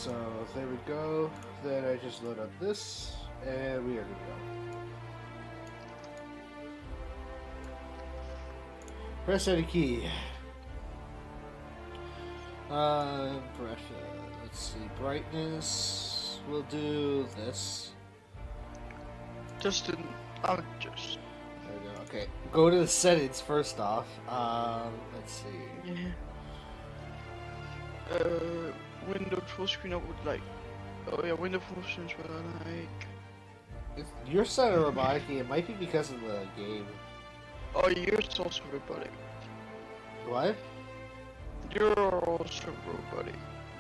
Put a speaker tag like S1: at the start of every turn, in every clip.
S1: So there we go. Then I just load up this, and we are good to go. Press any key. Let's see, brightness. We'll do this.
S2: Just an just.
S1: There we go. Okay, go to the settings first off. Let's see.
S2: Yeah. Window full screen. I would like. Oh yeah, window full screen is what I like.
S1: Your set of robotic. It might be because of the game.
S2: Oh, yours is also robotic.
S1: What?
S2: You're also robotic.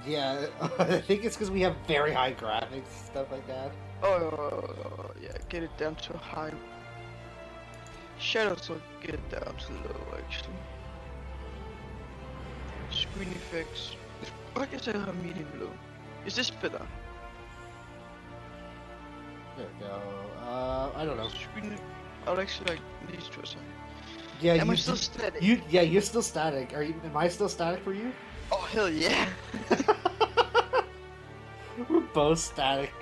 S1: Yeah, I think it's because we have very high graphics and stuff like that.
S2: Oh yeah, get it down to high. Shadows will get it down to low actually. Screen effects. I guess I have medium low. Is this better?
S1: There we go. I don't know.
S2: Screen. I'll actually like these two.
S1: Yeah,
S2: am I still static?
S1: You're still static. Am I still static for you?
S2: Oh hell yeah!
S1: We're both static.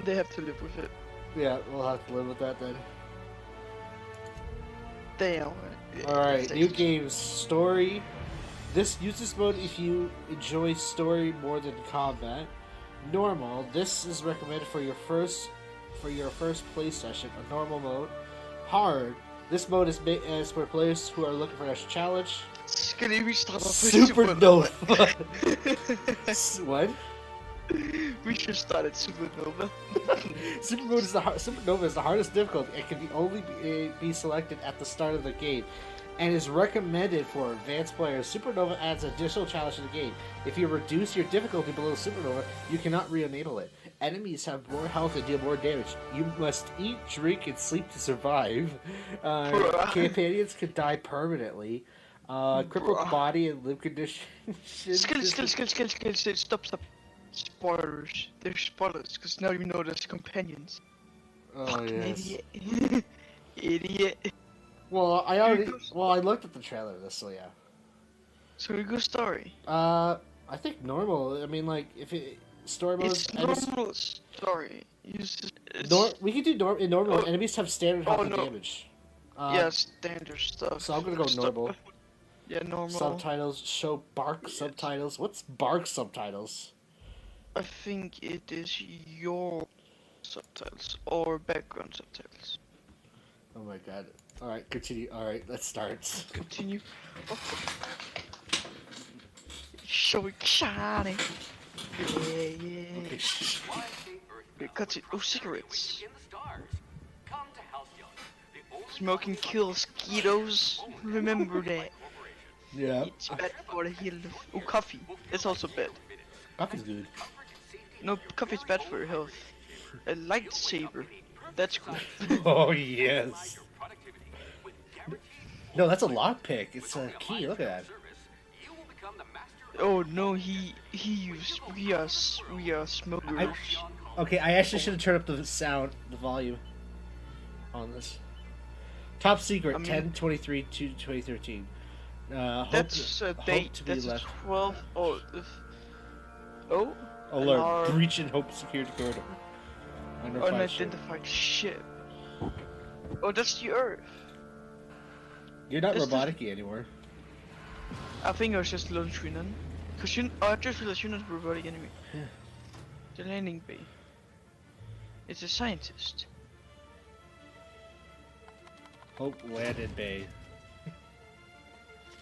S2: They have to live with it.
S1: Yeah, we'll have to live with that then.
S2: Damn.
S1: Alright, new game story. This uses mode if you enjoy story more than combat. Normal. This is recommended for your first play session. A normal mode. Hard. This mode is made as for players who are looking for a challenge.
S2: Skelly, we start off with
S1: Supernova. What?
S2: We should start at Supernova.
S1: Supernova is the hardest difficulty. It can only be selected at the start of the game, and is recommended for advanced players. Supernova adds additional challenge to the game. If you reduce your difficulty below Supernova, you cannot re-enable it. Enemies have more health and deal more damage. You must eat, drink, and sleep to survive. Companions can die permanently. Crippled body and limb condition.
S2: Skellys, stop. Spoilers. They're spoilers, because now you know there's companions.
S1: Oh,
S2: fucking
S1: yes.
S2: idiot. Idiot.
S1: Well, I looked at the trailer of this, so yeah.
S2: So we go story.
S1: I think normal. I mean, like, if it... Story mode.
S2: It's normal story.
S1: We can do in normal. Enemies have standard health and damage.
S2: Yeah, standard stuff.
S1: So I'm gonna go normal.
S2: Yeah, normal.
S1: Subtitles show bark subtitles. What's bark subtitles?
S2: I think it is your subtitles or background subtitles.
S1: Oh my god. All right, continue. All right, let's start.
S2: Continue. Oh. So exciting. Yeah. Cut it. Oh, cigarettes. Smoking kills mosquitoes. Remember that.
S1: Yeah.
S2: It's bad for the health. Oh, coffee. It's also bad.
S1: Coffee's good.
S2: No, coffee's bad for your health. A lightsaber. That's cool.
S1: Oh yes. No, that's a lockpick. It's a key. Look at that.
S2: Oh no, we are smokers.
S1: Okay, I actually should have turned up the volume on this. Top secret, 10/23/2013.
S2: That's a date. That's a 12. Oh.
S1: Alert! Breach in Hope security corridor.
S2: Unidentified ship. Oh, that's the Earth.
S1: You're not robotic-y anymore.
S2: I think I was just Lone Shunan. Cause I just realized you're not a robotic enemy.
S1: Yeah.
S2: The landing bay. It's a scientist.
S1: Hope landed bay.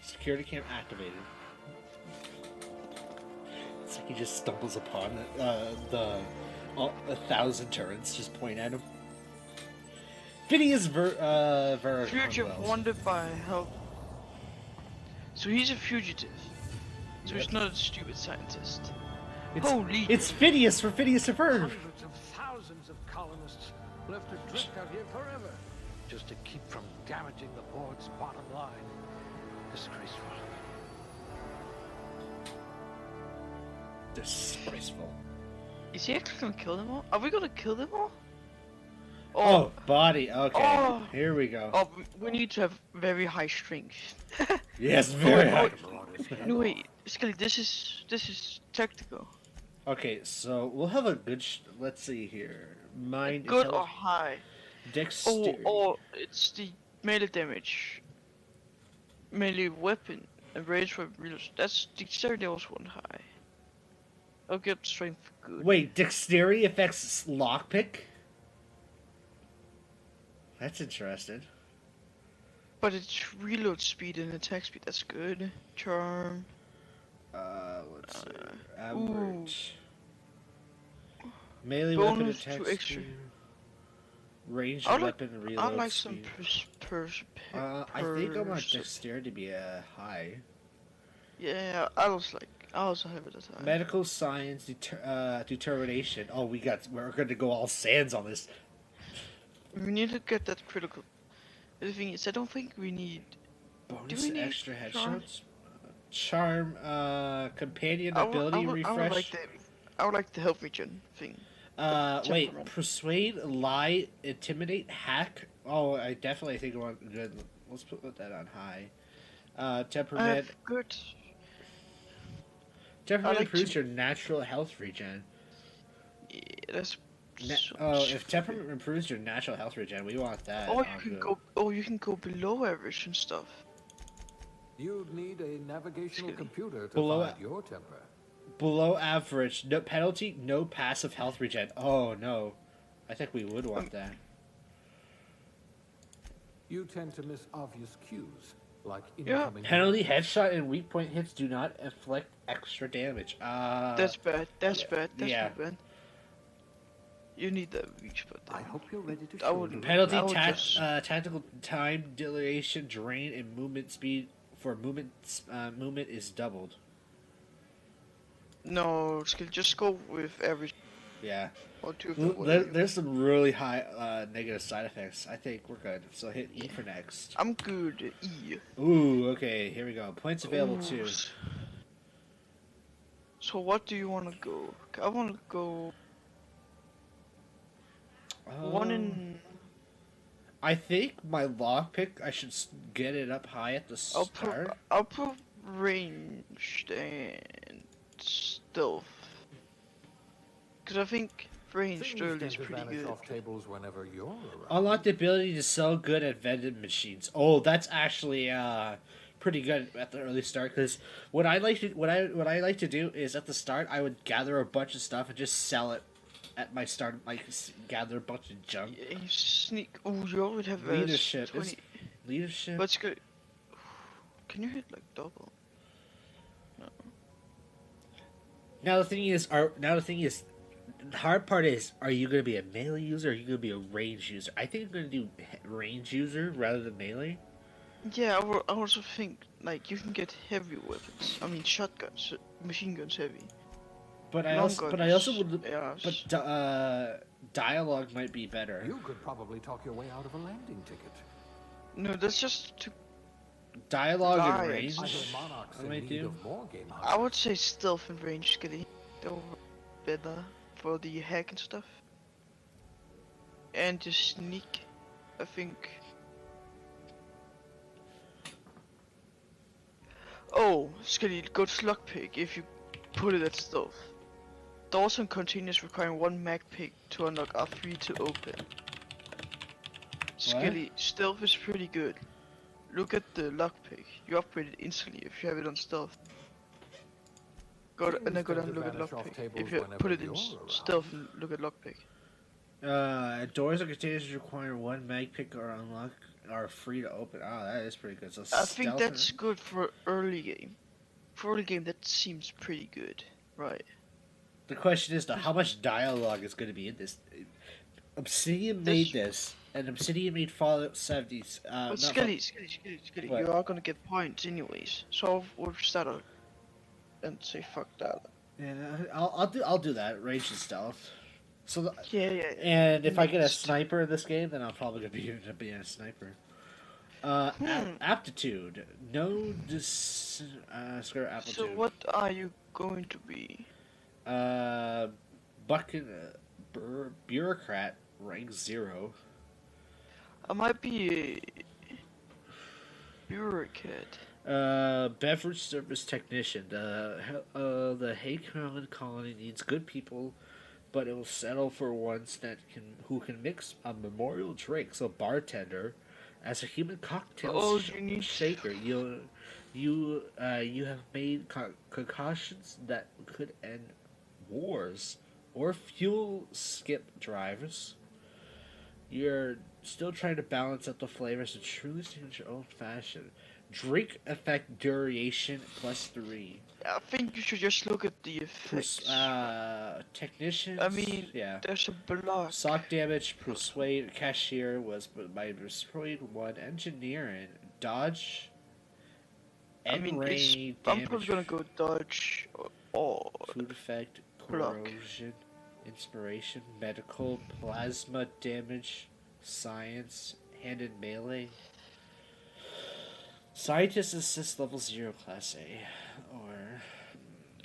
S1: Security cam activated. It's like he just stumbles upon it. 1,000 turrets just point at him. Phineas
S2: Fugitive wanted by help. So he's a fugitive. So he's not a stupid scientist.
S1: It's Phineas for Phineas and Ferb.
S3: Hundreds of thousands of colonists left adrift out here forever, just to keep from damaging the board's bottom line. Disgraceful.
S1: Disgraceful.
S2: Is he actually gonna kill them all? Are we gonna kill them all?
S1: Oh, body. Okay,
S2: oh.
S1: Here we go.
S2: Oh, we need to have very high strength.
S1: Yes, very high.
S2: No wait, Skelly, this is tactical.
S1: Okay, so we'll have a good. Let's see here. Mind,
S2: Good or
S1: intelligence,
S2: high?
S1: dexterity.
S2: Or it's the melee damage, melee weapon, and range for reloads. That's dexterity also one high. I'll get strength good.
S1: Wait, dexterity affects lockpick. That's interesting.
S2: But it's reload speed and attack speed. That's good. Charm.
S1: Let's see.
S2: Ooh.
S1: Average. Melee weapon
S2: Bonus
S1: attack
S2: to extra.
S1: speed. Ranged
S2: I would
S1: weapon
S2: I
S1: reload
S2: like some
S1: speed. I think I want dexterity to be a high.
S2: Yeah, I also have it at high.
S1: Medical science determination. Oh, we're going to go all sans on this.
S2: We need to get that critical. The thing is, I don't think we need.
S1: Bonus
S2: we need
S1: extra
S2: charm?
S1: headshots. Charm, companion
S2: I would,
S1: ability
S2: I would,
S1: refresh.
S2: I would like the help regen thing.
S1: Wait,
S2: Temperament.
S1: persuade, lie, intimidate, hack. Oh, I definitely think I want good. Let's put that on high. Temperament.
S2: Good.
S1: Temperament
S2: like
S1: improves
S2: to-
S1: your natural health regen.
S2: Yeah, that's.
S1: If temperament improves your natural health regen, we want that.
S2: Or you can go. Oh, you can go below average and stuff.
S3: You'd need a navigational
S2: Skilly.
S3: computer to
S1: Below
S3: find your temper.
S1: Below average, no penalty, no passive health regen. Oh no, I think we would want that.
S3: You tend to miss obvious cues, like
S2: Yeah.
S3: incoming...
S1: Penalty, headshot, and weak point hits do not inflict extra damage.
S2: That's bad. That's
S1: yeah,
S2: bad. That's
S1: yeah.
S2: bad. You need that weak spot.
S3: I hope you're ready to
S2: I
S3: show
S2: wouldn't-
S3: them.
S1: Penalty,
S2: I would just-
S1: tactical time dilation, drain, and movement speed for movement is doubled.
S2: No, Skill, just go with average.
S1: Yeah.
S2: Or two of them, whatever you-
S1: There's some really high negative side effects. I think we're good. So hit E for next.
S2: I'm good. E.
S1: Ooh, okay, here we go. Points available
S2: Ooh,
S1: too.
S2: So what do you want to go? I want to go one in.
S1: I think my lockpick, I should get it up high at the start.
S2: I'll put ranged and stealth. Cause I think ranged
S3: Things
S2: early
S3: tend
S2: is
S3: to
S2: pretty
S3: vanish
S2: good.
S3: off tables whenever you're around.
S1: Unlock the ability to sell good at vending machines. Oh, that's actually pretty good at the early start. Because what I like to do is at the start I would gather a bunch of stuff and just sell it at my start. Like gather a bunch of junk.
S2: Yeah, you sneak. Oh, you already have
S1: Leadership.
S2: 20.
S1: Leadership.
S2: Let's go. Can you hit like double? No.
S1: Now the thing is, the hard part is, are you going to be a melee user or are you going to be a range user? I think I'm going to do range user rather than melee.
S2: Yeah, I also think like you can get heavy weapons. I mean, shotguns, machine guns heavy.
S1: But I
S2: Long
S1: also
S2: guns,
S1: would.
S2: yeah,
S1: But dialogue might be better.
S3: You could probably talk your way out of a landing ticket.
S2: No, that's just to.
S1: Dialogue and
S2: Diet.
S1: range.
S3: I hear monarchs
S1: What
S3: in
S1: do I
S3: need
S1: do?
S3: of more game
S2: I would say stealth and range, Skilly. They're better for the hack and stuff. And the sneak, I think. Oh, Skilly, go to lockpick if you put it at stealth. Doors and containers requiring one mag pick to unlock are free to open. Skilly, stealth is pretty good. Look at the lockpick. You upgrade it instantly if you have it on stealth. And then go down and look at lockpick. If you put it in stealth and look at lockpick.
S1: Doors and containers require one mag pick or unlock are free to open. Oh, that is pretty good. So
S2: I think
S1: stealth
S2: that's good for early game. For early game, that seems pretty good, right?
S1: The question is, though, how much dialogue is going to be in this? Obsidian made this, and Obsidian made Fallout 70s.
S2: But Skilly,
S1: What?
S2: you are gonna get points anyways. So we'll start out and say fuck that.
S1: Yeah, I'll do that. Range and stealth. So
S2: Yeah.
S1: and if I get a
S2: Next.
S1: sniper in this game, then I'll probably end up being a sniper. Aptitude. No square aptitude.
S2: So what are you going to be?
S1: Bureaucrat, rank 0.
S2: I might be a bureaucrat.
S1: Beverage service technician. The Haycommon colony needs good people, but it will settle for ones that who can mix a memorial drink. So bartender, as a human cocktail
S2: Oh, you need.
S1: shaker, you have made concoctions that could end wars or fuel skip drivers. You're still trying to balance out the flavors and truly signature old fashioned. Drink effect duration +3.
S2: I think you should just look at the effects.
S1: Technicians.
S2: I mean,
S1: yeah.
S2: there's a block.
S1: Sock damage, persuade, cashier was by persuade 1, engineering, dodge,
S2: I mean,
S1: rain
S2: I'm
S1: damage,
S2: probably gonna go dodge or
S1: food effect,
S2: block.
S1: corrosion, inspiration, medical, plasma damage, science, hand and melee. Scientist assist level 0 class A, or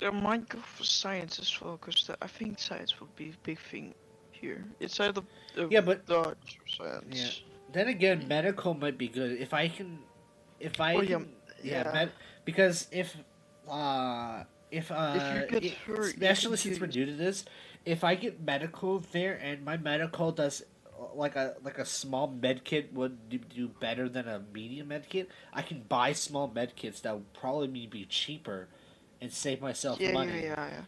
S2: I might go for science as well, because I think science will be a big thing here. It's either
S1: yeah, but
S2: dodge or science.
S1: yeah. Then again, medical might be good if I can. Because if you
S2: get hurt,
S1: especially since we're new to this, if I get medical there and my medical does like a small med kit would do better than a medium med kit, I can buy small med kits that would probably be cheaper and save myself money.
S2: Yeah.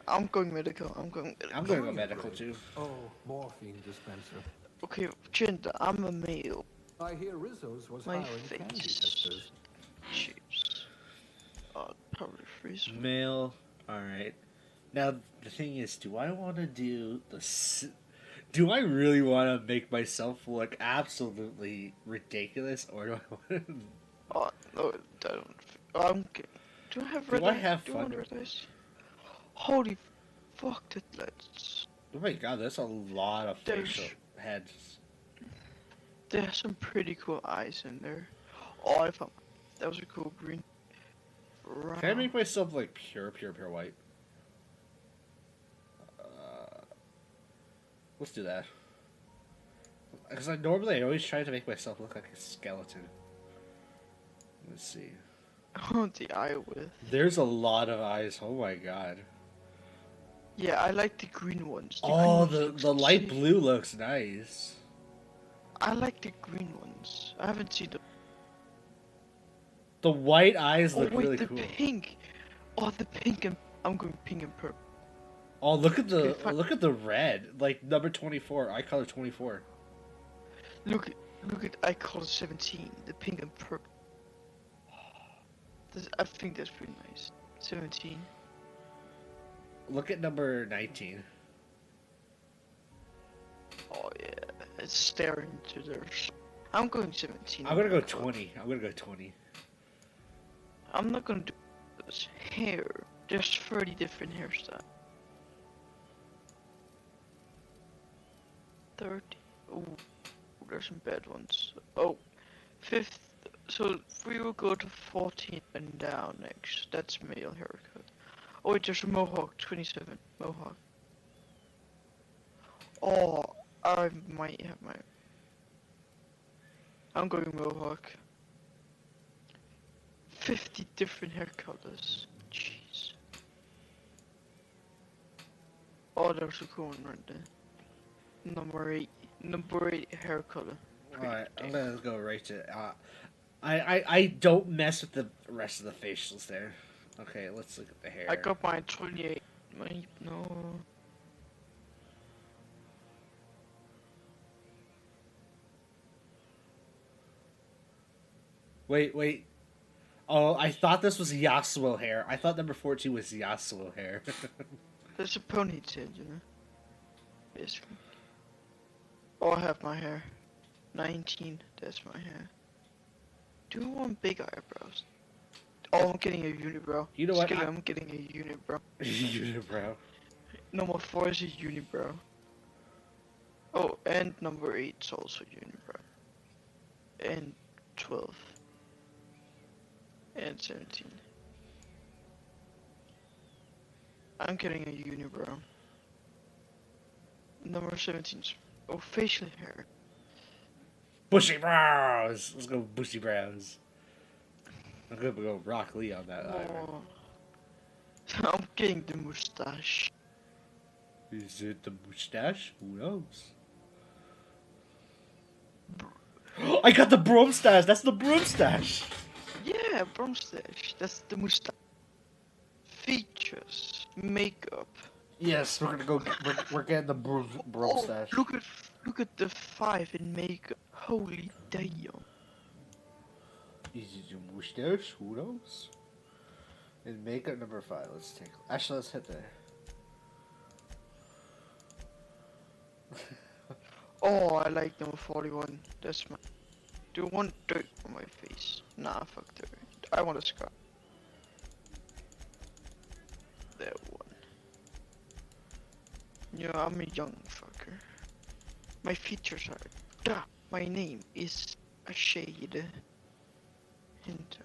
S2: I'm going medical. I'm going
S1: I'm gonna go medical too.
S3: Oh, morphine dispenser.
S2: Okay, gender. I'm a male.
S3: I hear Rizzo's was
S2: My
S3: hiring candy
S2: face.
S3: testers.
S2: Chips. Probably freeze.
S1: Male. All right. Now the thing is, do I want to do do I really want to make myself look absolutely ridiculous, or do I want to?
S2: Oh no, I don't. Do I have red
S1: Do I
S2: eyes?
S1: have
S2: Do I
S1: fun?
S2: have red eyes? Holy fuck! That's.
S1: Oh my god, that's a lot of
S2: There's-
S1: facial heads.
S2: There's some pretty cool eyes in there. Oh, I found that was a cool green.
S1: Can I make myself like pure white? Let's do that. Because I always try to make myself look like a skeleton. Let's see.
S2: Oh, the eye width.
S1: There's a lot of eyes. Oh my god.
S2: Yeah, I like the green ones. The green
S1: Oh,
S2: ones
S1: the
S2: look
S1: light
S2: sick.
S1: blue looks nice.
S2: I like the green ones. I haven't seen the.
S1: The white eyes
S2: Oh
S1: look
S2: wait,
S1: really
S2: the
S1: cool.
S2: pink. Oh, the pink and I'm going pink and purple.
S1: Oh, look at the
S2: Okay, fine.
S1: look at the red, like number 24, eye color 24.
S2: Look at I color 17. The pink and purple. I think that's pretty nice. 17.
S1: Look at number 19.
S2: Oh yeah, it's staring to theirs. I'm going 17.
S1: I'm gonna go 20. I'm gonna go 20.
S2: I'm not gonna do this hair. There's 30 different hairstyles. 30. Oh, there's some bad ones. Oh, 5th. So we will go to 14 and down next. That's male haircut. Oh wait, there's a mohawk. 27 mohawk. Oh, I might have my. I'm going mohawk. 50 different hair colors. Jeez. Oh, there's a cool one right there. Number 8 hair color.
S1: Alright, I'm gonna go right to. I don't mess with the rest of the facials there. Okay, let's look at the hair.
S2: I got mine 28. No.
S1: Wait. Oh, I thought this was Yasuo hair. I thought number 14 was Yasuo hair.
S2: There's a ponytail, you know. Basically. Oh, I have my hair. 19. That's my hair. Do I want big eyebrows? Oh, I'm getting a unibrow.
S1: You know what?
S2: Skilly, I'm getting a unibrow.
S1: Unibrow.
S2: Number 4 is a unibrow. Oh, and number 8 is also unibrow. And 12. And 17. I'm getting a unibrow. Number 17 is facial hair.
S1: Bushy brows. Let's go bushy brows. I'm gonna go Rock Lee on that iron.
S2: Oh. I'm getting the mustache.
S1: Is it the mustache? Who knows? I got the broom stash! That's the broom stash!
S2: Yeah, mustache. That's the mustache. Features, makeup.
S1: Yes, we're gonna go. We're getting the broom stash.
S2: Look at the 5 in makeup. Holy damn.
S1: Is it your mustache? Who knows? In makeup number 5, let's take. Actually, let's hit there.
S2: Oh, I like number 41. That's my. Do you want dirt on my face? Nah, fuck dirt. I want a scar. That one. Yeah, I'm a young fucker. My features are. Duh. My name is a shade. Hint.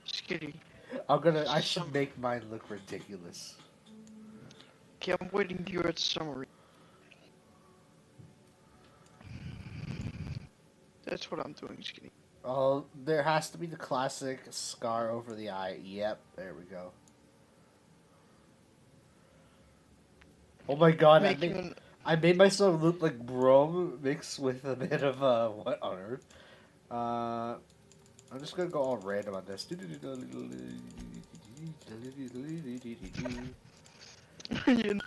S2: Skitty.
S1: I should make mine look ridiculous.
S2: Okay, I'm waiting to your summary. That's what I'm doing, Skitty.
S1: Oh, there has to be the classic scar over the eye. Yep, there we go. Oh my god, I made myself look like Brom mixed with a bit of what on earth? I'm just gonna go all random on this.
S2: You know,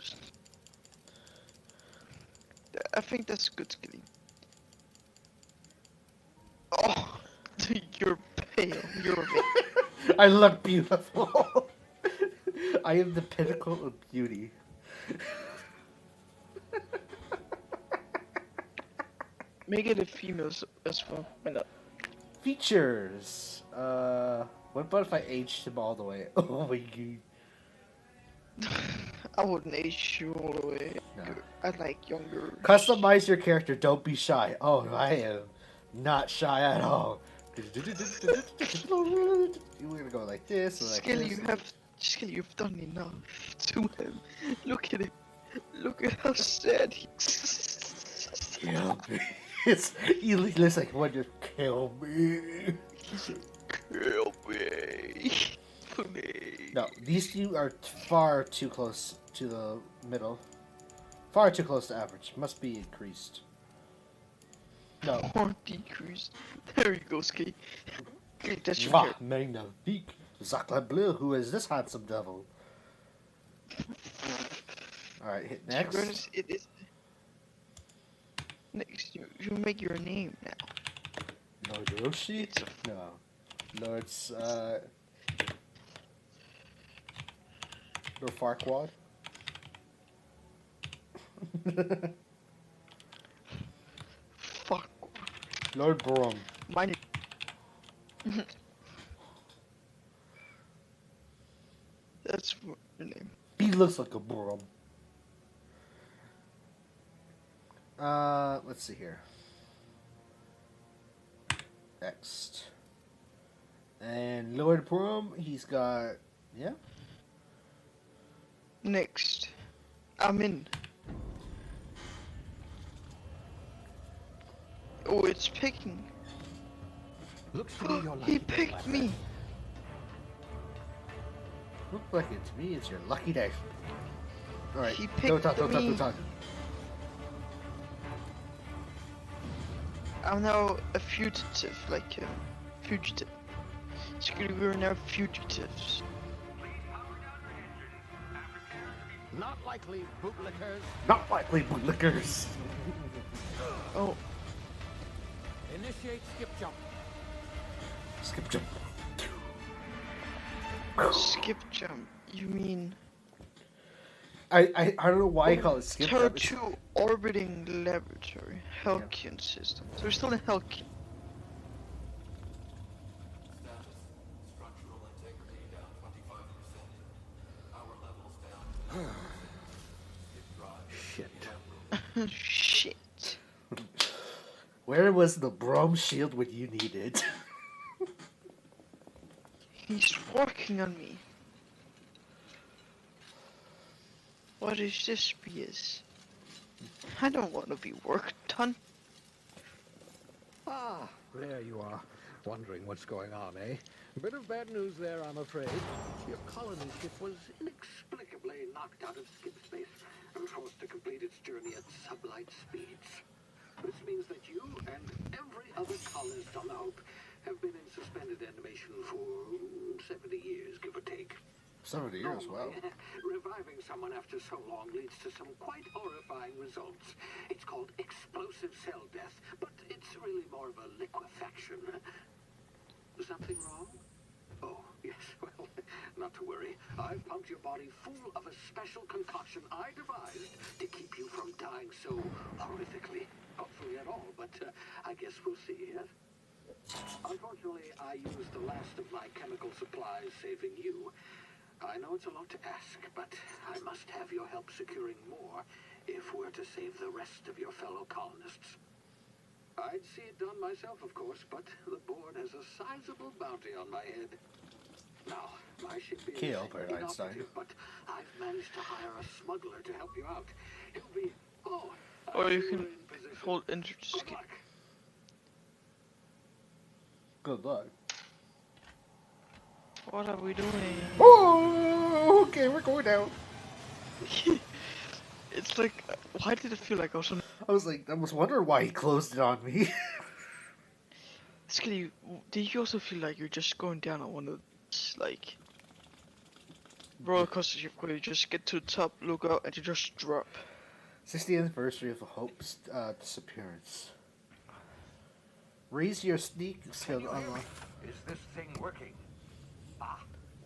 S2: I think that's good, Skitty. Oh, you're pale. You're
S1: I look beautiful. I am the pinnacle of beauty.
S2: Make it a female as well. Why not?
S1: Features. What about if I aged him all the way? Oh my god.
S2: I wouldn't age you all the way.
S1: No.
S2: I like younger.
S1: Customize your character. Don't be shy. Oh, I am not shy at all. We're gonna go like this. Or like
S2: Skilly,
S1: this.
S2: Skilly, you've done enough to him. Look at him. Look at how sad he is.
S1: Kill me. He looks like what just kill me.
S2: He said, kill me. Please.
S1: No, these two are far too close to the middle. Far too close to average. Must be increased. No.
S2: Or decreased. There you go, Skilly. Okay, that's your
S1: Mwah,
S2: hair.
S1: magnifique. Zacla Bleu, who is this handsome devil? Alright, hit next.
S2: It is. Next, you make your name now.
S1: Lord Roshi? No. Lord's, Lord Farquaad?
S2: Fuck.
S1: Lord Brom.
S2: Mine. That's your name.
S1: He looks like a Brom. Let's see here. Next. And Lord Brom, he's got, yeah.
S2: Next. I'm in. Oh, it's picking.
S3: Looks to me you're
S2: He
S3: lucky,
S2: picked
S3: my
S2: me.
S3: friend.
S1: Look like it to me, it's your lucky day. Alright,
S2: He
S1: don't
S2: picked
S1: talk, don't talk,
S2: me.
S1: don't talk.
S2: I'm now a fugitive, like him. Fugitive. We're now fugitives.
S3: Not likely, bootlickers.
S1: Not likely, bootlickers.
S2: Oh,
S3: Initiate skip jump.
S1: Skip jump.
S2: skip jump. You mean
S1: I don't know why you call it skip jump. It's-
S2: Turtle orbiting laboratory, Helkian system. So we're still in Helkian.
S4: Structural integrity down 25%. Power levels down.
S1: Shit.
S2: Shit.
S1: Where was the Brom shield when you needed?
S2: He's working on me. What is this BS? I don't want to be worked on.
S3: Ah, there you are. Wondering what's going on, eh? Bit of bad news there, I'm afraid. Your colony ship was inexplicably knocked out of skip space and forced to complete its journey at sublight speeds. This means that you and every other colonist on the Hope have been in suspended animation for 70 years, give or take.
S1: 70 years, wow.
S3: Reviving someone after so long leads to some quite horrifying results. It's called explosive cell death, but it's really more of a liquefaction. Something wrong? Oh, yes, well, not to worry. I've pumped your body full of a special concoction I devised to keep you from dying so horrifically. Hopefully at all, but I guess we'll see, yes? Unfortunately, I used the last of my chemical supplies saving you. I know it's a lot to ask, but I must have your help securing more if we're to save the rest of your fellow colonists. I'd see it done myself, of course, but the board has a sizable bounty on my head. Now, my ship is inoperative, but I've managed to hire a smuggler to help you out. He'll be...
S2: Or you can hold enter to
S3: Good
S2: skip.
S3: luck.
S1: Good luck.
S2: What are we doing?
S1: Oh, okay, we're going down.
S2: It's like, why did it feel like I was on...
S1: I was wondering why he closed it on me.
S2: Skilly, did you also feel like you're just going down on one of those, like, roller coasters where you just get to the top, look out, and you just drop?
S1: 60th anniversary of the Hope's disappearance. Raise your sneak skill
S3: Can
S1: to
S3: you hear me?
S1: unlock.
S3: Is this thing working? Ah,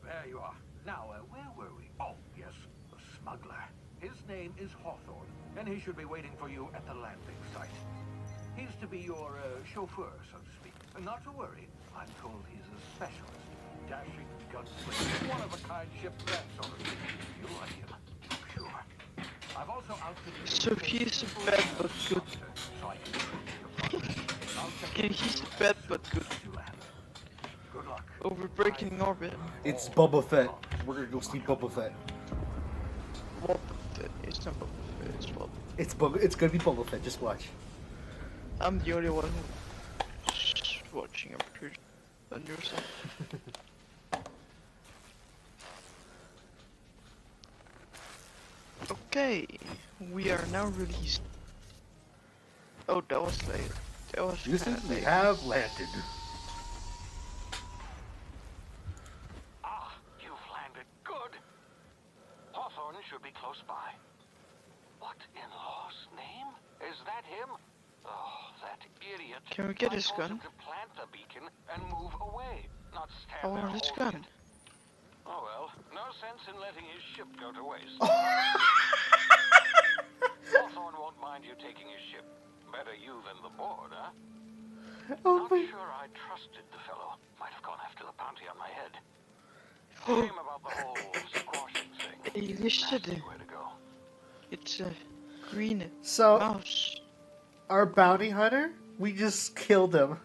S3: there you are. Now, where were we? Oh, yes, the smuggler. His name is Hawthorne, and he should be waiting for you at the landing site. He's to be your chauffeur, so to speak. Not to worry, I'm told he's a specialist. Dashing gunslinger, one-of-a-kind ship vet, so to speak. You'll like him, I'm sure. I've also outfitted...
S2: So he's bad but good.
S3: So I can improve your progress. I'll check
S2: Okay, he's bad but good.
S3: as you land. Good luck.
S2: Over breaking orbit.
S1: It's Boba Fett. We're gonna go see Boba Fett.
S2: What? It's not Boba Fett, it's Boba.
S1: It's gonna be Boba Fett. Just watch.
S2: I'm the only one who's watching, I'm pretty on your side. Okay, we are now released. Oh, that was late. That was
S1: Houston,
S2: kinda
S1: we
S2: late.
S1: have landed.
S3: Ah, you've landed. Good. Hawthorne should be close by. What in law's name? Is that him? Oh, that idiot.
S2: Can we get his
S3: I told
S2: gun?
S3: him to plant the beacon and move away, not stand
S2: I
S3: there
S2: want his
S3: holding
S2: gun.
S3: it. Oh well, no sense in letting his ship go to waste. Hawthorne won't mind you taking his ship. Better you than the board, huh?
S1: Oh
S3: Not
S1: my.
S3: sure I trusted the fellow. Might have gone after the bounty on my head. Shame about the whole squashing thing.
S2: Hey, listen.
S3: Nasty way to go.
S2: It's a green
S1: So
S2: mouse.
S1: our bounty hunter, we just killed him.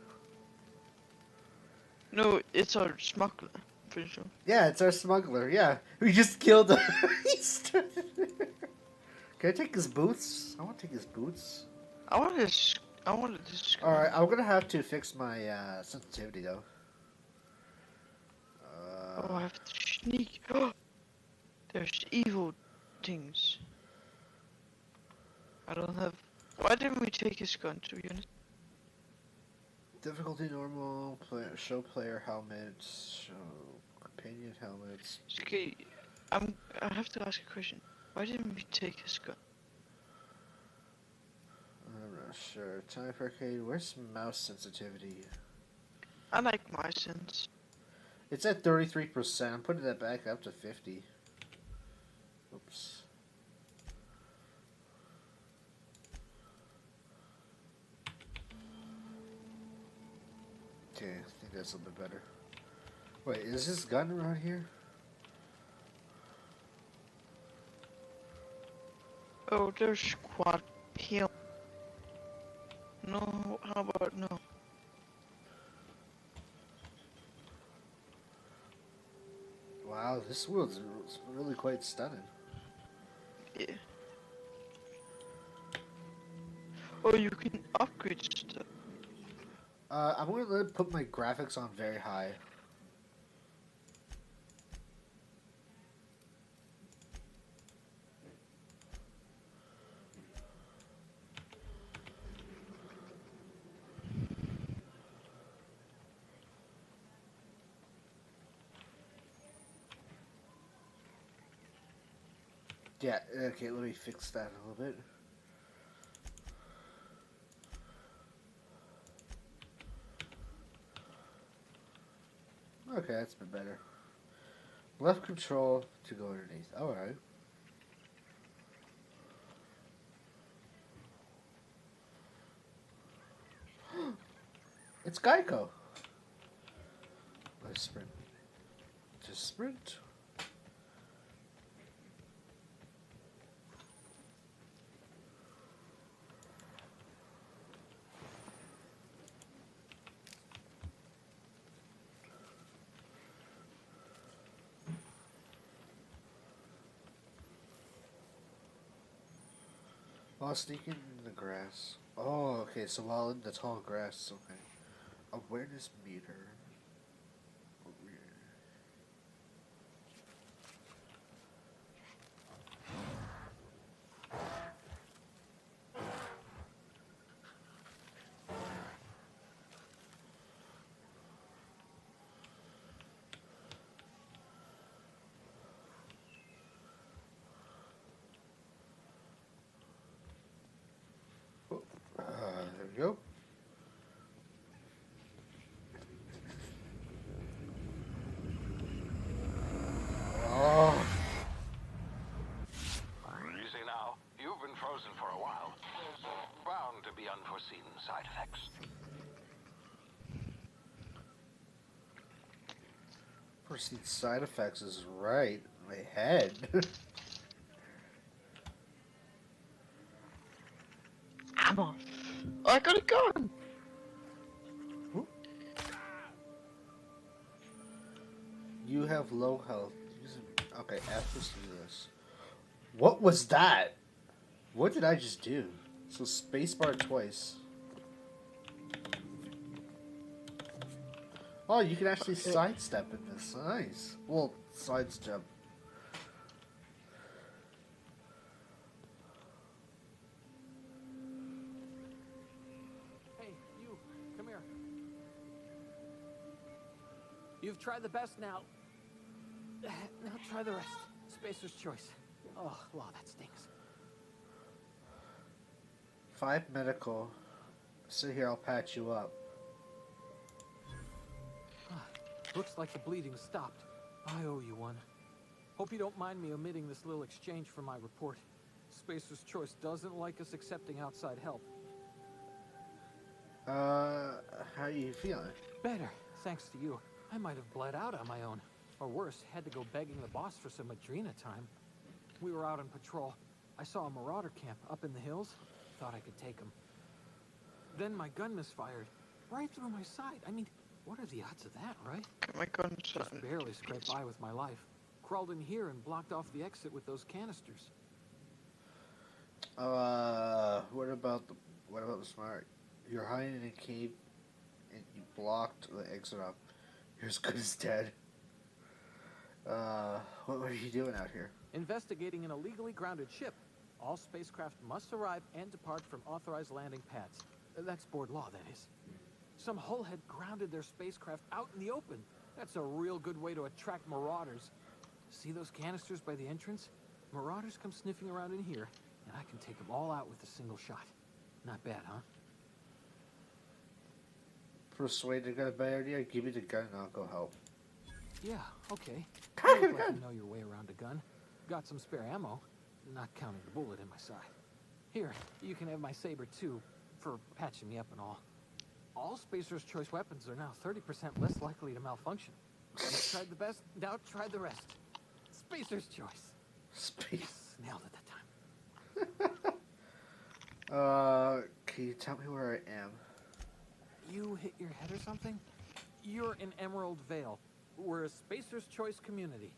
S2: No, it's our smuggler. Pretty sure.
S1: Yeah, it's our smuggler. Yeah, we just killed him. Can I take his boots? I want to take his boots.
S2: I wanted this.
S1: All right, I'm gonna have to fix my sensitivity though.
S2: Oh, I have to sneak. There's evil things. I don't have. Why didn't we take his gun? To be honest.
S1: Difficulty normal. Show player helmets. Show companion helmets.
S2: Okay, I have to ask a question. Why didn't we take his gun?
S1: I'm not sure. Time for arcade. Where's mouse sensitivity?
S2: I like my sense.
S1: It's at 33%. I'm putting that back up to 50. Oops. Okay, I think that's a little bit better. Wait, is this gun around here?
S2: Oh, there's quad peel. No, how about no?
S1: Wow, this world's really quite stunning.
S2: Yeah. Oh, you can upgrade stuff.
S1: I'm gonna put my graphics on very high. Yeah, okay, let me fix that a little bit. Okay, that's been better. Left control to go underneath. Alright. It's Geico. Let's sprint. Just sprint. While sneaking in the grass. Oh, okay, so while in the tall grass, okay. Awareness meter. There we go. Oh.
S5: Easy now. You've been frozen for a while. There's bound to be unforeseen side effects.
S1: Foreseen side effects is right. My head.
S2: Come on. I got a gun!
S1: You have low health. Okay, F is to do this. What was that? What did I just do? So spacebar twice. Oh, you can actually sidestep in this. Nice. Well, sidestep.
S6: Hey, you, come here. You've tried the best now. Now try the rest. Spacer's choice. Oh, wow, that stinks.
S1: 5 medical. Sit here, I'll patch you up.
S6: Looks like the bleeding stopped. I owe you one. Hope you don't mind me omitting this little exchange from my report. Spacer's choice doesn't like us accepting outside help.
S1: How are you feeling?
S6: Better, thanks to you. I might have bled out on my own. Or worse, had to go begging the boss for some Adrena time. We were out on patrol. I saw a marauder camp up in the hills. Thought I could take him. Then my gun misfired. Right through my side. I mean, what are the odds of that, right?
S2: Get my gun
S6: Just
S2: shot.
S6: barely scraped by with my life. Crawled in here and blocked off the exit with those canisters.
S1: What about the smart? You're hiding in a cave and you blocked the exit up. You're as good as dead. What were you doing out here?
S6: Investigating an illegally grounded ship. All spacecraft must arrive and depart from authorized landing pads. That's board law, that is. Some hull had grounded their spacecraft out in the open. That's a real good way to attract marauders. See those canisters by the entrance? Marauders come sniffing around in here, and I can take them all out with a single shot. Not bad, huh?
S1: Persuaded got a bad idea? Give me the gun and I'll go help.
S6: Yeah, okay. You look like you know your way around a gun. Got some spare ammo, not counting the bullet in my side. Here, you can have my saber too, for patching me up and all. All Spacer's choice weapons are now 30% less likely to malfunction. You tried the best, now try the rest. Spacer's choice.
S1: Space.
S6: Yes, nailed it that time.
S1: Can you tell me where I am?
S6: You hit your head or something? You're in Emerald Vale. We're a Spacer's choice community.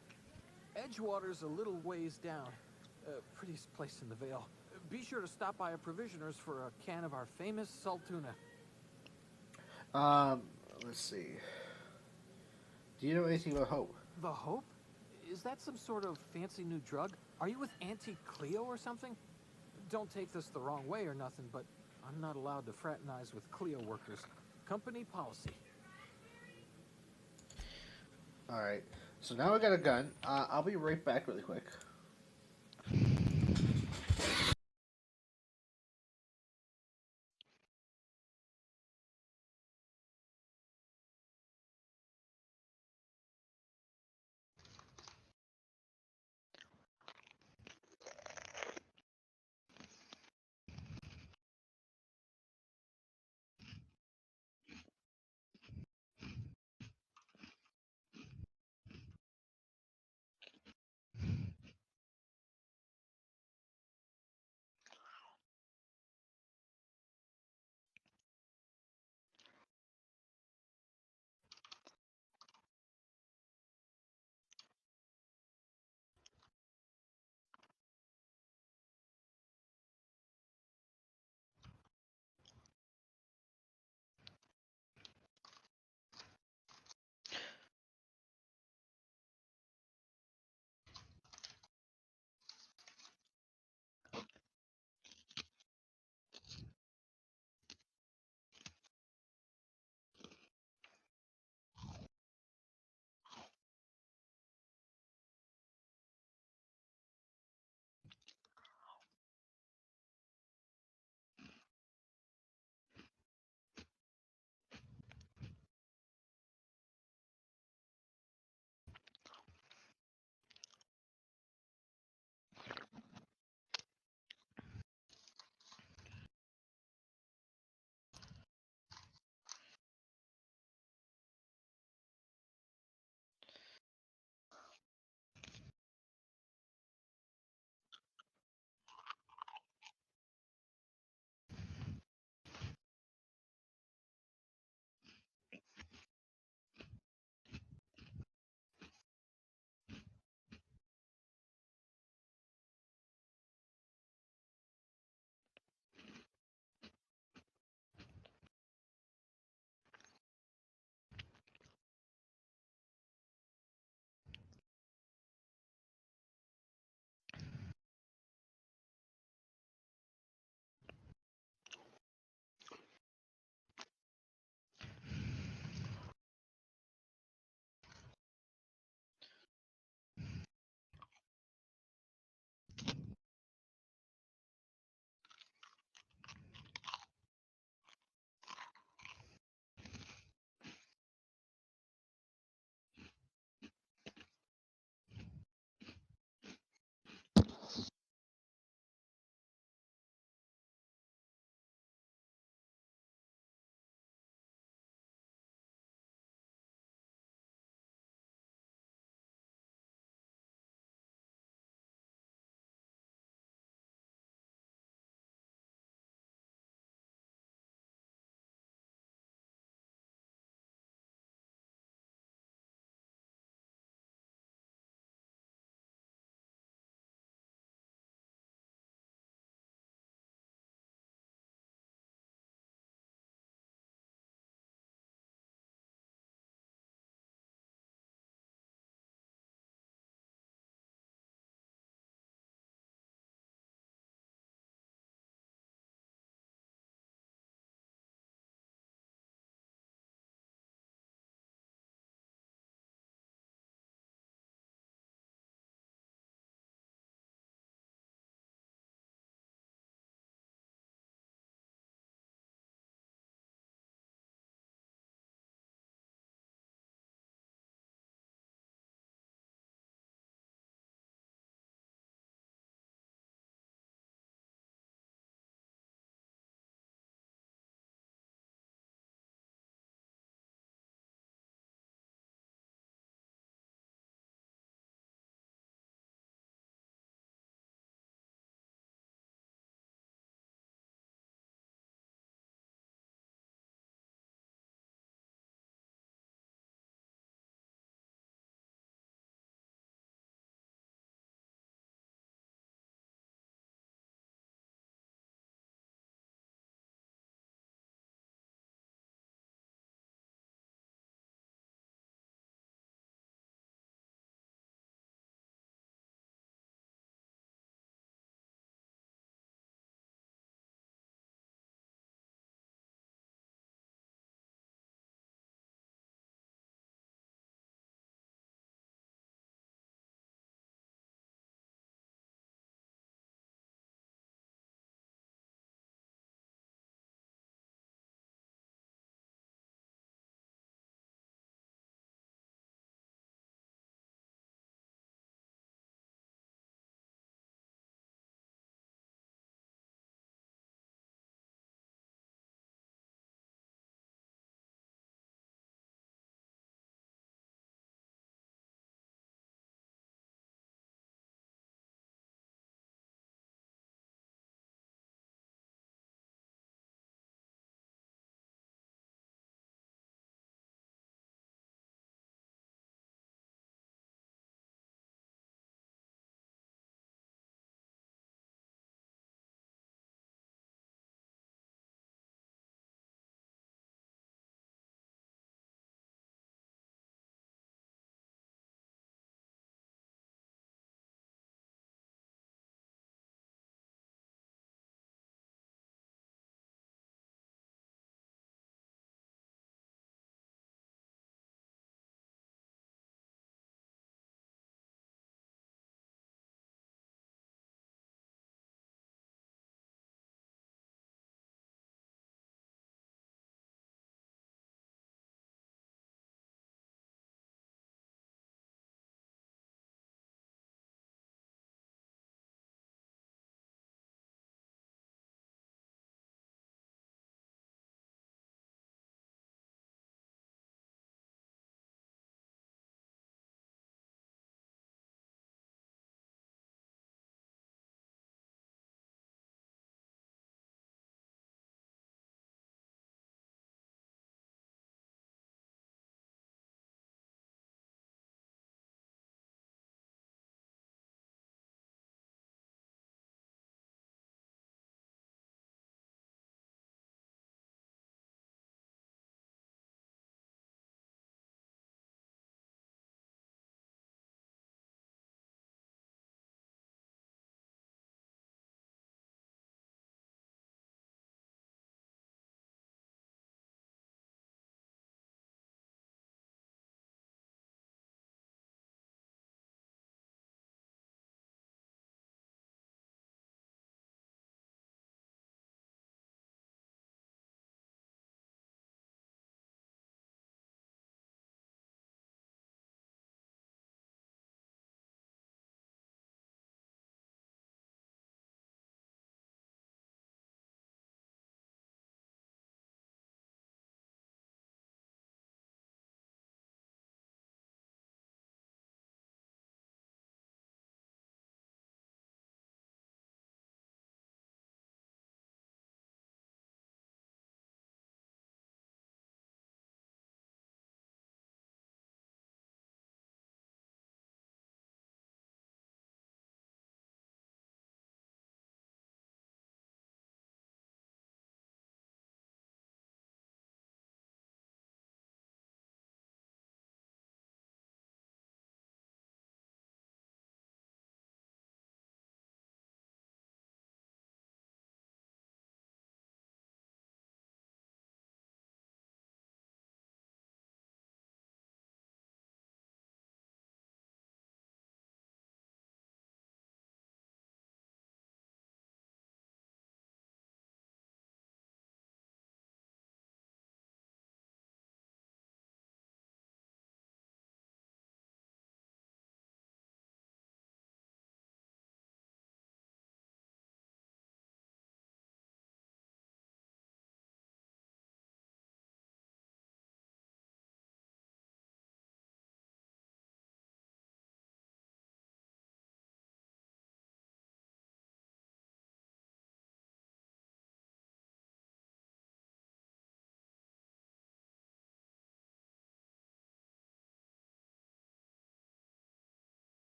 S6: Edgewater's a little ways down. Prettiest place in the Vale. Be sure to stop by a provisioner's for a can of our famous salt tuna.
S1: Um, let's see. Do you know anything about Hope?
S6: The Hope? Is that some sort of fancy new drug? Are you with Auntie Cleo or something? Don't take this the wrong way or nothing, but I'm not allowed to fraternize with Cleo workers. Company policy.
S1: Alright. So now I got a gun. I'll be right back really quick.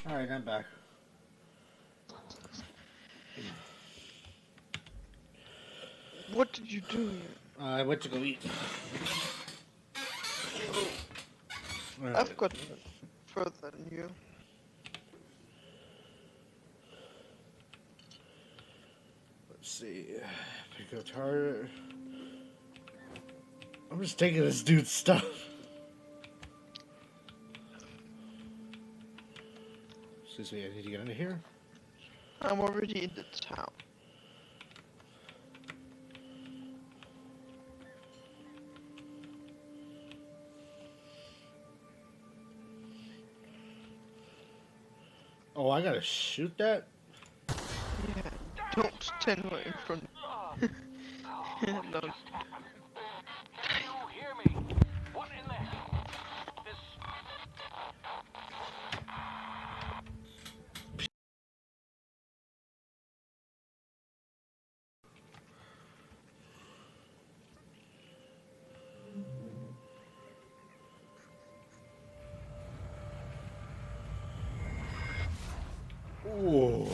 S1: Alright, I'm back.
S2: What did you do here?
S1: I went to go eat. Alright.
S2: I've got further than you.
S1: Let's see. Pick up target. I'm just taking this dude's stuff. Excuse me, I need to get into here.
S2: I'm already in the town.
S1: Oh, I gotta shoot that?
S2: Yeah, don't stand right in front of me. No.
S5: Can you hear me? What in the hell? This...
S1: Ooh.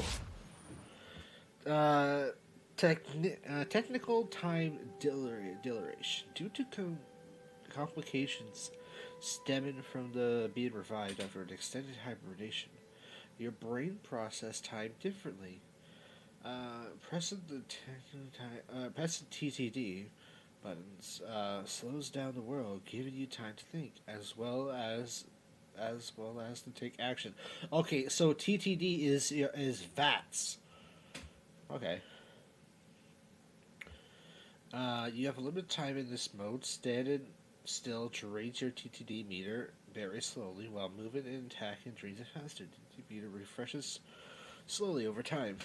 S1: Technical time dilation. Due to complications stemming from the being revived after an extended hibernation, your brain process time differently. Pressing the TTD buttons slows down the world, giving you time to think as well as to take action. Okay, so TTD is VATS. Okay. You have a limited time in this mode. Standing still drains your TTD meter very slowly, while moving and attacking drains it faster. TTD meter refreshes slowly over time.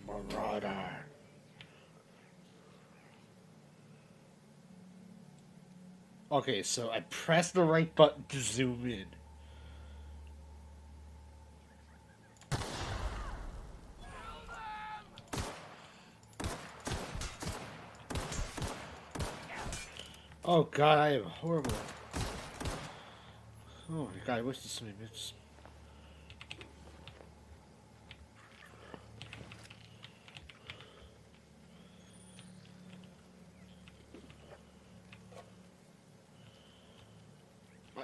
S1: Marauder. Okay, so I pressed the right button to zoom in. Oh god, I am horrible. Oh my god, I wish this many minutes.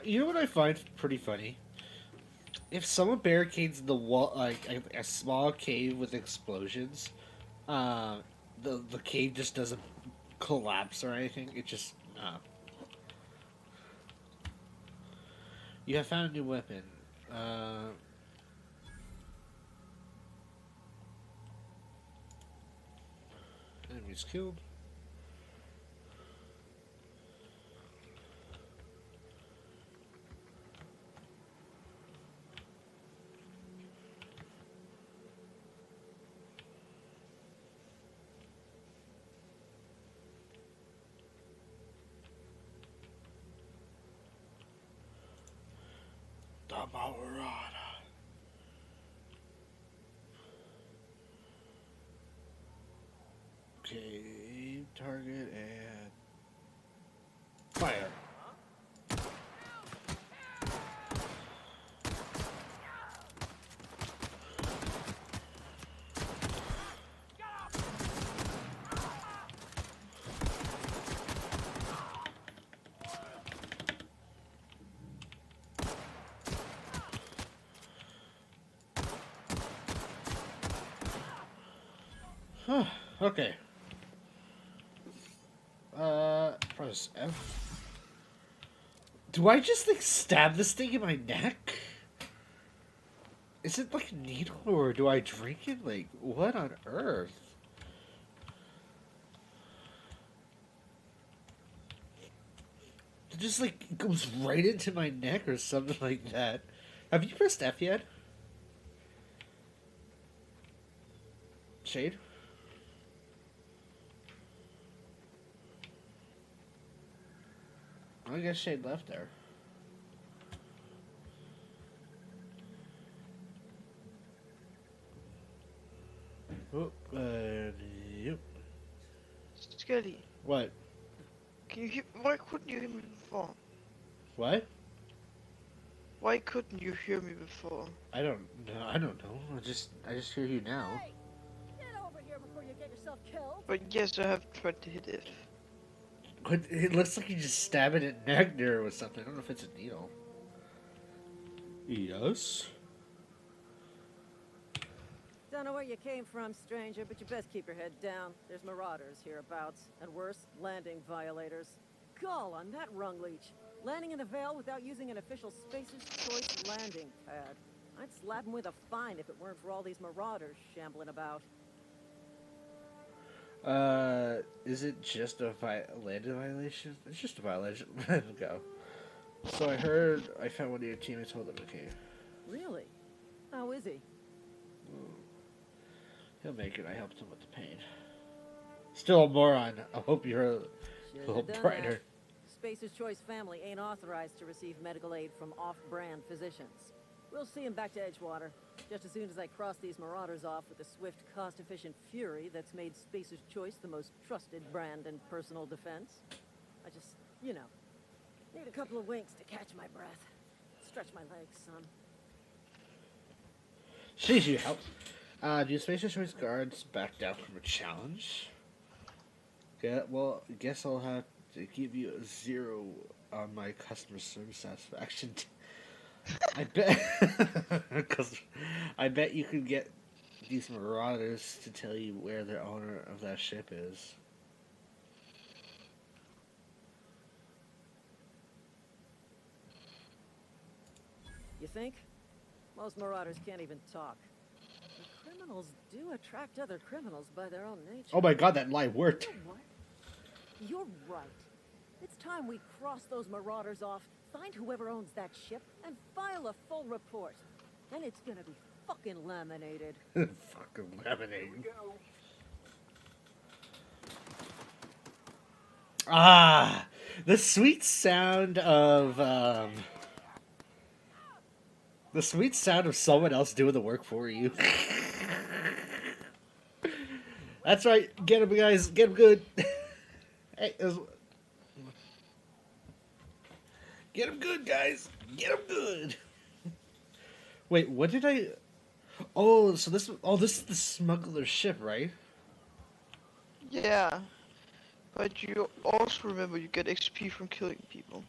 S1: You know what I find pretty funny? If someone barricades the wall, like a small cave with explosions, the cave just doesn't collapse or anything. It just You have found a new weapon. Enemies killed. The Marauder. Okay, target and fire. Okay. Press F. Do I just like stab this thing in my neck? Is it like a needle or do I drink it? Like, what on earth? It just like goes right into my neck or something like that. Have you pressed F yet? Shade? I guess Shade left there. Oh, yep.
S2: Skelly,
S1: What?
S2: can you hear? Why couldn't you hear me before?
S1: What?
S2: Why couldn't you hear me before?
S1: I don't know. I don't know. I just hear you now.
S7: Hey, get over here before you get yourself killed.
S2: But yes, I have tried to hit it.
S1: But it looks like you just stab it at Nagner with something. I don't know if it's a needle. Yes.
S7: Don't know where you came from, stranger, but you best keep your head down. There's marauders hereabouts, and worse, landing violators. Gall on that rung leech. Landing in the Vale without using an official Spacer's Choice landing pad. I'd slap him with a fine if it weren't for all these marauders shambling about.
S1: Is it just a landing violation? It's just a violation. Let him go. So I heard I found one of your teammates holding the key.
S7: Really? How is he?
S1: He'll make it. I helped him with the pain. Still a moron. I hope you're a
S7: Shouldn't
S1: little
S7: have done
S1: brighter.
S7: that. Spacer's Choice family ain't authorized to receive medical aid from off-brand physicians. We'll see him back to Edgewater, just as soon as I cross these marauders off with the swift, cost-efficient fury that's made Spacer's Choice the most trusted brand in personal defense. I just, you know, need a couple of winks to catch my breath. Stretch my legs, son.
S1: Jeez, you helped. Do Spacer Choice guards back down from a challenge? Yeah, well, I guess I'll have to give you a 0 on my customer service satisfaction. I bet, cause I bet you could get these marauders to tell you where the owner of that ship is.
S7: You think? Most marauders can't even talk. The criminals do attract other criminals by their own nature.
S1: Oh my god, that lie worked.
S7: You know what? You're right. It's time we cross those marauders off, find whoever owns that ship, and file a full report. And it's gonna be fucking laminated.
S1: Fucking laminated. Ah, the sweet sound of someone else doing the work for you. That's right. Get him, guys. Get him good. Hey, get him good, guys. Get him good. Wait, what did I? Oh, so this. Oh, this is the smuggler's ship, right?
S2: Yeah. But you also remember you get XP from killing people.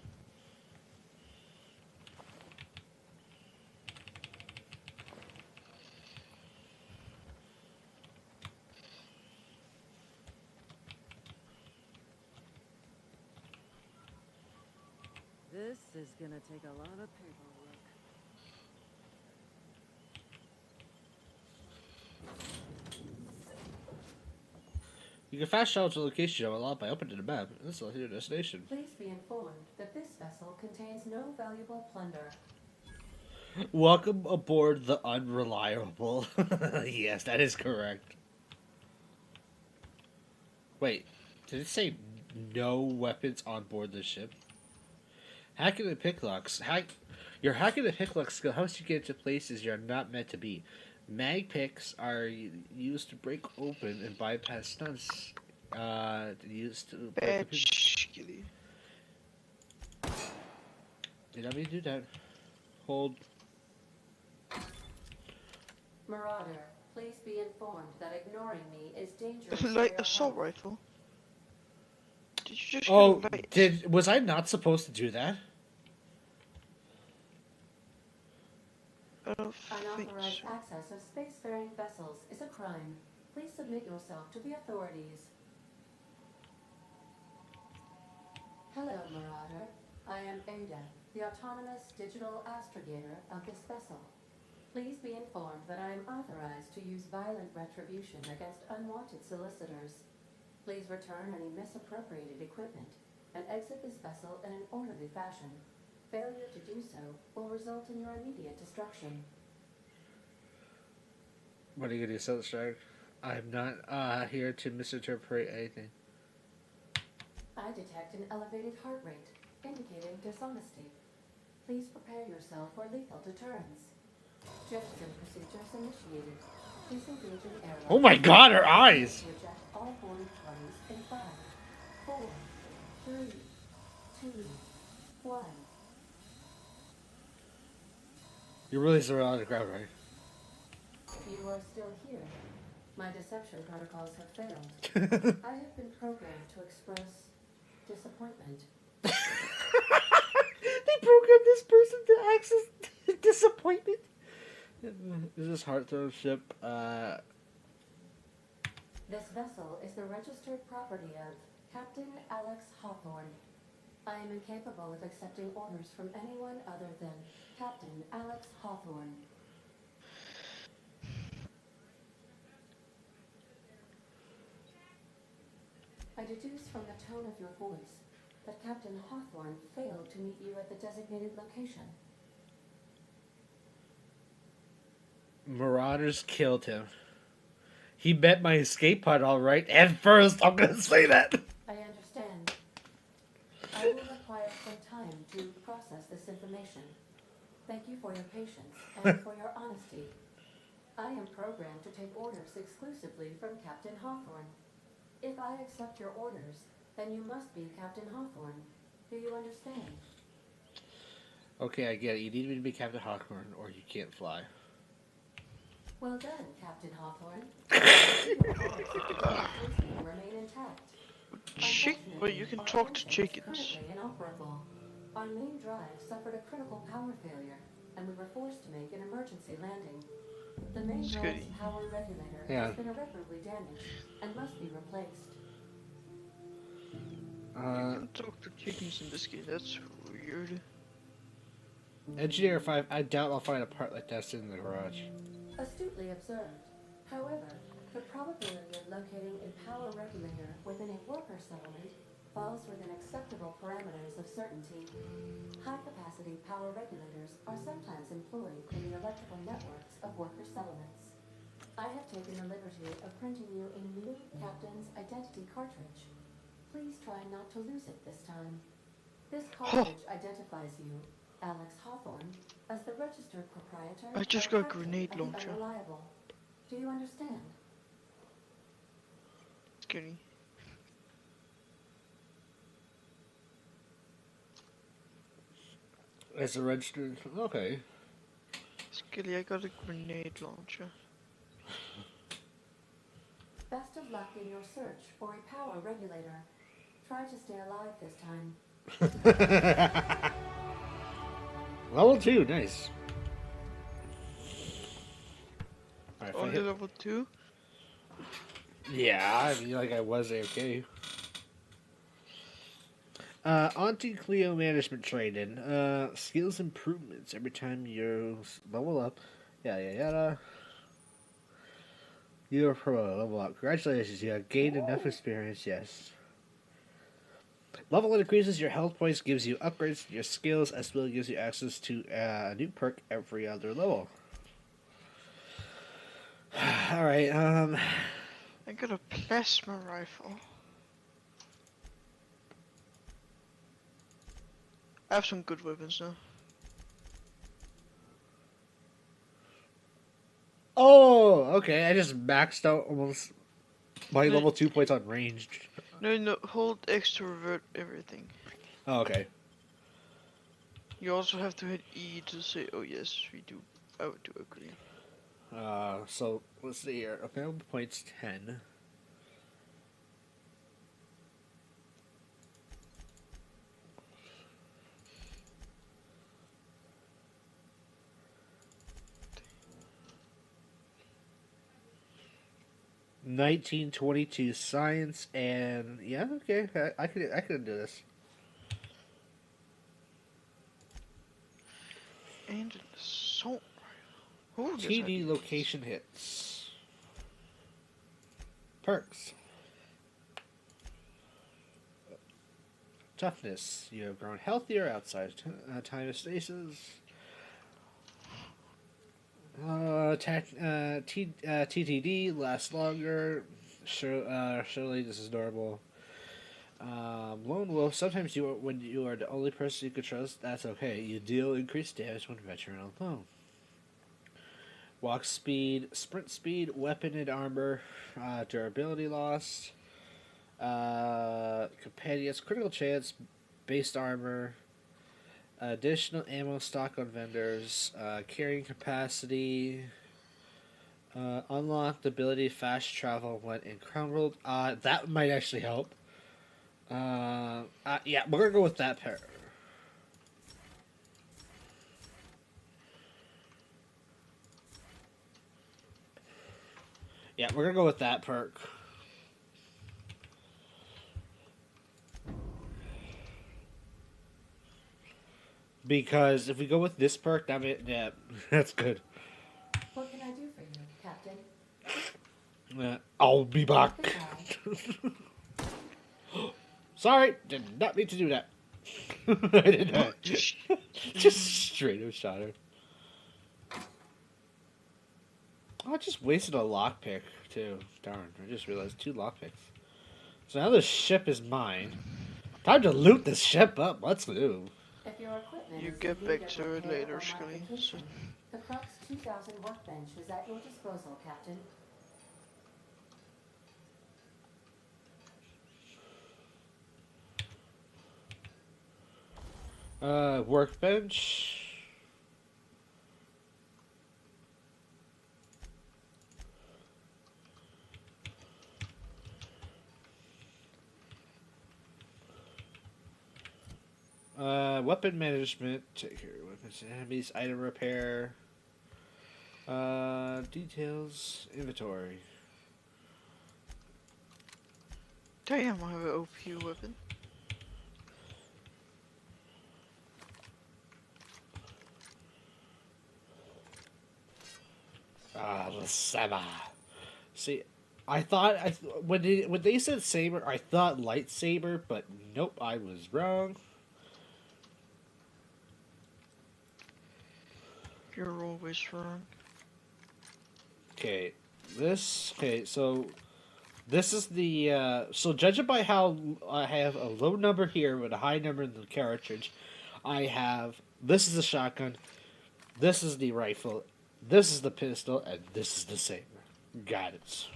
S7: This is gonna take a lot of paperwork.
S1: You can fast travel to the location you have unlocked by opening the map. This will your destination.
S8: Please be informed that this vessel contains no valuable plunder.
S1: Welcome aboard the Unreliable. Yes, that is correct. Wait, did it say no weapons on board the ship? Hacking the picklocks. You're hacking the picklock skill helps you get to places you're not meant to be. Mag picks are used to break open and bypass stunts. Used to break
S2: Bad
S1: open.
S2: Skilly.
S1: Did I mean to do that? Hold.
S8: Marauder, please be informed that ignoring me is dangerous.
S2: Light
S8: for your
S2: assault
S8: health.
S2: rifle. Did you just
S1: Oh,
S2: get light?
S1: was I not supposed to do that?
S2: I don't think
S8: Unauthorized
S2: so.
S8: access of spacefaring vessels is a crime. Please submit yourself to the authorities. Hello, Marauder. I am Ada, the autonomous digital astrogator of this vessel. Please be informed that I am authorized to use violent retribution against unwanted solicitors. Please return any misappropriated equipment and exit this vessel in an orderly fashion. Failure to do so will result in your immediate destruction.
S1: What are you gonna do, South Strike? I'm not here to misinterpret anything.
S8: I detect an elevated heart rate, indicating dishonesty. Please prepare yourself for lethal deterrence. Jettison procedures initiated. Disengaging arrow.
S1: Oh my god, her eyes!
S8: Reject all horned targets in 5, 4, 3, 2, 1.
S1: You really surrounded the crowd, right?
S8: You are still here. My deception protocols have failed. I have been programmed to express disappointment.
S1: They programmed this person to access disappointment. Is this Heartthrown ship?
S8: This vessel is the registered property of Captain Alex Hawthorne. I am incapable of accepting orders from anyone other than Captain Alex Hawthorne. I deduce from the tone of your voice that Captain Hawthorne failed to meet you at the designated location.
S1: Marauders killed him. He met my escape pod all right. At first, I'm gonna say that.
S8: I understand. I will require some time to process this information. Thank you for your patience and for your honesty. I am programmed to take orders exclusively from Captain Hawthorne. If I accept your orders, then you must be Captain Hawthorne. Do you understand?
S1: Okay, I get it. You need me to be Captain Hawthorne, or you can't fly.
S8: Well done, Captain Hawthorne. Your orders remain intact.
S2: Well, you can talk to chickens.
S8: Currently inoperable. Our main drive suffered a critical power failure, and we were forced to make an emergency landing. The main drive's power regulator has been irreparably damaged and must be replaced.
S2: You can talk to chickens in this game. That's weird.
S1: Engineer 5, I doubt I'll find a part like that in the garage.
S8: Astutely observed. However, the probability of locating a power regulator within a worker settlement falls within acceptable parameters of certainty. High-capacity power regulators are sometimes employed in the electrical networks of worker settlements. I have taken the liberty of printing you a new Captain's Identity cartridge. Please try not to lose it this time. This cartridge identifies you, Alex Hawthorne, as the registered proprietor.
S2: I just got a grenade launcher.
S8: Unreliable. Do you understand?
S2: Skinny.
S1: As a registered... Okay.
S2: Skilly, I got a grenade launcher.
S8: Best of luck in your search for a power regulator. Try to stay alive this time.
S1: Level 2, nice. Alright,
S2: Only level 2?
S1: Yeah, I mean, like I was AFK. Onto Cleo management training. Skills improvements every time you level up. Yada. You're a pro, level up. Congratulations, you have gained enough experience, yes. Level increases your health points, gives you upgrades to your skills, as well as gives you access to a new perk every other level. Alright,
S2: I got a plasma rifle. I have some good weapons now.
S1: Oh, okay. I just maxed out almost my level 2 points on ranged.
S2: No, hold X to revert everything.
S1: Oh, okay.
S2: You also have to hit E to say, oh yes, we do. I would do agree.
S1: So let's see here. Available points 10. $19.22 science and yeah, okay. I could do this.
S2: And an assault rifle. Ooh,
S1: TD location hits. Perks. Toughness. You have grown healthier outside time of stasis. TTD lasts longer. Surely this is normal. Lone Wolf. Sometimes when you are the only person you can trust, that's okay. You deal increased damage when venturing alone. walk speed, sprint speed, weapon and armor, durability lost, companions, critical chance, based armor, additional ammo stock on vendors, carrying capacity, unlocked ability fast travel when encumbered. That might actually help. Yeah, we're gonna go with that pair. Yeah, we're gonna go with that perk. Because if we go with this perk, yeah, that's good.
S8: What can I do for you, Captain?
S1: I'll be back. Sorry, did not mean to do that. I did not. Just straight up shot her. Oh, I just wasted a lockpick, too. Darn, I just realized 2 lockpicks. So now the ship is mine. Time to loot this ship up. Let's move.
S8: If your equipment
S2: You
S8: is
S2: get
S8: in need
S2: back
S8: of
S2: to it
S8: repair
S2: later,
S8: or
S2: Skelly.
S8: modification, the Crux 2000 workbench is at your disposal, Captain.
S1: Workbench. Weapon management. Take care of weapons and enemies. Item repair. Details. Inventory.
S2: Damn, I have an OP weapon.
S1: The saber. See, I thought when they said saber, I thought lightsaber, but nope, I was wrong.
S2: You're always wrong.
S1: Okay, so this is the so judging by how I have a low number here but a high number in the cartridge, this is the shotgun, this is the rifle, this is the pistol, and this is the saber. Got it.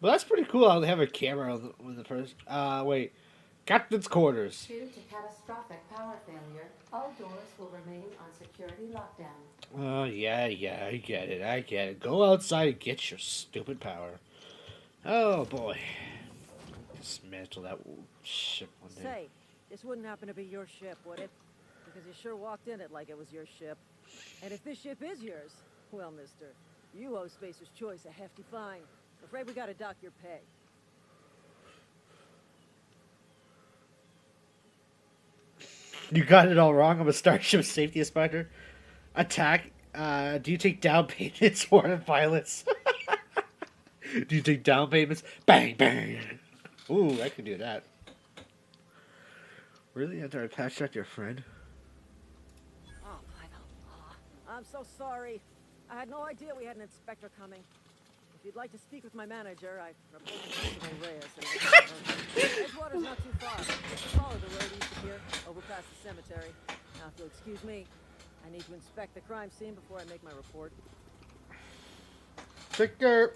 S1: But that's pretty cool how they have a camera on the person. Wait. Captain's quarters.
S8: Due to catastrophic power failure, all doors will remain on security lockdown.
S1: Oh, yeah, I get it. Go outside and get your stupid power. Oh, boy. Dismantle that ship one day.
S7: Say, this wouldn't happen to be your ship, would it? Because you sure walked in it like it was your ship. And if this ship is yours, well, mister, you owe Spacer's Choice a hefty fine. Afraid we gotta dock your pay.
S1: You got it all wrong. I'm a Starship Safety Inspector. Attack. Do you take down payments or violence? Do you take down payments? Bang, bang. Ooh, I could do that. Really? After I patched out your friend?
S7: Oh, by the law. I'm so sorry. I had no idea we had an inspector coming. If you'd like to speak with my manager, I report to Principal Reyes. Edgewater's not too far. Just follow the road east of here, over past the cemetery. Now, if you'll excuse me, I need to inspect the crime scene before I make my report.
S1: Victor.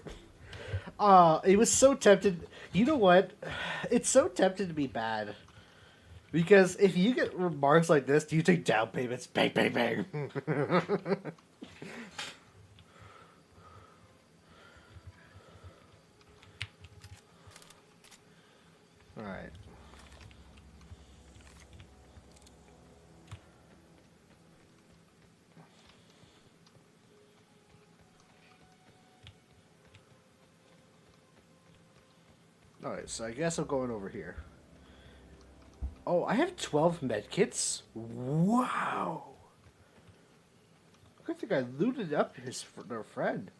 S1: It was so tempted. You know what? It's so tempted to be bad. Because if you get remarks like this, do you take down payments? Bang, bang, bang. Alright. Alright, so I guess I'm going over here. Oh, I have 12 medkits? Wow! I think I looted up their friend.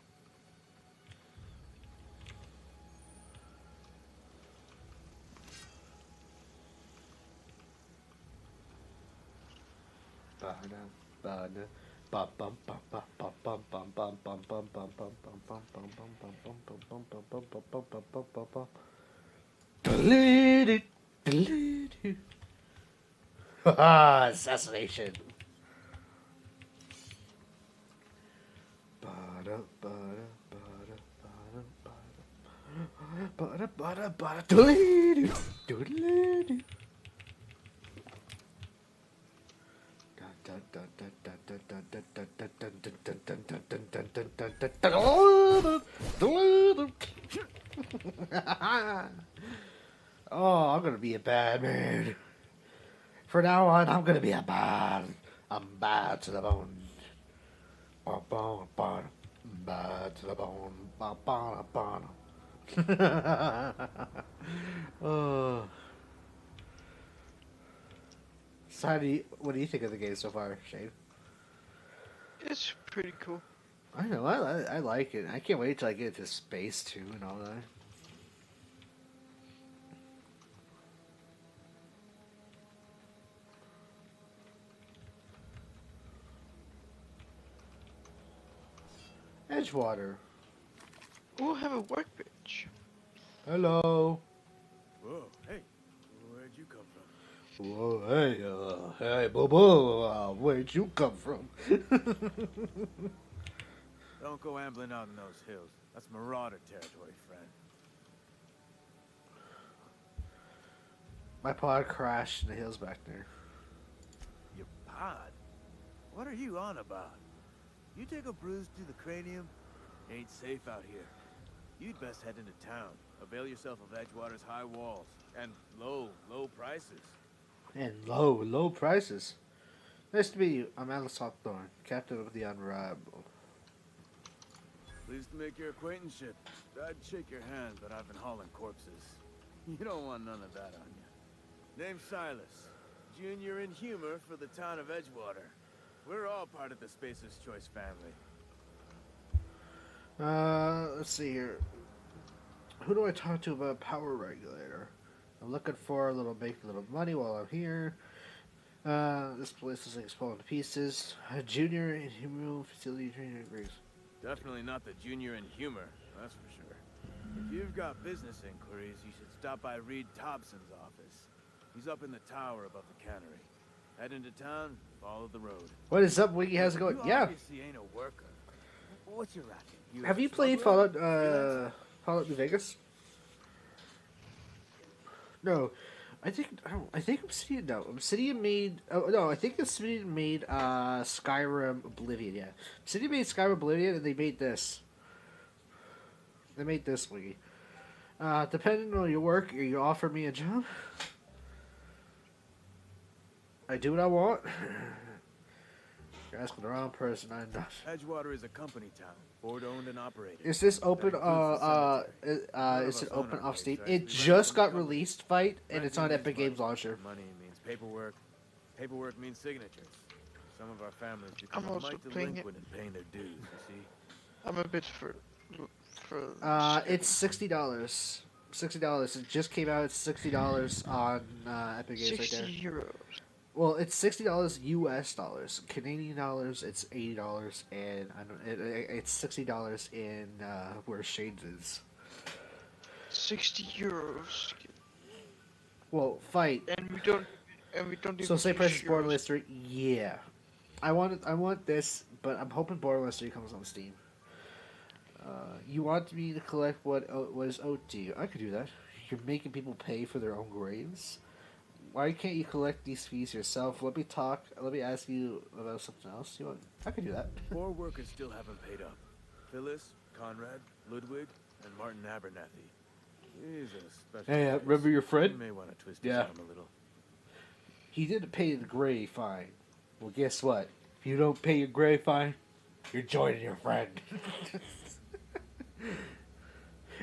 S1: Haha, assassination. Oh, I'm gonna be a bad man. From now on, I'm gonna be a bad. I'm bad to the bone. Bad to the bone. Oh. So what do you think of the game so far, Shane?
S2: It's pretty cool.
S1: I know, I like it. I can't wait till I get into space too and all that. Edgewater.
S2: We'll have a workbench.
S1: Hello.
S9: Whoa, hey, where'd you come from?
S1: Whoa, hey, boo boo. Where'd you come from?
S9: Don't go ambling out in those hills. That's marauder territory, friend.
S1: My pod crashed in the hills back there.
S9: Your pod? What are you on about? You take a bruise to the cranium, ain't safe out here. You'd best head into town. Avail yourself of Edgewater's high walls and low prices.
S1: And low prices. Nice to meet you. I'm Alice Hawthorne, captain of the Unreliable.
S9: Pleased to make your acquaintanceship. I'd shake your hand, but I've been hauling corpses. You don't want none of that on you. Name's Silas, junior in humor for the town of Edgewater. We're all part of the Spacer's Choice family.
S1: Let's see here. Who do I talk to about power regulator? I'm looking for make a little money while I'm here. This place is exploding to pieces. A junior in humor facility training agrees.
S9: Definitely not the junior in humor, that's for sure. If you've got business inquiries, you should stop by Reed Thompson's office. He's up in the tower above the cannery. Head into town, follow the road.
S1: What is up, Wiggy? How's it going?
S9: You
S1: Yeah.
S9: obviously ain't a worker. What's your racket?
S1: Have you played Fallout New Vegas? No. I think Obsidian. No, Obsidian made. Oh no, I think Obsidian made Skyrim Oblivion. Yeah, Obsidian made Skyrim Oblivion, and they made this. They made this, Wiggy. Depending on your work, you offer me a job. I do what I want. You're asking the wrong person. I'm not.
S9: Edgewater is a company town, board owned and operated.
S1: Is this open? Is it open off Steam? It just got released, fight, and it's on Epic Games Launcher.
S9: Money means paperwork. Paperwork means signatures. Some of our families
S2: I'm
S9: become
S2: also
S9: might
S2: playing it.
S9: delinquent in paying their dues. You see.
S2: I'm a bit for.
S1: It's $60. $60. It just came out. It's $60 on Epic Games right there.
S2: €60.
S1: Well, it's $60 US dollars. Canadian dollars, it's $80, and it's $60 in where Shades is.
S2: €60.
S1: Well, fight.
S2: And we don't. Even
S1: So say
S2: do
S1: price is
S2: euros.
S1: Borderlands 3. Yeah, I want this, but I'm hoping Borderlands 3 comes on Steam. You want me to collect what is owed to you? I could do that. You're making people pay for their own graves. Why can't you collect these fees yourself? Let me ask you about something else. You want? I could do that.
S9: 4 workers still haven't paid up. Phyllis, Conrad, Ludwig, and Martin Abernathy. He's a special
S1: Hey,
S9: case.
S1: remember your friend?
S9: You may want to twist
S1: Yeah.
S9: his arm a little.
S1: He didn't pay the grave fine. Well, guess what? If you don't pay your grave fine, you're joining your friend.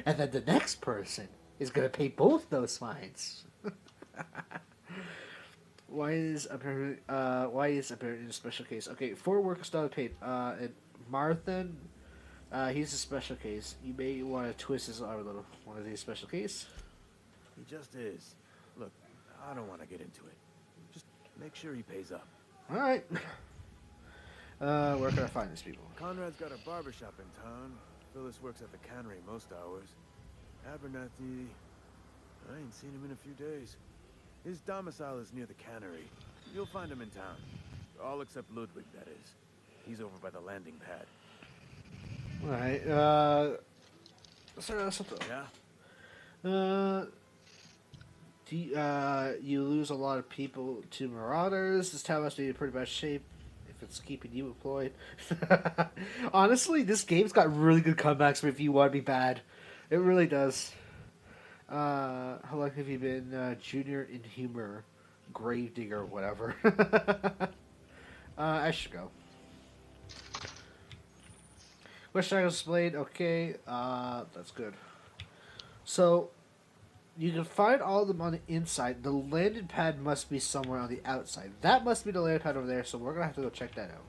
S1: And then the next person is going to pay both those fines. Why is apparently a special case? Okay, 4 workers still paid. And Marthan, he's a special case. You may want to twist his arm a little. One of these special case.
S9: He just is. Look, I don't want to get into it. Just make sure he pays up.
S1: All right. Where can I find these people?
S9: Conrad's got a barbershop in town. Phyllis works at the cannery most hours. Abernathy, I ain't seen him in a few days. His domicile is near the cannery. You'll find him in town. All except Ludwig, that is. He's over by the landing pad.
S1: Alright, so something.
S9: Yeah?
S1: You lose a lot of people to Marauders. This town must be in pretty bad shape if it's keeping you employed. Honestly, this game's got really good comebacks if you want to be bad. It really does. How long have you been junior in humor, gravedigger, whatever? I should go. Wish I was displayed. Okay, that's good. So, you can find all of them on the inside. The landing pad must be somewhere on the outside. That must be the landing pad over there, so we're going to have to go check that out.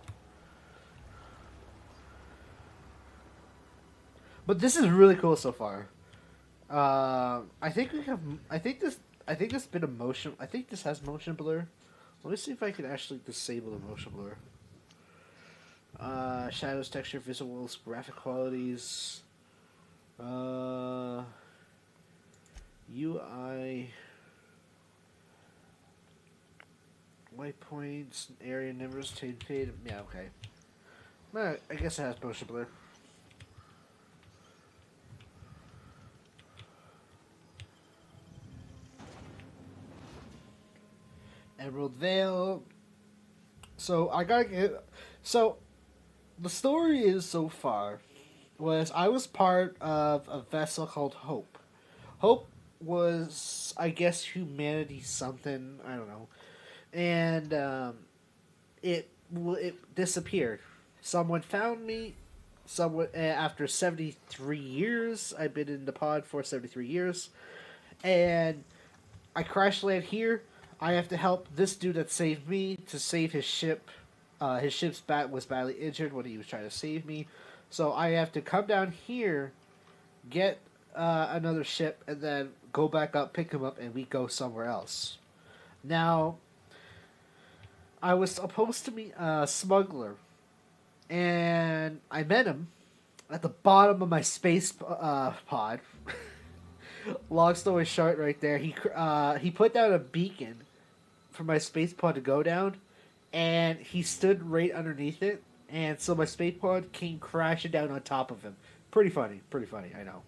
S1: But this is really cool so far. I think we have. I think this bit of motion. I think this has motion blur. Let me see if I can actually disable the motion blur. Shadows, texture, visuals, graphic qualities. UI. White points, area numbers, tape fade. Yeah, okay. I guess it has motion blur. Emerald Vale. So I gotta get. So the story is so far was I was part of a vessel called Hope. Hope was, I guess, humanity something, I don't know, and it disappeared. Someone found me. Someone after 73 years. I've been in the pod for 73 years, and I crash land here. I have to help this dude that saved me to save his ship. His ship's was badly injured when he was trying to save me. So I have to come down here, get another ship, and then go back up, pick him up, and we go somewhere else. Now, I was supposed to meet a smuggler, and I met him at the bottom of my space pod. Long story short, right there, he put down a beacon for my space pod to go down, and he stood right underneath it, and so my space pod came crashing down on top of him. Pretty funny, I know.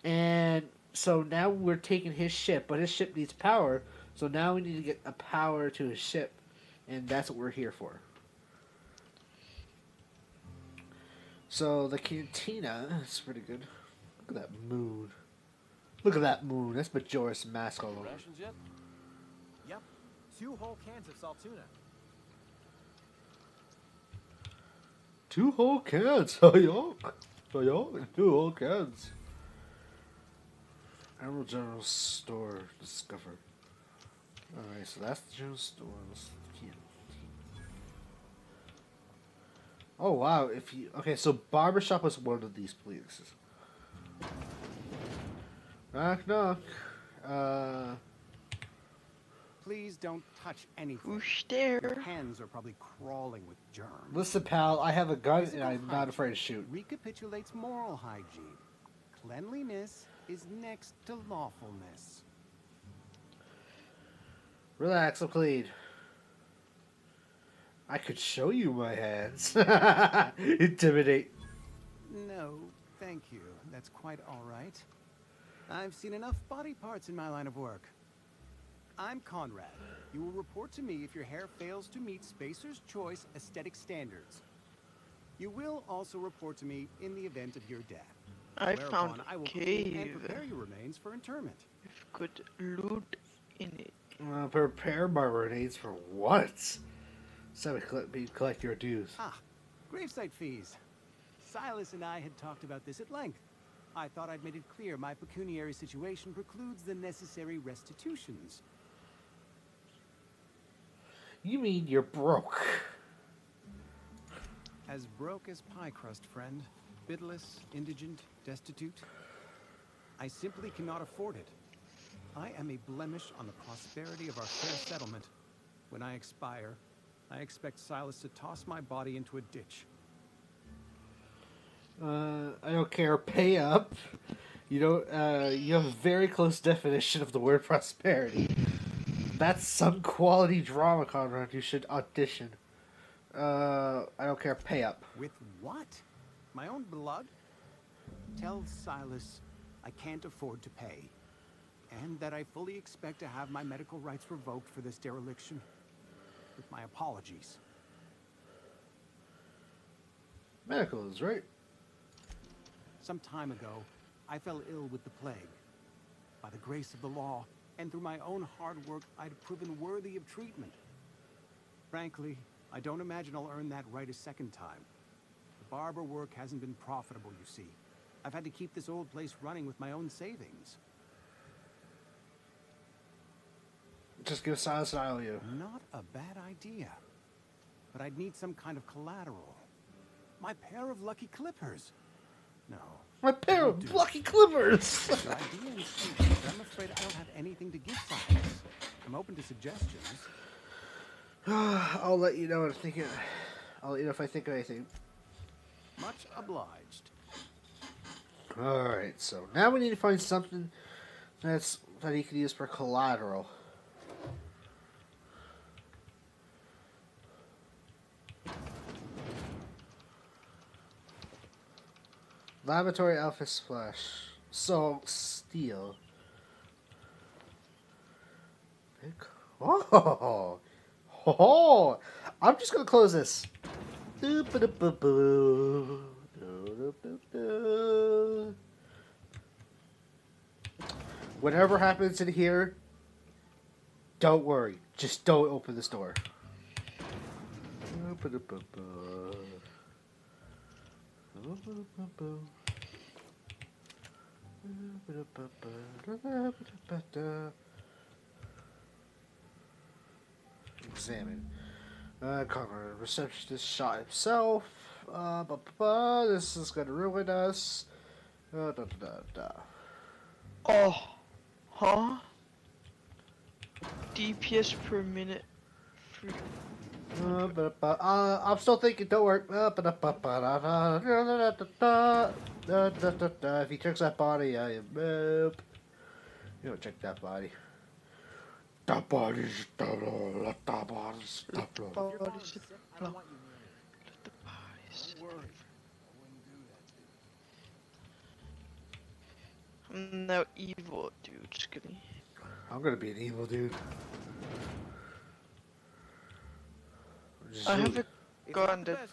S1: And so now we're taking his ship, but his ship needs power, so now we need to get a power to his ship, and that's what we're here for. So the cantina is pretty good. Look at that moon. Look at that moon. That's Majora's Mask all over.
S6: Rations yet? Yep. 2 whole cans of salt tuna.
S1: 2 whole cans. Oh, yuck. 2 whole cans. Emerald General Store. Discover. Alright, so that's the general store. Oh, wow. If you okay, so barbershop was one of these places. Knock, knock.
S10: Please don't touch anything.
S2: Who's there?
S10: Your hands are probably crawling with germs.
S1: Listen, pal, I have a gun and I'm not afraid to shoot.
S10: Recapitulates moral hygiene. Cleanliness is next to lawfulness.
S1: Relax, I'm clean. I could show you my hands. Intimidate.
S10: No, thank you. That's quite all right. I've seen enough body parts in my line of work. I'm Conrad. You will report to me if your hair fails to meet Spacer's Choice aesthetic standards. You will also report to me in the event of your death.
S2: I found
S10: I will
S2: a
S10: clean and
S2: cave
S10: prepare your remains for interment.
S2: with good loot in it.
S1: Prepare my grenades for what? So collect your dues.
S10: Ah, gravesite fees. Silas and I had talked about this at length. I thought I'd made it clear my pecuniary situation precludes the necessary restitutions.
S1: You mean you're broke?
S10: As broke as pie crust, friend. Bitless, indigent, destitute. I simply cannot afford it. I am a blemish on the prosperity of our fair settlement. When I expire, I expect Silas to toss my body into a ditch.
S1: I don't care. Pay up. You don't. You have a very close definition of the word prosperity. That's some quality drama, Conrad. You should audition. I don't care. Pay up.
S10: With what? My own blood? Tell Silas I can't afford to pay. And that I fully expect to have my medical rights revoked for this dereliction. With my apologies.
S1: Medical is right.
S10: Some time ago, I fell ill with the plague. By the grace of the law, and through my own hard work, I'd proven worthy of treatment. Frankly, I don't imagine I'll earn that right a second time. The barber work hasn't been profitable, you see. I've had to keep this old place running with my own savings.
S1: Just give Silas an IOU.
S10: Not a bad idea. But I'd need some kind of collateral. My pair of lucky clippers. No.
S1: My pair of lucky clippers!
S10: The idea is sweet, but I'm afraid I don't have anything to give Silas. I'm open to suggestions.
S1: I'll let you know if I'll let you know if I think of anything.
S10: Much obliged.
S1: Alright, so now we need to find something that he can use for collateral. Laboratory Alpha Splash. So, steel. Oh! Oh! I'm just gonna close this. Whatever happens in here, don't worry. Just don't open this door. Examine. Conqueror. Receptionist shot himself. This is gonna ruin us.
S2: Oh, huh? DPS per minute. Free.
S1: I'm still thinking, don't worry. If he checks that body, you don't check that body. That body's let the body's
S2: Let the bodies flow. Let the bodies flow. I'm now evil, dude. Skilly.
S1: I'm gonna be an evil dude.
S2: I have a gun that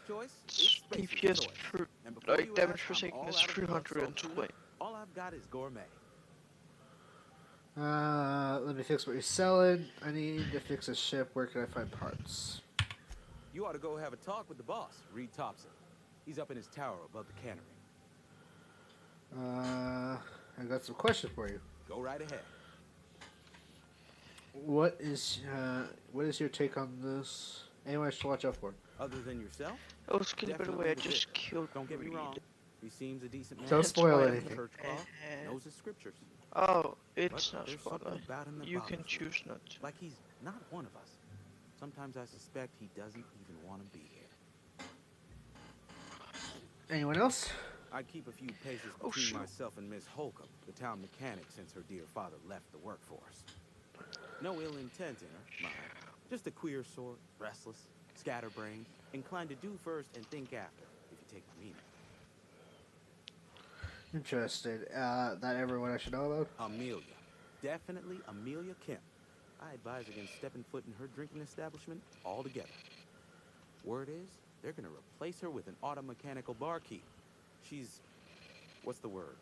S2: DPS per, like damage per second is 320.
S9: All I've got is gourmet.
S1: Let me fix what you're selling. I need to fix a ship. Where can I find parts?
S9: You ought to go have a talk with the boss, Reed Thompson. He's up in his tower above the cannery.
S1: I got some questions for you.
S9: Go right ahead.
S1: What is your take on this? Anyone I should watch out for?
S9: Other than yourself?
S2: Oh, Skilly, by the way, I just killed
S9: Don't get me
S2: Reed.
S9: wrong. He seems a decent man.
S1: Don't spoil
S2: why
S1: anything.
S9: Church cloth, knows his scriptures.
S2: Oh, it's
S9: But
S2: not
S9: there's something
S2: spoiler.
S9: about him that
S2: You can
S9: bothers me.
S2: choose not to.
S9: Like he's not one of us. Sometimes I suspect he doesn't even want to be here.
S1: Anyone else?
S9: I'd keep a few paces
S2: Oh,
S9: between
S2: shoot.
S9: myself and Miss Holcomb, the town mechanic, since her dear father left the workforce. No ill intent in her, mind. Just a queer sort, restless, scatterbrained, inclined to do first and think after, if you take my meaning.
S1: Interested. That everyone I should know about?
S9: Amelia. Definitely Amelia Kemp. I advise against stepping foot in her drinking establishment altogether. Word is, they're gonna replace her with an auto-mechanical barkeep. She's... what's the word?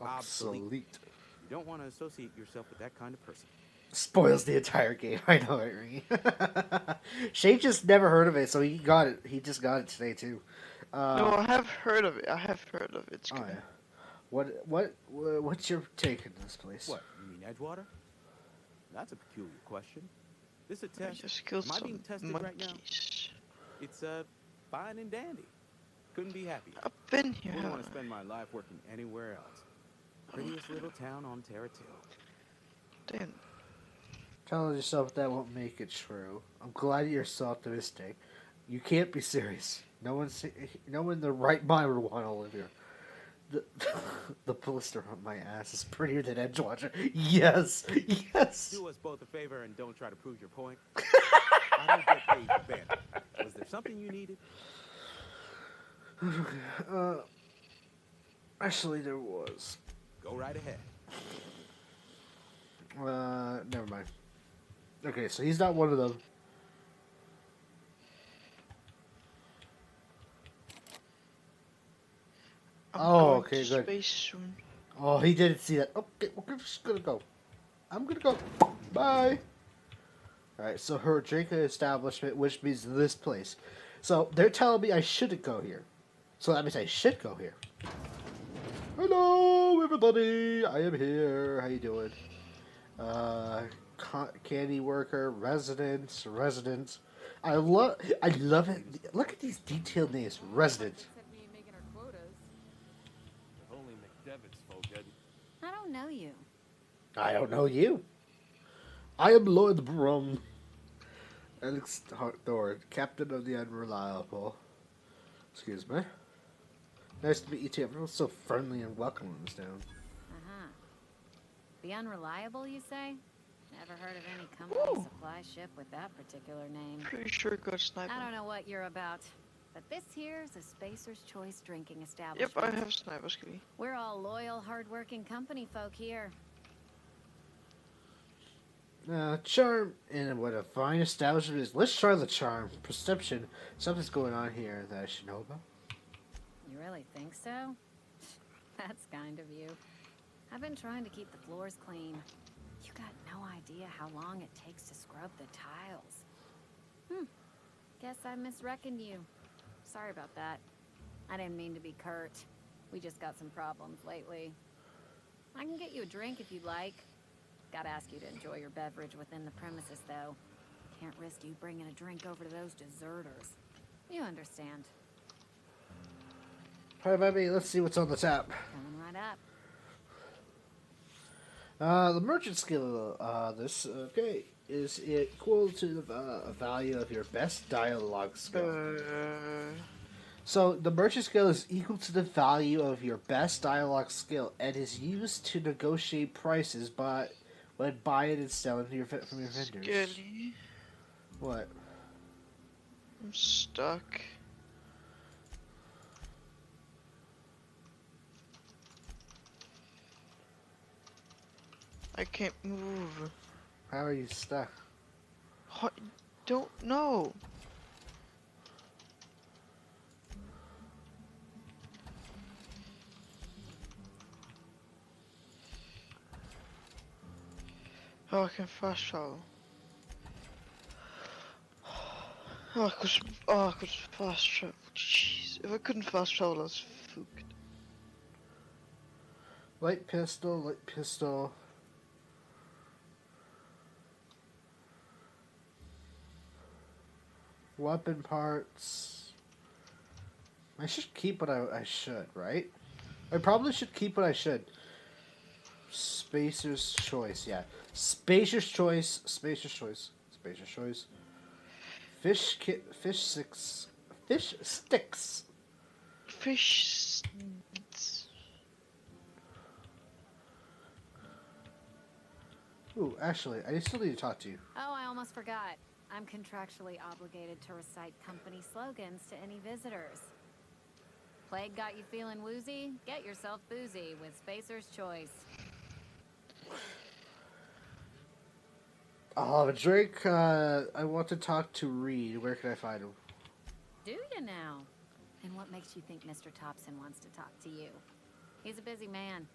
S1: Obsolete.
S9: You don't want to associate yourself with that kind of person.
S1: Spoils the entire game. I know it, Ringy. Shane just never heard of it, so he got it. He just got it today too.
S2: No, I have heard of it. I have heard of it. It's
S1: Oh
S2: good.
S1: yeah. What's your take on this place?
S9: What, you mean Edgewater? That's a peculiar question. This a
S2: I
S9: test?
S2: just killed
S9: Am I
S2: some
S9: being tested
S2: monkeys.
S9: right now? It's fine and dandy. Couldn't be happier.
S2: I've been here.
S9: Wouldn't want
S2: haven't
S9: to
S2: I?
S9: spend my life working anywhere else. Prettiest little town on Terra-Till.
S2: Damn.
S1: Telling yourself that won't make it true. I'm glad you're so optimistic. You can't be serious. No one in their right mind would want to live here. The, the blister on my ass is prettier than Edgewater. Yes, yes.
S10: Do us both a favor and don't try to prove your point. I don't get paid for banter. Was there something you needed?
S1: Actually, there was.
S10: Go right ahead.
S1: Never mind. Okay, so he's not one of them.
S2: I'm
S1: Oh,
S2: going
S1: okay,
S2: to
S1: good.
S2: space soon.
S1: Oh, he didn't see that. Okay, we're just gonna go. I'm gonna go. Bye. Alright, so her drinking establishment, which means this place. So they're telling me I shouldn't go here. So that means I should go here. Hello, everybody. I am here. How you doing? Candy worker, residents. I love it. Look at these detailed names. Resident.
S9: If only McDevitt's folk hadn't.
S11: I don't know you.
S1: I don't know you. I am Lord Brum. Alex Thorne, Captain of the Unreliable. Excuse me. Nice to meet you too. Everyone's so friendly and welcoming in this town.
S11: Uh-huh. The Unreliable, you say? Never heard of any company supply ship with that particular name.
S2: Pretty sure it got sniper.
S11: I don't know what you're about, but this here's a Spacer's Choice drinking establishment.
S2: Yep, I have sniper ski.
S11: We're all loyal, hard-working company folk here.
S1: Charm and what a fine establishment is. Let's try the charm. Perception. Something's going on here that I should know about.
S11: You really think so? That's kind of you. I've been trying to keep the floors clean. You got no idea how long it takes to scrub the tiles. Guess I misreckoned you. Sorry about that. I didn't mean to be curt. We just got some problems lately. I can get you a drink if you'd like. Gotta ask you to enjoy your beverage within the premises, though. Can't risk you bringing a drink over to those deserters. You understand.
S1: Alright, baby, let's see what's on the tap.
S11: Coming right up.
S1: The merchant skill of this, okay, is it equal to the value of your best dialogue skill? So, the merchant skill is equal to the value of your best dialogue skill and is used to negotiate prices when buying and selling from your vendors.
S2: Skelly.
S1: What?
S2: I'm stuck. I can't move.
S1: How are you stuck?
S2: I don't know. Oh, I can fast travel. Oh, I could fast travel. Jeez, if I couldn't fast travel, I was fucked.
S1: Light pistol. Weapon parts. I should keep what I should, right? I probably should keep what I should. Spacer's choice, yeah. Spacer's choice. Fish sticks. Ooh, actually, I still need to talk to you.
S11: Oh, I almost forgot. I'm contractually obligated to recite company slogans to any visitors. Plague got you feeling woozy? Get yourself boozy with Spacer's Choice.
S1: I'll have a drink. I want to talk to Reed. Where can I find him?
S11: Do you now? And what makes you think Mr. Thompson wants to talk to you? He's a busy man.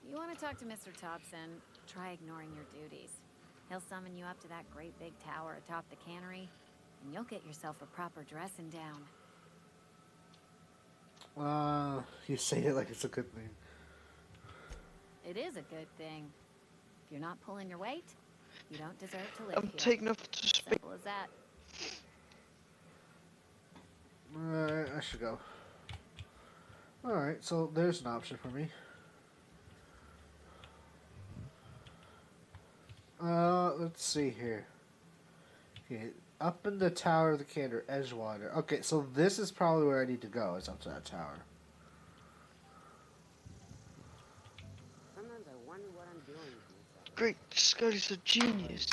S11: You want to talk to Mr. Thompson, try ignoring your duties. He'll summon you up to that great big tower atop the cannery, and you'll get yourself a proper dressing down.
S1: You say it like it's a good thing.
S11: It is a good thing. If you're not pulling your weight, you don't deserve to live
S2: I'm
S11: here.
S2: taking up to space.
S11: Simple as that.
S1: I should go. Alright, so there's an option for me. Let's see here. Okay, up in the tower of the cannery, Edgewater. Okay, so this is probably where I need to go. It's up to that tower.
S2: great, Skellys a genius.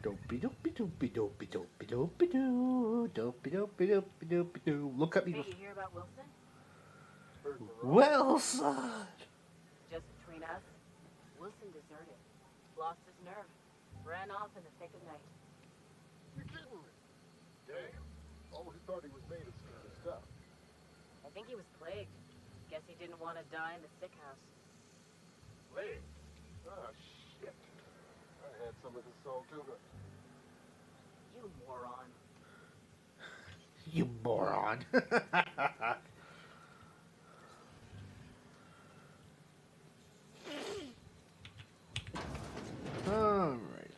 S1: Dopey dopey dopey dopey dopey dopey doo. Dopey dopey dopey dopey doo. Look at me.
S7: Hey, you hear about Wilson?
S1: Well, son.
S7: Just between us, Wilson deserted. Lost his nerve. Ran off in the thick of night.
S12: You're kidding me. Damn. Always thought he was made of scary stuff.
S7: I think he was plagued. Guess he didn't want to die in the sick house.
S12: Plague? Ah, shit. I had some of the salt too.
S7: You moron.
S1: You moron. Alright.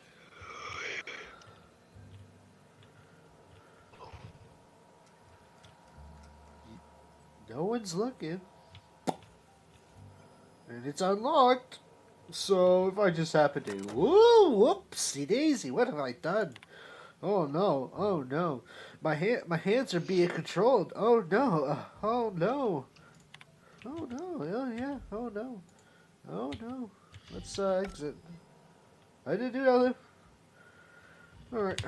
S1: No one's looking. And it's unlocked. So if I just happen to... Whoopsie daisy, what have I done? Oh no, oh no. My hands are being controlled. Oh no, oh no. Oh no, oh yeah, oh no. Oh no. Let's exit. I didn't do nothing. Alright.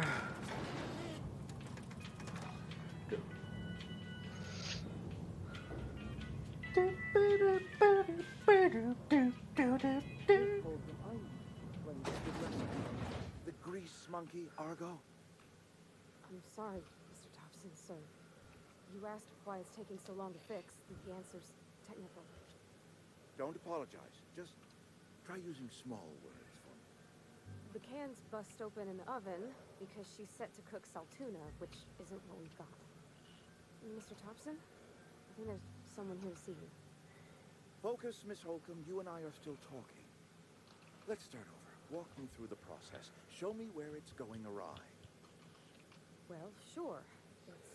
S13: The grease monkey, Argo?
S14: I'm sorry, Mr. Thompson, sir. You asked why it's taking so long to fix. The answer's technical.
S13: Don't apologize. Just try using small words for me.
S14: The cans bust open in the oven because she's set to cook saltuna, which isn't what we've got. Mr. Thompson? I think there's someone here to see you.
S13: Focus, Miss Holcomb. You and I are still talking. Let's start over. Walk me through the process. Show me where it's going awry.
S14: Well, sure. It's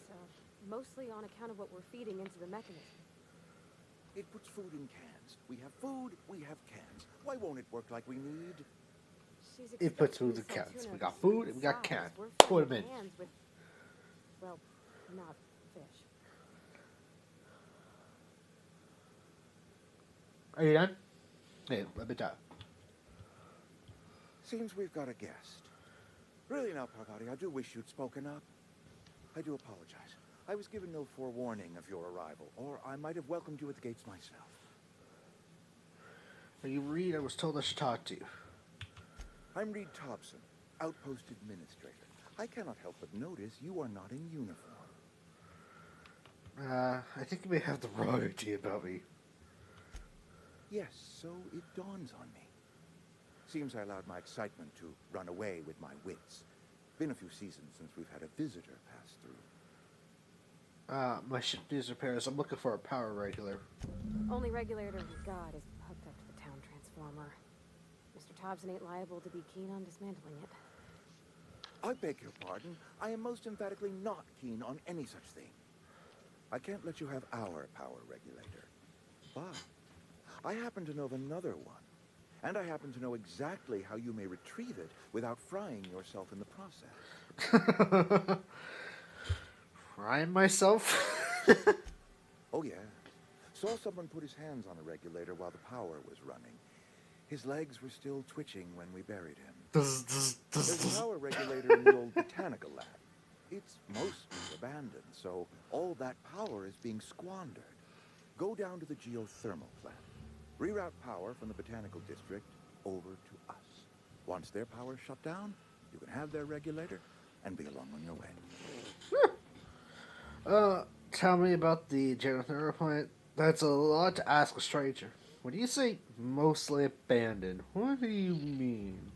S14: mostly on account of what we're feeding into the mechanism.
S13: It puts food in cans. We have food, we have cans. Why won't it work like we need?
S1: It puts food in cans. We got food and we got cans. Put them in.
S14: With, well, not fish.
S1: Are you done? Hey, let me done.
S13: Seems we've got a guest. Really now, Parvati, I do wish you'd spoken up. I do apologize. I was given no forewarning of your arrival, or I might have welcomed you at the gates myself.
S1: Are you Reed? I was told I should talk to you.
S13: I'm Reed Thompson, Outpost Administrator. I cannot help but notice you are not in uniform.
S1: I think you may have the wrong idea about me.
S13: Yes, so it dawns on me. Seems I allowed my excitement to run away with my wits. Been a few seasons since we've had a visitor pass through.
S1: My ship needs repairs. I'm looking for a power regulator.
S14: Only regulator we've got is hooked up to the town transformer. Mr. Thompson ain't liable to be keen on dismantling it.
S13: I beg your pardon. I am most emphatically not keen on any such thing. I can't let you have our power regulator. But I happen to know of another one. And I happen to know exactly how you may retrieve it without frying yourself in the process.
S1: Frying myself?
S13: Oh, yeah. Saw someone put his hands on a regulator while the power was running. His legs were still twitching when we buried him. There's a power regulator in the old botanical lab. It's mostly abandoned, so all that power is being squandered. Go down to the geothermal plant. Reroute power from the botanical district over to us. Once their power's shut down, you can have their regulator and be along on your way.
S1: Tell me about the geothermal plant. That's a lot to ask a stranger. When you say mostly abandoned, what do you mean?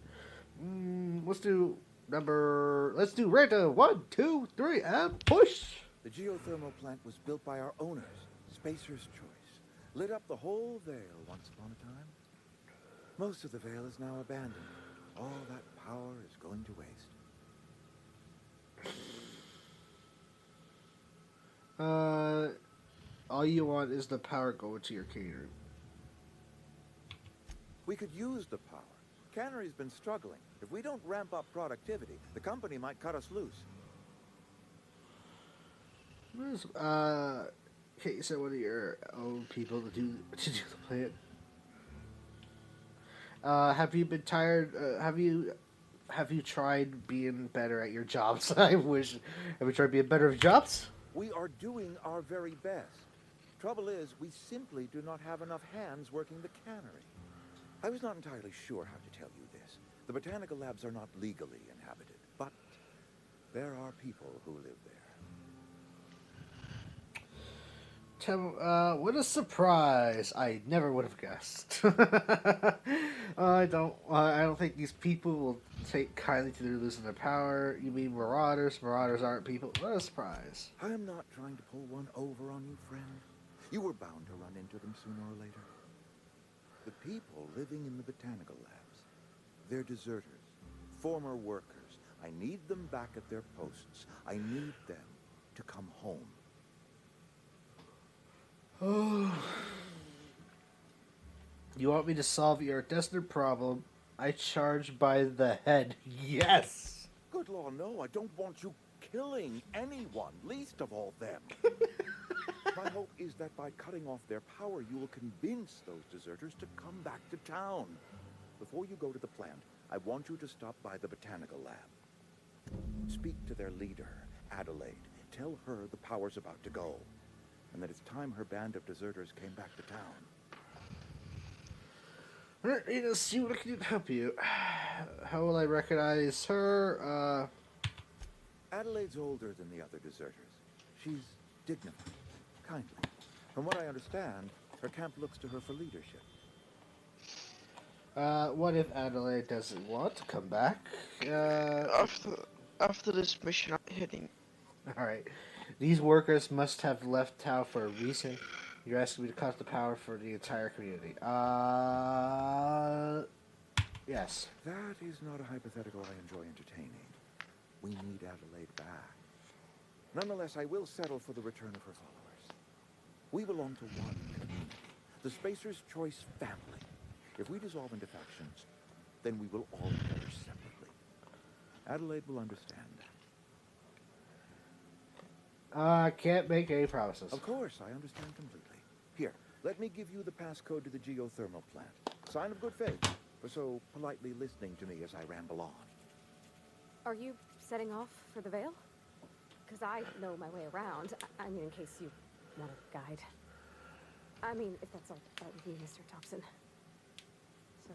S1: Let's do random 1, 2, 3, and push.
S13: The geothermal plant was built by our owners, Spacer's Choice. Lit up the whole Vale once upon a time. Most of the Vale is now abandoned. All that power is going to waste.
S1: All you want is the power going to your catering.
S13: We could use the power. Cannery's been struggling. If we don't ramp up productivity, the company might cut us loose.
S1: Okay, so one of your own people to do the plan. Have you been tired? Have you tried being better at your jobs? I wish. Have you tried being better at jobs?
S13: We are doing our very best. Trouble is, we simply do not have enough hands working the cannery. I was not entirely sure how to tell you this. The botanical labs are not legally inhabited, but there are people who live there.
S1: What a surprise! I never would have guessed. I don't think these people will take kindly to their losing their power. You mean marauders? Marauders aren't people. What a surprise!
S13: I am not trying to pull one over on you, friend. You were bound to run into them sooner or later. The people living in the botanical labs, they're deserters, former workers. I need them back at their posts. I need them to come home.
S1: Oh. You want me to solve your destined problem? I charge by the head. Yes!
S13: Good law, no. I don't want you killing anyone, least of all them. My hope is that by cutting off their power, you will convince those deserters to come back to town. Before you go to the plant, I want you to stop by the botanical lab. Speak to their leader, Adelaide. Tell her the power's about to go, and that it's time her band of deserters came back to town.
S1: Alright, let's see what I can do to help you. How will I recognize her?
S13: Adelaide's older than the other deserters. She's dignified, kindly. From what I understand, her camp looks to her for leadership.
S1: What if Adelaide doesn't want to come back?
S2: After this mission, I'm hitting.
S1: Alright. These workers must have left town for a reason. You're asking me to cut the power for the entire community. Yes.
S13: That is not a hypothetical I enjoy entertaining. We need Adelaide back. Nonetheless, I will settle for the return of her followers. We belong to one community, the Spacer's Choice family. If we dissolve into factions, then we will all perish separately. Adelaide will understand that.
S1: I can't make any promises.
S13: Of course, I understand completely. Here, let me give you the passcode to the geothermal plant. Sign of good faith for so politely listening to me as I ramble on.
S14: Are you setting off for the Vale? Because I know my way around. I mean, in case you want a guide. I mean, if that's all right with you, Mr. Thompson. So.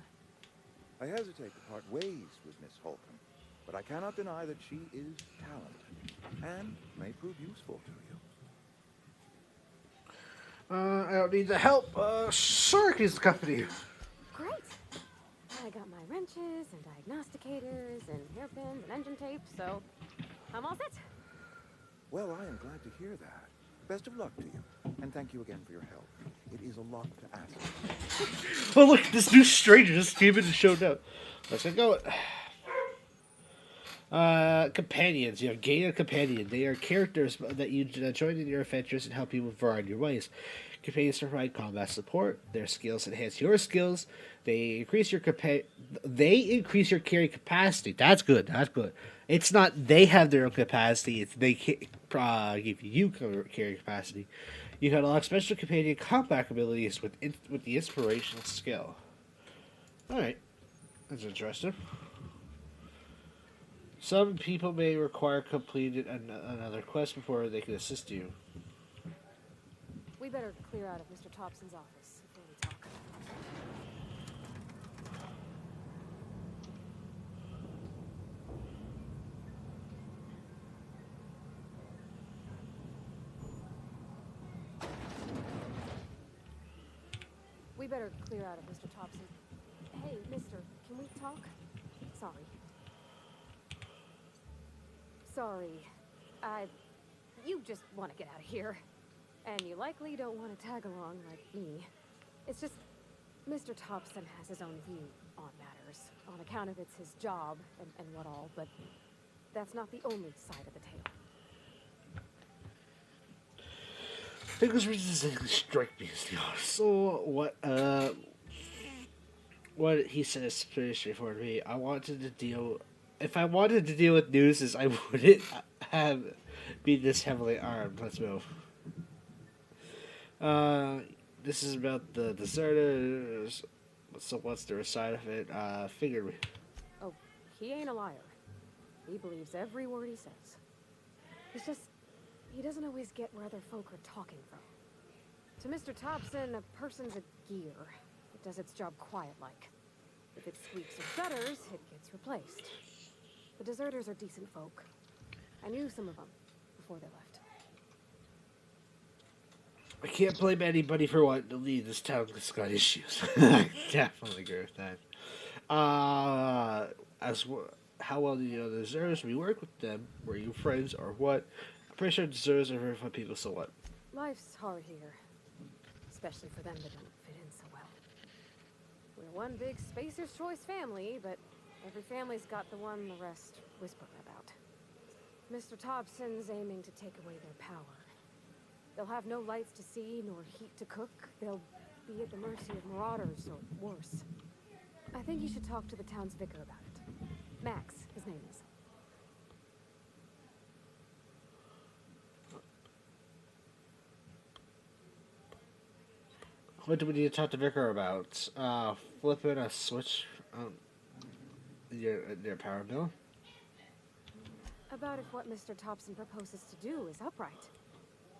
S13: I hesitate to part ways with Miss Holcomb, but I cannot deny that she is talented and may prove useful to you.
S1: I don't need the help. Shark is the company.
S14: Great. I got my wrenches and diagnosticators and hairpins and engine tape, so I'm all set.
S13: Well, I am glad to hear that. Best of luck to you, and thank you again for your help. It is a lot to ask.
S1: Oh, look, this new stranger just came in and showed up. Let's get going. Companions. You have gained a companion. They are characters that you join in your adventures and help you move forward in your ways. Companions provide combat support. Their skills enhance your skills. They increase your carry capacity. That's good. That's good. It's not they have their own capacity. It's they give you carry capacity. You can unlock special companion combat abilities with the inspirational skill. All right, that's interesting. Some people may require completing another quest before they can assist you.
S14: We better clear out of Mr. Thompson's office before we talk. We better clear out of Mr. Thompson. Hey, mister, can we talk? Sorry. Sorry. You just want to get out of here. And you likely don't want to tag along like me. It's just, Mr. Thompson has his own view on matters. On account of it's his job and what all, but that's not the only side of the tale.
S1: English doesn't strike me as the honest. So what he said is pretty straightforward to me. If I wanted to deal with nooses, I wouldn't have been this heavily armed. Let's move. This is about the deserters. So what's the side of it? Figured.
S14: Oh, he ain't a liar. He believes every word he says. It's just, he doesn't always get where other folk are talking from. To Mr. Thompson, a person's a gear. It does its job quiet-like. If it squeaks or stutters, it gets replaced. The deserters are decent folk. I knew some of them before they left.
S1: I can't blame anybody for wanting to leave this town that's got issues. I definitely agree with that. How well do you know the deserters? We work with them. Were you friends or what? I'm pretty sure deserters are very fun people, so what?
S14: Life's hard here. Especially for them that don't fit in so well. We're one big Spacer's Choice family, but every family's got the one the rest whisper about. Mr. Thompson's aiming to take away their power. They'll have no lights to see, nor heat to cook. They'll be at the mercy of marauders, or worse. I think you should talk to the town's vicar about it. Max, his name is.
S1: What do we need to talk to Vicar about? Flipping a switch on your power bill?
S14: About if what Mr. Thompson proposes to do is upright.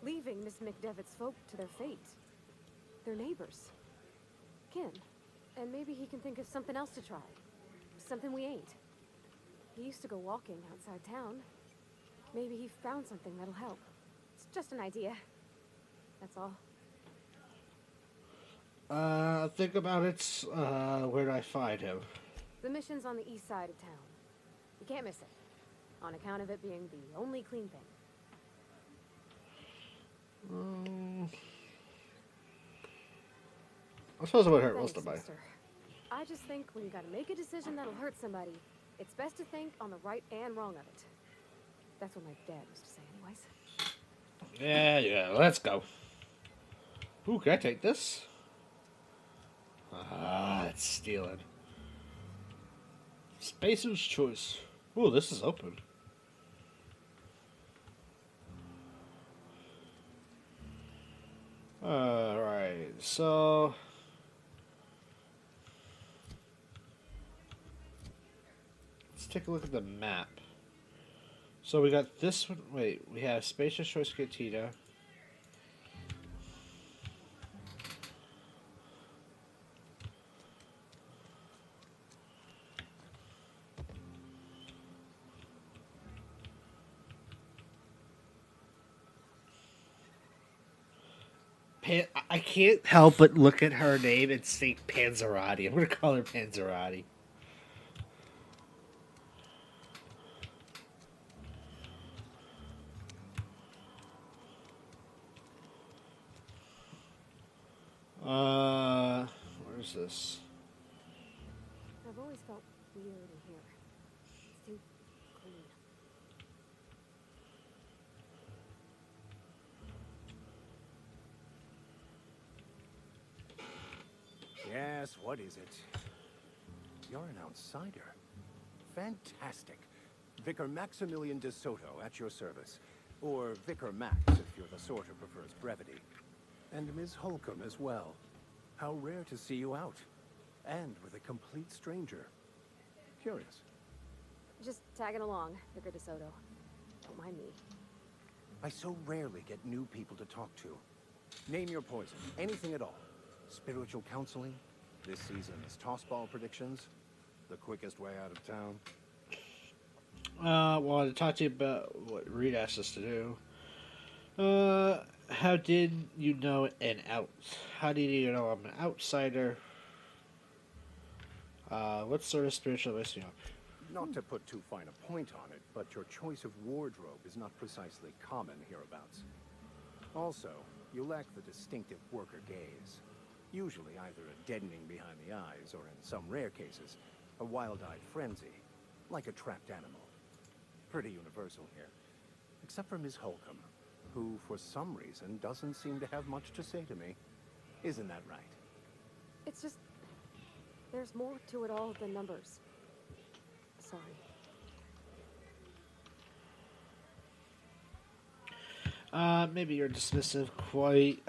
S14: Leaving Miss McDevitt's folk to their fate. They're neighbors. Kin. And maybe he can think of something else to try. Something we ain't. He used to go walking outside town. Maybe he found something that'll help. It's just an idea. That's all.
S1: Think about it. Where do I find him?
S14: The mission's on the east side of town. You can't miss it. On account of it being the only clean thing.
S1: I suppose it would hurt
S14: Thanks,
S1: most of my.
S14: mister. I just think when you gotta make a decision that'll hurt somebody, it's best to think on the right and wrong of it. That's what my dad used to say anyways.
S1: Yeah, let's go. Ooh, can I take this? It's stealing. Spacer's Choice. Ooh, this is open. Alright, so... let's take a look at the map. So we got this one. Wait, we have Spacer's Choice Cantina. I can't help but look at her name and think Panzerotti. I'm gonna call her Panzerotti. Where's this?
S14: I've always felt weird in here. It's too clean.
S10: Yes, what is it? You're an outsider. Fantastic. Vicar Maximilian de Soto at your service. Or Vicar Max, if you're the sort who prefers brevity. And Ms. Holcomb as well. How rare to see you out. And with a complete stranger. Curious.
S14: Just tagging along, Vicar de Soto. Don't mind me.
S10: I so rarely get new people to talk to. Name your poison. Anything at all. Spiritual counseling. This season's tossball predictions. The quickest way out of town.
S1: Well, to talk to you about what Reed asked us to do. How did you know an out? How did you know I'm an outsider? What sort of spiritual advice do you have?
S10: Not to put too fine a point on it, but your choice of wardrobe is not precisely common hereabouts. Also, you lack the distinctive worker gaze. Usually either a deadening behind the eyes, or in some rare cases, a wild-eyed frenzy, like a trapped animal. Pretty universal here. Except for Ms. Holcomb, who, for some reason, doesn't seem to have much to say to me. Isn't that right?
S14: It's just... there's more to it all than numbers. Sorry.
S1: Maybe you're dismissive, quite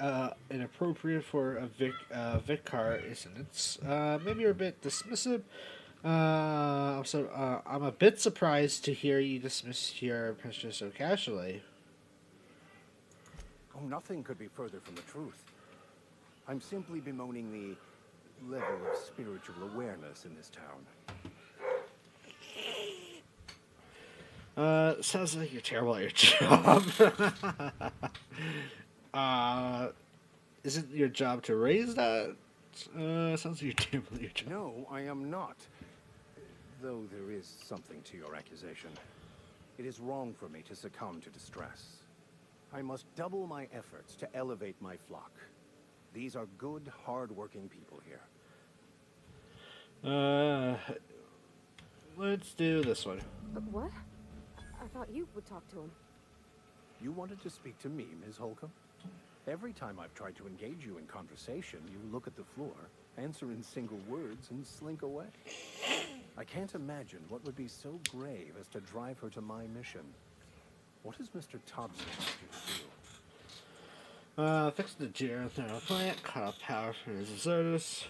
S1: inappropriate for a vicar, isn't it? Maybe you're a bit dismissive. I'm a bit surprised to hear you dismiss your pensioner so casually.
S10: Oh, nothing could be further from the truth. I'm simply bemoaning the level of spiritual awareness in this town.
S1: Sounds like you're terrible at your job. Isn't your job to raise that? Sounds like you're terrible at your job.
S10: No, I am not. Though there is something to your accusation. It is wrong for me to succumb to distress. I must double my efforts to elevate my flock. These are good, hard-working people here.
S1: Let's do this one.
S14: What? I thought you would talk to him.
S10: You wanted to speak to me, Ms. Holcomb? Every time I've tried to engage you in conversation, you look at the floor, answer in single words, and slink away. I can't imagine what would be so grave as to drive her to my mission. What has Mr. Thompson asked you to do?
S1: Fix the geothermal plant, cut off power for the deserters.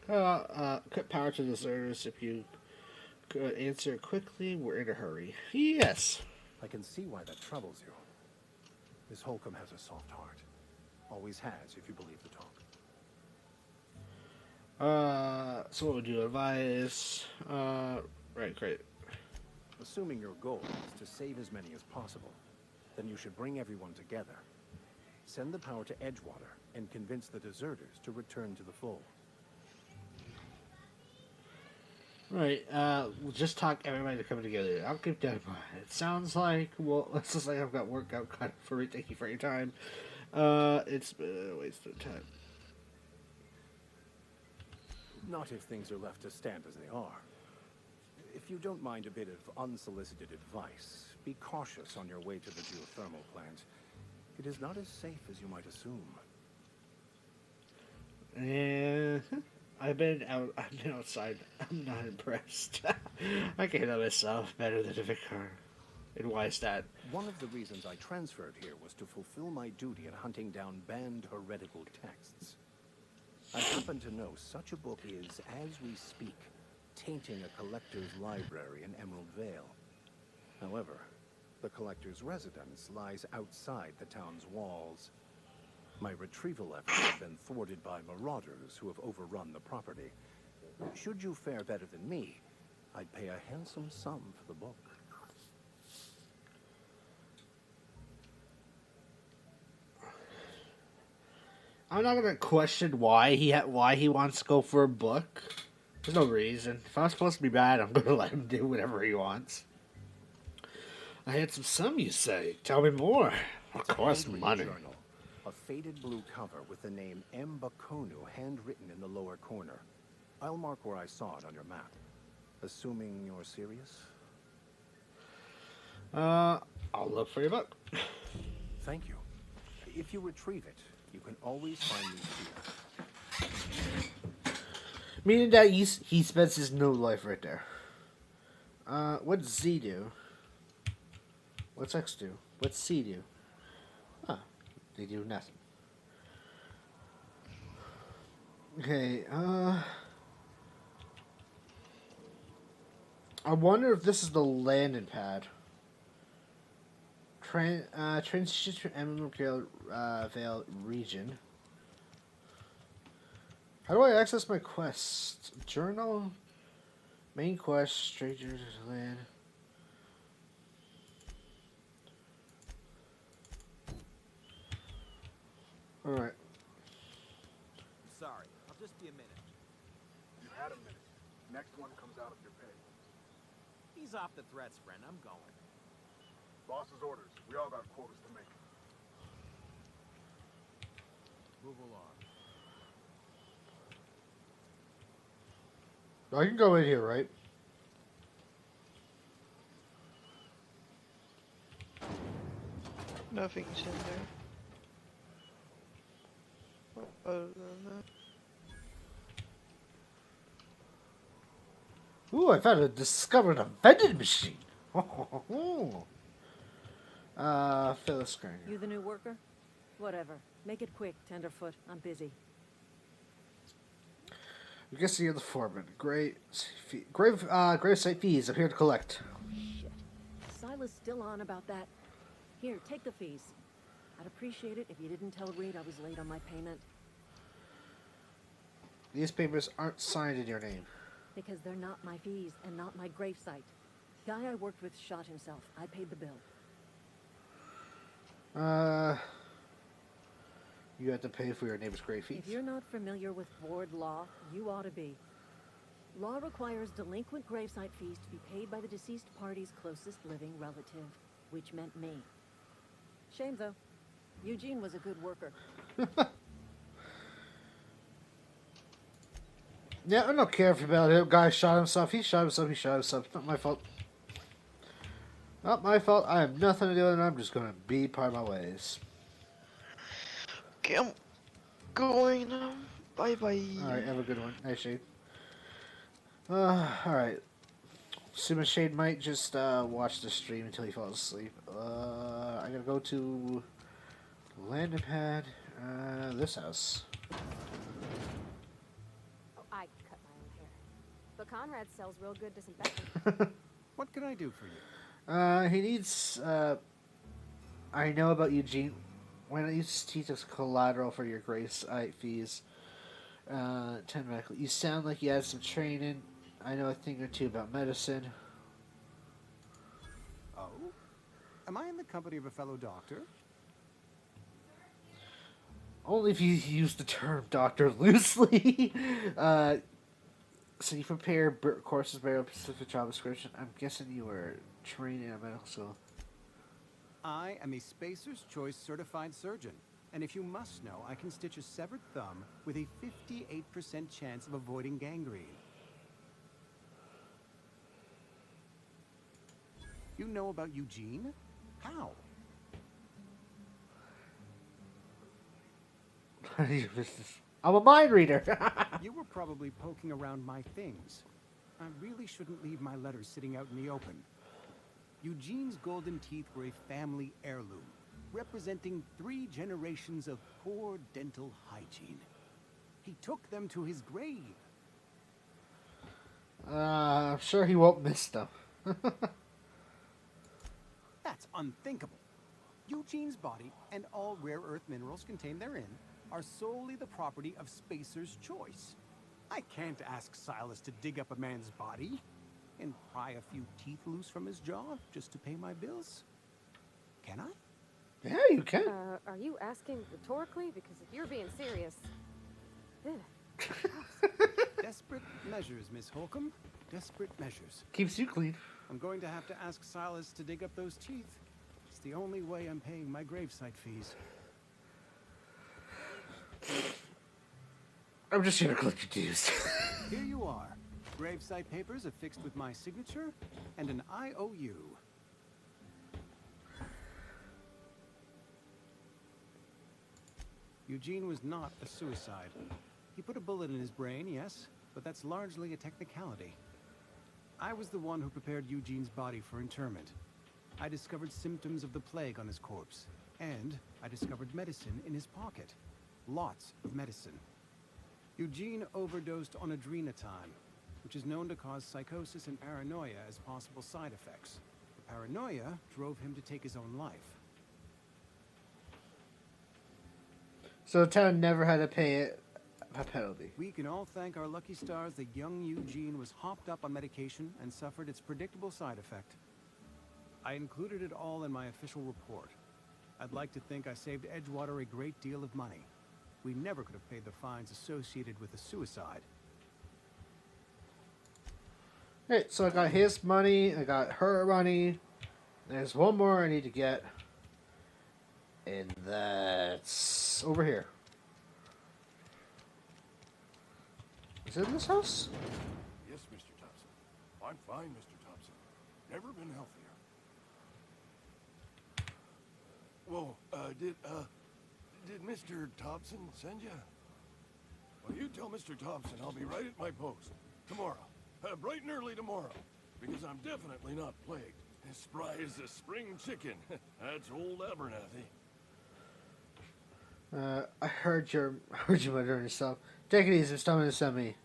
S1: Cut power to the deserters. If you could answer quickly, we're in a hurry. Yes.
S10: I can see why that troubles you. Miss Holcomb has a soft heart. Always has, if you believe the talk.
S1: So what would you advise? Right, great.
S10: Assuming your goal is to save as many as possible, then you should bring everyone together. Send the power to Edgewater and convince the deserters to return to the fold.
S1: Right, we'll just talk everybody to come together. I'll keep that in mind. It sounds like, well, it's just like I've got work out cut for me. Thank you for your time. It's a waste of time.
S10: Not if things are left to stand as they are. If you don't mind a bit of unsolicited advice, be cautious on your way to the geothermal plant. It is not as safe as you might assume.
S1: I've been outside. I'm not impressed. I can handle myself better than a vicar. And why is that?
S10: One of the reasons I transferred here was to fulfill my duty in hunting down banned heretical texts. I happen to know such a book is, as we speak, tainting a collector's library in Emerald Vale. However, the collector's residence lies outside the town's walls. My retrieval efforts have been thwarted by marauders who have overrun the property. Should you fare better than me, I'd pay a handsome sum for the book.
S1: I'm not gonna question why he wants to go for a book. There's no reason. If I'm supposed to be bad, I'm gonna let him do whatever he wants. A handsome sum, you say? Tell me more. Of course, money.
S10: Journal, a faded blue cover with the name M. Bakonu handwritten in the lower corner. I'll mark where I saw it on your map. Assuming you're serious?
S1: I'll look for your book.
S10: Thank you. If you retrieve it, you can always find me here.
S1: Meaning that he spends his no life right there. What's Z do? What's X do? What's C do? Huh. They do nothing. Okay, I wonder if this is the landing pad. Transition to Emerald Vale region. How do I access my quest? Journal? Main quest, strangers to land. Alright.
S6: Sorry, I'll just be a minute.
S12: You had a minute. Next one comes out of your pay.
S6: Ease off the threats, friend. I'm going.
S12: Boss's orders. We all got quotas to make.
S6: Move along.
S1: I can go in here, right?
S2: Nothing's in there. Other than that.
S1: Ooh, I discovered a vending machine. Phyllis Granger.
S7: You the new worker? Whatever. Make it quick, Tenderfoot. I'm busy.
S1: I guess you're the foreman. Gravesite fees. I'm here to collect.
S7: Shit. Silas still on about that. Here, take the fees. I'd appreciate it if you didn't tell Reed I was late on my payment.
S1: These papers aren't signed in your name.
S7: Because they're not my fees and not my gravesite. Guy I worked with shot himself. I paid the bill.
S1: You have to pay for your neighbor's grave fees.
S7: If you're not familiar with board law, you ought to be. Law requires delinquent gravesite fees to be paid by the deceased party's closest living relative, which meant me. Shame, though. Eugene was a good worker.
S1: Yeah, I don't care about him. Guy shot himself. He shot himself. He shot himself. Not my fault. Not my fault. I have nothing to do with it. I'm just going to be part of my ways.
S2: Okay, I'm going now. Bye-bye.
S1: Alright, have a good one. Night, Shade. Alright. Assuming Shade might just watch the stream until he falls asleep. I gotta go to landing pad. This house.
S14: Oh, I cut my own hair. But Conrad sells real good disinfectant.
S10: What can I do for you?
S1: He needs, I know about Eugene. Why don't you just teach us collateral for your grace fees? 10 medical. You sound like you had some training. I know a thing or two about medicine.
S10: Oh? Am I in the company of a fellow doctor?
S1: Only if you use the term doctor loosely. So you prepare courses based on specific job description. I'm guessing you were trained in a medical school.
S10: I am a Spacer's Choice certified surgeon, and if you must know, I can stitch a severed thumb with a 58% chance of avoiding gangrene. You know about Eugene? How?
S1: I'm a mind reader.
S10: You were probably poking around my things. I really shouldn't leave my letters sitting out in the open. Eugene's golden teeth were a family heirloom, representing 3 generations of poor dental hygiene. He took them to his grave.
S1: I'm sure he won't miss them.
S10: That's unthinkable. Eugene's body and all rare earth minerals contained therein are solely the property of Spacer's Choice. I can't ask Silas to dig up a man's body and pry a few teeth loose from his jaw just to pay my bills. Can I?
S1: Yeah, you can.
S14: Are you asking rhetorically? Because if you're being serious...
S10: Desperate measures, Miss Holcomb. Desperate measures.
S1: Keeps you clean.
S10: I'm going to have to ask Silas to dig up those teeth. It's the only way I'm paying my gravesite fees.
S1: I'm just here to collect your dues.
S10: Here you are. Gravesite papers affixed with my signature and an IOU. Eugene was not a suicide. He put a bullet in his brain, yes, but that's largely a technicality. I was the one who prepared Eugene's body for interment. I discovered symptoms of the plague on his corpse, and I discovered medicine in his pocket. Lots of medicine. Eugene overdosed on adrenatine, which is known to cause psychosis and paranoia as possible side effects. The paranoia drove him to take his own life.
S1: So the town never had to pay a penalty.
S10: We can all thank our lucky stars that young Eugene was hopped up on medication and suffered its predictable side effect. I included it all in my official report. I'd like to think I saved Edgewater a great deal of money. We never could have paid the fines associated with a suicide.
S1: Alright, so I got his money, I got her money. There's one more I need to get. And that's over here. Is it in this house?
S12: Yes, Mr. Thompson. I'm fine, Mr. Thompson. Never been healthier. Whoa, did Mr. Thompson send you? Well, you tell Mr. Thompson I'll be right at my post. Tomorrow. Bright and early tomorrow. Because I'm definitely not plagued. As spry as a spring chicken. That's old Abernathy.
S1: I heard you muttering yourself. Take it easy, stop this on me.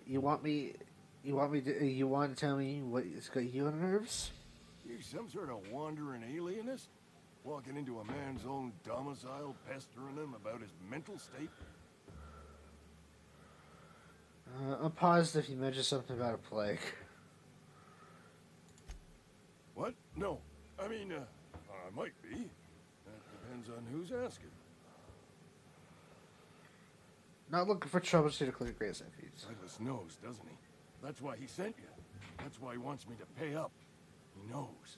S1: You want to tell me what's got you on nerves?
S12: You some sort of wandering alienist? Walking into a man's own domicile, pestering him about his mental state?
S1: I'm positive you mentioned something about a plague.
S12: What? No. I mean, I might be. That depends on who's asking.
S1: Not looking for trouble, to click Grace and feeds.
S12: Silas knows, doesn't he? That's why he sent you. That's why he wants me to pay up. He knows.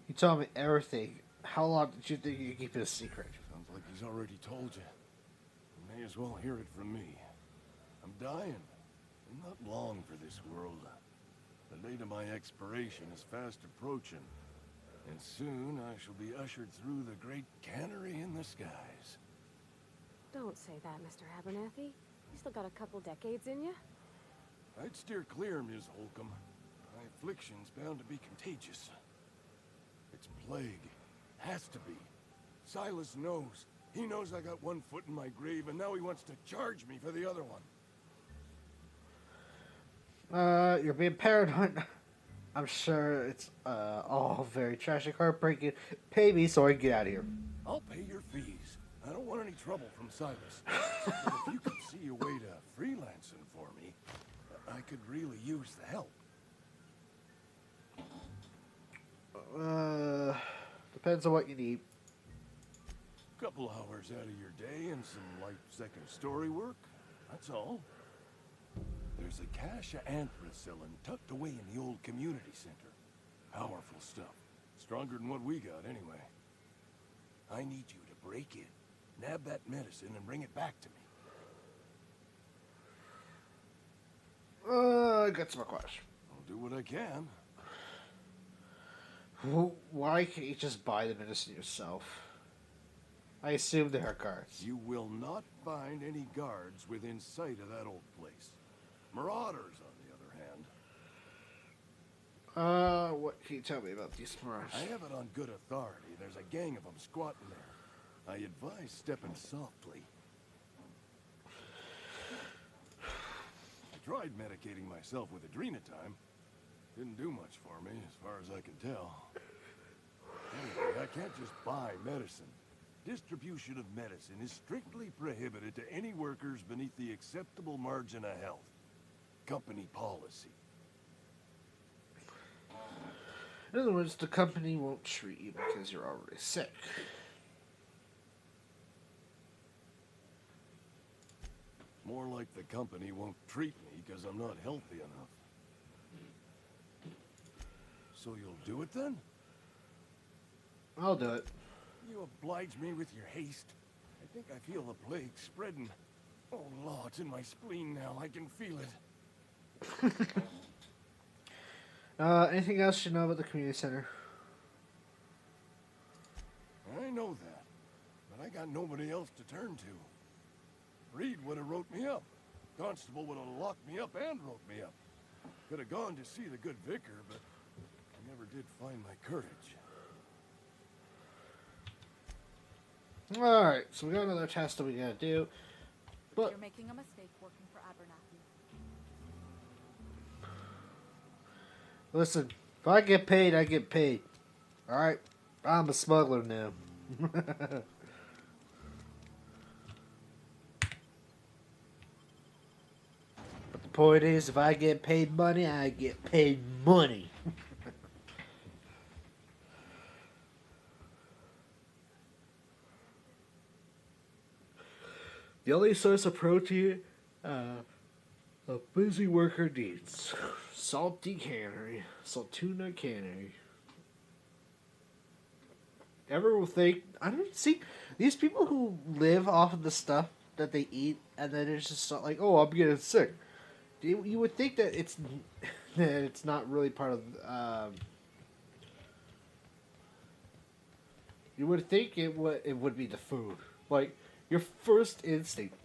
S1: You told me everything. How long did you think you could keep it a secret?
S12: Sounds like he's already told you. You may as well hear it from me. I'm dying. I'm not long for this world. The date of my expiration is fast approaching. And soon I shall be ushered through the great cannery in the skies.
S14: Don't say that, Mr. Abernathy. You still got a couple decades in you.
S12: I'd steer clear, Ms. Holcomb. My affliction's bound to be contagious. It's plague. Has to be. Silas knows. He knows I got one foot in my grave, and now he wants to charge me for the other one.
S1: You're being paranoid. I'm sure it's all very tragic, heartbreaking. Pay me so I can get out of here.
S12: I'll pay your fees. I don't want any trouble from Silas. But if you could see a way to freelancing for me, I could really use the help.
S1: Depends on what you need.
S12: Couple hours out of your day and some light second story work. That's all. There's a cache of anthracillin tucked away in the old community center. Powerful stuff. Stronger than what we got, anyway. I need you to break in, nab that medicine, and bring it back to me.
S1: I got some questions.
S12: I'll do what I can.
S1: Why can't you just buy the medicine yourself? I assume there are guards.
S12: You will not find any guards within sight of that old place. Marauders, on the other hand.
S1: What can you tell me about these marauders?
S12: I have it on good authority. There's a gang of them squatting there. I advise stepping softly. I tried medicating myself with adrenatime. Didn't do much for me, as far as I can tell. Anyway, I can't just buy medicine. Distribution of medicine is strictly prohibited to any workers beneath the acceptable margin of health. Company policy.
S1: In other words, the company won't treat you because you're already sick.
S12: More like the company won't treat me because I'm not healthy enough. So you'll do it then?
S1: I'll do it.
S12: You oblige me with your haste. I think I feel the plague spreading. Oh, Lord, it's in my spleen now. I can feel it.
S1: Anything else you know about the community center?
S12: I know that, but I got nobody else to turn to. Reed would have wrote me up. Constable would have locked me up and wrote me up. Could have gone to see the good vicar, but I never did find my courage.
S1: Alright, so we got another test that we gotta do. But
S15: you're making a mistake working for Abernathy.
S1: Listen, if I get paid, I get paid. Alright? I'm a smuggler now. But the point is, if I get paid money, I get paid money. The only source of protein a busy worker needs. Salty cannery. Saltuna cannery. Ever will think, I don't see, these people who live off of the stuff that they eat, and then it's just like, oh, I'm getting sick. You would think that it's that it's not really part of. You would think it would be the food, like your first instinct.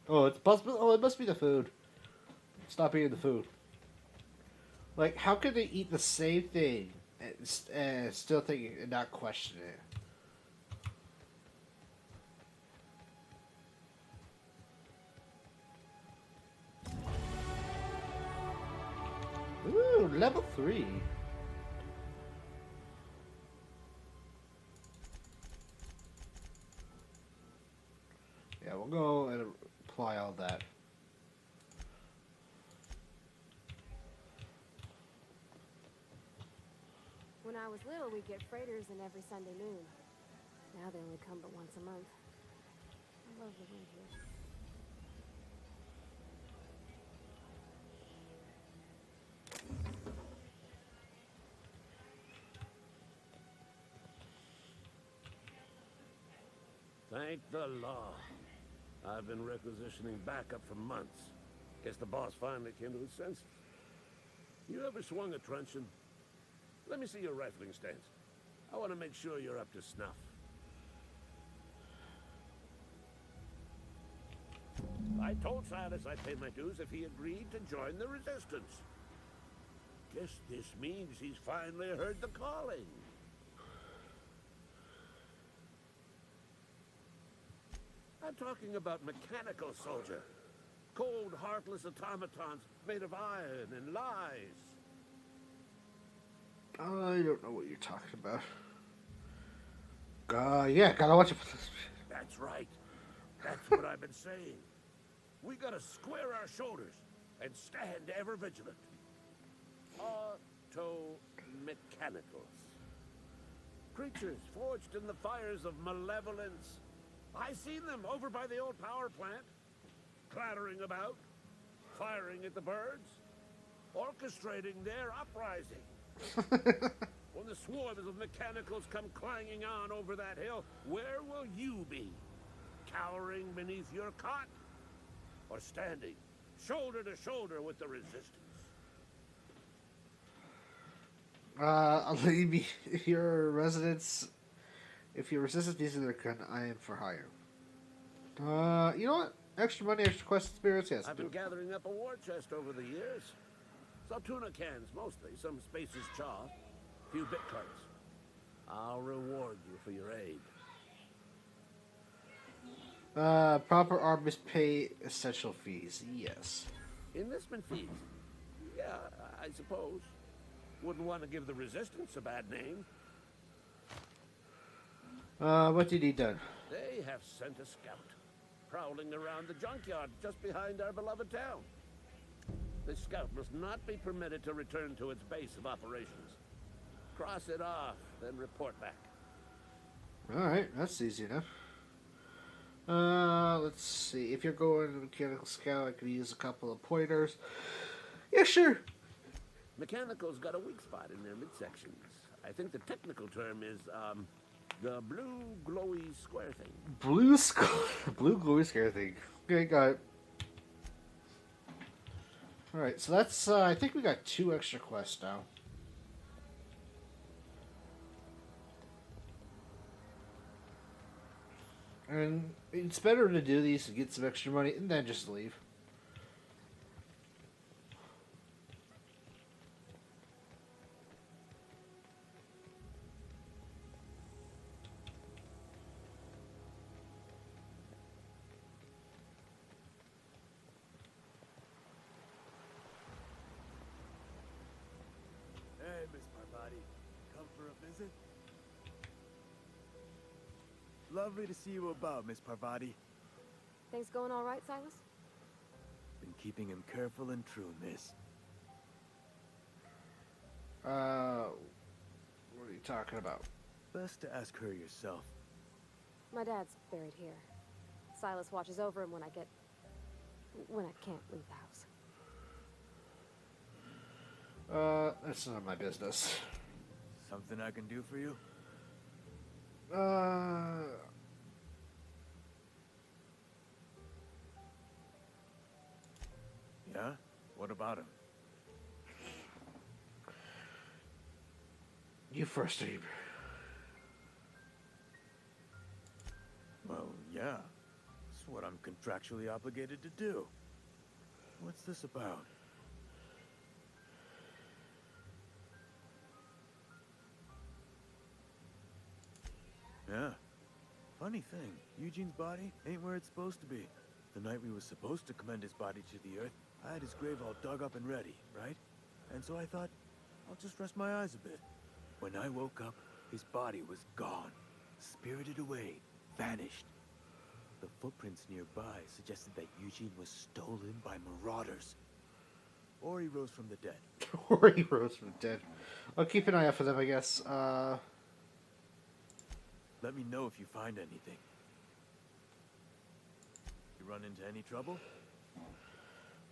S1: Oh, it's possible. Oh, it must be the food. Stop eating the food. Like, how could they eat the same thing and still think and not question it? Ooh, level 3. Yeah, we'll go and apply all that.
S14: When I was little, we'd get freighters in every Sunday noon. Now they only come but once a month. I love the wind here.
S16: Thank the law. I've been requisitioning backup for months. Guess the boss finally came to his senses. You ever swung a truncheon? Let me see your rifling stance. I want to make sure you're up to snuff. I told Silas I'd pay my dues if he agreed to join the resistance. Guess this means he's finally heard the calling. I'm talking about mechanical soldier. Cold, heartless automatons made of iron and lies.
S1: I don't know what you're talking about. Yeah, gotta watch it.
S16: That's right. That's what I've been saying. We gotta square our shoulders and stand ever vigilant. Auto-mechanicals. Creatures forged in the fires of malevolence. I seen them over by the old power plant, clattering about, firing at the birds, orchestrating their uprising. When the swarms of mechanicals come clanging on over that hill, where will you be? Cowering beneath your cot? Or standing shoulder to shoulder with the resistance?
S1: Leave if your residents, if your resistance using their gun, I am for hire. You know what? Extra money, extra quest spirits, yes.
S16: I've been gathering up a war chest over the years. Saltuna cans, mostly. Some Spacer's chaw. A few bit cards. I'll reward you for your aid.
S1: Proper armies pay essential fees, yes.
S16: Enlistment fees? Yeah, I suppose. Wouldn't want to give the resistance a bad name.
S1: What did he done?
S16: They have sent a scout, prowling around the junkyard just behind our beloved town. This scout must not be permitted to return to its base of operations. Cross it off, then report back.
S1: Alright, that's easy enough. Let's see. If you're going to Mechanical Scout, I could use a couple of pointers. Yeah, sure.
S16: Mechanical's got a weak spot in their midsections. I think the technical term is, the blue glowy square thing.
S1: Blue glowy square thing. Okay, got it. Alright, so that's, I think we got 2 extra quests now. And it's better to do these to get some extra money and then just leave.
S9: Hey, Miss Parvati. Come for a visit? Lovely to see you about, Miss Parvati.
S14: Things going all right, Silas?
S9: Been keeping him careful and true, miss.
S1: What are you talking about?
S9: Best to ask her yourself.
S14: My dad's buried here. Silas watches over him when I can't leave the house.
S1: That's none of my business.
S9: Something I can do for you? Yeah? What about him?
S1: You first, Abe.
S9: Well, yeah. It's what I'm contractually obligated to do. What's this about? Yeah. Funny thing, Eugene's body ain't where it's supposed to be. The night we were supposed to commend his body to the earth, I had his grave all dug up and ready, right? And so I thought, I'll just rest my eyes a bit. When I woke up, his body was gone. Spirited away. Vanished. The footprints nearby suggested that Eugene was stolen by marauders. Or he rose from the dead.
S1: Or he rose from the dead. I'll keep an eye out for them, I guess.
S9: Let me know if you find anything. You run into any trouble?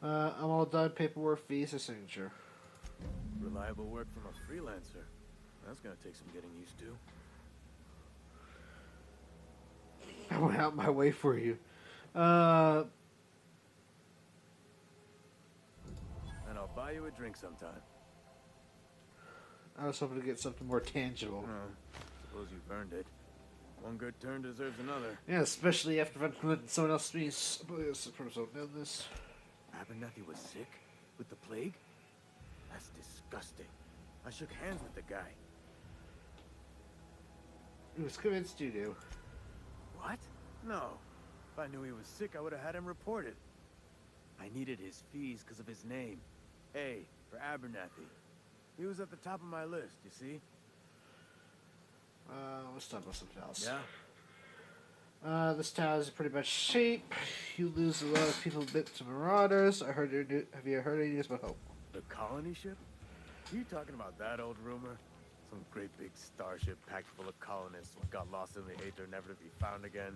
S1: I'm all done. Paperwork, visa, signature.
S9: Reliable work from a freelancer. That's gonna take some getting used to.
S1: I went out my way for you.
S9: And I'll buy you a drink sometime.
S1: I was hoping to get something more tangible.
S9: Suppose you've earned it. One good turn deserves another.
S1: Yeah, especially after letting someone else be from some illness.
S9: Abernathy was sick? With the plague? That's disgusting. I shook hands with the guy.
S1: He was convinced you knew.
S9: What? No. If I knew he was sick, I would have had him reported. I needed his fees because of his name. A for Abernathy. He was at the top of my list, you see?
S1: Let's talk about something else.
S9: Yeah?
S1: This town is in pretty much shape. You lose a lot of people a bit to marauders. I heard have you heard any news about Hope?
S9: The colony ship? You talking about that old rumor? Some great big starship packed full of colonists who got lost in the aether, never to be found again.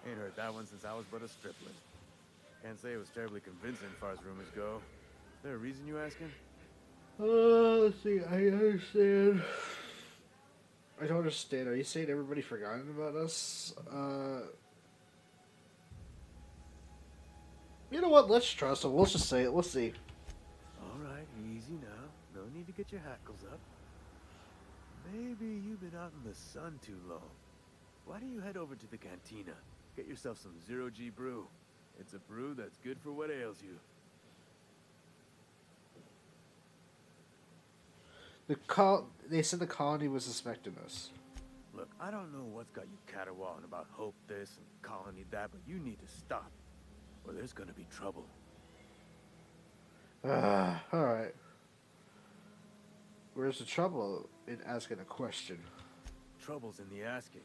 S9: Ain't heard that one since I was but a stripling. Can't say it was terribly convincing as far as rumors go. Is there a reason you asking?
S1: Let's see. I understand. I don't understand. Are you saying everybody forgotten about us? You know what? Let's trust them. We'll just say it. We'll see.
S9: Alright, easy now. No need to get your hackles up. Maybe you've been out in the sun too long. Why don't you head over to the cantina? Get yourself some zero-G brew. It's a brew that's good for what ails you.
S1: They said the colony was suspecting us.
S9: Look, I don't know what's got you caterwauling about Hope this and Colony that, but you need to stop, or there's gonna be trouble.
S1: Alright. Where's the trouble in asking a question?
S9: Trouble's in the asking.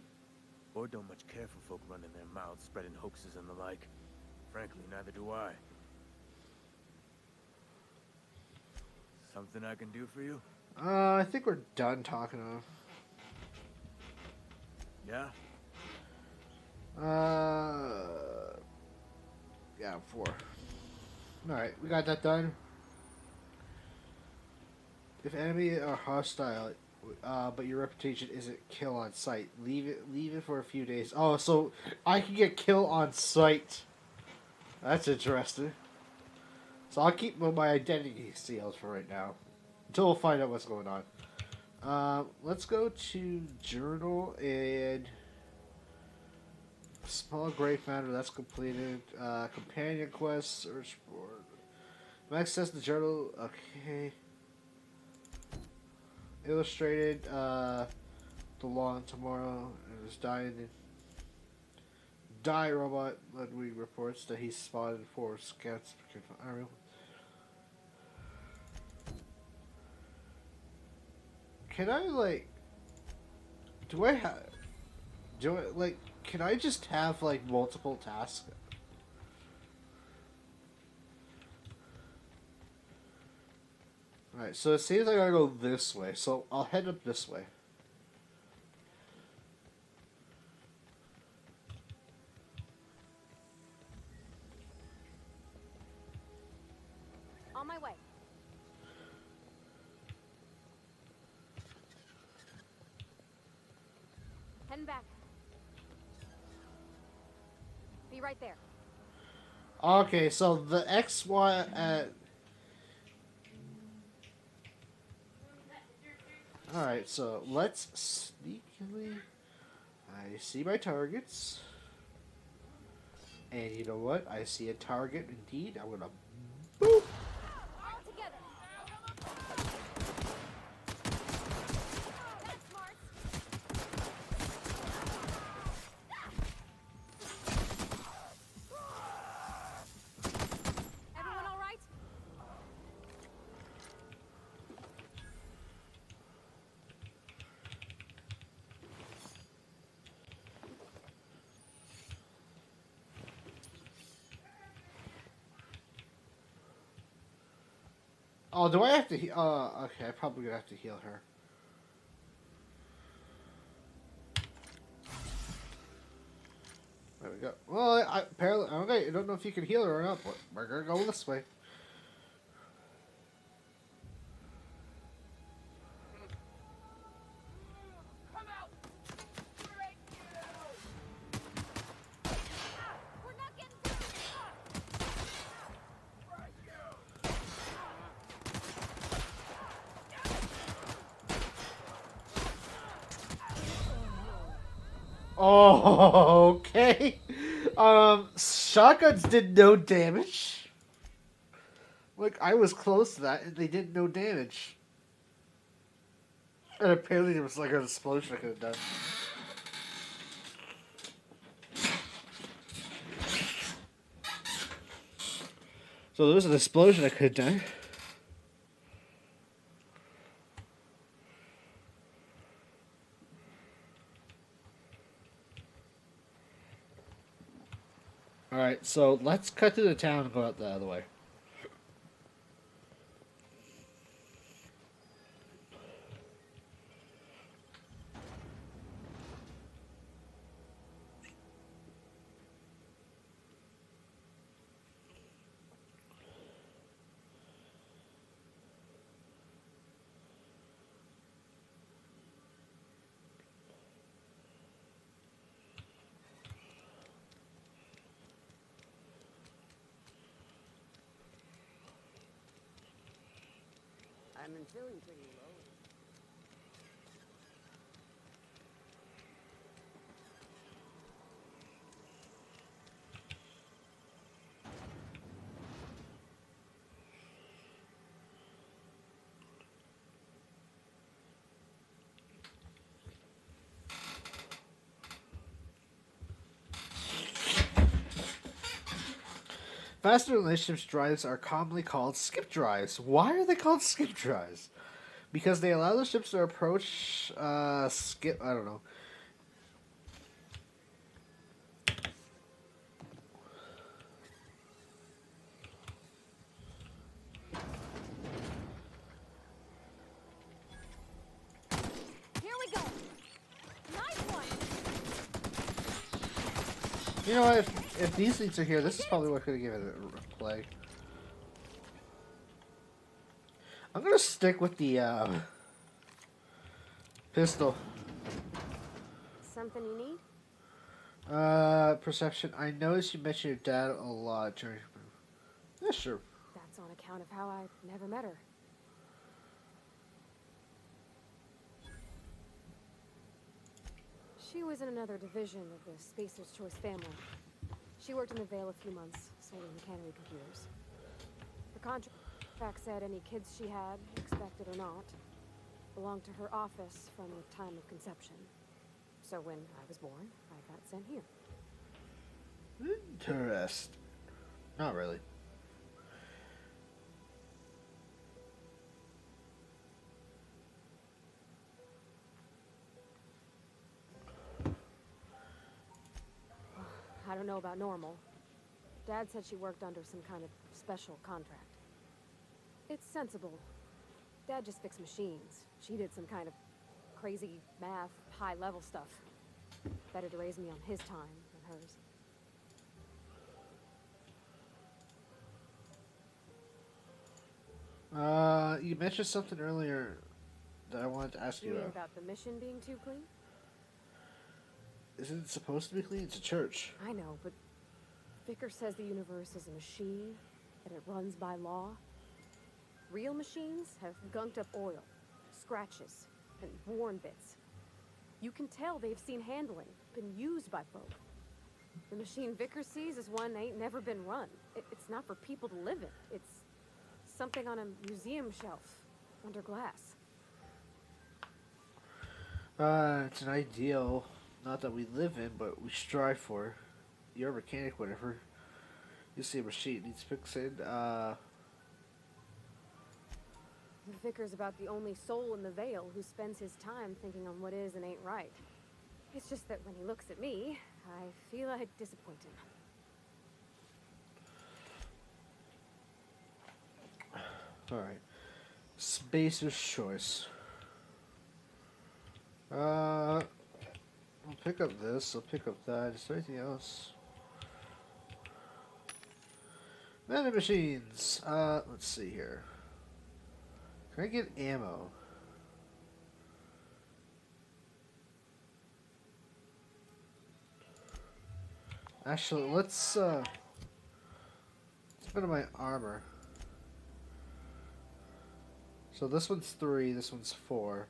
S9: Or don't much care for folk running their mouths, spreading hoaxes and the like. Frankly, neither do I. Something I can do for you?
S1: I think we're done talking to him.
S9: Yeah?
S1: Yeah, 4. Alright, we got that done. If enemy are hostile, but your reputation isn't kill on sight, leave it for a few days. Oh, so I can get kill on sight. That's interesting. So I'll keep my identity sealed for right now. Until we'll find out what's going on. Let's go to journal and small grave matter. That's completed. Companion quest, search board. Access the journal. Okay. Illustrated. The long tomorrow. It was dying. Die robot. Ludwig reports that he spotted 4 scouts. Can I, like, can I just have, like, multiple tasks? Alright, so it seems like I gotta go this way, so I'll head up this way.
S14: On my way. Heading back. Be right there.
S1: Okay, so the XY at... Alright, so let's sneakily... I see my targets. And you know what? I see a target indeed. I'm gonna... Boop!
S14: All together. That's smart.
S1: Oh, do I have to heal? Okay, I probably gonna have to heal her. There we go. Well, apparently, okay, I don't know if you can heal her or not, but we're gonna go this way. Oh, okay. Shotguns did no damage. Like, I was close to that, and they did no damage. And apparently there was like an explosion I could have done. So there was an explosion I could have done. Alright, so let's cut through the town and go out the other way.
S14: I'm feeling pretty low.
S1: Faster relationships drives are commonly called skip drives. Why are they called skip drives? Because they allow the ships to approach, skip, I don't know.
S14: Here we go. Nice one.
S1: You know what, if these things are here, this is probably what could have given it a play. I'm gonna stick with the, pistol.
S14: Something you need?
S1: Perception. I noticed you mentioned your dad a lot during... Yeah, sure.
S14: That's on account of how I never met her. She was in another division of the Spacer's Choice family. She worked in the Vale a few months, sorting mechanical computers. Her contract said any kids she had, expected or not, belonged to her office from the time of conception. So when I was born, I got sent here.
S1: Interesting. Not really.
S14: I don't know about normal. Dad said she worked under some kind of special contract. It's sensible. Dad just fixed machines. She did some kind of crazy math, high-level stuff. Better to raise me on his time than hers.
S1: You mentioned something earlier that I wanted to ask you
S14: You mean
S1: about.
S14: about the mission being too clean?
S1: Isn't it supposed to be clean? It's a church.
S14: I know, but Vicker says the universe is a machine, that it runs by law. Real machines have gunked up oil, scratches, and worn bits. You can tell they've seen handling, been used by folk. The machine Vicker sees is one that ain't never been run. It's not for people to live in. It's something on a museum shelf, under glass.
S1: It's an ideal, not that we live in, but we strive for. You're a mechanic, whatever. You see a machine needs fixing.
S14: Vicker's about the only soul in the Vale who spends his time thinking on what is and ain't right. It's just that when he looks at me, I feel I'd disappoint him.
S1: Alright. Spacer's choice. I'll pick up this. I'll pick up that. Is there anything else? Vending machines. Let's see here. Can I get ammo? Actually, let's bit of my armor. So this one's 3, this one's 4.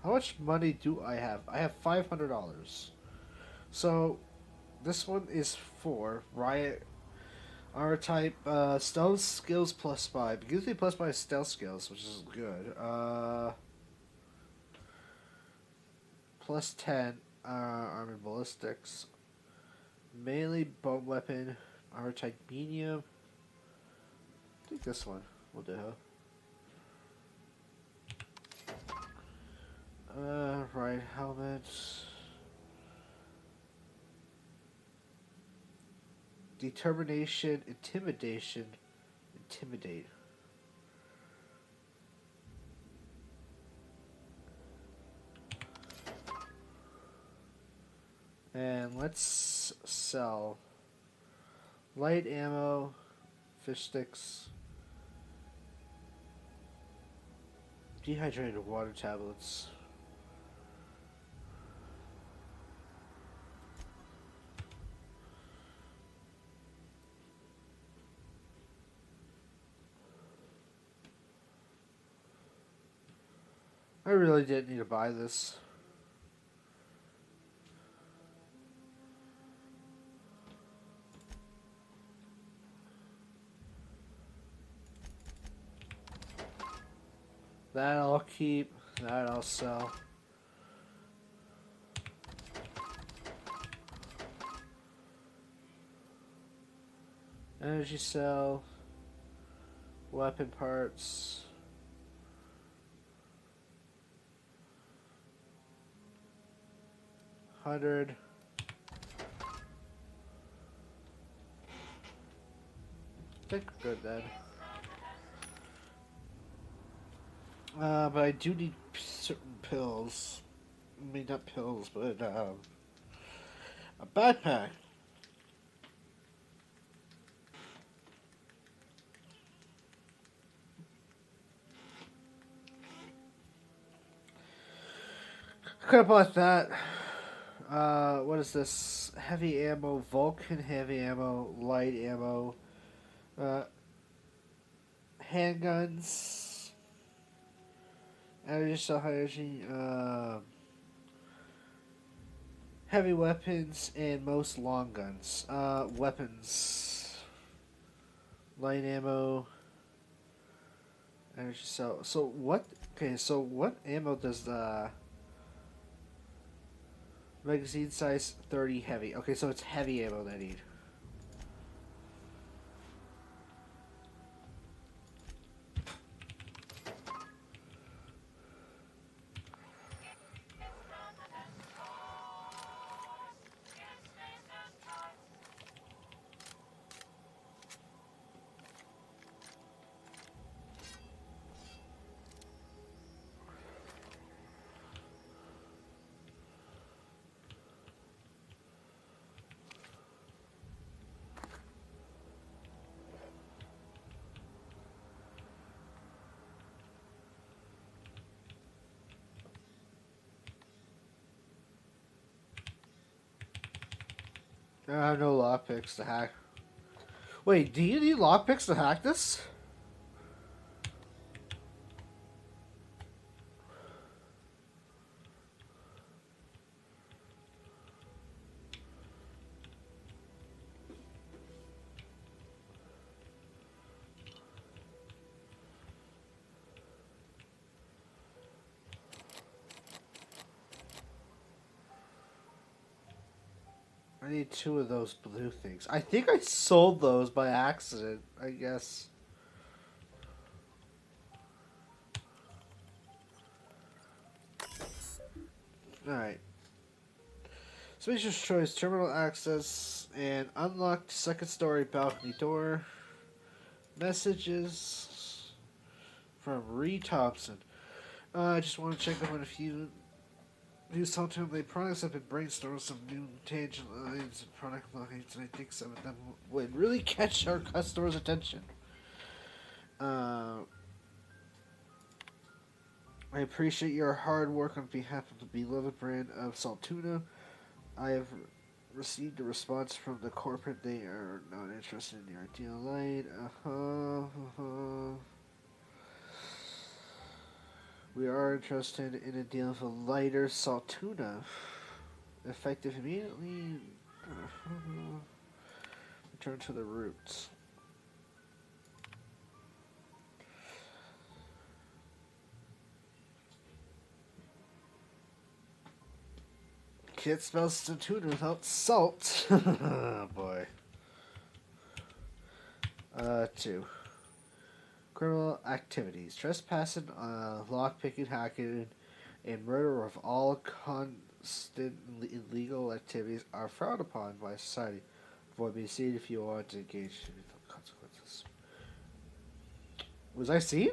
S1: How much money do I have? I have $500. So this one is 4. Riot R type stealth skills +5. It gives me +5 stealth skills, which is good. +10 armored ballistics. Melee bone weapon, armor type medium. I think this one will do. Right helmet. Determination, intimidation, intimidate. And let's sell light ammo, fish sticks, dehydrated water tablets. I really didn't need to buy this. That I'll keep, that I'll sell. Energy cell, weapon parts. $100. I think we're good then. But I do need certain pills. I mean, not pills, but a backpack. Could have bought that. What is this? Heavy ammo, Vulcan heavy ammo, light ammo, handguns, energy cell, high energy, heavy weapons, and most long guns. Weapons, light ammo, energy cell. So what? Okay, so what ammo does the magazine size 30 heavy? Okay, so it's heavy ammo that I need. I have no lockpicks to hack. Wait, do you need lockpicks to hack this? I need 2 of those blue things. I think I sold those by accident, I guess. Alright. Spacious choice, terminal access, and unlocked second story balcony door. Messages from Ree Thompson. I just want to check up on a few new sometime products. Have been brainstorming some new tangent lines and product lines, and I think some of them would really catch our customers' attention. I appreciate your hard work on behalf of the beloved brand of Saltuna. I have received a response from the corporate. They are not interested in your ideal line. We are interested in a deal of a lighter Saltuna. Effective immediately. Return to the roots. Can't spell Saltuna without salt. Oh boy. 2. Criminal activities. Trespassing, lockpicking, hacking, and murder of all constant illegal activities are frowned upon by society. Avoid being seen if you want to engage in the consequences. Was I seen?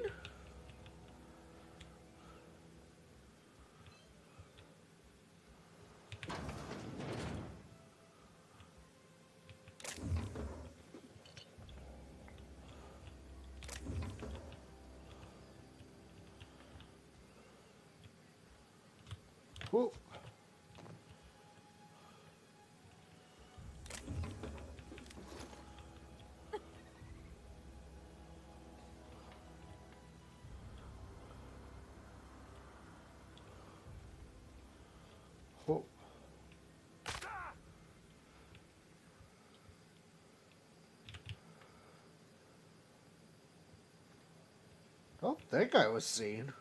S1: Whoa. Whoa. Oh, that guy was seen.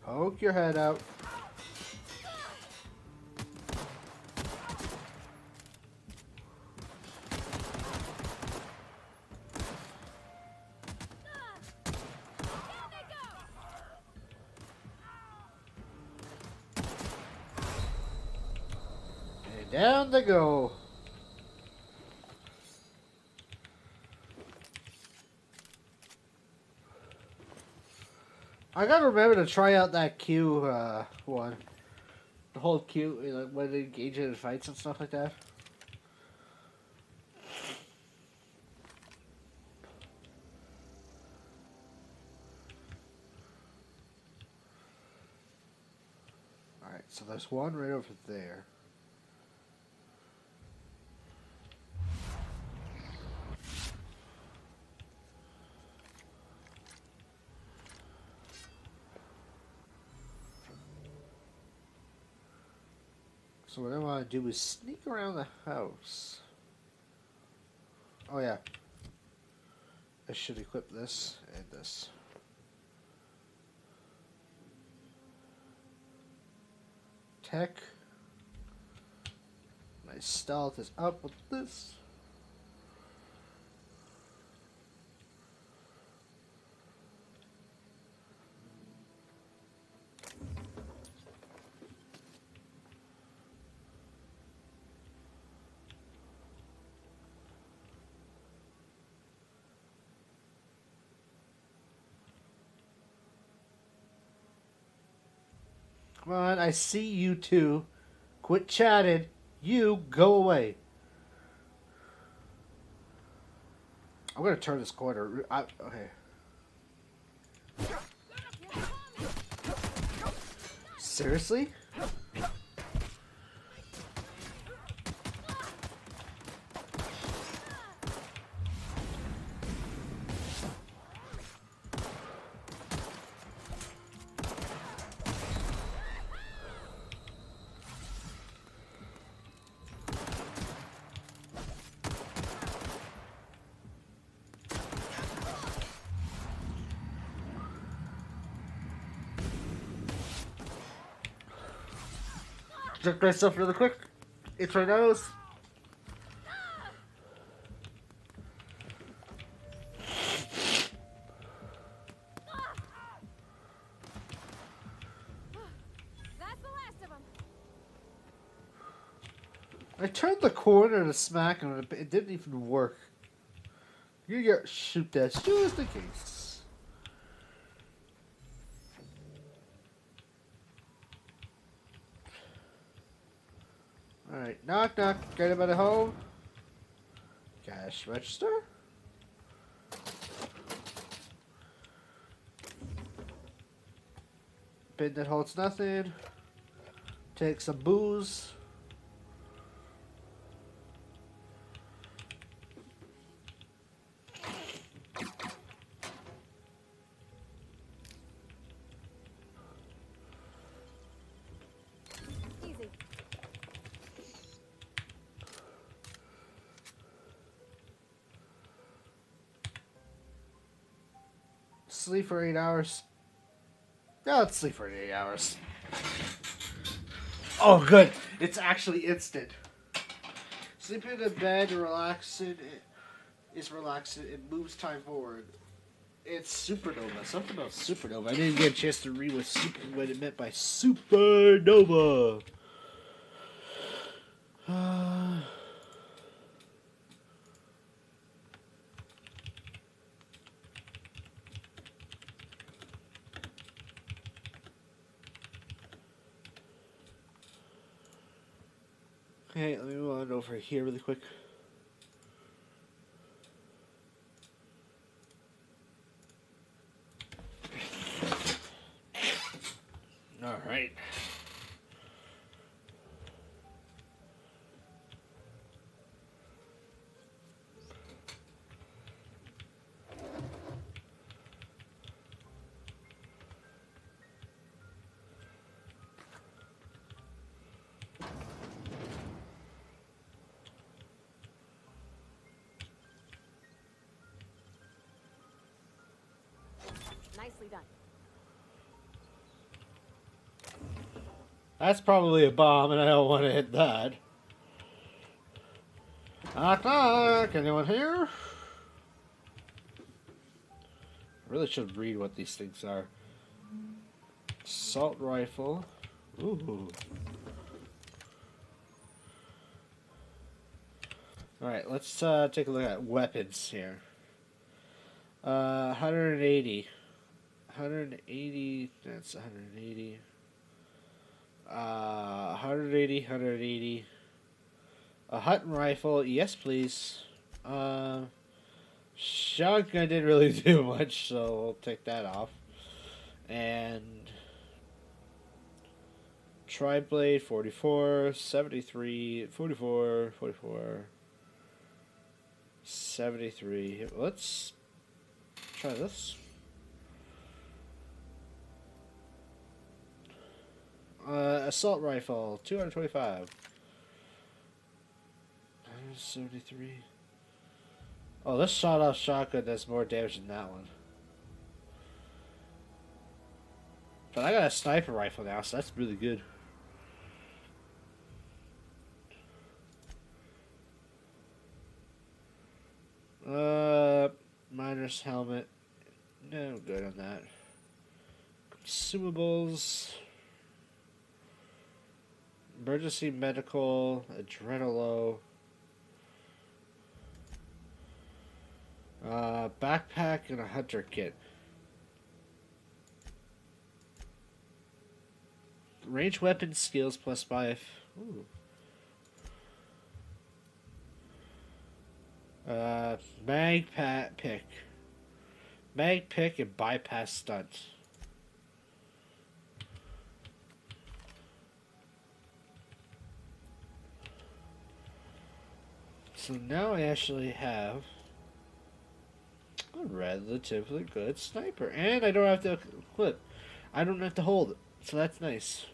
S1: Poke your head out. And down they go. I gotta remember to try out that Q one. The whole Q, like when they engage in fights and stuff like that. Alright, so there's one right over there. So what I want to do is sneak around the house. Oh yeah. I should equip this and this. Tech. My stealth is up with this. Come on, I see you two. Quit chatting. You go away. I'm gonna turn this corner. Okay. Seriously? Check myself really quick. It's my nose.
S14: That's the last of them.
S1: I turned the corner to smack him, and it didn't even work. You get shoot that just in case. Alright, knock knock. Got anybody home? Cash register? Bin that holds nothing. Take some booze.
S14: Easy.
S1: Sleep for 8 hours. Yeah, let's sleep for 8 hours. Oh, good. It's actually instant. Sleeping in bed, relaxing, is relaxing. It moves time forward. It's supernova. Something about supernova. I didn't get a chance to read what it meant by supernova. Okay, let me move on over here really quick. All right.
S14: Nicely done.
S1: That's probably a bomb, and I don't want to hit that. Knock knock. Anyone here? I really should read what these things are. Assault rifle. Ooh. Alright, let's take a look at weapons here. 180. 180. That's 180. 180, 180. A hunting rifle. Yes, please. Shotgun didn't really do much, so we'll take that off. And tri-blade, 44, 73, 44, 44, 73. Let's try this. Assault rifle, 225. 73. Oh, this shot-off shotgun does more damage than that one. But I got a sniper rifle now, so that's really good. Miner's helmet. No good on that. Consumables. Emergency medical. Adrenalo. Backpack and a hunter kit. Range weapon skills plus 5. Ooh. Mag pick. Mag pick and bypass stunt. So now I actually have a relatively good sniper. And I don't have to clip. I don't have to hold it. So that's nice.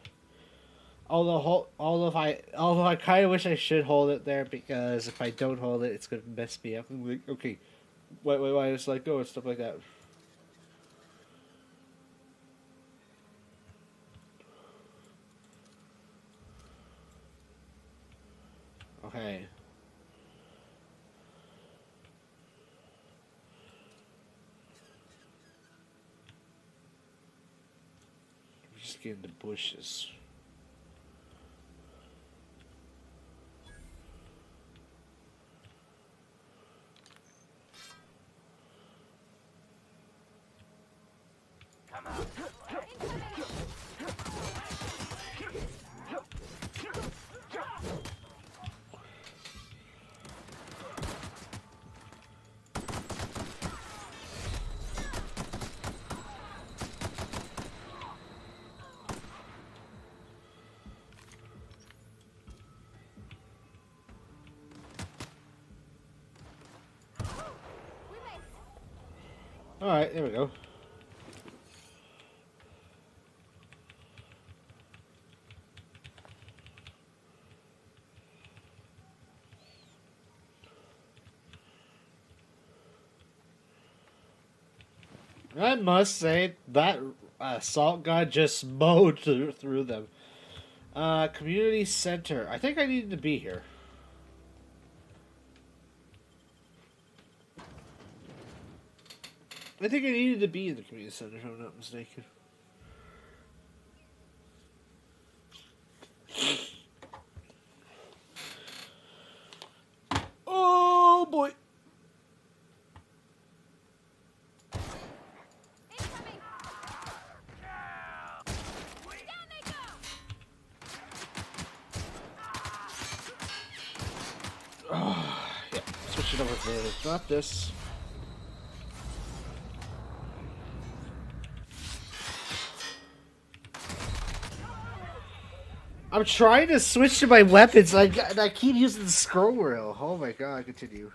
S1: Although I kind of wish I should hold it there, because if I don't hold it, it's gonna mess me up. I'm like, okay, why just let go and stuff like that. Hey. Just get in the bushes.
S5: Come on.
S1: Alright, there we go. I must say, that assault gun just mowed through them. Community center. I think I needed to be here. I think I needed to be in the community center, if I'm not mistaken. Oh boy! Oh, yeah, switch it over there. Drop this. I'm trying to switch to my weapons. I keep using the scroll wheel. Oh my god! Continue.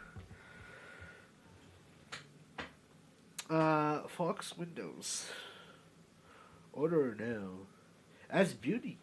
S1: Fox Windows. Order now. As beauty.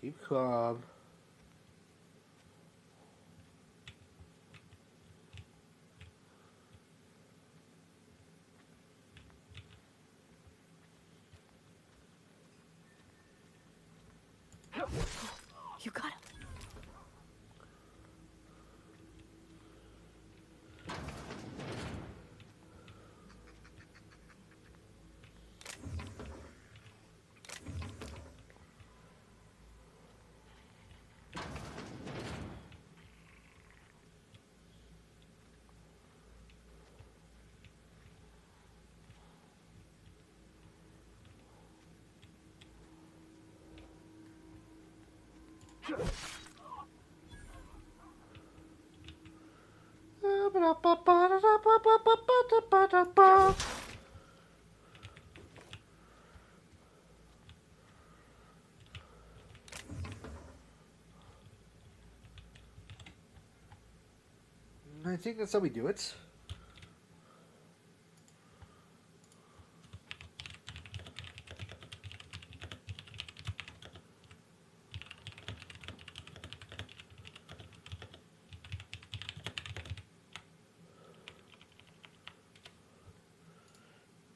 S1: Keep calm.
S7: You got him. I think that's how we do it.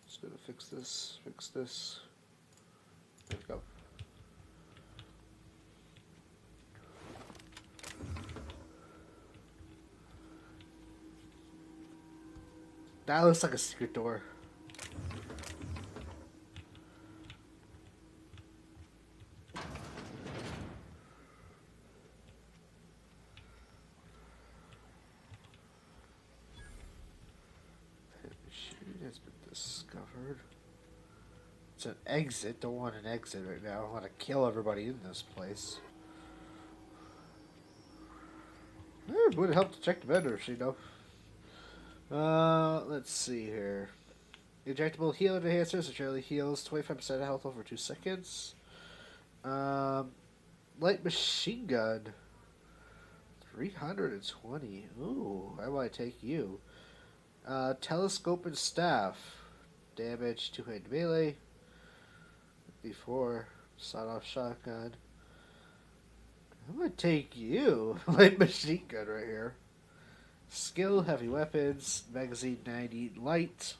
S7: Just gonna fix this, fix this. There we go. That looks like a secret door. Machine has been discovered.
S1: discovered. It's an exit. Don't want an exit right now. I want to kill everybody in this place. It would help to check the vendors, you know. Let's see here. Injectable heal enhancers, which generally heals 25% of health over 2 seconds. Light machine gun. 320. Ooh, I want to take you. Telescope and staff. Damage, 2-hand melee. Before sawed-off shotgun. I'm gonna take you. Light machine gun right here. Skill, heavy weapons. Magazine 90, light.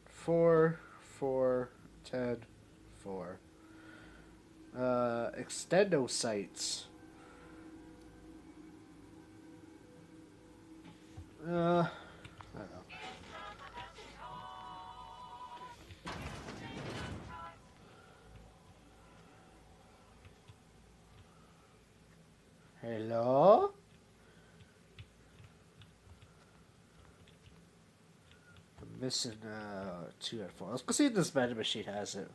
S1: 4, 4, 10, 4. Extendo sights. I don't know. Hello? I'm missing 2 and 4. Let's go see if this vending machine has it.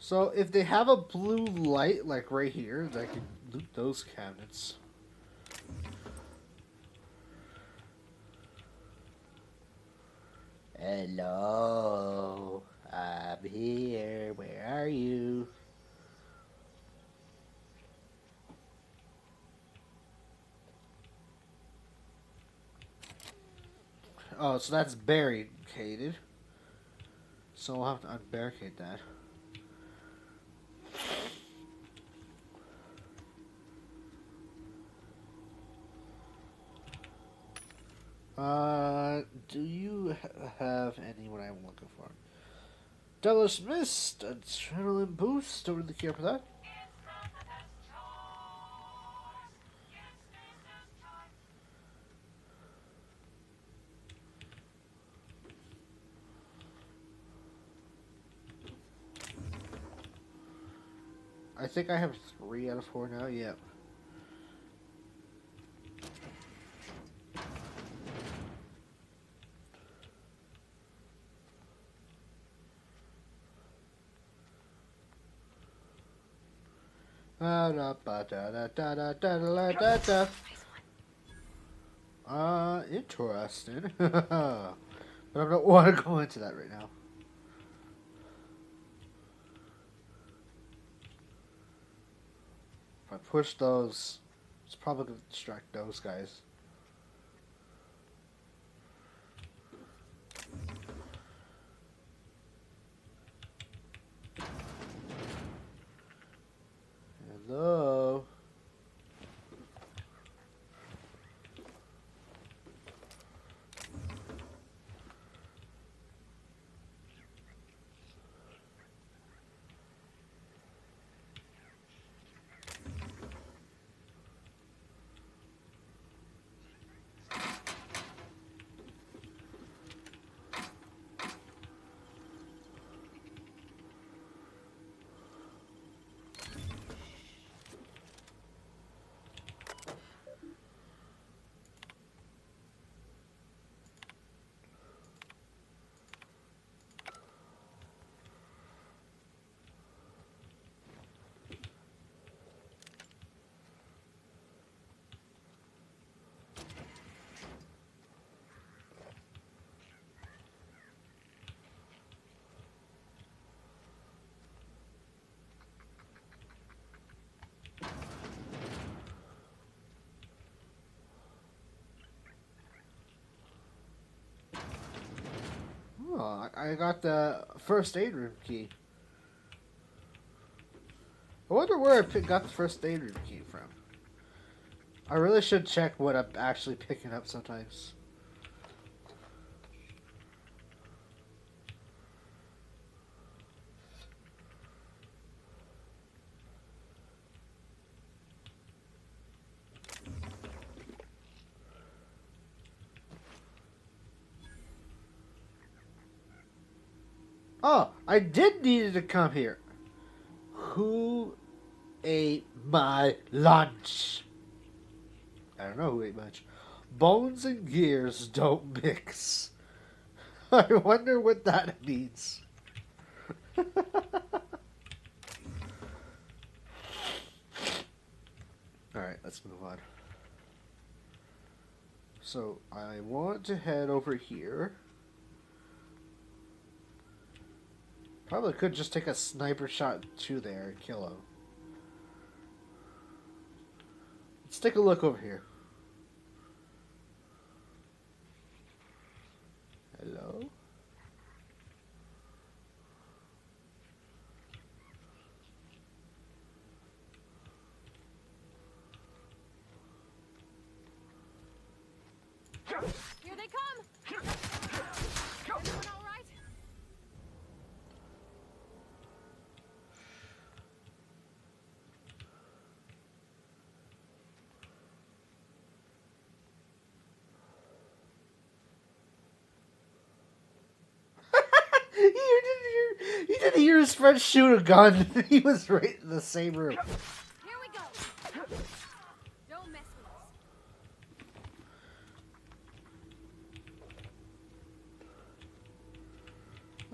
S1: So if they have a blue light, like right here, I can loot those cabinets. Hello, I'm here. Where are you? Oh, so that's barricaded. So we'll have to unbarricade that. Do you have any what I'm looking for? Douglas Mist, adrenaline boost. Don't really care for that. I think I have 3 out of 4 now. Yep. Interesting. But I don't want to go into that right now. If I push those, it's probably going to distract those guys. Hello? Oh, I got the first aid room key. I wonder where I got the first aid room key from. I really should check what I'm actually picking up sometimes. Oh, I did need to come here. Who ate my lunch? I don't know who ate much. Bones and gears don't mix. I wonder what that means. Alright, let's move on. So, I want to head over here. Probably could just take a sniper shot to there and kill him. Let's take a look over here. Hello?
S14: Here they come! Everyone all right?
S1: You didn't hear his friend shoot a gun. He was right in the same room.
S14: Here we go! Don't mess with us.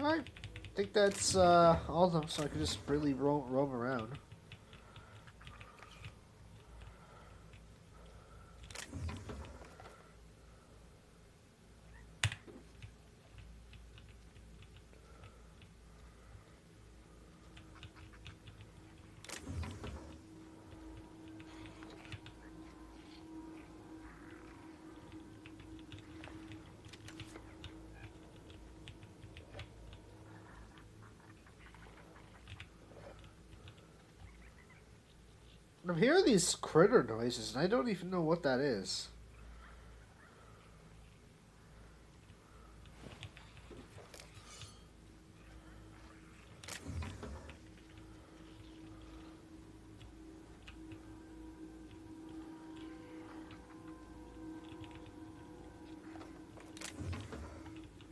S1: Alright. I think that's all of them, so I can just really roam around. I'm hearing these critter noises, and I don't even know what that is.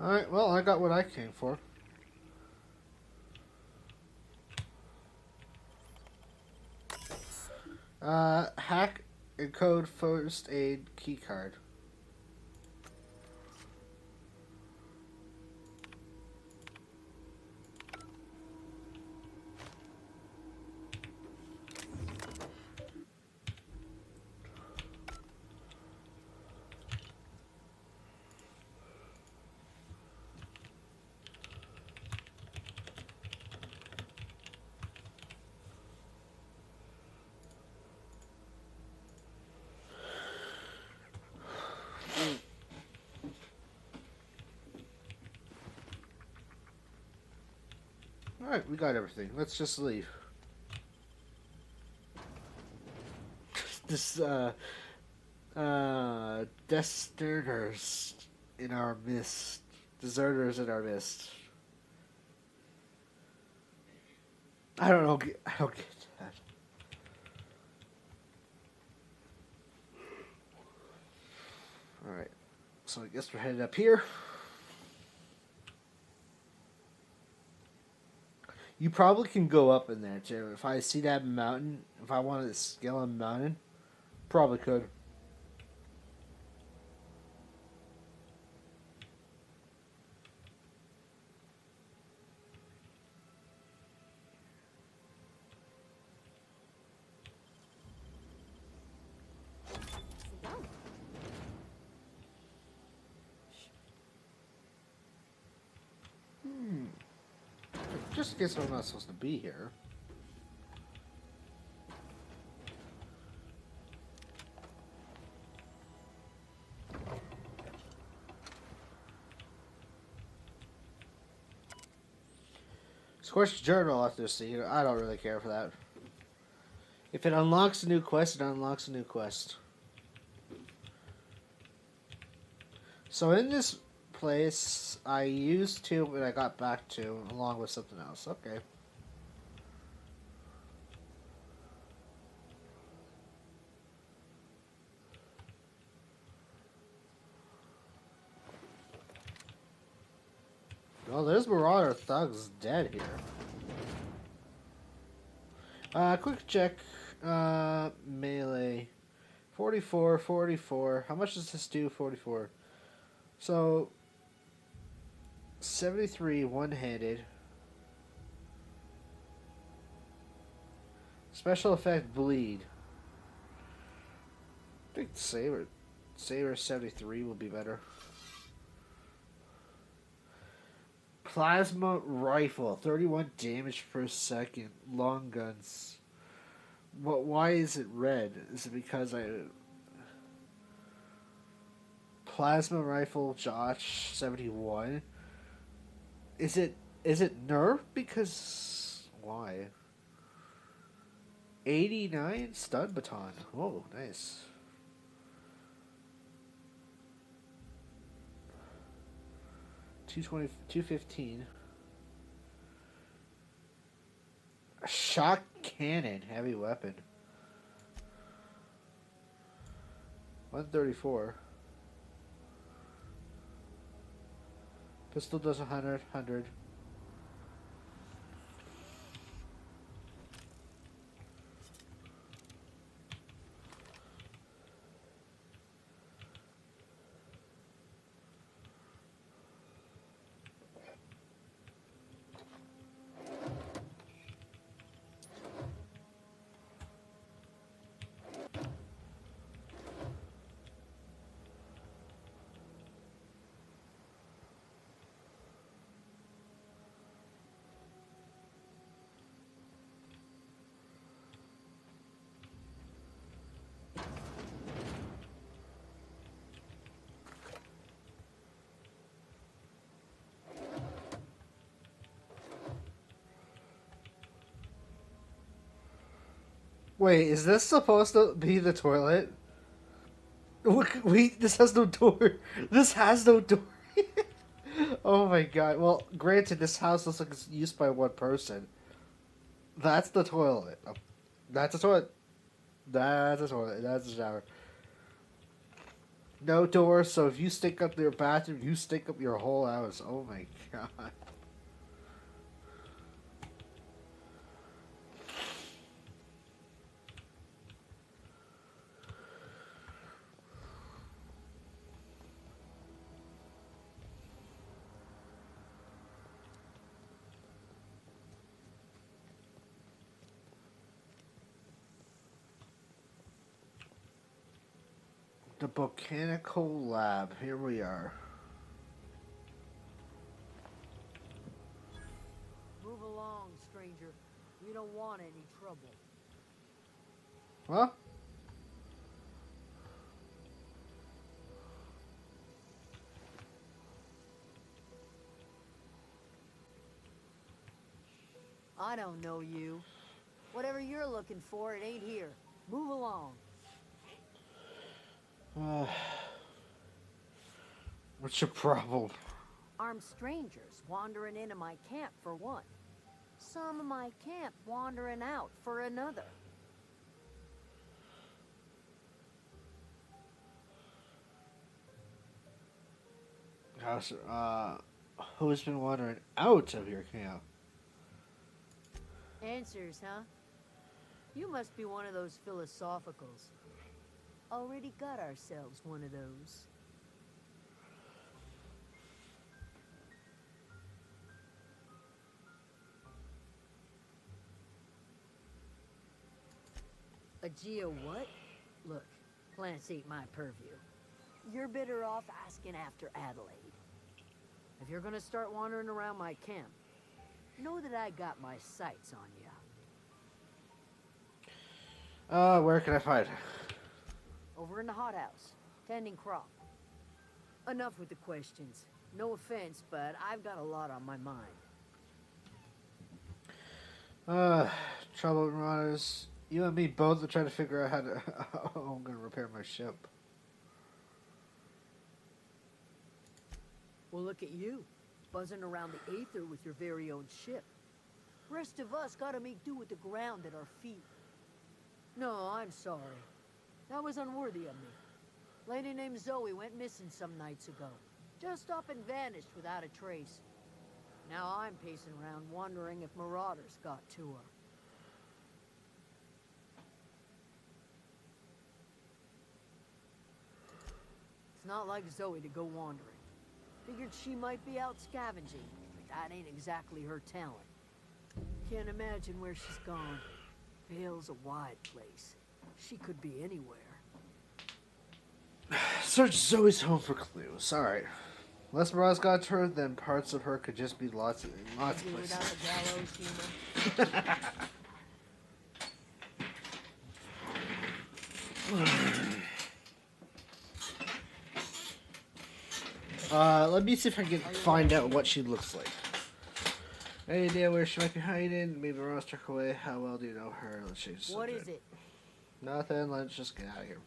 S1: Alright, well, I got what I came for. Hack and code first aid keycard. Alright, we got everything. Let's just leave. This, deserters in our midst. Deserters in our midst. I don't get that. Alright, so I guess we're headed up here. You probably can go up in there too. If I see that mountain, if I wanted to scale a mountain, probably could. Just in case I'm not supposed to be here. Skellys Journal after scene. I don't really care for that. If it unlocks a new quest, it unlocks a new quest. So in this place, I used to, but I got back to, along with something else. Okay. Oh, there's Marauder thugs dead here. Quick check. Melee. 44, 44. How much does this do? 44. So, 73 one-handed. Special effect bleed. I think Saber 73 will be better. Plasma rifle, 31 damage per second. Long guns. Why is it red? Is it because Plasma rifle, Josh, 71. Is it nerfed? Because why? 89 stun baton. Oh, nice. $215. Shock cannon, heavy weapon. 134. Pistol does 100, 100. Wait, is this supposed to be the toilet? Wait, this has no door. This has no door. Oh my god. Well, granted, this house looks like it's used by one person. That's the toilet. That's a toilet. That's a toilet. That's a shower. No door, so if you stink up your bathroom, you stink up your whole house. Oh my god. The Botanical Lab. Here we are.
S17: Move along, stranger. We don't want any trouble.
S1: Huh?
S17: I don't know you. Whatever you're looking for, it ain't here. Move along.
S1: What's your problem?
S17: Armed strangers wandering into my camp for one. Some of my camp wandering out for another.
S1: Who's been wandering out of your camp?
S17: Answers, huh? You must be one of those philosophicals. Already got ourselves one of those. A geo what? Look, plants ain't my purview. You're better off asking after Adelaide. If you're gonna start wandering around my camp, know that I got my sights on you.
S1: Where can I find her?
S17: Over in the hothouse, tending crop. Enough with the questions. No offense, but I've got a lot on my mind.
S1: Trouble runners. You and me both are trying to figure out how I'm gonna repair my ship.
S17: Well, look at you, buzzing around the Aether with your very own ship. Rest of us gotta make do with the ground at our feet. No, I'm sorry. That was unworthy of me. Lady named Zoe went missing some nights ago. Just up and vanished without a trace. Now I'm pacing around wondering if marauders got to her. It's not like Zoe to go wandering. Figured she might be out scavenging, but that ain't exactly her talent. Can't imagine where she's gone. Vale's a wide place. She could be anywhere.
S1: Search Zoe's home for clues. Alright. Unless Marauders got to her, then parts of her could just be lots of places.
S17: Without the gallows humor.
S1: Let me see if I can find out what she looks like. Any idea where she might be hiding? Maybe Marauders took her away. How well do you know her? Let's change the
S17: What
S1: subject.
S17: is it?
S1: Nothing. Let's just get out of here.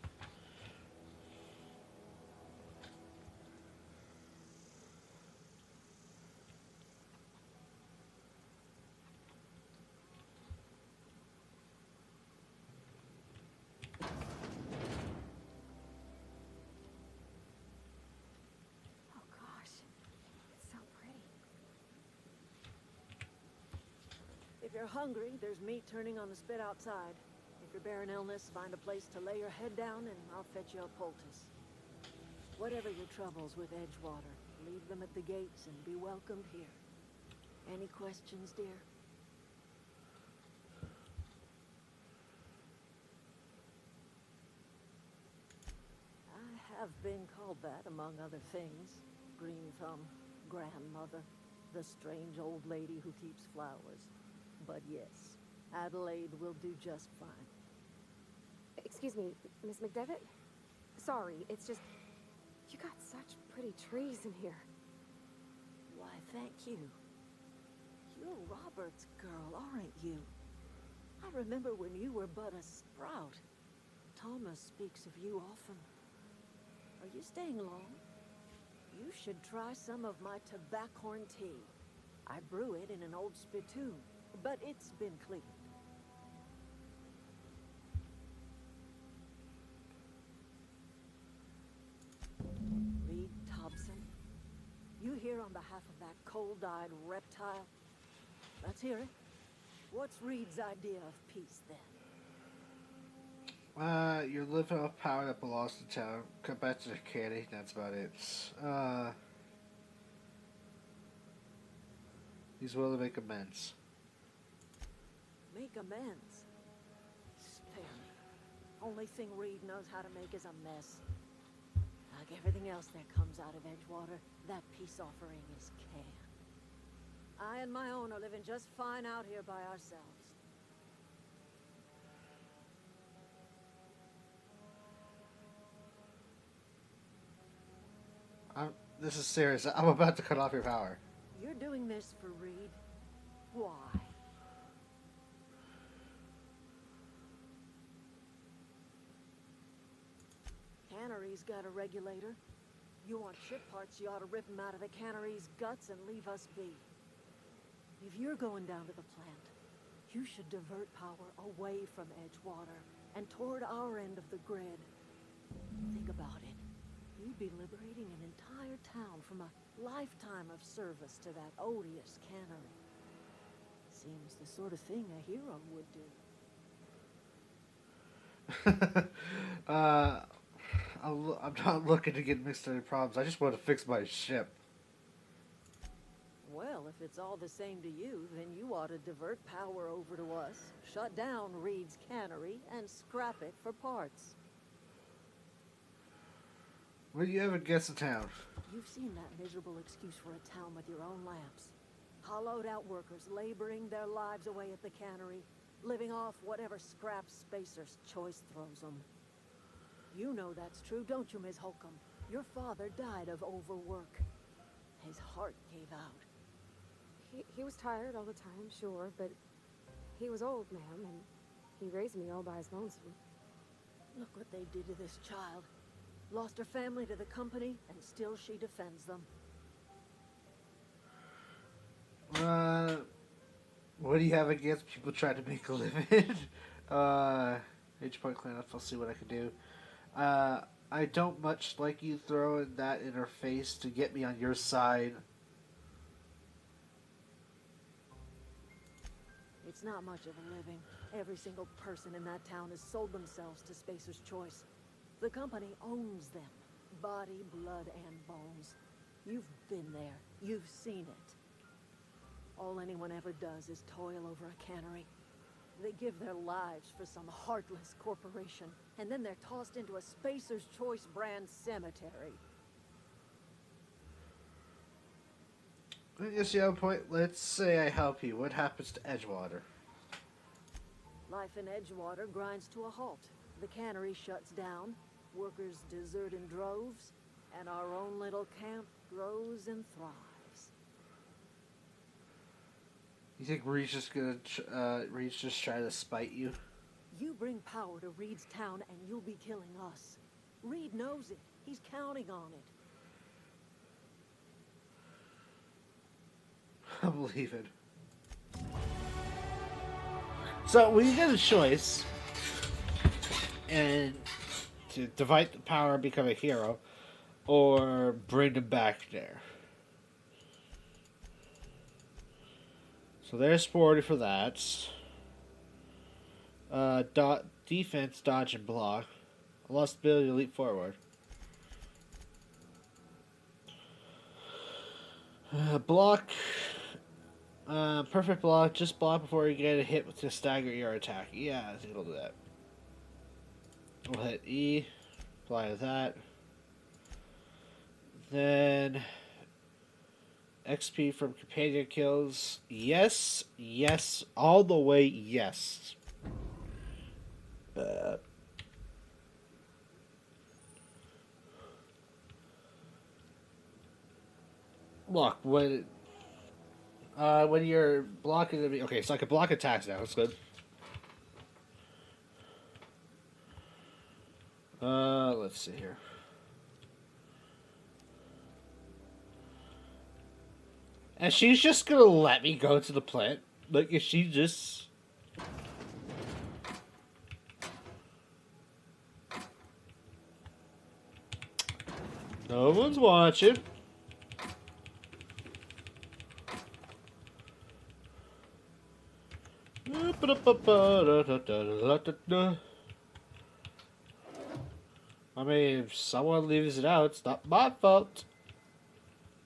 S7: If you're hungry, there's meat turning on the spit outside. If you're bearing illness, find a place to lay your head down and I'll fetch you a poultice. Whatever your troubles with Edgewater, leave them at the gates and be welcomed here. Any questions, dear? I have been called that, among other things. Green Thumb, grandmother, the strange old lady who keeps flowers. But yes, Adelaide will do just fine.
S14: Excuse me, Miss McDevitt? Sorry, it's just... You got such pretty trees in here.
S7: Why, thank you. You're Robert's girl, aren't you? I remember when you were but a sprout. Thomas speaks of you often. Are you staying long? You should try some of my tobaccorn tea. I brew it in an old spittoon, but it's been cleaned. Reed Thompson, you here on behalf of that cold-eyed reptile? Let's hear it. What's Reed's idea of peace, then?
S1: You're living off power that belongs to town. Come back to the candy, that's about it. He's willing to make amends.
S7: Make amends? Spare me. Only thing Reed knows how to make is a mess. Like everything else that comes out of Edgewater, that peace offering is canned. I and my own are living just fine out here by ourselves.
S1: This is serious. I'm about to cut off your power.
S7: You're doing this for Reed? Why? Cannery's got a regulator. You want ship parts, you ought to rip them out of the cannery's guts and leave us be. If you're going down to the plant, you should divert power away from Edgewater and toward our end of the grid. Think about it. You'd be liberating an entire town from a lifetime of service to that odious cannery. Seems the sort of thing a hero would do.
S1: I'm not looking to get mixed into problems. I just want to fix my ship.
S7: Well, if it's all the same to you, then you ought to divert power over to us, shut down Reed's cannery, and scrap it for parts.
S1: What do you ever guess a town?
S7: You've seen that miserable excuse for a town with your own lamps. Hollowed out workers laboring their lives away at the cannery, living off whatever scrap Spacer's choice throws them. You know that's true, don't you, Miss Holcomb? Your father died of overwork. His heart gave out.
S14: He was tired all the time, sure, but he was old, ma'am, and he raised me all by his lonesome.
S7: Look what they did to this child. Lost her family to the company, and still she defends them.
S1: What do you have against people trying to make a living? H point clean up, I'll see what I can do. I don't much like you throwing that in her face to get me on your side.
S7: It's not much of a living. Every single person in that town has sold themselves to Spacer's Choice. The company owns them. Body, blood, and bones. You've been there. You've seen it. All anyone ever does is toil over a cannery. They give their lives for some heartless corporation, and then they're tossed into a Spacer's Choice brand cemetery.
S1: I guess you have a point. Let's say I help you. What happens to Edgewater?
S7: Life in Edgewater grinds to a halt. The cannery shuts down, workers desert in droves, and our own little camp grows and thrives.
S1: You think Reed's just gonna, Reed's just try to spite you?
S7: You bring power to Reed's town and you'll be killing us. Reed knows it. He's counting on it.
S1: I believe it. So we get a choice, and to divide the power and become a hero, or bring them back there. So there's 40 for that. Defense, dodge, and block. I lost the ability to leap forward. Block. Perfect block. Just block before you get a hit to stagger your attack. Yeah, I think I'll do that. We'll hit E. Apply that. Then XP from companion kills. Yes, yes, all the way yes. Look, when you're blocking the... Okay, so I can block attacks now. That's good. Let's see here. And she's just gonna let me go to the plant? Like, is she just... No one's watching. I mean, if someone leaves it out, it's not my fault.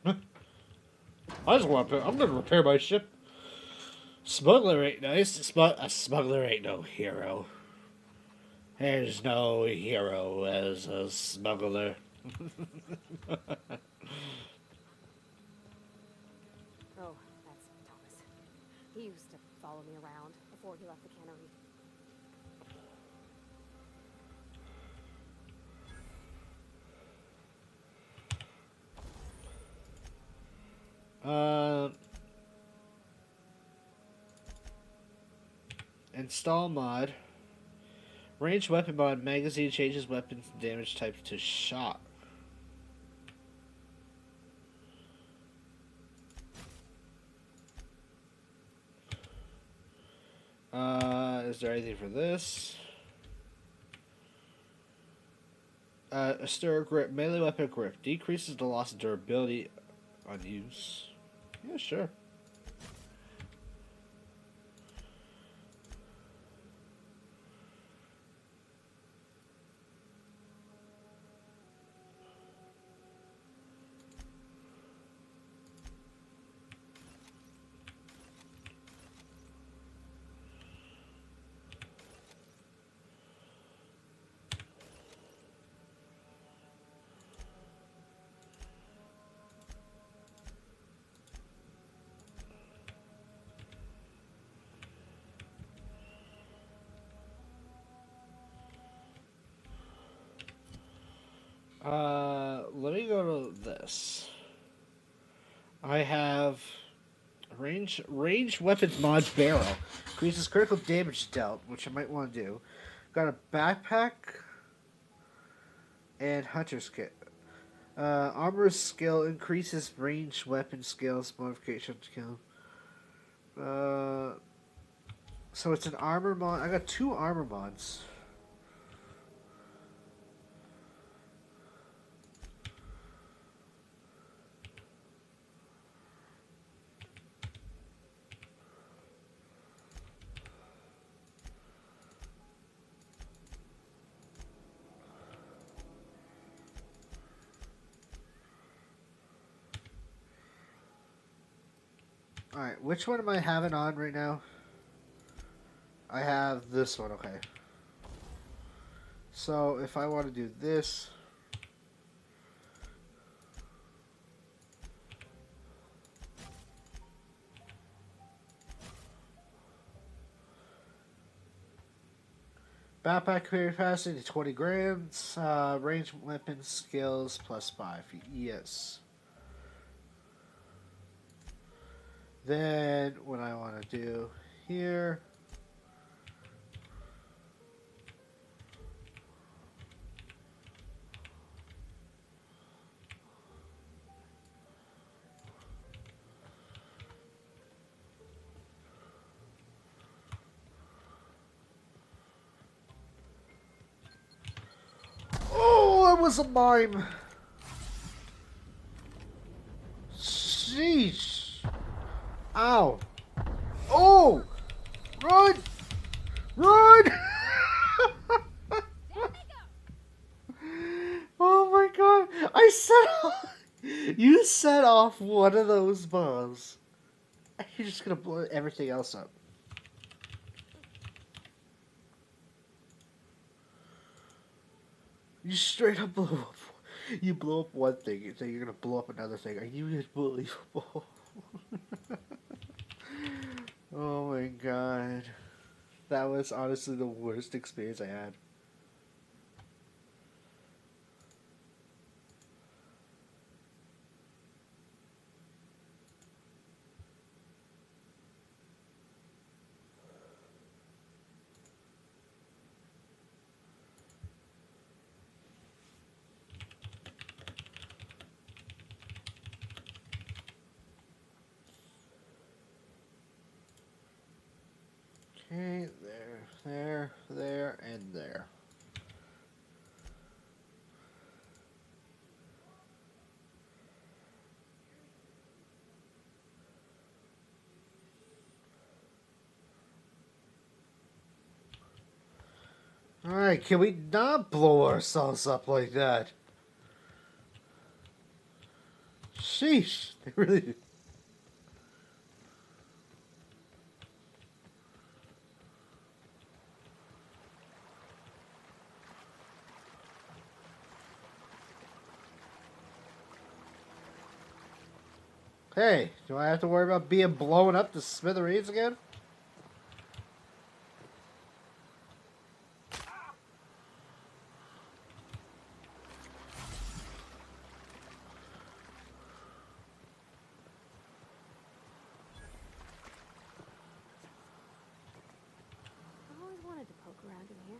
S1: I just want to... I'm gonna repair my ship. Smuggler ain't nice. A smuggler ain't no hero. There's no hero as a smuggler.
S14: Oh, that's Thomas. He used to follow me around before he left the cannery.
S1: Install mod. Ranged weapon mod. Magazine changes weapons damage type to shot. Is there anything for this? A stir grip. Melee weapon grip. Decreases the loss of durability on use. Yeah, sure. Let me go to this. I have range weapons mod barrel. Increases critical damage dealt, which I might want to do. Got a backpack and hunter's kit. Armor skill increases range weapon skills modification skill. So it's an armor mod. I got 2 armor mods. Alright, which one am I having on right now? I have this one, okay. So, if I want to do this... Backpack carry capacity 20 grams. Range weapon skills plus 5. Yes. Then what I want to do here. Oh, that was a mime. Sheesh. Ow. Oh! Run! Run! Oh my god. I set off... You set off one of those bombs. You're just gonna blow everything else up. You straight up blew up. You blow up one thing, and then you're gonna blow up another thing. Are you unbelievable? Oh my god. That was honestly the worst experience I had. Okay, there, and there. Alright, can we not blow ourselves up like that? Sheesh, they really... Hey, do I have to worry about being blown up to smithereens again?
S14: I've always wanted to poke around in here.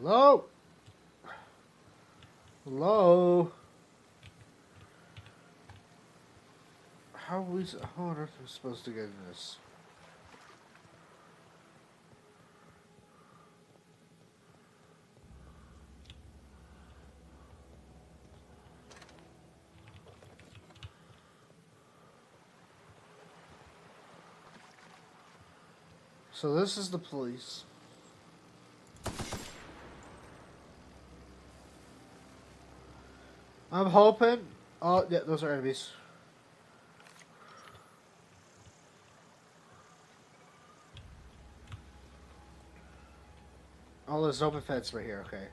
S1: Hello? Hello? How on earth are we supposed to get in this? So this is the police. I'm hoping... Oh, yeah, those are enemies. Oh, there's open fence right here, okay.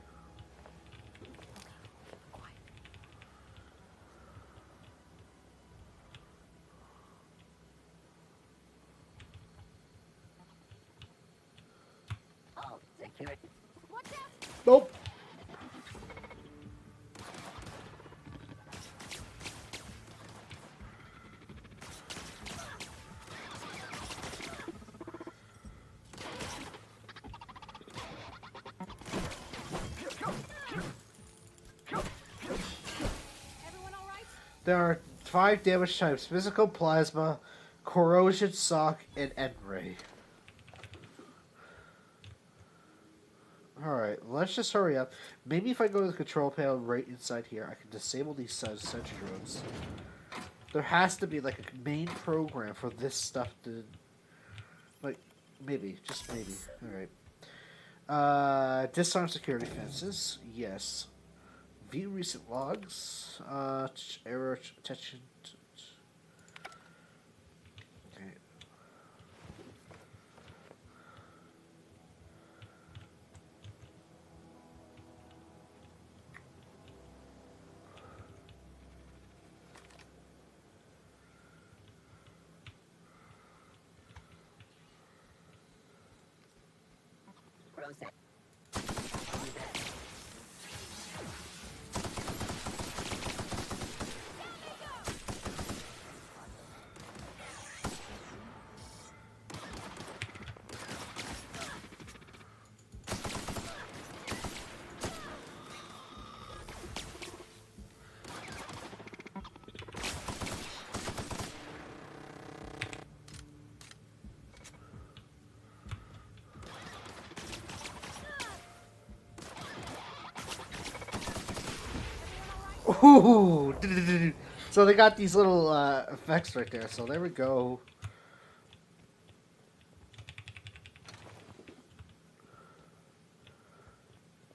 S14: Oh, security. Watch out!
S1: Nope. There are 5 damage types: physical, plasma, corrosion, shock, and end ray. Alright, let's just hurry up. Maybe if I go to the control panel right inside here, I can disable these sentry drones. There has to be like a main program for this stuff to... Like, Maybe, just maybe. All right. Disarm security fences. Yes. View recent logs. Error detection. Okay. Ooh. So they got these little effects right there. So there we go.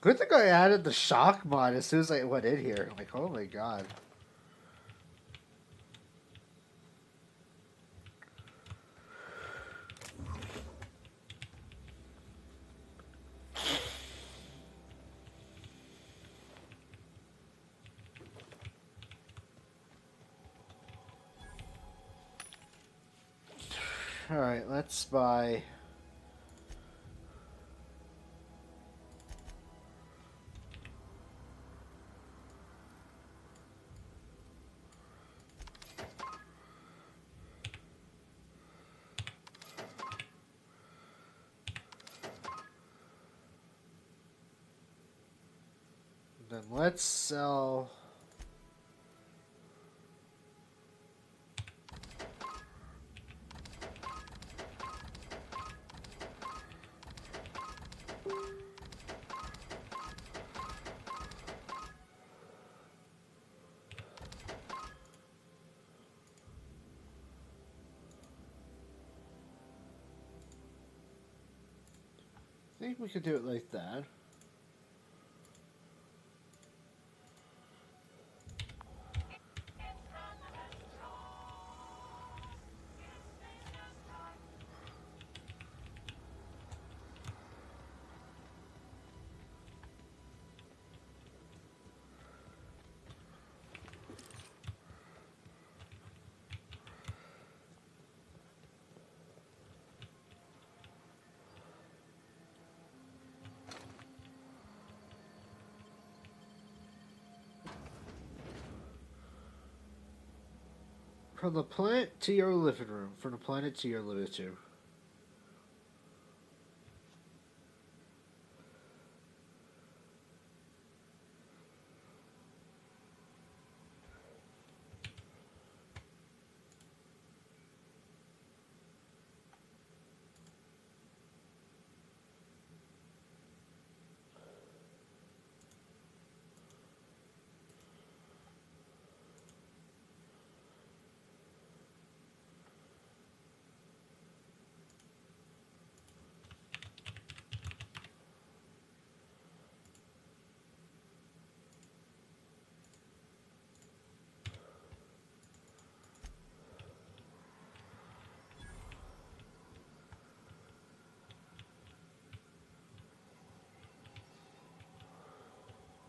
S1: Good thing I added the shock mod as soon as I went in here. I'm like, oh my god. Alright, let's buy... Then let's sell... I think we could do it like that. From the planet to your living room. From the planet to your living room.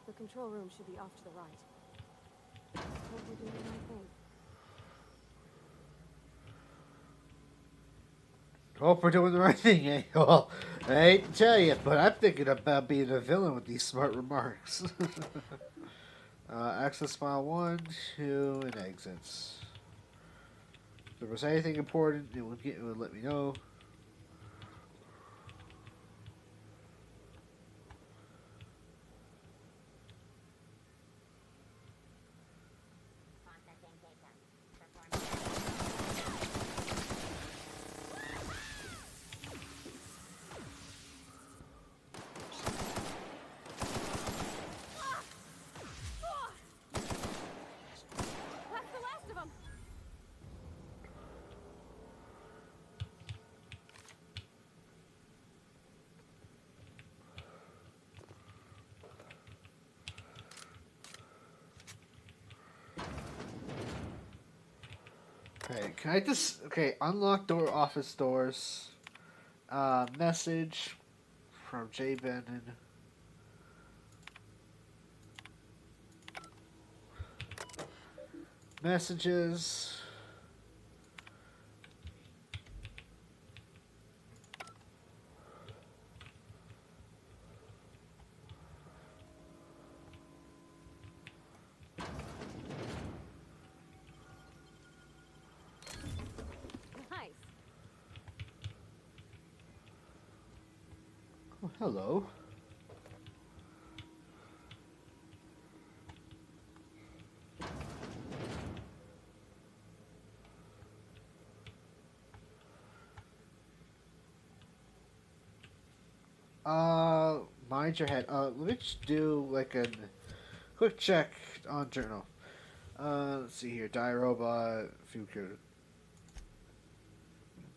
S14: The control room should be off to the right. Hope we're doing the right thing.
S1: Hope we're doing the right thing, eh? Well, I hate to tell you, but I'm thinking about being a villain with these smart remarks. Access file 1, 2, and exits. If there was anything important, it would let me know. Okay, can I just... Okay, unlock door office doors. Message from Jay Bannon. Messages.
S14: Nice.
S1: Oh, hello. Mind your head. Let me just do like a quick check on journal. Let's see here. Die robot. Future.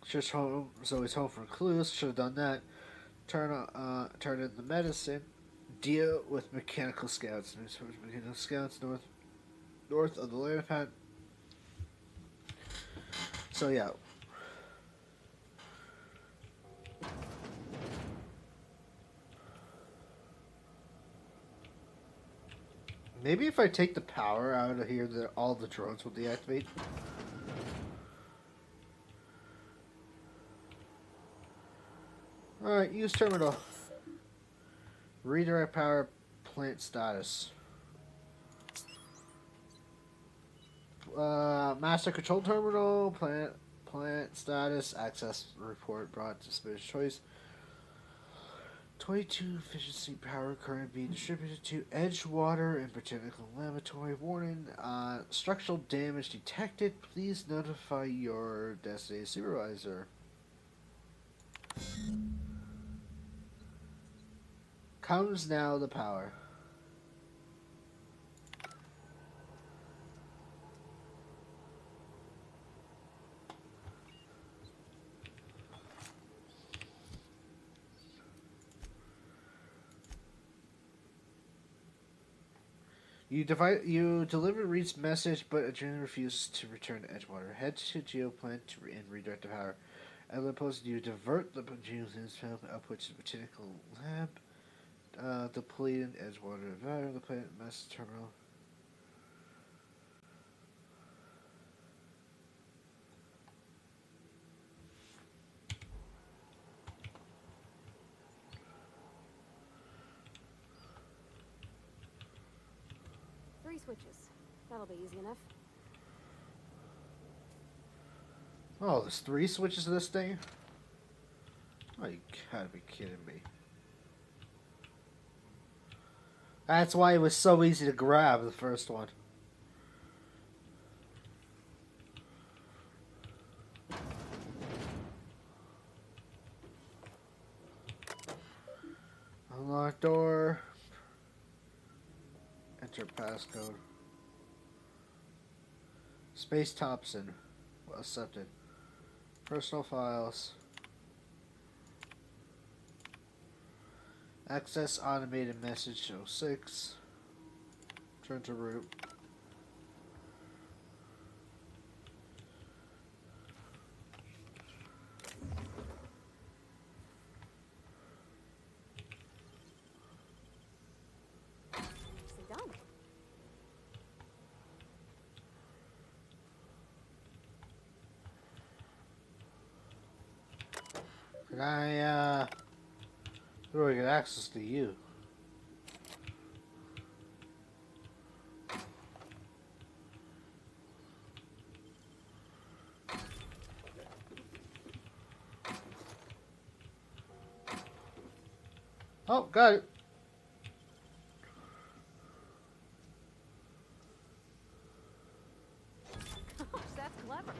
S1: Just home. So he's home from clues. Should have done that. Turn in the medicine. Deal with mechanical scouts. Mechanical scouts north of the land pad. So yeah. Maybe if I take the power out of here, all the drones will deactivate. Alright, use terminal. Redirect power plant status. Master control terminal, plant status, access report brought to space choice. 22 efficiency power current being distributed to Edgewater and Botanical Laboratory. Warning, structural damage detected. Please notify your designated supervisor. Comes now the power. You deliver Reed's message, but Adrenaline refuses to return to Edgewater. Head to Geoplant and redirect the power. As opposed to you divert the Geoplant output to the Botanical Lab. Depleting Edgewater. Value the plant message terminal.
S14: Switches. That'll be easy enough.
S1: Oh, there's 3 switches to this thing? Oh, you gotta be kidding me. That's why it was so easy to grab the first one. Unlock door. Enter passcode. Space Thompson. Accepted. Personal files. Access automated message 06. Turn to root.
S14: Done.
S1: Can I, do I get access to you? Oh, got it.
S14: Gosh, that's clever.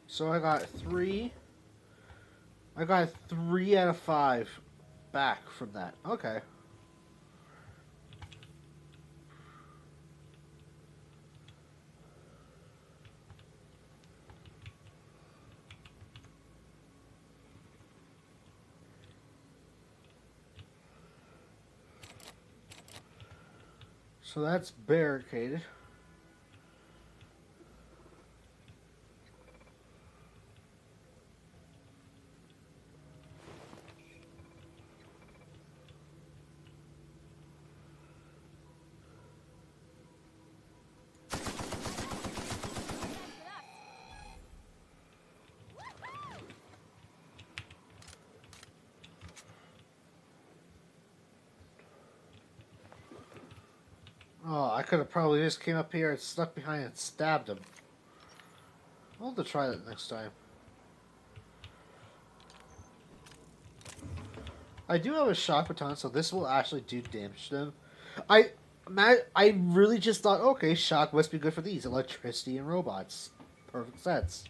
S1: So I got 3. I got 3 out of 5 back from that. Okay. So that's barricaded. Oh, I could have probably just came up here and snuck behind and stabbed him. I'll have to try that next time. I do have a shock baton, so this will actually do damage to them. I really just thought, okay, shock must be good for these. Electricity and robots. Perfect sense.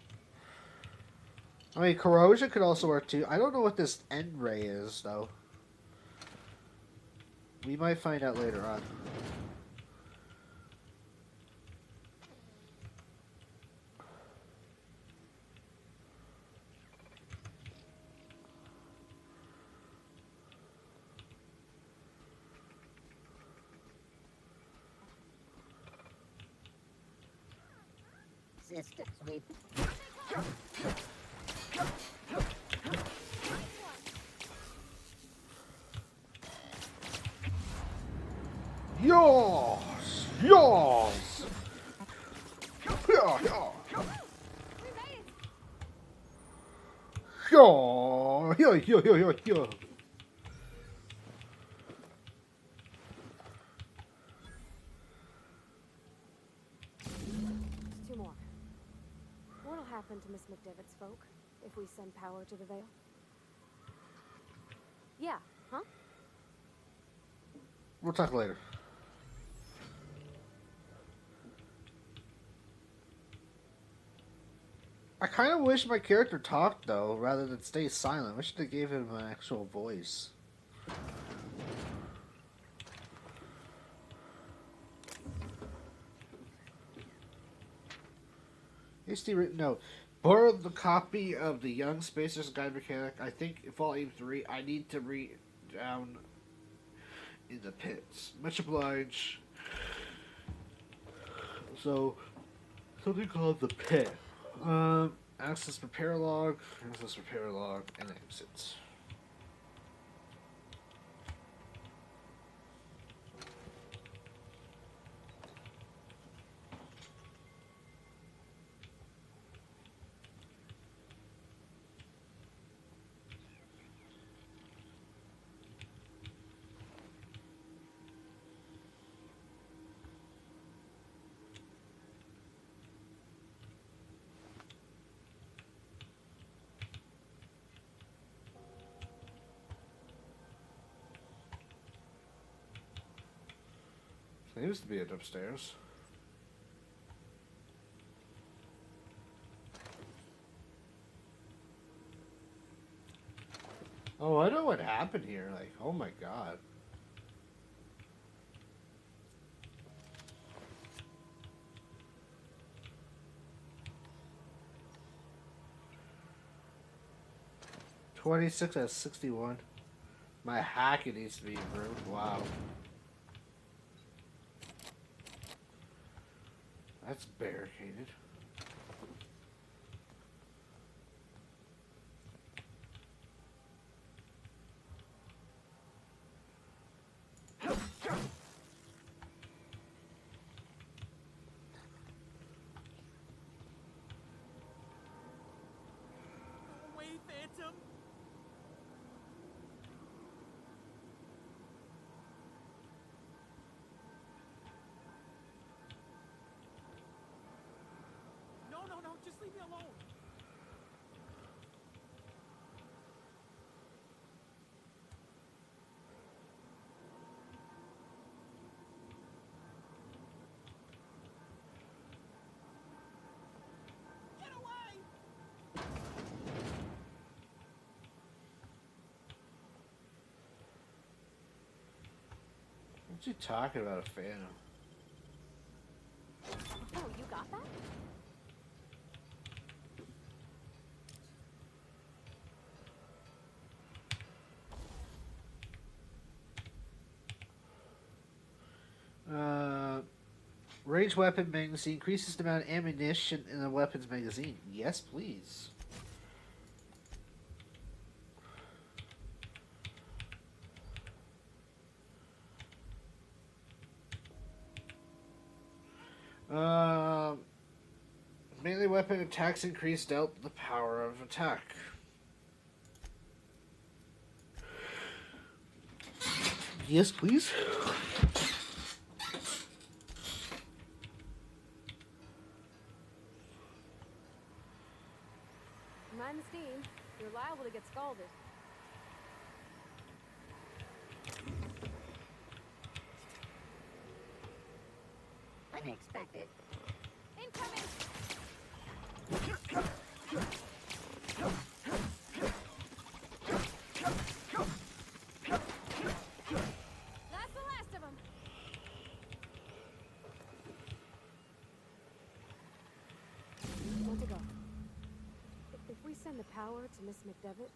S1: I mean, corrosion could also work too. I don't know what this end ray is, though. We might find out later on.
S17: Sister sweep.
S1: Yours! Yours! Yeah, yeah. Yo, yo, yo, yo, yo, yo.
S14: Two more. What'll happen to Miss McDevitt's folk if we send power to the Vale? Yeah, huh?
S1: We'll talk later. I kind of wish my character talked, though, rather than stay silent. I wish they gave him an actual voice. Hasty written note. Borrowed the copy of the Young Spacer's Guide Mechanic. I think Volume 3. I need to read down in the pits. Much obliged. So, something called the pit. Access repair log, and exits. There used to be it upstairs. Oh, I know what happened here. Like, oh my god. $26 out of 61. My hack, it needs to be improved. Wow. That's barricaded.
S6: Away, Phantom! No, just leave me alone. Get away!
S1: What you talking about, a Phantom?
S14: Oh, you got that?
S1: Range weapon magazine increases the amount of ammunition in the weapons magazine. Yes, please. Melee weapon attacks increase dealt the power of attack. Yes, please.
S14: Mind the steam. You're liable to get scalded.
S8: Unexpected.
S14: Incoming! That's the last of them. Want to go? If we send the power to Miss McDevitt,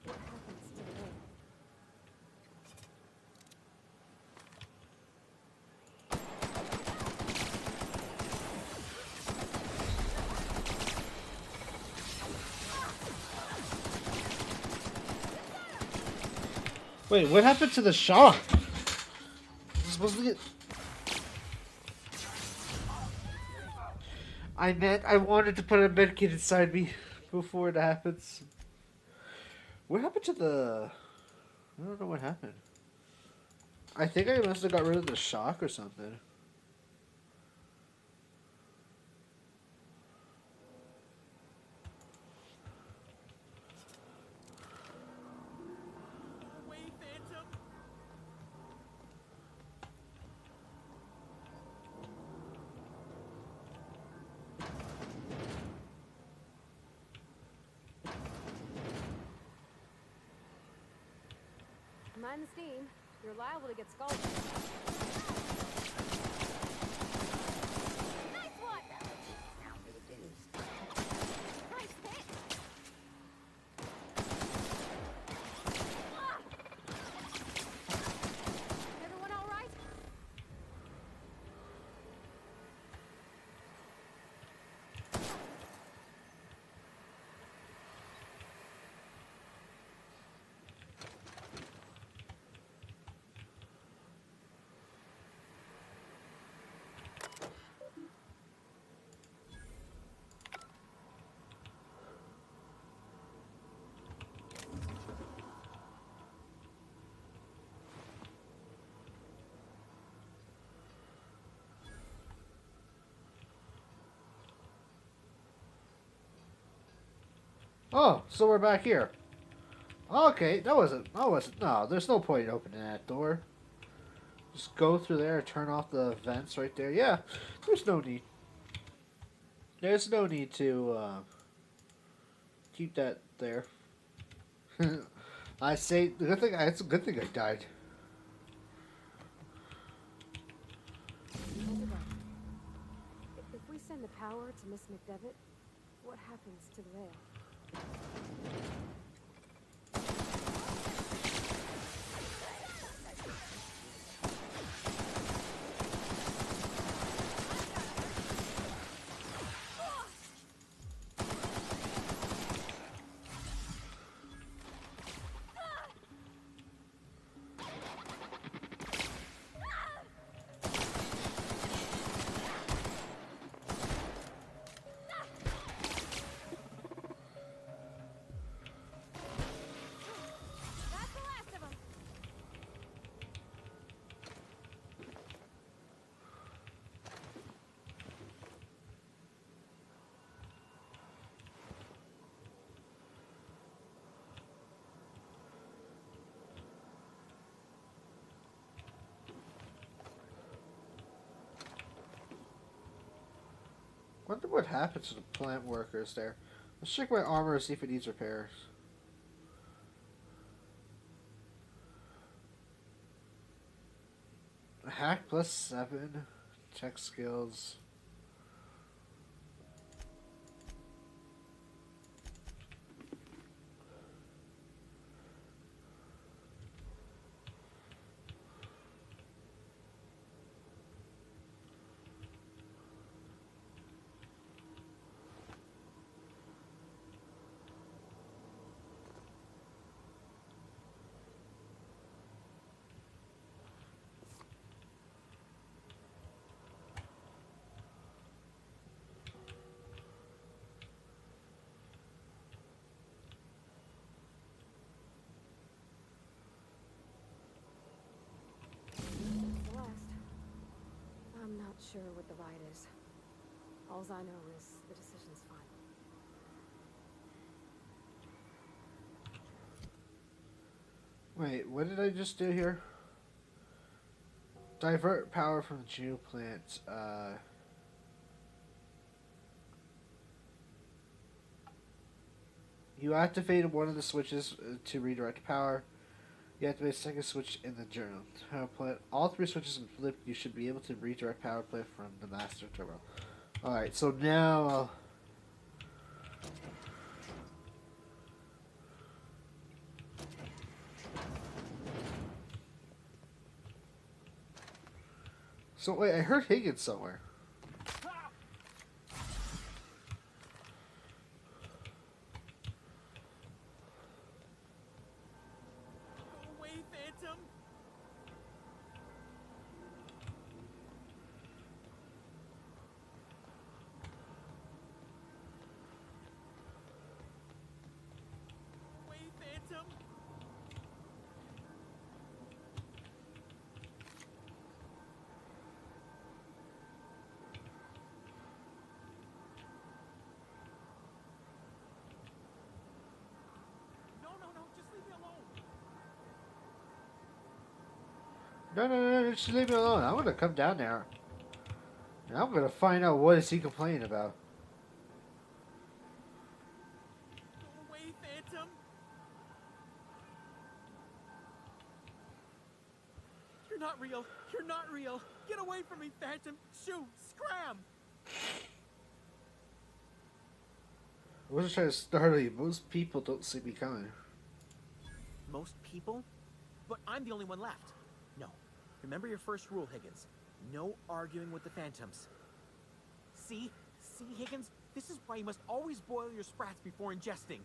S14: what happens to the veil?
S1: Wait, what happened to the shock? Supposed to get... I meant I wanted to put a medkit inside me before it happens. What happened to the... I don't know what happened. I think I must have got rid of the shock or something.
S14: Mind the steam. You're liable to get scalded. Nice one! Nice hit! Ah! Everyone all right?
S1: Oh, so we're back here. Okay, that wasn't, no, there's no point in opening that door. Just go through there, turn off the vents right there. Yeah, there's no need. There's no need to, keep that there. I say, the good thing, it's a good thing I died.
S14: If we send the power to Miss McDevitt, what happens to the veil?
S1: Wonder what happens to the plant workers there. Let's check my armor and see if it needs repairs. Hack +7. Tech skills.
S14: not sure what the ride is. Alls I know is the decision's final.
S1: Wait, what did I just do here? Divert power from the geoplant. You activated one of the switches to redirect power. You activate a second switch in the journal. Power plant. All three switches have flipped. You should be able to redirect power plant from the master turbo. Alright, so now... So wait, I heard Higgins somewhere.
S6: Go away, Phantom! Go away, Phantom!
S1: No, just leave me alone. I'm gonna come down there. And I'm gonna find out what is he complaining about.
S6: Go away, Phantom! You're not real! You're not real! Get away from me, Phantom! Shoot! Scram!
S1: I wasn't trying to startle you. Most people don't see me coming.
S6: Most people? But I'm the only one left. No. Remember your first rule, Higgins. No arguing with the Phantoms. See? See, Higgins? This is why you must always boil your sprats before ingesting.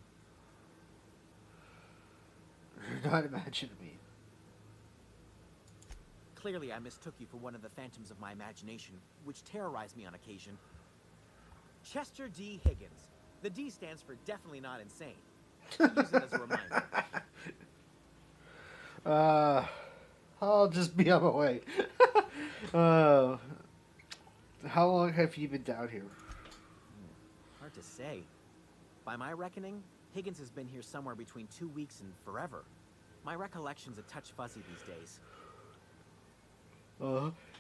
S1: You're not imagining me.
S6: Clearly, I mistook you for one of the phantoms of my imagination, which terrorized me on occasion. Chester D. Higgins. The D stands for definitely not insane. Use it as a reminder.
S1: I'll just be on my way. How long have you been down here?
S6: Hard to say. By my reckoning, Higgins has been here somewhere between 2 weeks and forever. My recollection's a touch fuzzy these days.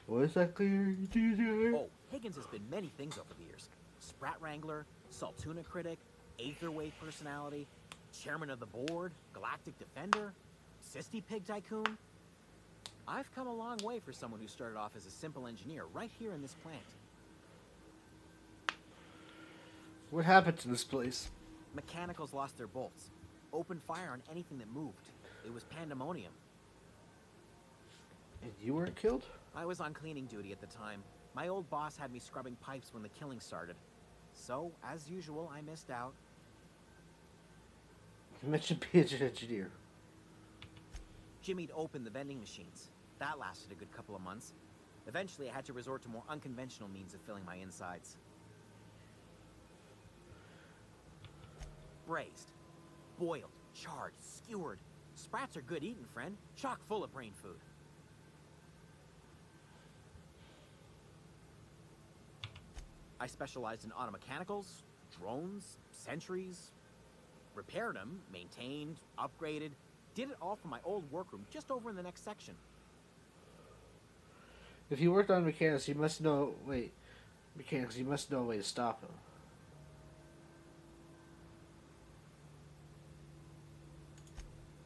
S1: What exactly are you doing?
S6: Oh, Higgins has been many things over the years. Sprat Wrangler, Saltuna Critic, Aetherwave Personality, Chairman of the Board, Galactic Defender, Sisty Pig Tycoon. I've come a long way for someone who started off as a simple engineer right here in this plant.
S1: What happened to this place?
S6: Mechanicals lost their bolts. Opened fire on anything that moved. It was pandemonium.
S1: And you weren't killed?
S6: I was on cleaning duty at the time. My old boss had me scrubbing pipes when the killing started. So, as usual, I missed out.
S1: You mentioned being an engineer.
S6: Jimmy'd opened the vending machines. That lasted a good couple of months. Eventually, I had to resort to more unconventional means of filling my insides. Braised, boiled, charred, skewered. Sprats are good eating, friend. Chock full of brain food. I specialized in automechanicals, drones, sentries. Repaired them, maintained, upgraded. Did it all from my old workroom just over in the next section.
S1: If you worked on mechanics, you must know... Wait. Mechanics, you must know a way to stop them.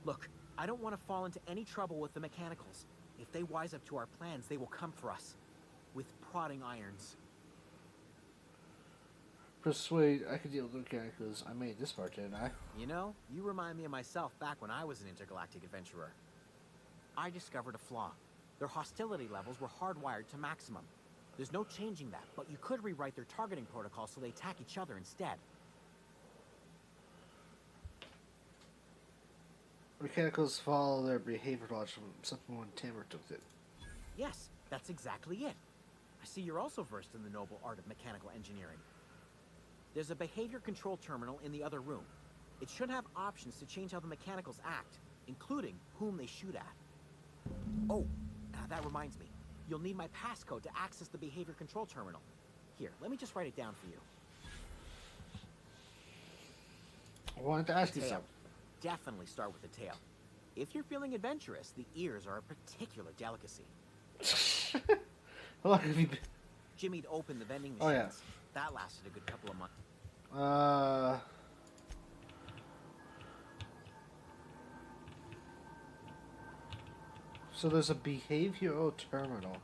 S6: Look, I don't want to fall into any trouble with the mechanicals. If they wise up to our plans, they will come for us. With prodding irons.
S1: Persuade, I could deal with mechanicals. I made this part, didn't I?
S6: You know, you remind me of myself back when I was an intergalactic adventurer. I discovered a flaw. Their hostility levels were hardwired to maximum. There's no changing that, but you could rewrite their targeting protocol so they attack each other instead.
S1: Mechanicals follow their behavior logic from something when Tamara took it.
S6: Yes, that's exactly it. I see you're also versed in the noble art of mechanical engineering. There's a behavior control terminal in the other room. It should have options to change how the mechanicals act, including whom they shoot at. Oh, that reminds me.
S18: You'll need my passcode to access the behavior control terminal. Here, let me just write it down for you.
S1: I wanted to ask you
S18: Tail.
S1: something.
S18: Definitely start with the tail. If you're feeling adventurous, the ears are a particular delicacy.
S1: How long have you been?
S18: Jimmy'd opened the vending machines.
S1: Oh, yeah.
S18: That lasted a good couple of months.
S1: So there's a behavioral terminal.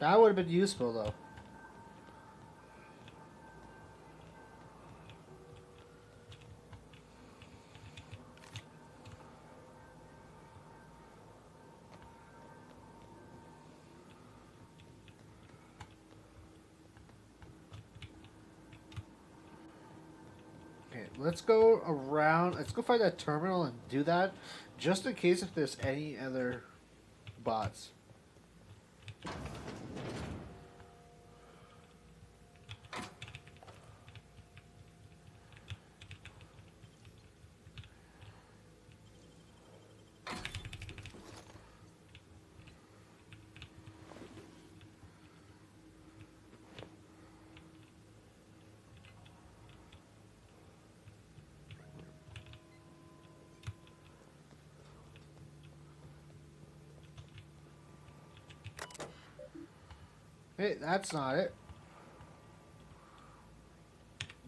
S1: That would have been useful, though. Okay, let's go around. Let's go find that terminal and do that, just in case if there's any other bots. Hey, that's not it.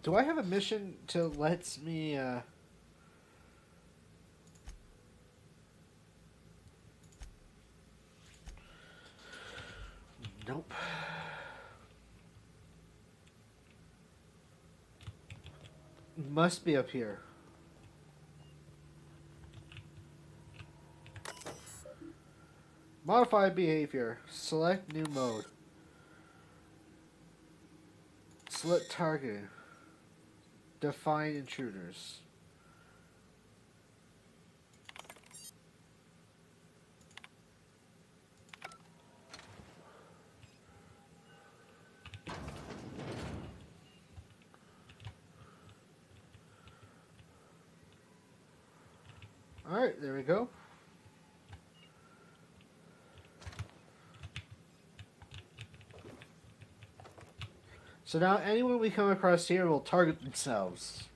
S1: Do I have a mission to lets me, Nope. Must be up here. Modify behavior. Select new mode. Select targeting. Define intruders. Alright, there we go. So now anyone we come across here will target themselves.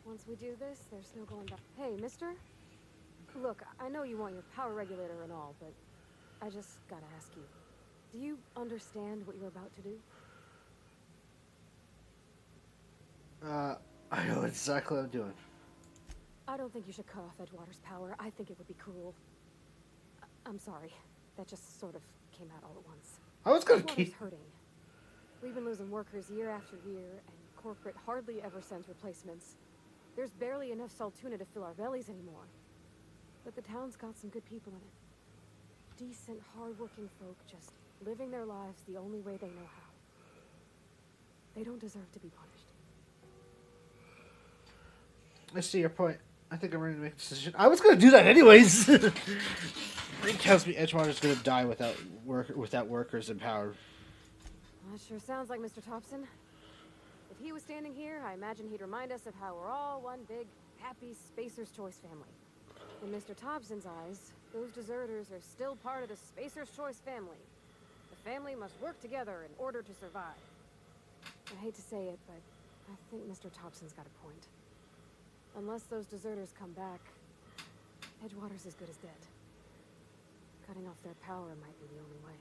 S14: Once we do this, there's no going back. Hey, mister? Look, I know you want your power regulator and all, but I just gotta ask you. Do you understand what you're about to do?
S1: I know exactly what I'm doing.
S14: I don't think you should cut off Edgewater's power. I think it would be cruel. I'm sorry. That just sort of came out all at once.
S1: I was gonna
S14: Edgewater's
S1: keep...
S14: hurting. We've been losing workers year after year, and corporate hardly ever sends replacements. There's barely enough Saltuna to fill our bellies anymore. But the town's got some good people in it. Decent, hard-working folk just living their lives the only way they know how. They don't deserve to be punished.
S1: I see your point. I think I'm ready to make a decision. I was gonna do that anyways. It tells me Edgewater's gonna die without workers in power.
S14: Well, that sure sounds like Mr. Thompson. If he was standing here, I imagine he'd remind us of how we're all one big, happy Spacer's Choice family. In Mr. Thompson's eyes, those deserters are still part of the Spacer's Choice family. The family must work together in order to survive. I hate to say it, but I think Mr. Thompson's got a point. Unless those deserters come back, Edgewater's as good as dead. Cutting off their power might be the only way.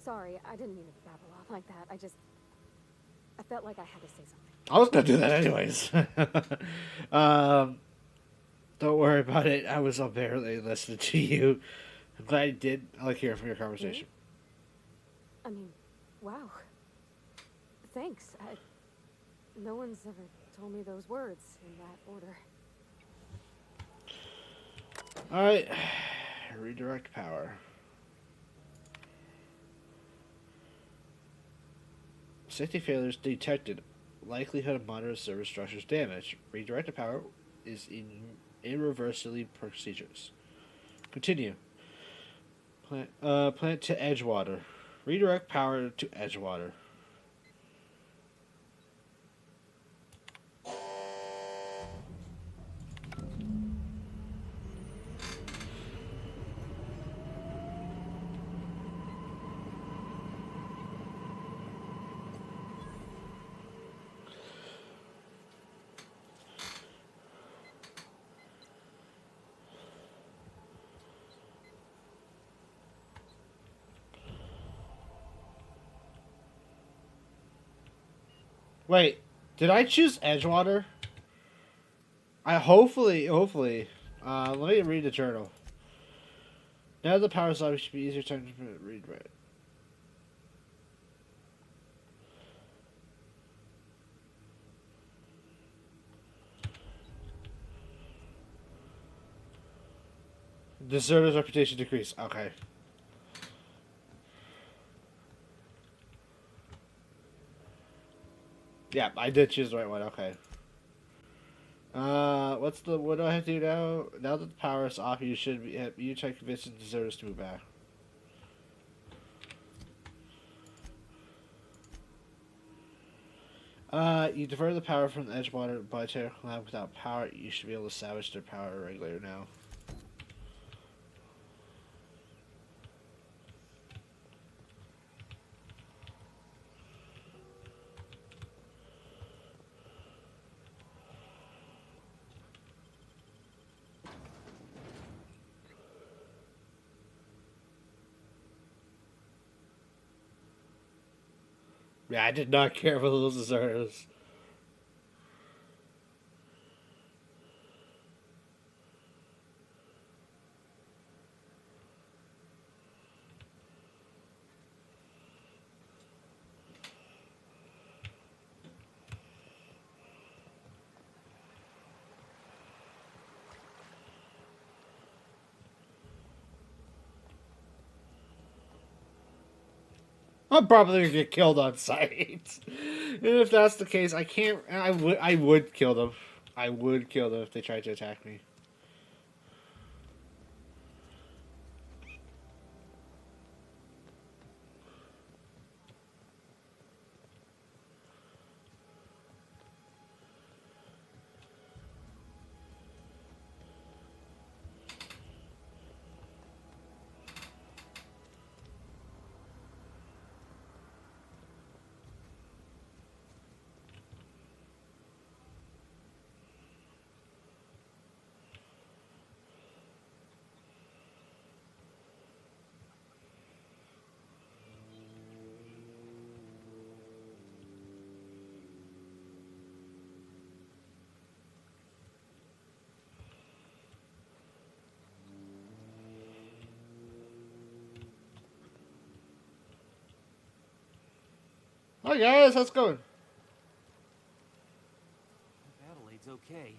S14: Sorry, I didn't mean to babble on like that. I felt like I had to say something.
S1: I was gonna do that anyways. Don't worry about it. I was barely listening to you. I'm glad I did. I like hearing from your conversation.
S14: I mean, wow. Thanks. No one's ever told me those words in that order.
S1: Alright. Redirect power. Safety failures detected. Likelihood of moderate server structures damage. Redirected power is irreversibly procedures. Continue. Plant to Edgewater. Redirect power to Edgewater. Wait, did I choose Edgewater? Hopefully. Let me read the journal. Now the power slide should be easier to read. Right. Deserter's reputation decrease. Okay. Yeah, I did choose the right one. Okay. What do I have to do now? Now that the power is off, you should try convincing deserters to move back. You divert the power from the Edgewater by technical lab without power. You should be able to salvage their power regulator now. Yeah, I did not care for those deserters. I'm probably gonna get killed on sight. And if that's the case, I can't. I would kill them. I would kill them if they tried to attack me. Hi guys, how's it going?
S19: Adelaide's okay.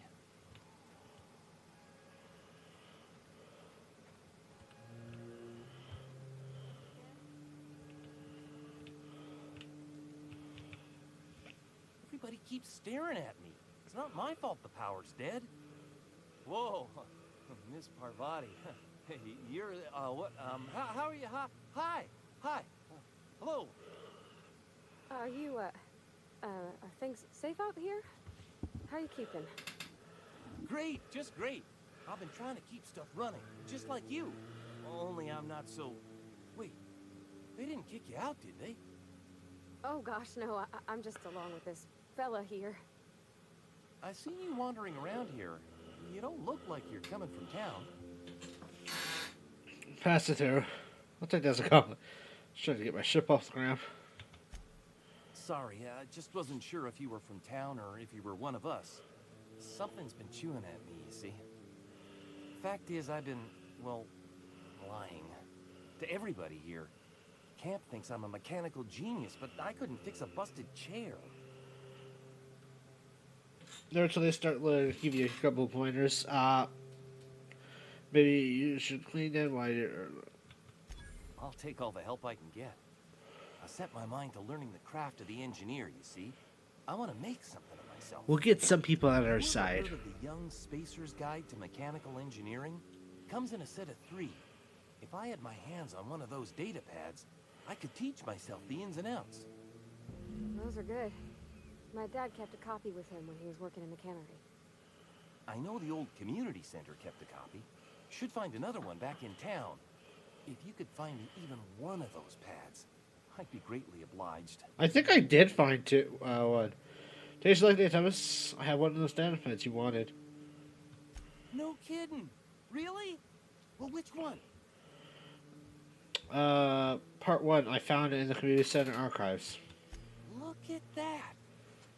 S19: Everybody keeps staring at me. It's not my fault the power's dead. Whoa, Miss Parvati. You're, what, how are you? Hi. Hello.
S14: Are you, are things safe out here? How are you keeping?
S19: Great, just great. I've been trying to keep stuff running, just like you. Only I'm not so... Wait, they didn't kick you out, did they?
S14: Oh gosh, no, I'm just along with this fella here.
S19: I see you wandering around here. You don't look like you're coming from town.
S1: Pass it through. I'll take that as a compliment. Just trying to get my ship off the ground.
S19: Sorry, I just wasn't sure if you were from town or if you were one of us. Something's been chewing at me, you see. Fact is, I've been, well, lying. To everybody here. Camp thinks I'm a mechanical genius, but I couldn't fix a busted chair.
S1: There until they start give you a couple of pointers. Maybe you should clean them while you're.
S19: I'll take all the help I can get. I set my mind to learning the craft of the engineer, you see. I want to make something of myself.
S1: We'll get some people on our
S19: Have you ever
S1: side.
S19: heard of the Young Spacer's Guide to Mechanical Engineering? Comes in a set of 3. If I had my hands on one of those data pads, I could teach myself the ins and outs.
S14: Those are good. My dad kept a copy with him when he was working in the cannery.
S19: I know the old community center kept a copy. Should find another one back in town. If you could find me even one of those pads, I'd be greatly obliged.
S1: I think I did find one. Tastes like Thomas. I have one of those data pads you wanted.
S19: No kidding. Really? Well, which one?
S1: Part 1. I found it in the community center archives.
S19: Look at that.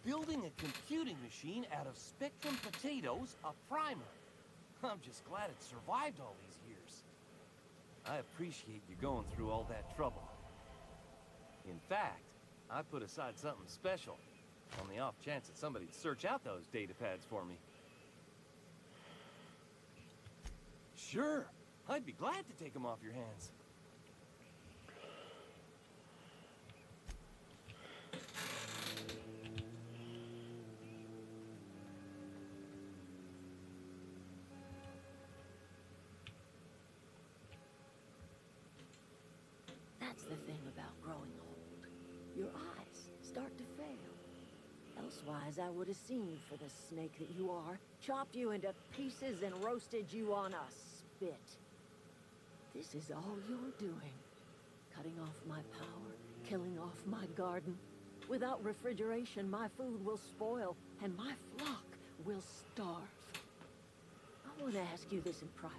S19: Building a computing machine out of Spectrum potatoes, a primer. I'm just glad it survived all these years. I appreciate you going through all that trouble. In fact, I put aside something special on the off chance that somebody'd search out those data pads for me. Sure, I'd be glad to take them off your hands.
S17: That's the thing about growing old. Your eyes start to fail. Elsewise, I would have seen for the snake that you are, chopped you into pieces and roasted you on a spit. This is all you're doing. Cutting off my power, killing off my garden. Without refrigeration, my food will spoil, and my flock will starve. I want to ask you this in private,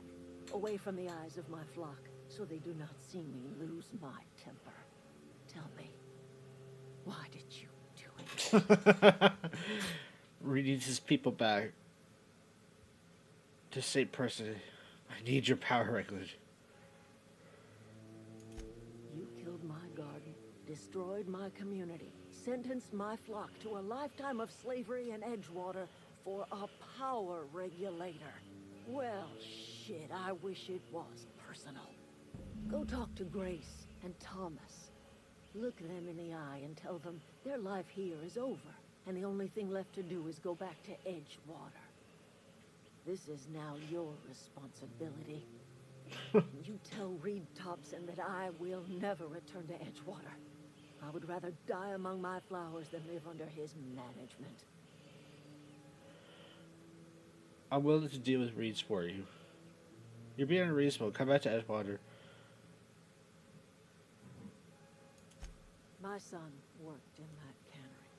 S17: away from the eyes of my flock, so they do not see me lose my temper. Tell me, why did you do it?
S1: Reed needs his people back. To say personally, I need your power regulation.
S17: You killed my garden, destroyed my community, sentenced my flock to a lifetime of slavery in Edgewater for a power regulator. Well, shit, I wish it was personal. Go talk to Grace and Thomas. Look them in the eye and tell them their life here is over, and the only thing left to do is go back to Edgewater. This is now your responsibility. You tell Reed Thompson that I will never return to Edgewater. I would rather die among my flowers than live under his management.
S1: I'm willing to deal with Reeds for you. You're being unreasonable. Come back to Edgewater.
S17: My son worked in that cannery.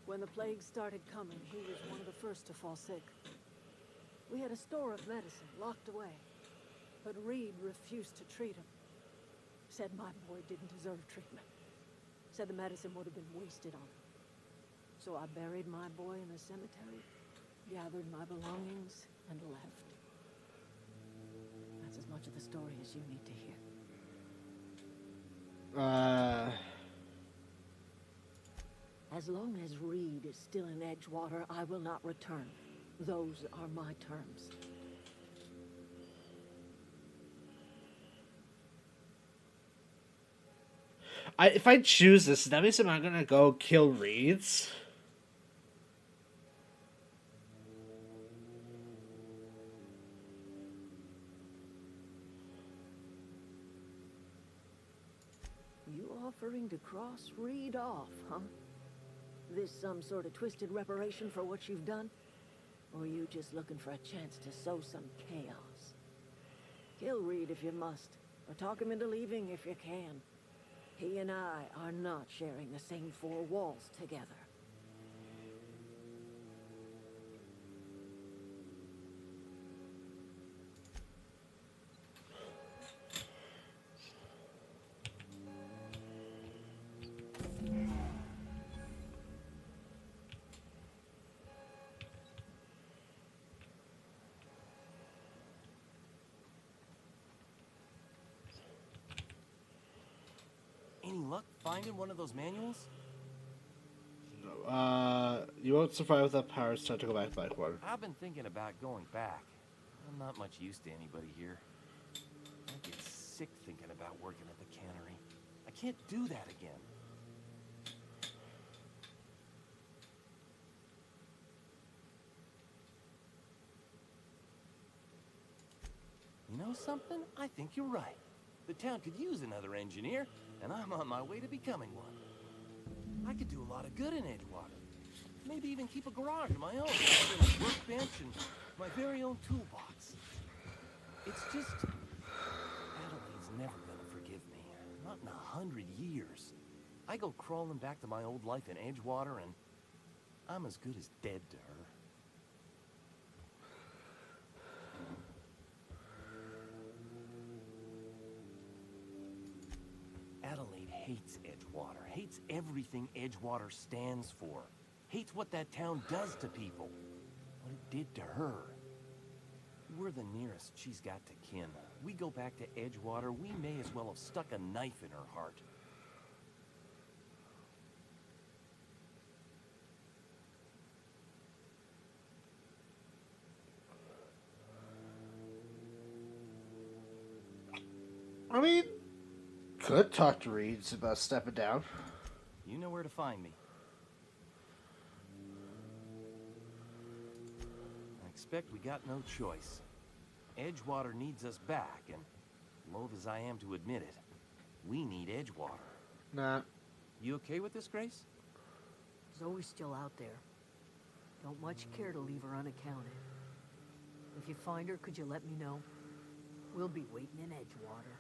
S17: When the plague started coming, he was one of the first to fall sick. We had a store of medicine locked away, but Reed refused to treat him. Said my boy didn't deserve treatment. Said the medicine would have been wasted on him. So I buried my boy in the cemetery, gathered my belongings, and left. That's as much of the story as you need to hear. As long as Reed is still in Edgewater, I will not return. Those are my terms.
S1: If I choose this, that means I'm gonna go kill Reeds.
S17: You offering to cross Reed off, huh? This some sort of twisted reparation for what you've done? Or you just looking for a chance to sow some chaos? Kill Reed if you must, or talk him into leaving if you can. He and I are not sharing the same four walls together.
S19: Any luck finding one of those manuals?
S1: You won't survive without power. It's time to go back to Blackwater.
S19: I've been thinking about going back. I'm not much use to anybody here. I get sick thinking about working at the cannery. I can't do that again. You know something? I think you're right. The town could use another engineer, and I'm on my way to becoming one. I could do a lot of good in Edgewater. Maybe even keep a garage of my own, a workbench, and my very own toolbox. It's just... Adelaide's never gonna forgive me. Not in 100 years. I go crawling back to my old life in Edgewater, and I'm as good as dead to her. Adelaide hates Edgewater, hates everything Edgewater stands for, hates what that town does to people, what it did to her. We're the nearest she's got to kin. We go back to Edgewater, we may as well have stuck a knife in her heart.
S1: I mean, could talk to Reeds about stepping down.
S19: You know where to find me. I expect we got no choice. Edgewater needs us back, and loath as I am to admit it, we need Edgewater.
S1: Nah.
S19: You okay with this, Grace?
S17: Zoe's still out there. Don't much care to leave her unaccounted. If you find her, could you let me know? We'll be waiting in Edgewater.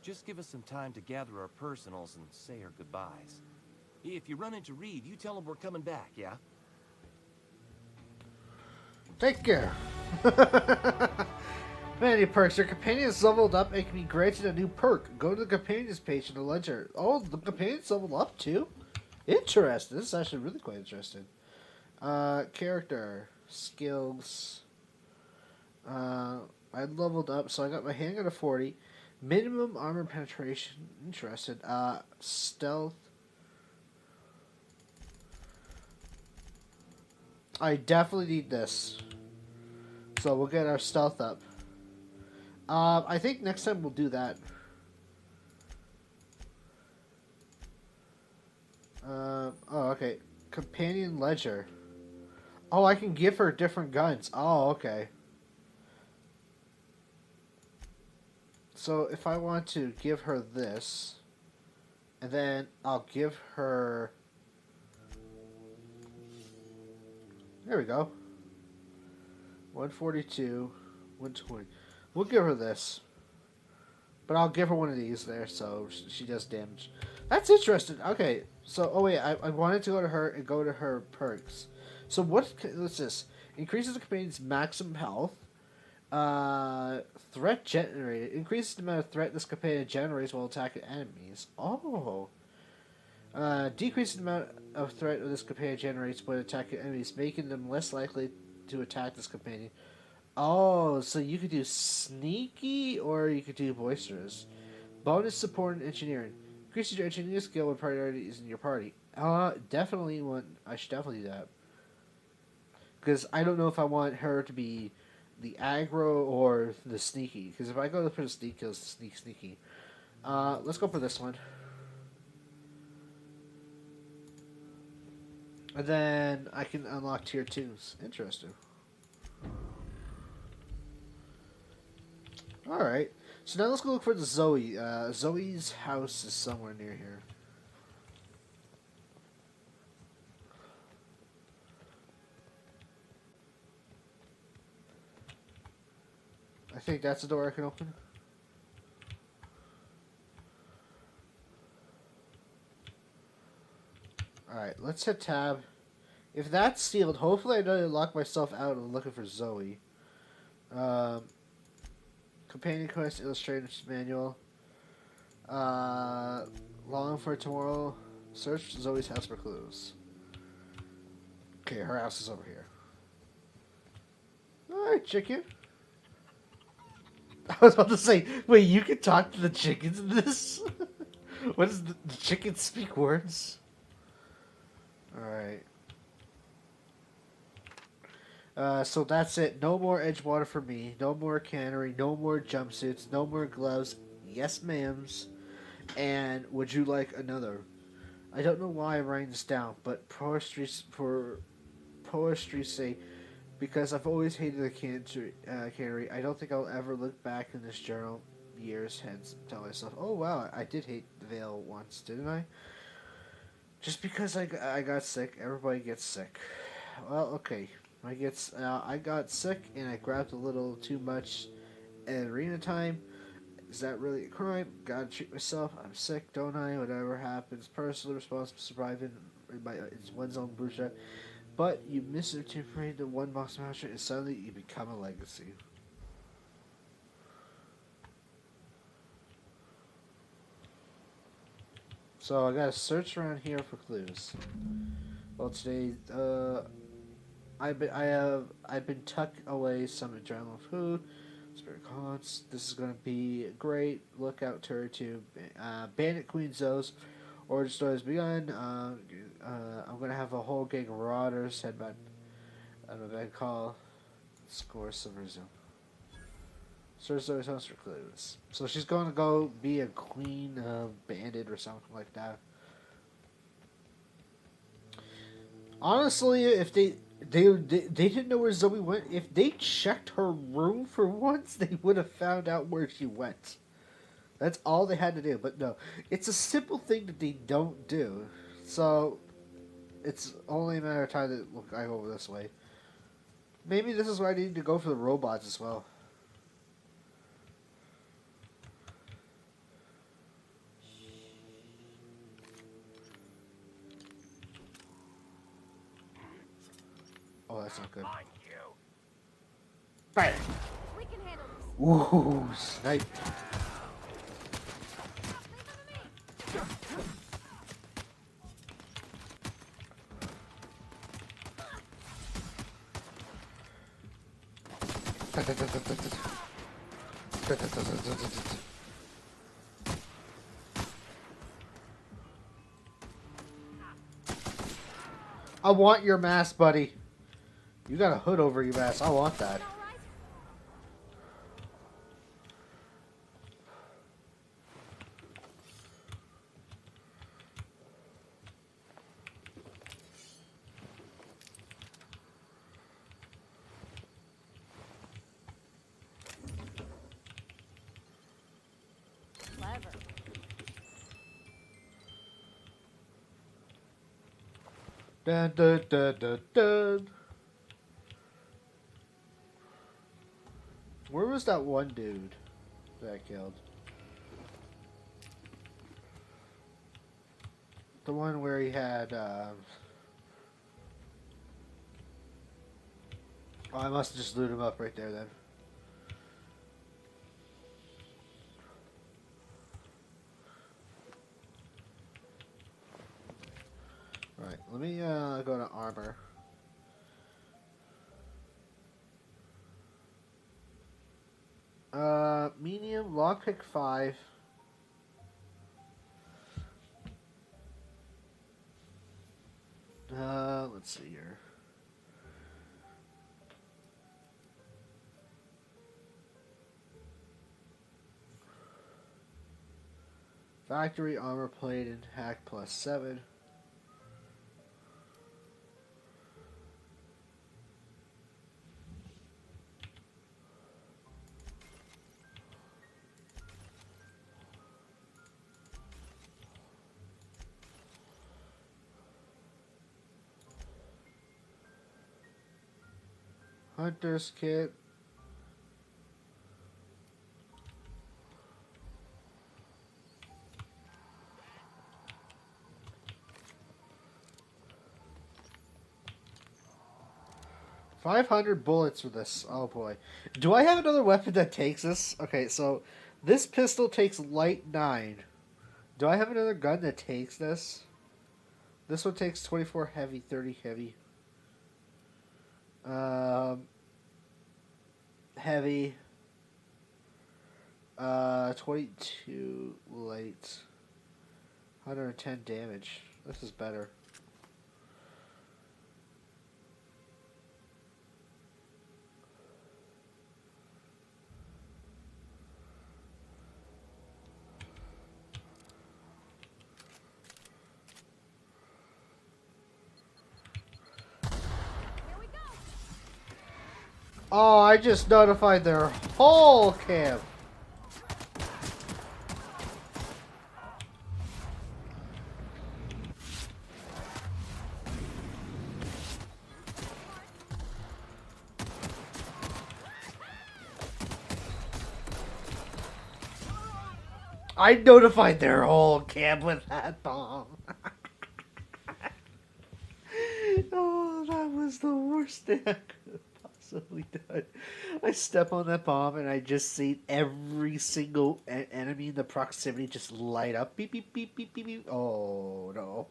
S19: Just give us some time to gather our personals and say our goodbyes. If you run into Reed, you tell him we're coming back, yeah?
S1: Take care. Many perks. Your companion is leveled up and can be granted a new perk. Go to the companions page in the ledger. Oh, the companion's leveled up too? Interesting. This is actually really quite interesting. Character. Skills. I leveled up, so I got my handgun to 40. Minimum armor penetration. Interested. Stealth. I definitely need this. So we'll get our stealth up. I think next time we'll do that. Oh, okay. Companion ledger. Oh, I can give her different guns. Oh, okay. So if I want to give her this, and then I'll give her... There we go. 142, 120. We'll give her this. But I'll give her one of these there so she does damage. That's interesting. Okay. So, oh wait, I wanted to go to her and go to her perks. So what's this? Increases the companion's maximum health. Threat generated. Increases the amount of threat this companion generates while attacking enemies. Oh. Decreases the amount of threat this companion generates when attacking enemies, making them less likely to attack this companion. Oh, so you could do sneaky or you could do boisterous. Bonus support and engineering. Increases your engineering skill when priority is in your party. Definitely want. I should definitely do that. Because I don't know if I want her to be the aggro or the sneaky. Because if I go for the sneak kills, sneaky. Let's go for this one. And then I can unlock tier 2s. Interesting. Alright. So now let's go look for the Zoe. Zoe's house is somewhere near here. I think that's a door I can open. Alright, let's hit tab. If that's sealed, hopefully I don't lock myself out of looking for Zoe. Companion quest, illustrators manual. Long for tomorrow. Search Zoe's house for clues. Okay, her house is over here. Alright, chicken. I was about to say, wait, you can talk to the chickens in this? What does the chickens speak words? Alright. So that's it. No more Edgewater for me. No more cannery. No more jumpsuits. No more gloves. Yes, ma'ams. And would you like another? I don't know why I'm writing this down, but for poetry's sake, because I've always hated the cannery. I don't think I'll ever look back in this journal years hence and tell myself, oh wow, I did hate the Vale once, didn't I? Just because I got sick, everybody gets sick. Well, okay. I got sick and I grabbed a little too much at arena time. Is that really a crime? Gotta treat myself. I'm sick, don't I? Whatever happens, personally responsible for surviving it's one's own bullshit. But you misinterpret the one box master and suddenly you become a legacy. So I gotta search around here for clues. Well, today, I've been tucked away some adrenaline food, spirit cons. This is gonna be great. Look out, Turret 2, Bandit Queen Zoes, Origin Story has begun. I'm gonna have a whole gang of marauders head back on a bad call. Score some resume. Search Zoe's house for clues. So she's gonna go be a queen bandit or something like that. Honestly, if they didn't know where Zoe went, if they checked her room for once, they would have found out where she went. That's all they had to do. But no, it's a simple thing that they don't do. So it's only a matter of time that I go over this way. Maybe this is why I need to go for the robots as well. Oh, that's not good. Bang!
S14: We can handle this.
S1: Ooh, snipe. I want your mask, buddy. You got a hood over your mask. I want that.
S14: Clever.
S1: Dun, dun, dun, dun, dun. Where was that one dude that I killed? The one where he had, oh, I must have just looted him up right there then. Right, let me go to armor. Medium, lockpick 5. Let's see here. Factory armor plated, hack +7. Hunter's kit. $500 bullets for this. Oh boy. Do I have another weapon that takes this? Okay, so this pistol takes light 9. Do I have another gun that takes this? This one takes 24 heavy, 30 heavy. Heavy. 22 light. 110 damage. This is better. Oh, I just notified their whole camp. I notified their whole camp with that bomb. Oh, that was the worst thing I could have possibly done. I step on that bomb and I just see every single enemy in the proximity just light up. Beep, beep, beep, beep, beep, beep. Oh, no.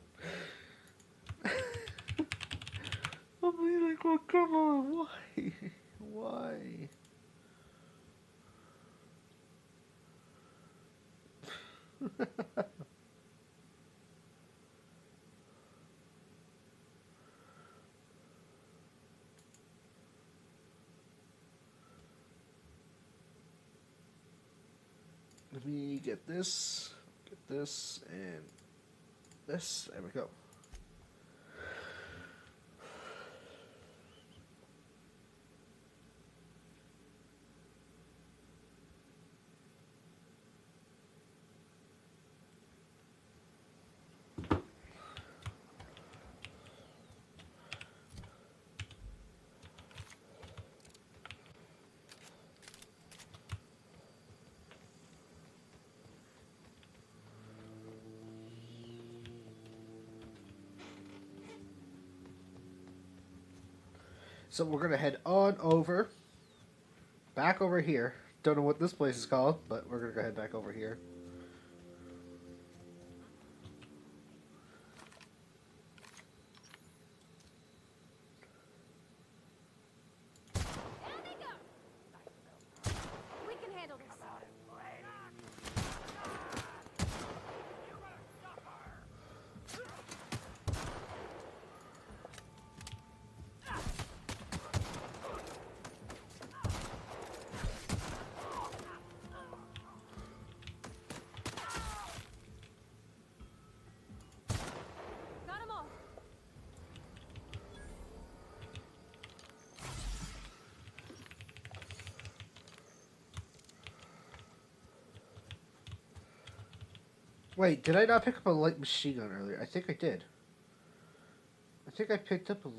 S1: I'm like, oh, come on. Why? Why? Let me get this, and this. There we go. So we're going to head on over, back over here. Don't know what this place is called, but we're going to go head back over here.
S14: We can handle this. Got 'em all.
S1: Wait, did I not pick up a light machine gun earlier? I think I did. I think I picked up a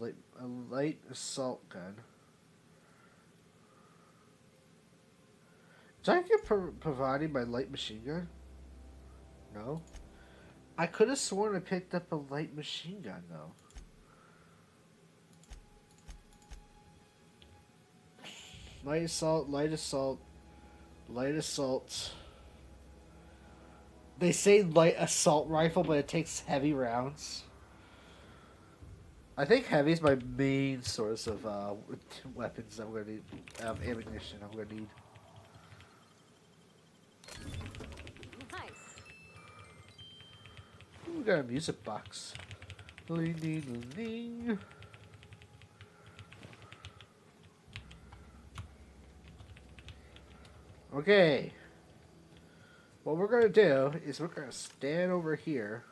S1: light assault gun. Did I get provided my light machine gun? No. I could have sworn I picked up a light machine gun, though. Light assault, light assault, light assault. They say light assault rifle, but it takes heavy rounds. I think heavy is my main source of weapons I'm going to need. Ammunition I'm going to need.
S14: Nice.
S1: Ooh, we got a music box. Ling, ding, ding. Okay. What we're going to do is we're going to stand over here.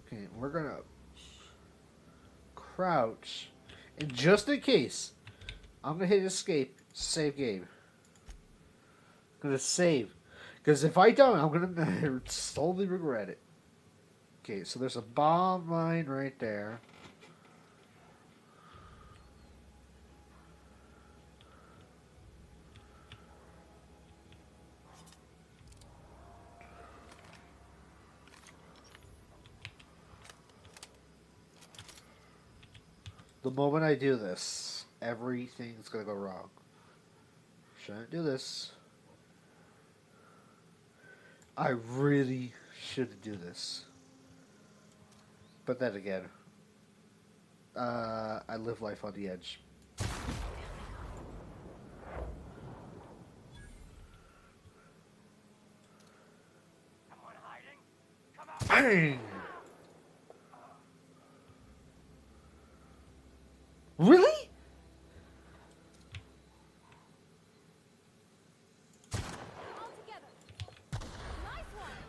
S1: Okay, we're going to crouch. And just in case, I'm going to hit escape, save game. I'm going to save. Because if I don't, I'm going to slowly regret it. Okay, so there's a bomb mine right there. The moment I do this, everything's going to go wrong. Shouldn't do this. I really shouldn't do this. But then again, I live life on the edge. Bang! Really?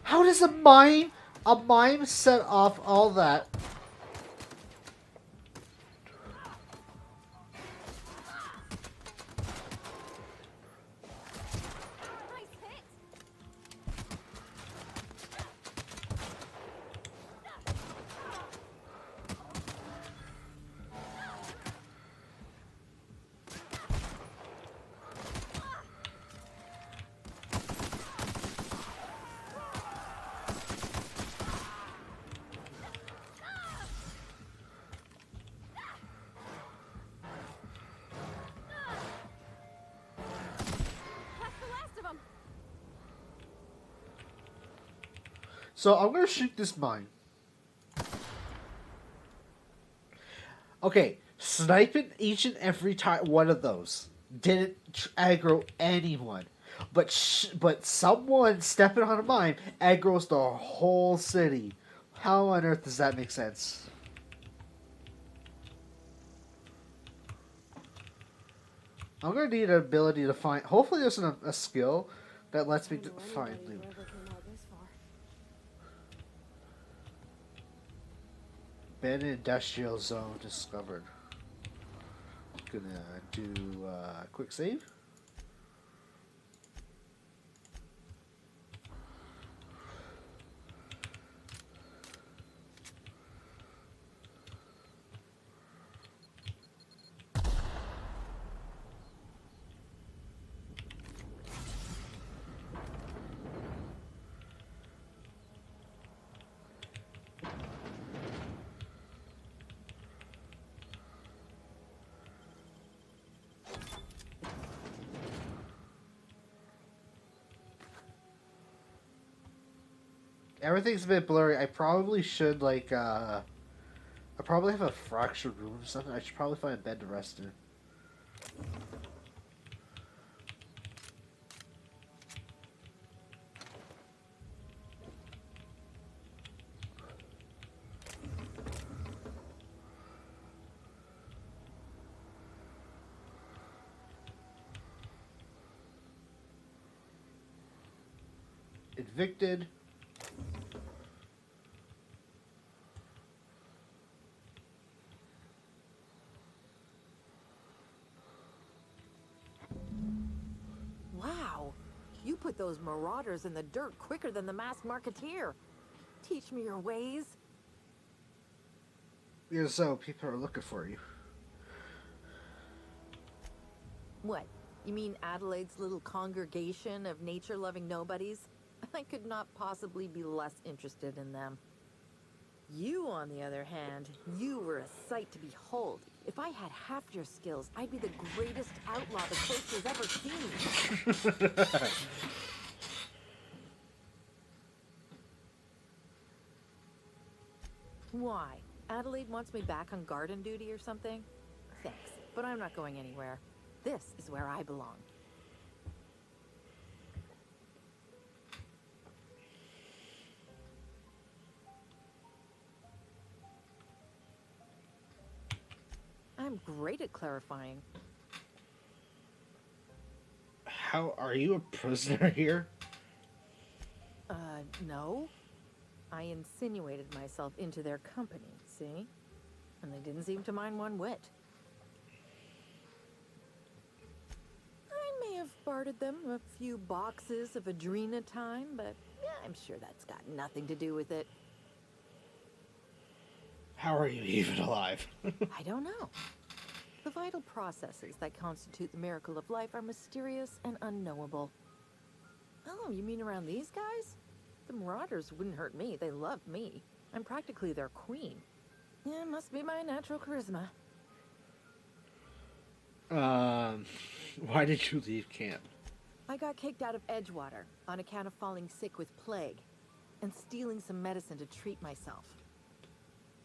S1: How does a mime set off all that? So I'm gonna shoot this mine. Okay, sniping each and every time one of those didn't aggro anyone, but someone stepping on a mine aggroes the whole city. How on earth does that make sense? I'm gonna need an ability to find. Hopefully, there's a skill that lets me find loot. Abandoned industrial zone discovered. Gonna do a quick save. Everything's a bit blurry. I probably should, like, I probably have a fractured room or something. I should probably find a bed to rest in. Evicted.
S17: Wow, you put those marauders in the dirt quicker than the masked marketeer. Teach me your ways.
S1: Yeah, so people are looking for you.
S17: What? You mean Adelaide's little congregation of nature-loving nobodies? I could not possibly be less interested in them. You, on the other hand, you were a sight to behold. If I had half your skills, I'd be the greatest outlaw the coast has ever seen. Why? Adelaide wants me back on garden duty or something? Thanks, but I'm not going anywhere. This is where I belong. I'm great at clarifying.
S1: How are you a prisoner here?
S17: No. I insinuated myself into their company, see? And they didn't seem to mind one whit. I may have bartered them a few boxes of Adrena time, but yeah, I'm sure that's got nothing to do with it.
S1: How are you even alive?
S17: I don't know. The vital processes that constitute the miracle of life are mysterious and unknowable. Oh, you mean around these guys? The Marauders wouldn't hurt me. They love me. I'm practically their queen. Yeah, must be my natural charisma.
S1: Why did you leave camp?
S17: I got kicked out of Edgewater on account of falling sick with plague and stealing some medicine to treat myself.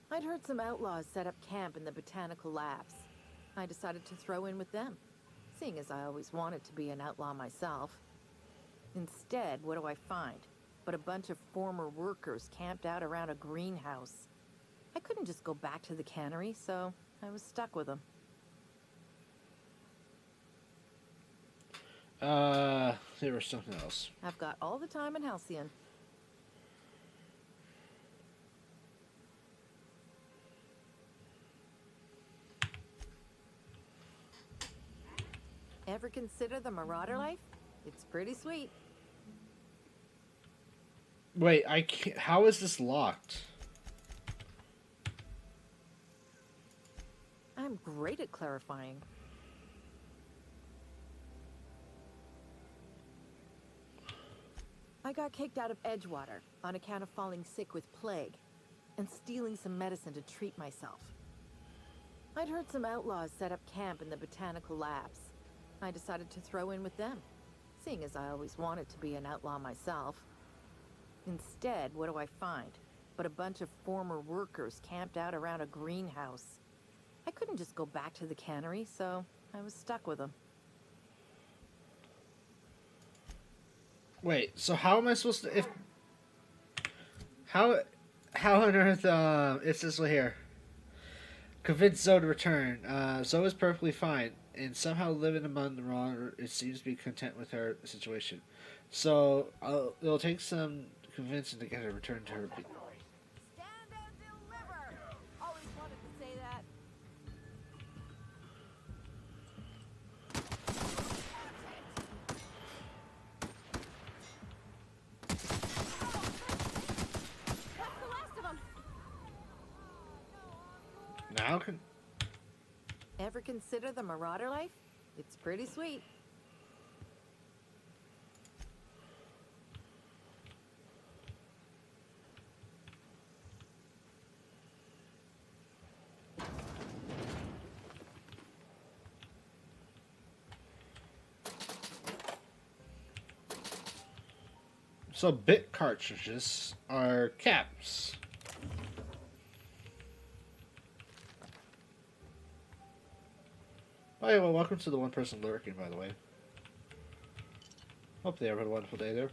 S17: I'd heard some outlaws set up camp in the botanical labs. I decided to throw in with them, seeing as I always wanted to be an outlaw myself. Instead, what do I find? But a bunch of former workers camped out around a greenhouse. I couldn't just go back to the cannery, so I was stuck with them.
S1: There was something else.
S17: I've got all the time in Halcyon. Ever consider the Marauder life? It's pretty sweet.
S1: Wait, I can't. How is this locked?
S17: I'm great at clarifying. I got kicked out of Edgewater on account of falling sick with plague and stealing some medicine to treat myself. I'd heard some outlaws set up camp in the botanical labs. I decided to throw in with them, seeing as I always wanted to be an outlaw myself.
S20: Instead, what do I find? But a bunch of former workers camped out around a greenhouse. I couldn't just go back to the cannery, so I was stuck with them.
S1: Wait, so how am I supposed to... How on earth, it's this one here. Convince Zoe to return. Zoe is perfectly fine, and somehow living among the wrong, it seems to be content with her situation. So, it'll take some convincing to get her to return to her...
S20: Stand and deliver! Always wanted to say that.
S14: That's the last of them.
S1: Now can...
S20: Ever consider the Marauder life? It's pretty sweet.
S1: So bit cartridges are caps. Oh yeah, well, welcome to the one person lurking, by the way. Hope they have a wonderful day there.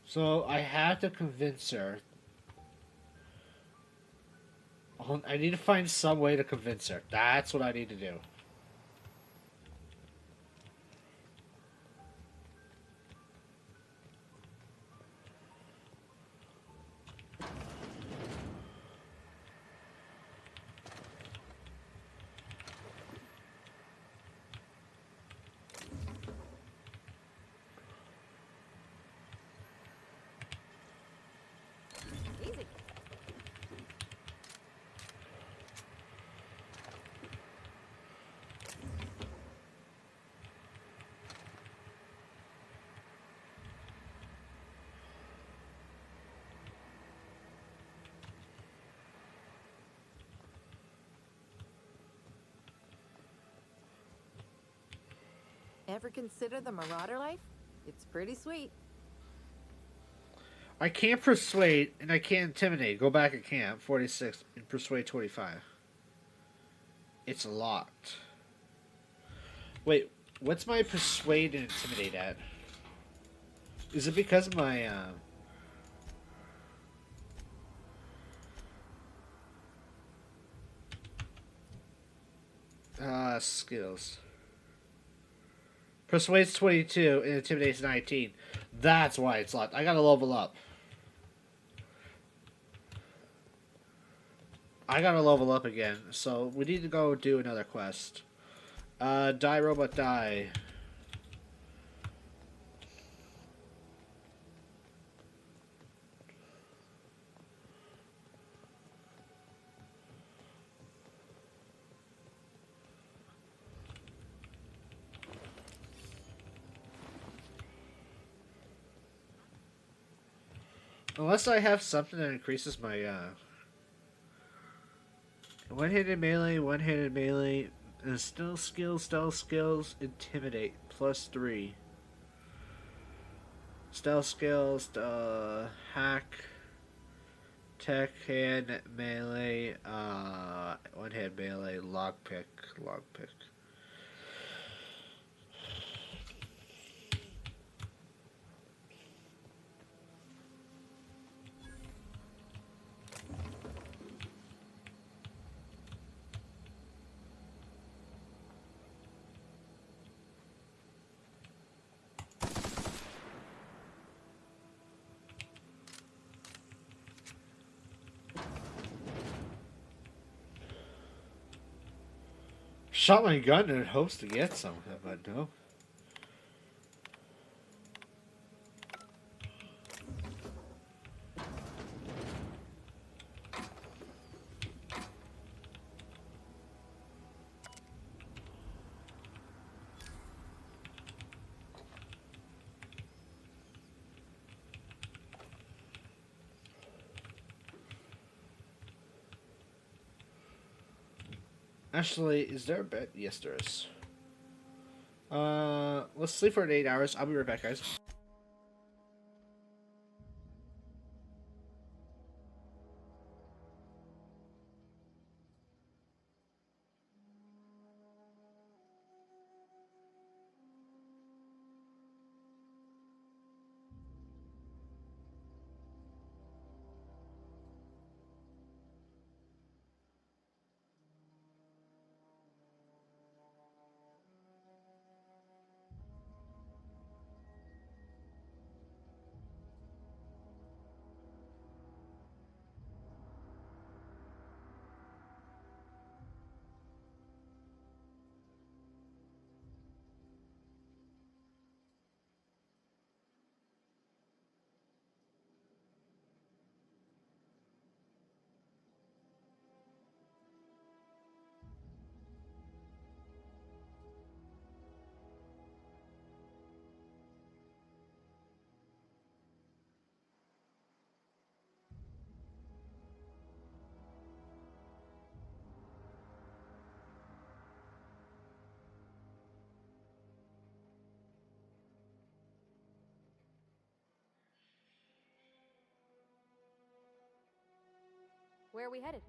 S1: So I have to convince her. I need to find some way to convince her. That's what I need to do.
S20: Ever consider the Marauder life? It's pretty sweet.
S1: I can't persuade and I can't intimidate. Go back at camp 46 and persuade 25. It's a lot. Wait, what's my persuade and intimidate at? Is it because of my skills? Persuades 22 and intimidates 19. That's why it's locked. I gotta level up. I gotta level up again. So we need to go do another quest. Die robot die. Unless I have something that increases my, one-handed melee, and stealth skills, intimidate, +3. Stealth skills, hack, tech, hand, melee, one-hand melee, lockpick. Shot my gun in hopes to get something, but no. Actually, is there a bed? Yes, there is. Let's sleep for 8 hours. I'll be right back, guys.
S14: Where are we headed?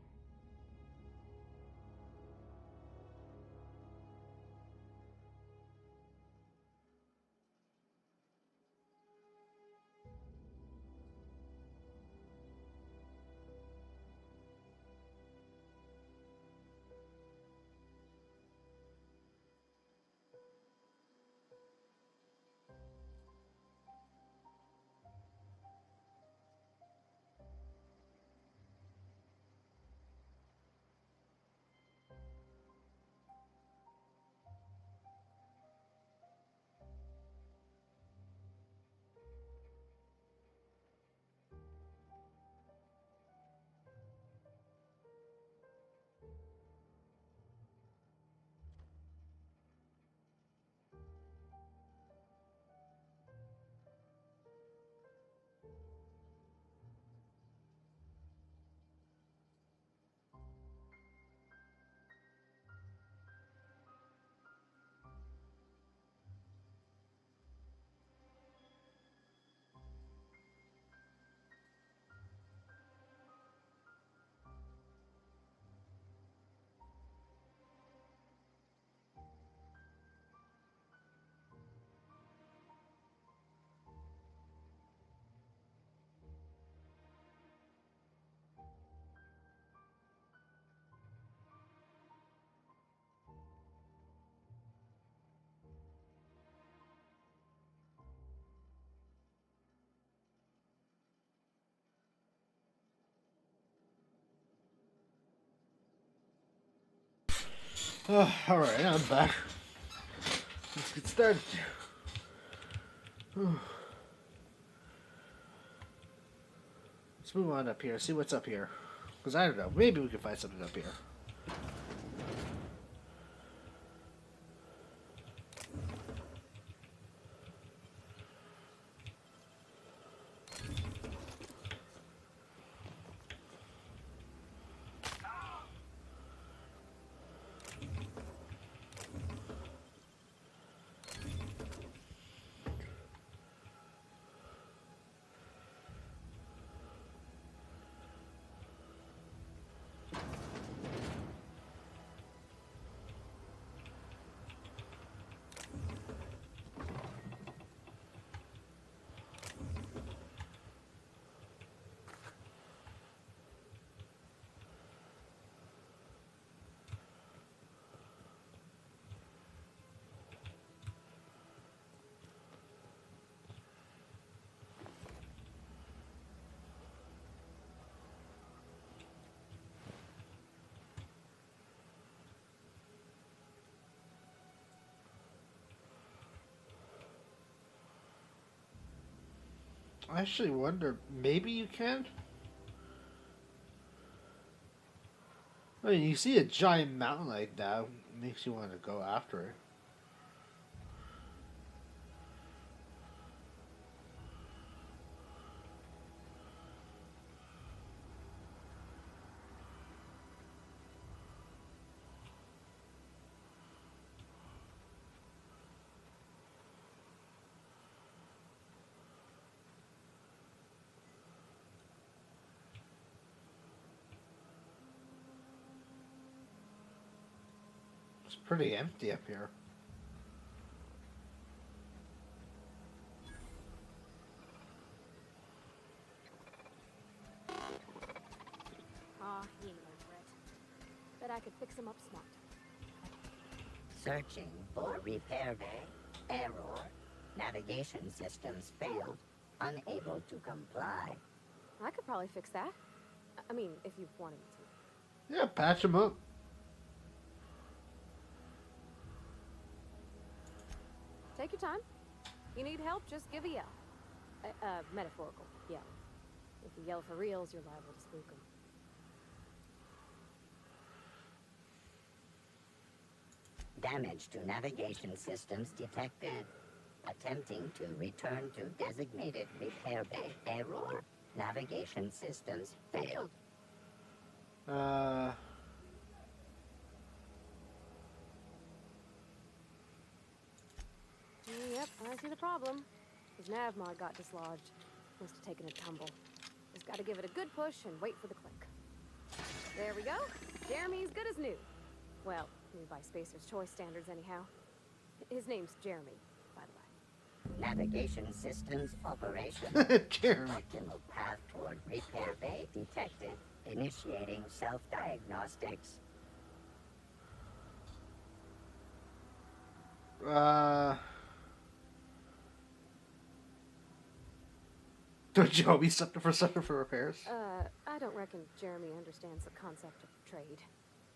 S1: Oh, alright, I'm back. Let's get started. Let's move on up here, see what's up here. Because I don't know, maybe we can find something up here. I actually wonder, maybe you can? I mean, you see a giant mountain like that, it makes you want to go after it. Pretty empty up here.
S14: Aw, he ain't no threat. Bet I could fix him up smart.
S21: Searching for repair bay. Error. Navigation systems failed. Unable to comply.
S14: I could probably fix that. I mean, if you wanted me to.
S1: Yeah, patch him up.
S14: Take your time. You need help, just give a yell. Metaphorical yell. If you yell for reals, you're liable to spook them.
S21: Damage to navigation systems detected. Attempting to return to designated repair bay. Error. Navigation systems failed.
S14: Yep, I see the problem. His nav mod got dislodged. Must have taken a tumble. Just gotta give it a good push and wait for the click. There we go. Jeremy's good as new. Well, new by Spacer's Choice standards anyhow. His name's Jeremy, by the way.
S21: Navigation systems operation.
S1: Jeremy.
S21: Optimal path toward repair bay detected. Initiating self-diagnostics.
S1: Don't you owe me something for repairs?
S14: I don't reckon Jeremy understands the concept of trade.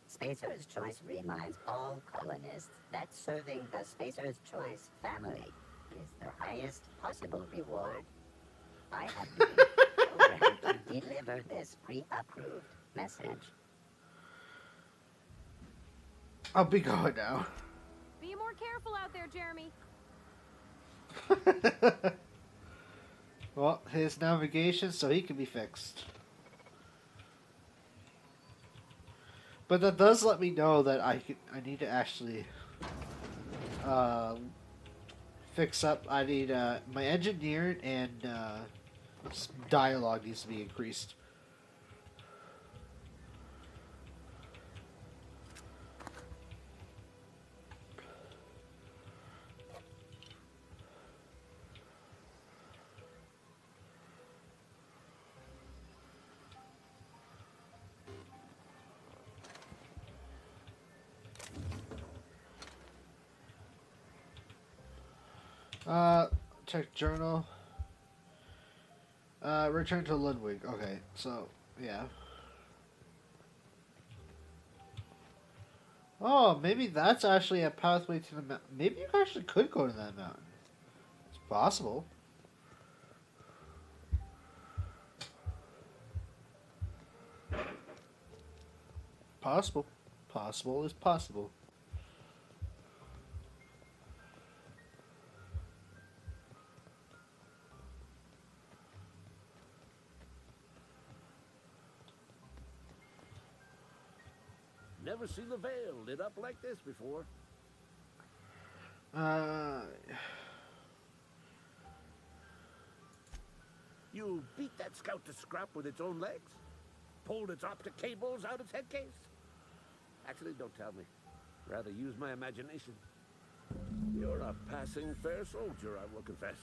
S21: Spacer's Choice reminds all colonists that serving the Spacer's Choice family is the highest possible reward. I have been programmed to deliver this pre-approved message.
S1: I'll be going now.
S14: Be more careful out there, Jeremy.
S1: Well, his navigation, so he can be fixed. But that does let me know that I need to actually fix up. I need my engineer and dialogue needs to be increased. Check journal. Return to Ludwig. Okay, so, yeah. Oh, maybe that's actually a pathway to the mountain. Maybe you actually could go to that mountain. It's possible. Possible. Possible is possible.
S16: Never seen the Vale lit up like this before. You beat that scout to scrap with its own legs? Pulled its optic cables out its head case? Actually, don't tell me. Rather use my imagination. You're a passing fair soldier, I will confess.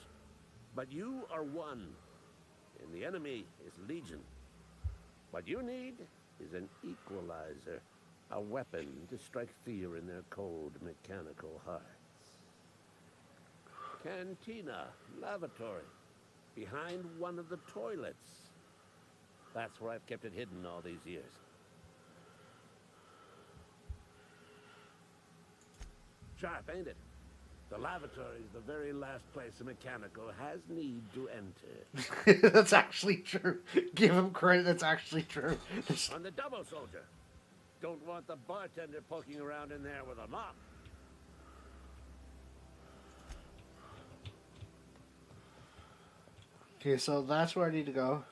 S16: But you are one, and the enemy is legion. What you need is an equalizer. A weapon to strike fear in their cold, mechanical hearts. Cantina, lavatory, behind one of the toilets. That's where I've kept it hidden all these years. Sharp, ain't it? The lavatory is the very last place a mechanical has need to enter.
S1: That's actually true. Give him credit, that's actually true.
S16: On the double, soldier. Don't want the bartender poking around in there with a mop.
S1: Okay, so that's where I need to go.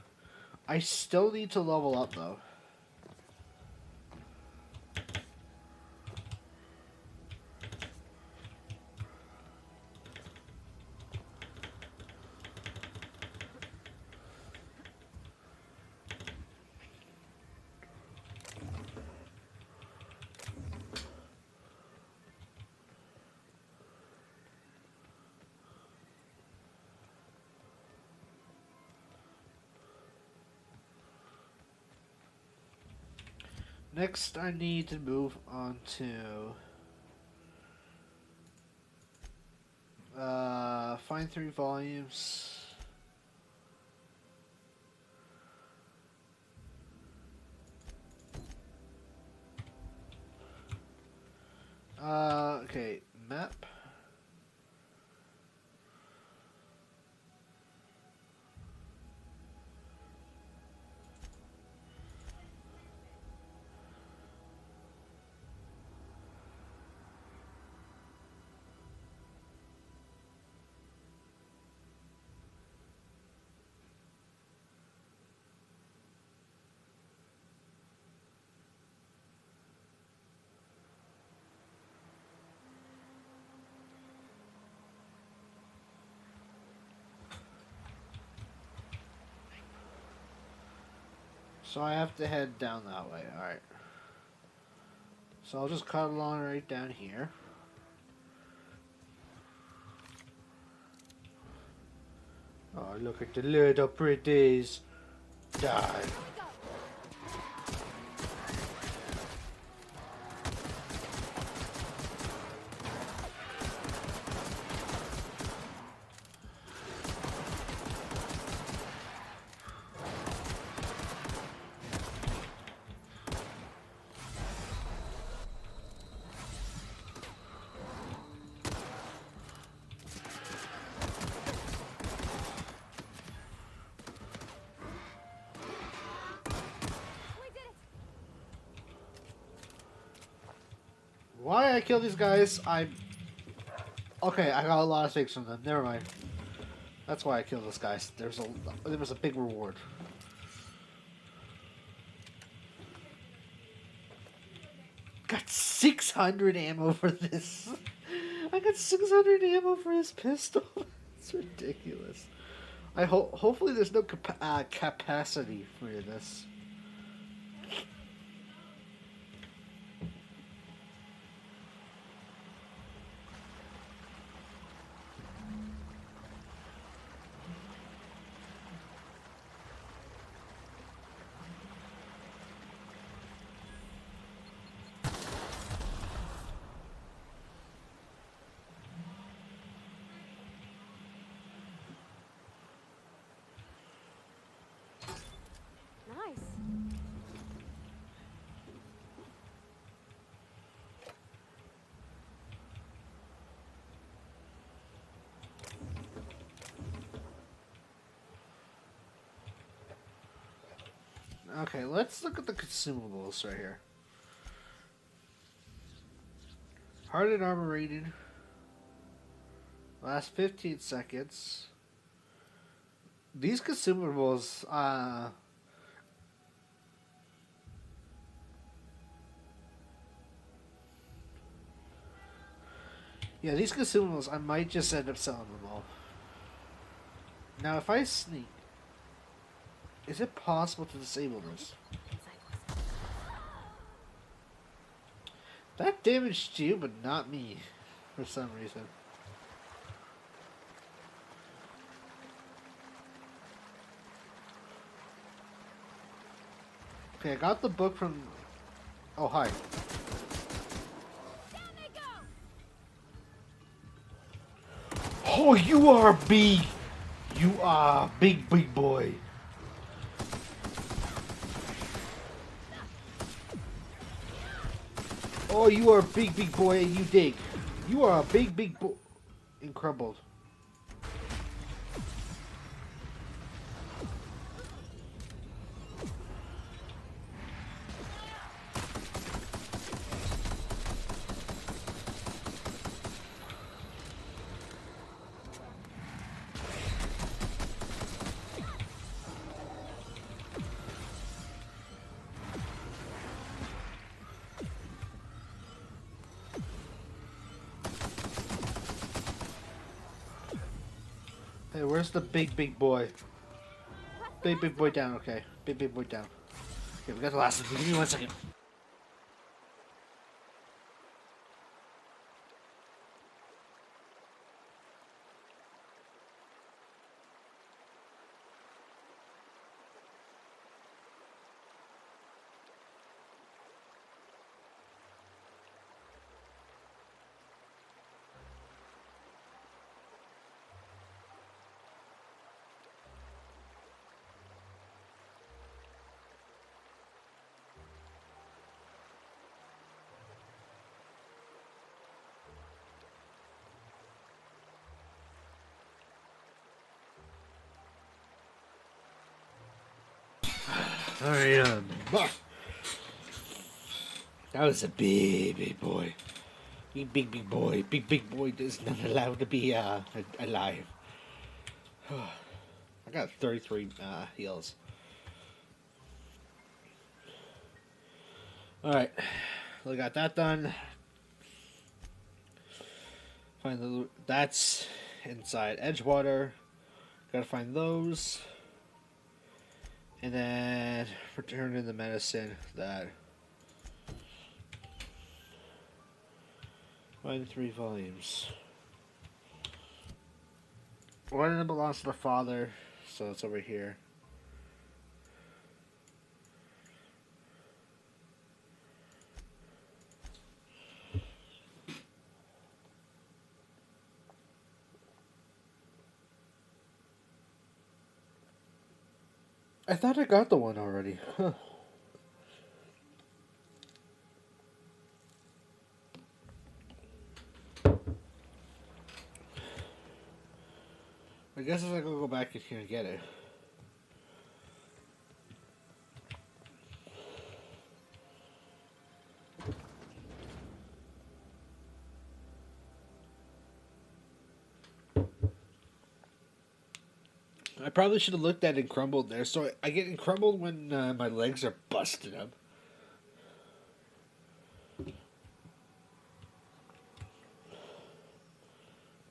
S1: I still need to level up, though. Next, I need to move on to find 3 volumes. Okay, map. So I have to head down that way, alright. So I'll just cut along right down here. Oh, look at the little pretties. Die. Why I kill these guys? Okay, I got a lot of things from them. Never mind. That's why I killed those guys. There was a big reward. Got 600 ammo for this. I got 600 ammo for his pistol. It's ridiculous. Hopefully there's no capacity for this.
S14: Nice.
S1: Okay, let's look at the consumables right here. Hardened armor rating. Last 15 seconds. These consumables, yeah, these consumables, I might just end up selling them all. Now, if I sneak, is it possible to disable this? That damaged you, but not me, for some reason. Okay, I got the book from... Oh, hi. Oh, you are big! You are big boy. Oh, you are a big boy and you dig. You are a big boy. And crumbled. Hey, where's the big boy? Big boy down, okay. Big boy down. Okay, we got the last one. Give me 1 second. Alright, that was a big boy. Big boy. Big boy is not allowed to be alive. I got 33 heals. Alright. We got that done. Find the that's inside Edgewater. Gotta find those. And then return in the medicine that find 3 volumes. One of them belongs to the father, so it's over here. I thought I got the one already. Huh. I guess I gotta go back in here and get it. I probably should have looked at it crumbled there. So I get it crumbled when my legs are busted up.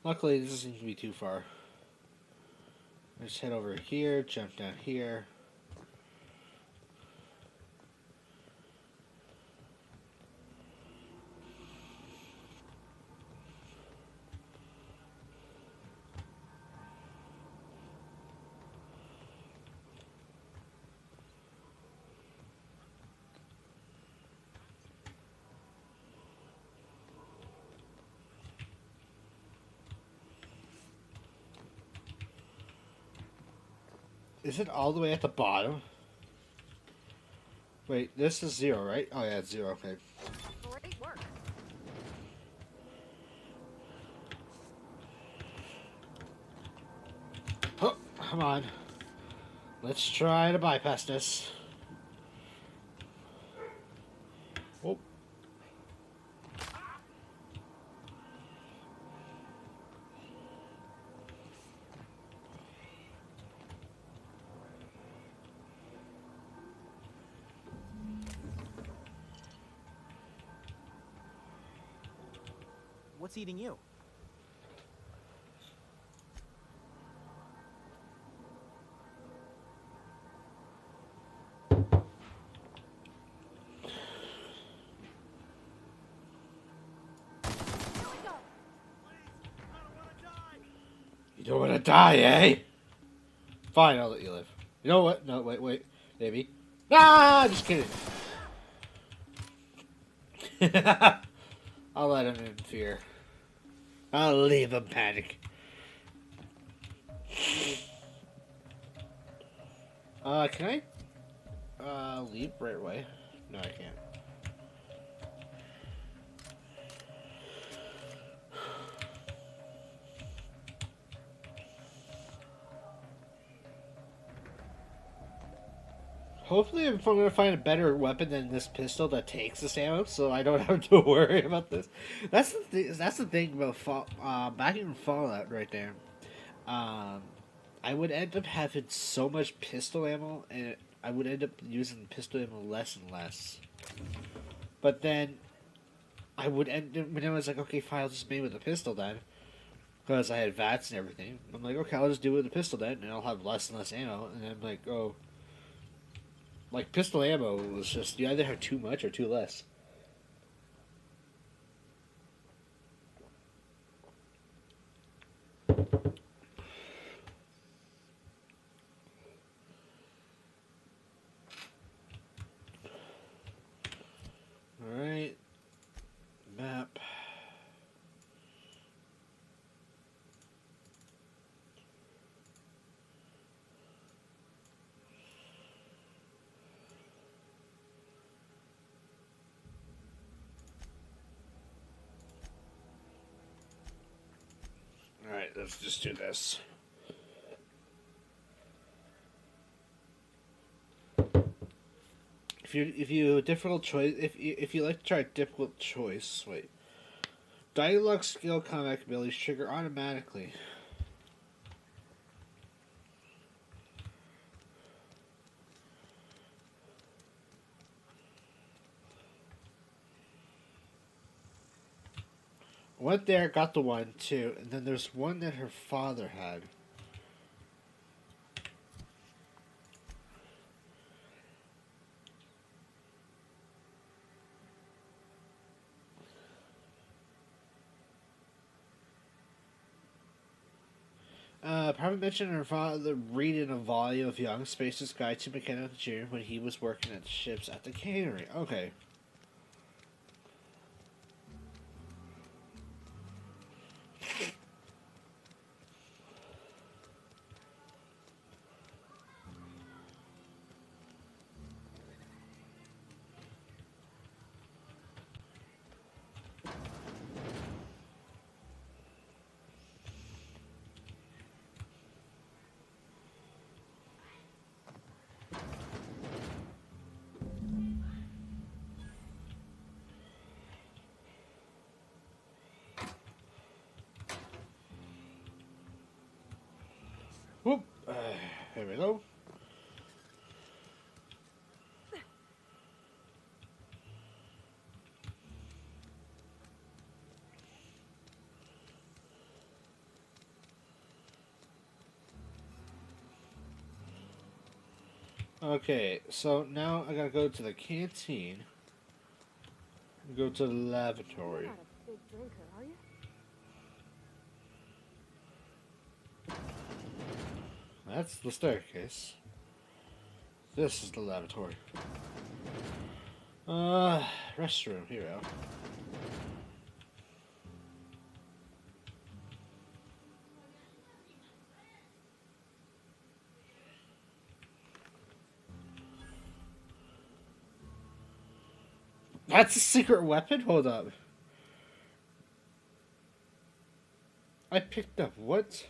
S1: Luckily, this doesn't seem to be too far. Let's head over here, jump down here. Is it all the way at the bottom? Wait, this is 0, right? Oh yeah, it's 0, okay.
S14: Great work.
S1: Oh, come on. Let's try to bypass this. Oh.
S18: What's eating you?
S1: You don't want to die, eh? Fine, I'll let you live. You know what? No, wait. Maybe. Ah, just kidding. I'll let him in fear. I'll leave him panic. Can I leave right away? No, I can't. Hopefully I'm going to find a better weapon than this pistol that takes this ammo, so I don't have to worry about this. That's the thing about back in Fallout right there. I would end up having so much pistol ammo, and I would end up using pistol ammo less and less. But then I would end up, when I was like, okay, fine, I'll just main with a pistol then, because I had VATS and everything. I'm like, okay, I'll just do it with a pistol then, and I'll have less and less ammo. And I'm like, oh. Like, pistol ammo was just, you either have too much or too less. Alright. Map. Alright, let's just do this. you difficult choice if you like to try difficult choice, wait. Dialogue skill combat abilities trigger automatically. Went there, got the one too, and then there's one that her father had. Probably mentioned her father reading a volume of Young Space's Guide to Mechanical Engineering when he was working at ships at the cannery. Okay. Whoop. There we go. Okay, so now I gotta go to the canteen. Go to the lavatory.
S14: You're not a big drinker, are you?
S1: That's the staircase. This is the lavatory. Restroom. Here we go. That's a secret weapon? Hold up. I picked up what?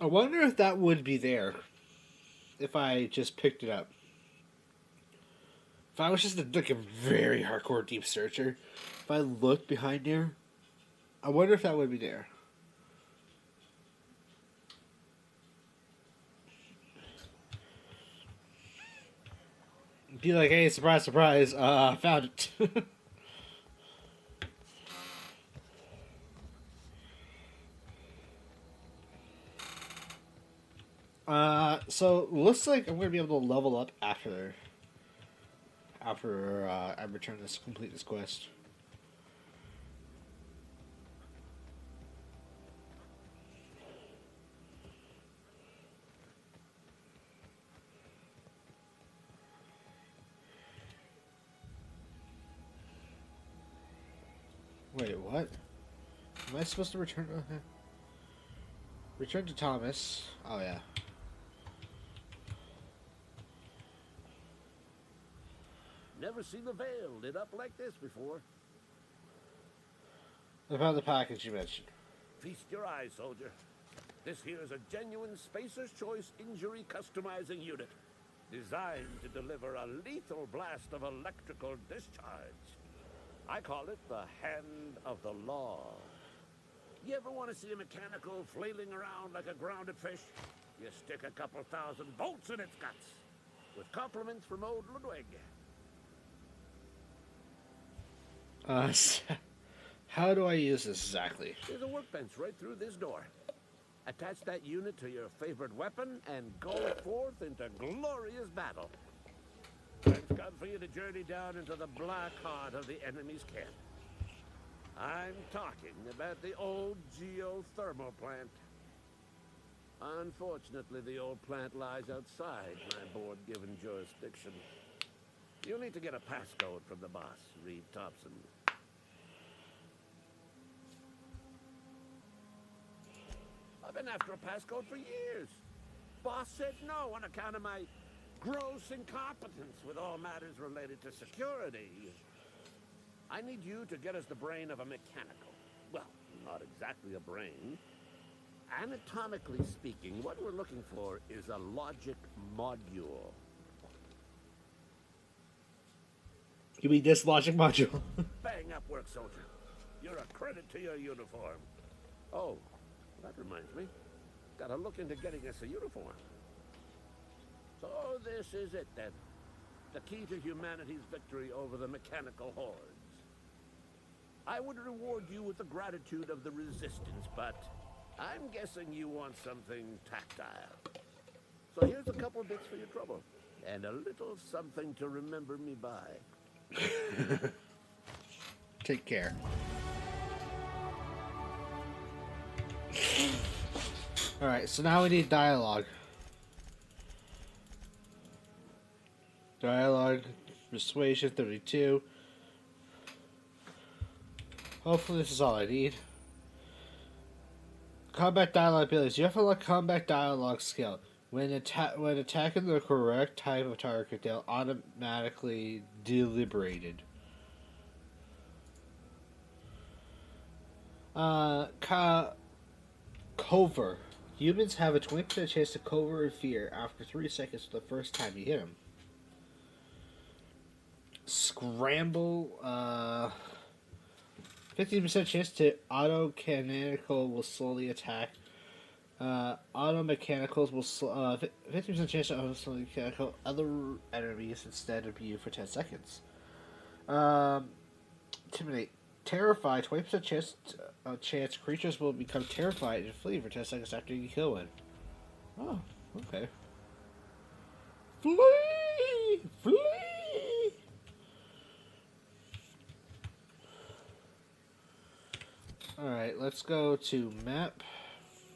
S1: I wonder if that would be there if I just picked it up. If I was just like a very hardcore deep searcher, if I looked behind there, I wonder if that would be there. Be like, hey, surprise, surprise, I found it. So looks like I'm gonna be able to level up after I return this, complete this quest. Wait, what? Am I supposed to return? Return to Thomas. Oh yeah.
S16: Never seen the Veil lit up like this before.
S1: I found the package you mentioned.
S16: Feast your eyes, soldier. This here is a genuine Spacer's Choice injury customizing unit, designed to deliver a lethal blast of electrical discharge. I call it the Hand of the Law. You ever want to see a mechanical flailing around like a grounded fish? You stick a couple thousand bolts in its guts. With compliments from old Ludwig.
S1: How do I use this exactly?
S16: There's a workbench right through this door. Attach that unit to your favorite weapon and go forth into glorious battle. Time's come for you to journey down into the black heart of the enemy's camp. I'm talking about the old geothermal plant. Unfortunately, the old plant lies outside my board-given jurisdiction. You'll need to get a passcode from the boss, Reed Thompson. I've been after a passcode for years. Boss said no on account of my gross incompetence with all matters related to security. I need you to get us the brain of a mechanical. Well, not exactly a brain. Anatomically speaking, what we're looking for is a logic module.
S1: You mean this logic module?
S16: Bang up work, soldier. You're a credit to your uniform. Oh, that reminds me. Gotta look into getting us a uniform. So this is it then. The key to humanity's victory over the mechanical hordes. I would reward you with the gratitude of the resistance, but I'm guessing you want something tactile. So here's a couple bits for your trouble. And a little something to remember me by.
S1: Take care. Alright, so now we need dialogue. Dialogue, persuasion 32. Hopefully this is all I need. Combat dialogue abilities. You have to unlock combat dialogue skill. When attacking the correct type of target, they'll automatically deliberated. Cover. Humans have a 20% chance to cover in fear after 3 seconds the first time you hit them. Scramble. 15% chance to auto-canonical will slowly attack. Auto-mechanicals will 50% chance to slowly mechanical other enemies instead of you for 10 seconds. Intimidate. Terrify. 20% chance creatures will become terrified and flee for 10 seconds after you kill one. Oh, okay. Flee! Flee! Alright, let's go to map.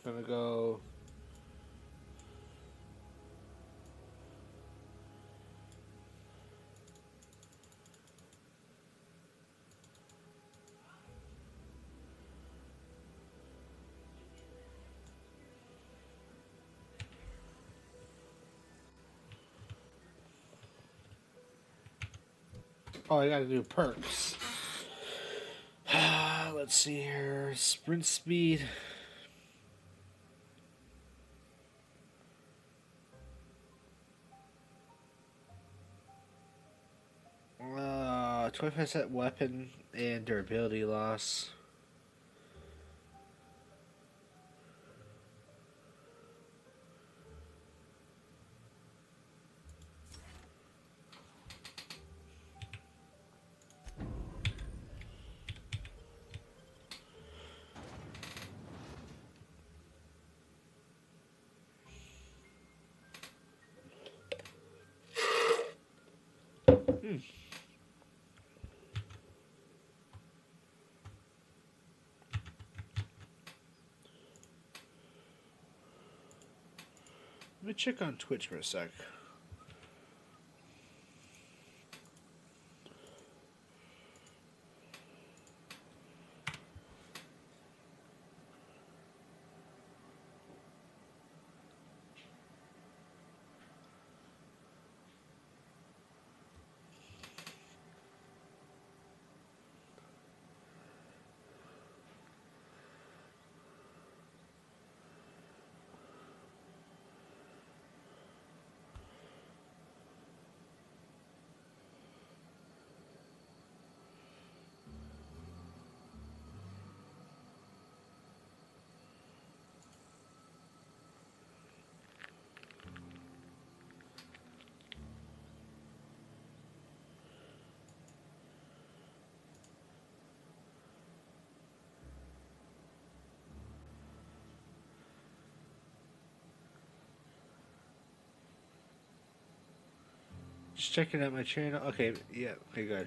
S1: I'm gonna go... Oh, I gotta do perks. Let's see here. Sprint speed. 25% weapon and durability loss. Let me check on Twitch for a sec. Just checking out my channel. Okay, yeah, okay, good.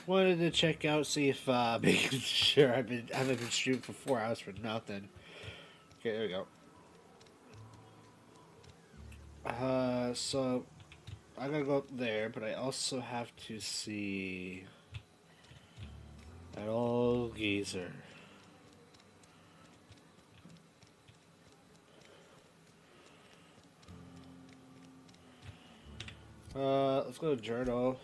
S1: Wanted to check out, see if making sure I haven't been streaming for 4 hours for nothing. Okay, there we go. So I gotta go up there, but I also have to see. That old geezer. Let's go to journal.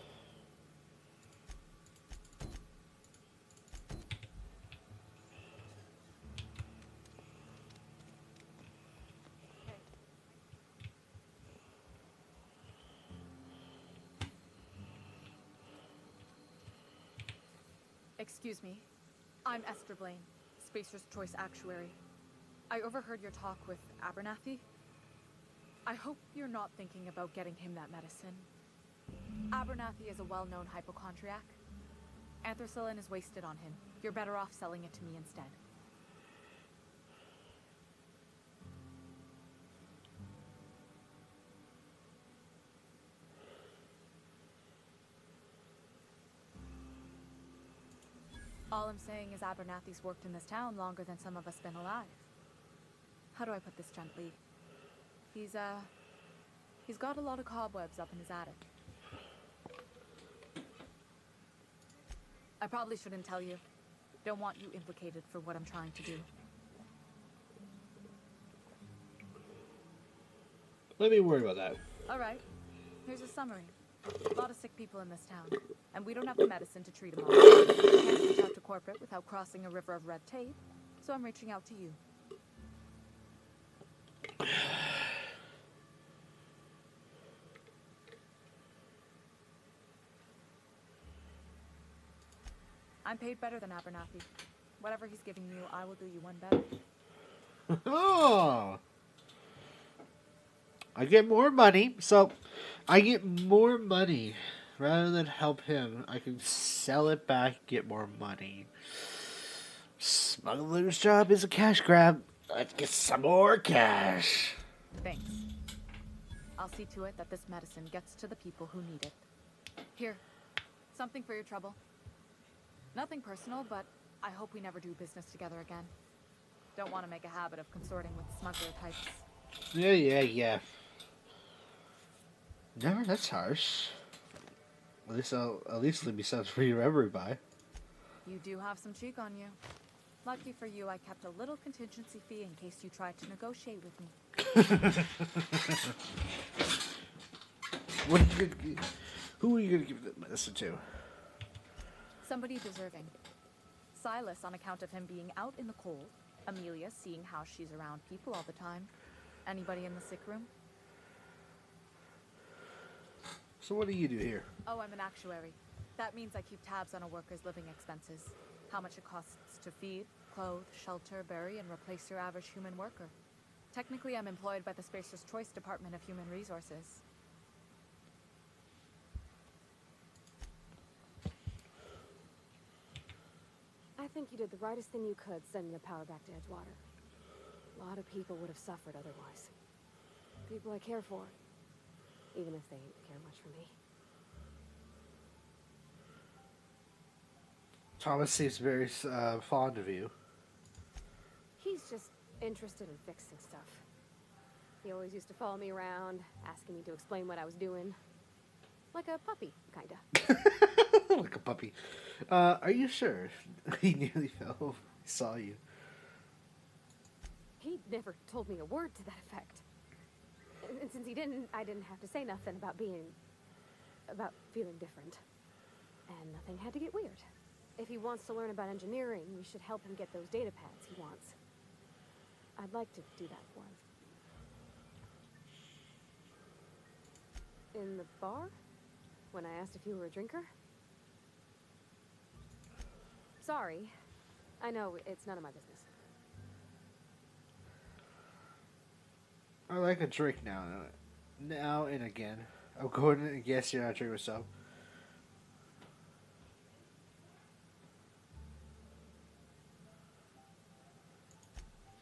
S15: Excuse me. I'm Esther Blaine, Spacer's Choice Actuary. I overheard your talk with Abernathy. I hope you're not thinking about getting him that medicine. Abernathy is a well-known hypochondriac. Anthracillin is wasted on him. You're better off selling it to me instead. All I'm saying is Abernathy's worked in this town longer than some of us been alive. How do I put this gently? He's got a lot of cobwebs up in his attic. I probably shouldn't tell you. Don't want you implicated for what I'm trying to do.
S1: Let me worry about that.
S15: All right. Here's a summary. A lot of sick people in this town, and we don't have the medicine to treat them all. I can't reach out to corporate without crossing a river of red tape, so I'm reaching out to you. I'm paid better than Abernathy. Whatever he's giving you, I will do you one better.
S1: Oh! I get more money, so I get more money. Rather than help him, I can sell it back, get more money. Smuggler's job is a cash grab. Let's get some more cash.
S15: Thanks. I'll see to it that this medicine gets to the people who need it. Here, something for your trouble. Nothing personal, but I hope we never do business together again. Don't want to make a habit of consorting with smuggler types.
S1: Yeah. No, that's harsh. At least let me sound free to everybody.
S15: You do have some cheek on you. Lucky for you, I kept a little contingency fee in case you tried to negotiate with me.
S1: Who are you gonna give the medicine to?
S15: Somebody deserving. Silas on account of him being out in the cold. Amelia seeing how she's around people all the time. Anybody in the sick room?
S1: So what do you do here?
S15: Oh, I'm an actuary. That means I keep tabs on a worker's living expenses. How much it costs to feed, clothe, shelter, bury, and replace your average human worker. Technically, I'm employed by the Spacer's Choice Department of Human Resources.
S14: I think you did the rightest thing you could sending the power back to Edgewater. A lot of people would have suffered otherwise. People I care for, even if they don't care much for me.
S1: Thomas seems very fond of you.
S14: He's just interested in fixing stuff. He always used to follow me around, asking me to explain what I was doing. Like a puppy, kinda.
S1: Like a puppy. Are you sure? He nearly fell over. He saw you.
S14: He never told me a word to that effect. And since he didn't, I didn't have to say nothing about feeling different. And nothing had to get weird. If he wants to learn about engineering, we should help him get those data pads he wants. I'd like to do that for him. In the bar? When I asked if you were a drinker? Sorry. I know, it's none of my business.
S1: I like a drink now and again. I'm going to guess you're not drinking with some.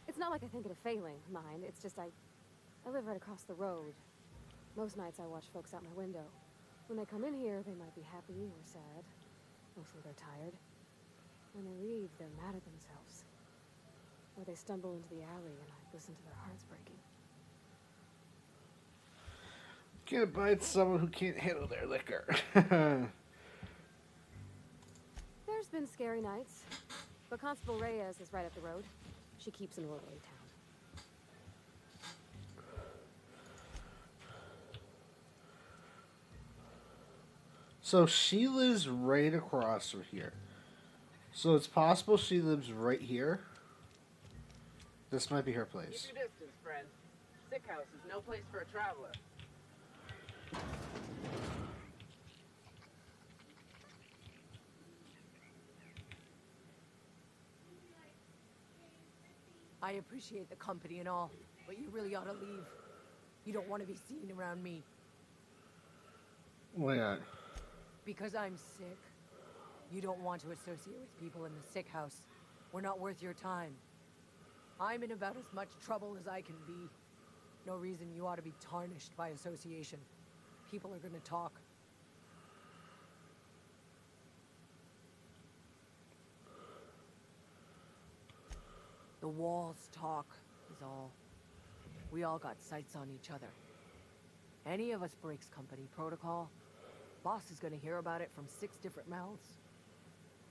S14: It's not like I think it a failing, mind. It's just I live right across the road. Most nights I watch folks out my window. When they come in here, they might be happy or sad. Mostly they're tired. When they leave, they're mad at themselves. Or they stumble into the alley and I listen to their hearts breaking.
S1: Can't abide someone who can't handle their liquor.
S14: There's There's been scary nights, but Constable Reyes is right up the road. She keeps an orderly town.
S1: So she lives right across from here. So it's possible she lives right here. This might be her place.
S4: Keep your distance, friend. Sick house is no place for a traveler.
S22: I appreciate the company and all, but you really ought to leave. You don't want to be seen around me.
S1: Why not?
S22: Because I'm sick. You don't want to associate with people in the sick house. We're not worth your time. I'm in about as much trouble as I can be. No reason you ought to be tarnished by association. People are gonna talk. The walls talk, is all. We all got sights on each other. Any of us breaks company protocol, boss is gonna hear about it from 6 different mouths.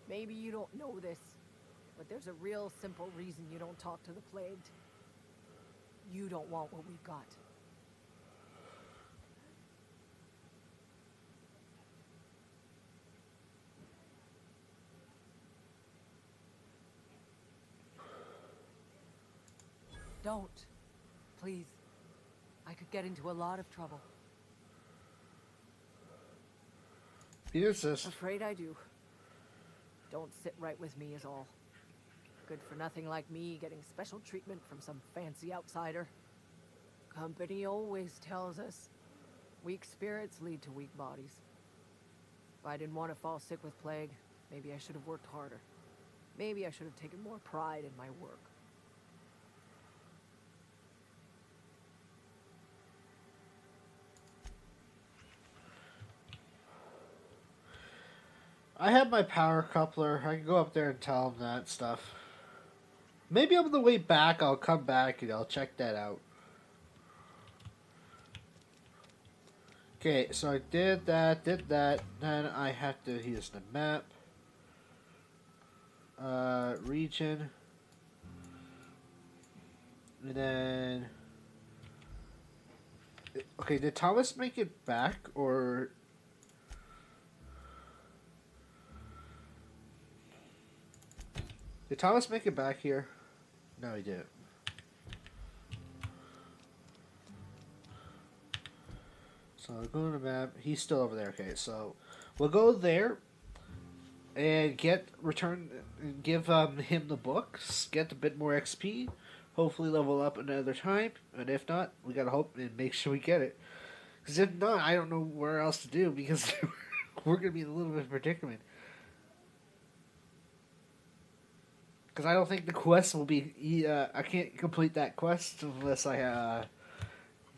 S22: Maybe you don't know this, but there's a real simple reason you don't talk to the plagued. You don't want what we've got. Don't. Please. I could get into a lot of trouble.
S1: Yes, sis.
S22: Afraid I do. Don't sit right with me is all. Good for nothing like me getting special treatment from some fancy outsider. Company always tells us weak spirits lead to weak bodies. If I didn't want to fall sick with plague, maybe I should have worked harder. Maybe I should have taken more pride in my work.
S1: I have my power coupler. I can go up there and tell him that stuff. Maybe on the way back, I'll come back and I'll check that out. Okay, so I did that. Then I have to use the map. Region. And then... Okay, did Thomas make it back, or... Did Thomas make it back here? No, he didn't. So I'll go to the map. He's still over there. Okay, so we'll go there and give him the books, get a bit more XP, hopefully level up another time, and if not, we gotta hope and make sure we get it. Because if not, I don't know where else to do, because we're gonna be in a little bit of a predicament. Because I don't think the quest will be... I can't complete that quest unless I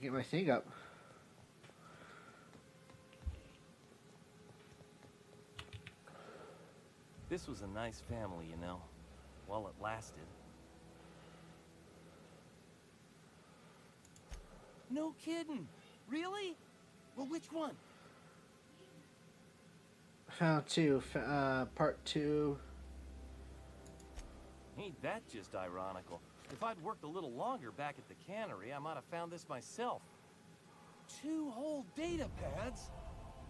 S1: get my thing up.
S19: This was a nice family, you know, while it lasted. No kidding. Really? Well, which one?
S1: Found 2. Part 2...
S19: Ain't that just ironical? If I'd worked a little longer back at the cannery, I might have found this myself. 2 whole data pads?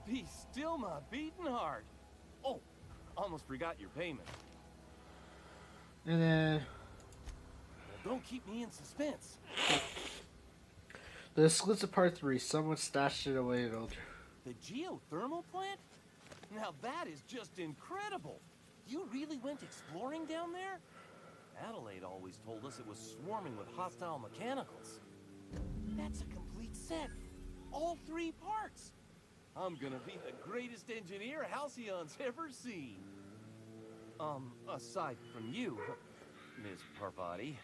S19: Be still my beating heart. Oh, almost forgot your payment.
S1: And then...
S19: Well, don't keep me in suspense.
S1: The exclusive part 3. Someone stashed it away in old...
S19: The geothermal plant? Now that is just incredible. You really went exploring down there? Adelaide always told us it was swarming with hostile mechanicals. That's a complete set. All 3 parts. I'm gonna be the greatest engineer Halcyon's ever seen. Aside from you, Miss Parvati,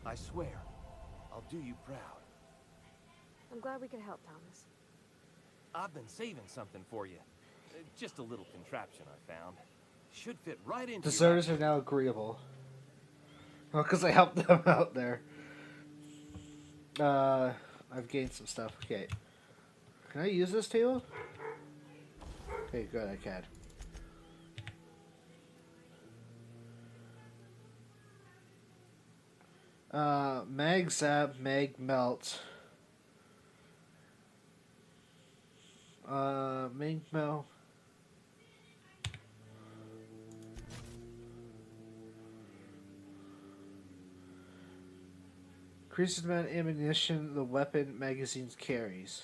S19: I swear, I'll do you proud.
S14: I'm glad we could help, Thomas.
S19: I've been saving something for you. Just a little contraption I found. Should fit right into
S1: Deserters are now agreeable. Well, because I helped them out there. I've gained some stuff. Okay. Can I use this table? Okay, good, I can. Mag Zap, Mag Melt. Mag Melt. Increases the amount of ammunition the weapon magazine carries.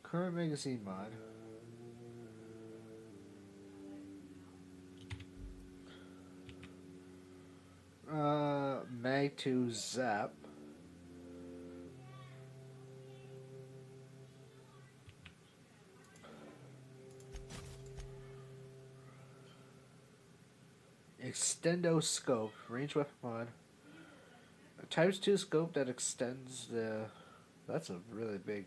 S1: Current magazine mod. Mag 2 Zap. Extendo scope, range weapon mod. A times 2 scope that extends the. That's a really big.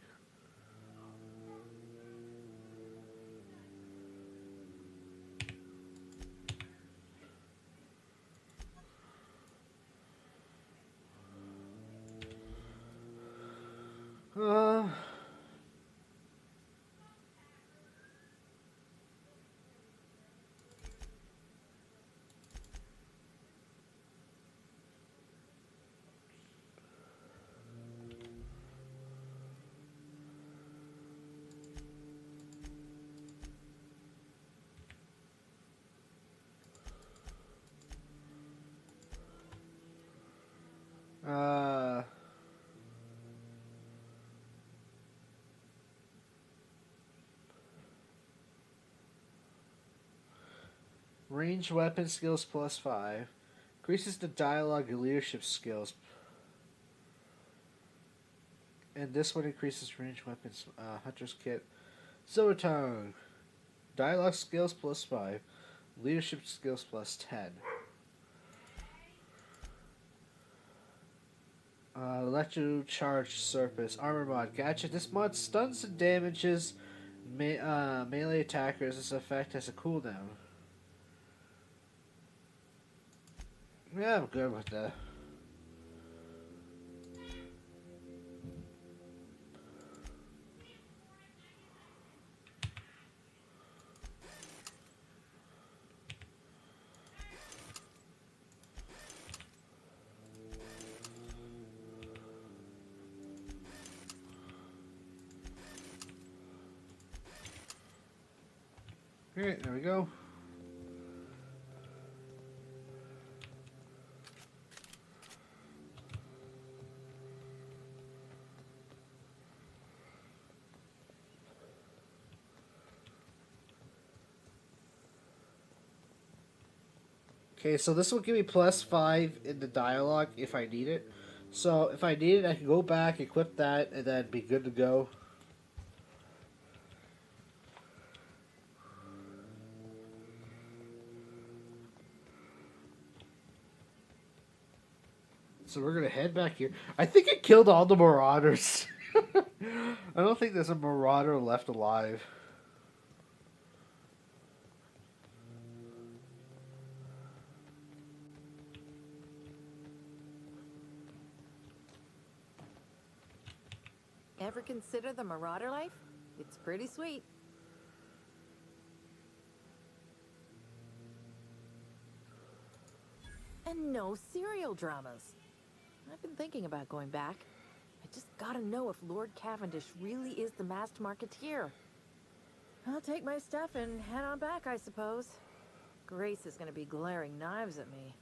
S1: Uh. Range weapon skills plus 5. Increases the dialogue and leadership skills. And this one increases range weapons. Hunter's kit. Silver tongue. Dialogue skills plus 5. Leadership skills plus 10. Electro charge surface. Armor mod. Gotcha. This mod stuns and damages melee attackers. This effect has a cooldown. Yeah, I'm good with that. Alright, there we go. Okay, so this will give me plus 5 in the dialogue if I need it. So if I need it, I can go back, equip that, and then be good to go. So we're gonna head back here. I think it killed all the marauders. I don't think there's a marauder left alive.
S20: Ever consider the marauder life? It's pretty sweet. And no serial dramas. I've been thinking about going back. I just gotta know if Lord Cavendish really is the masked marketeer. I'll take my stuff and head on back, I suppose. Grace is gonna be glaring knives at me,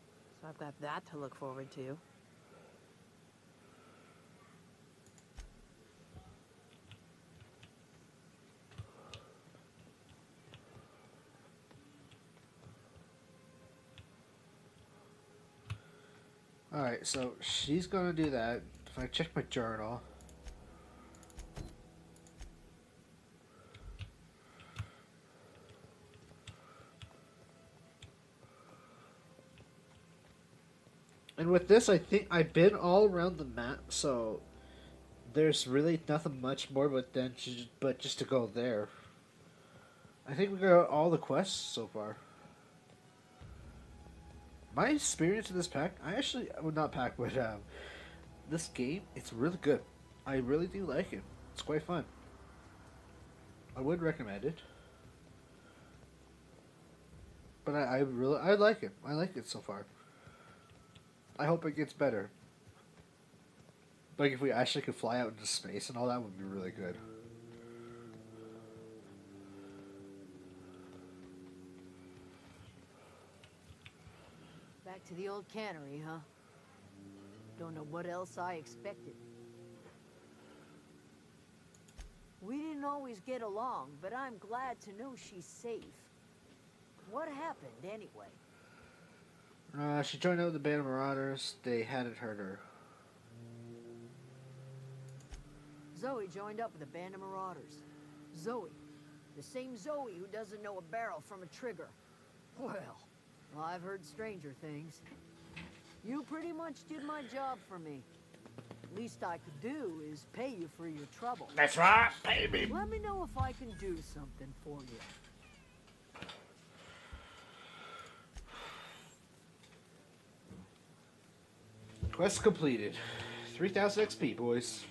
S20: so I've got that to look forward to.
S1: Alright, so she's gonna do that. If I check my journal. And with this, I think I've been all around the map, so there's really nothing much more but just to go there. I think we got all the quests so far. My experience in this pack, I would not pack, but this game, it's really good. I really do like it. It's quite fun. I would recommend it. But I like it. I like it so far. I hope it gets better. Like if we actually could fly out into space and all that would be really good.
S17: Back to the old cannery, huh? Don't know what else I expected. We didn't always get along, but I'm glad to know she's safe. What happened, anyway?
S1: She joined up with the band of marauders. They hadn't hurt her.
S17: Zoe joined up with a band of marauders. Zoe. The same Zoe who doesn't know a barrel from a trigger. Well, I've heard stranger things. You pretty much did my job for me. Least I could do is pay you for your trouble.
S1: That's right, baby.
S17: Let me know if I can do something for you.
S1: Quest completed. 3,000 XP, boys.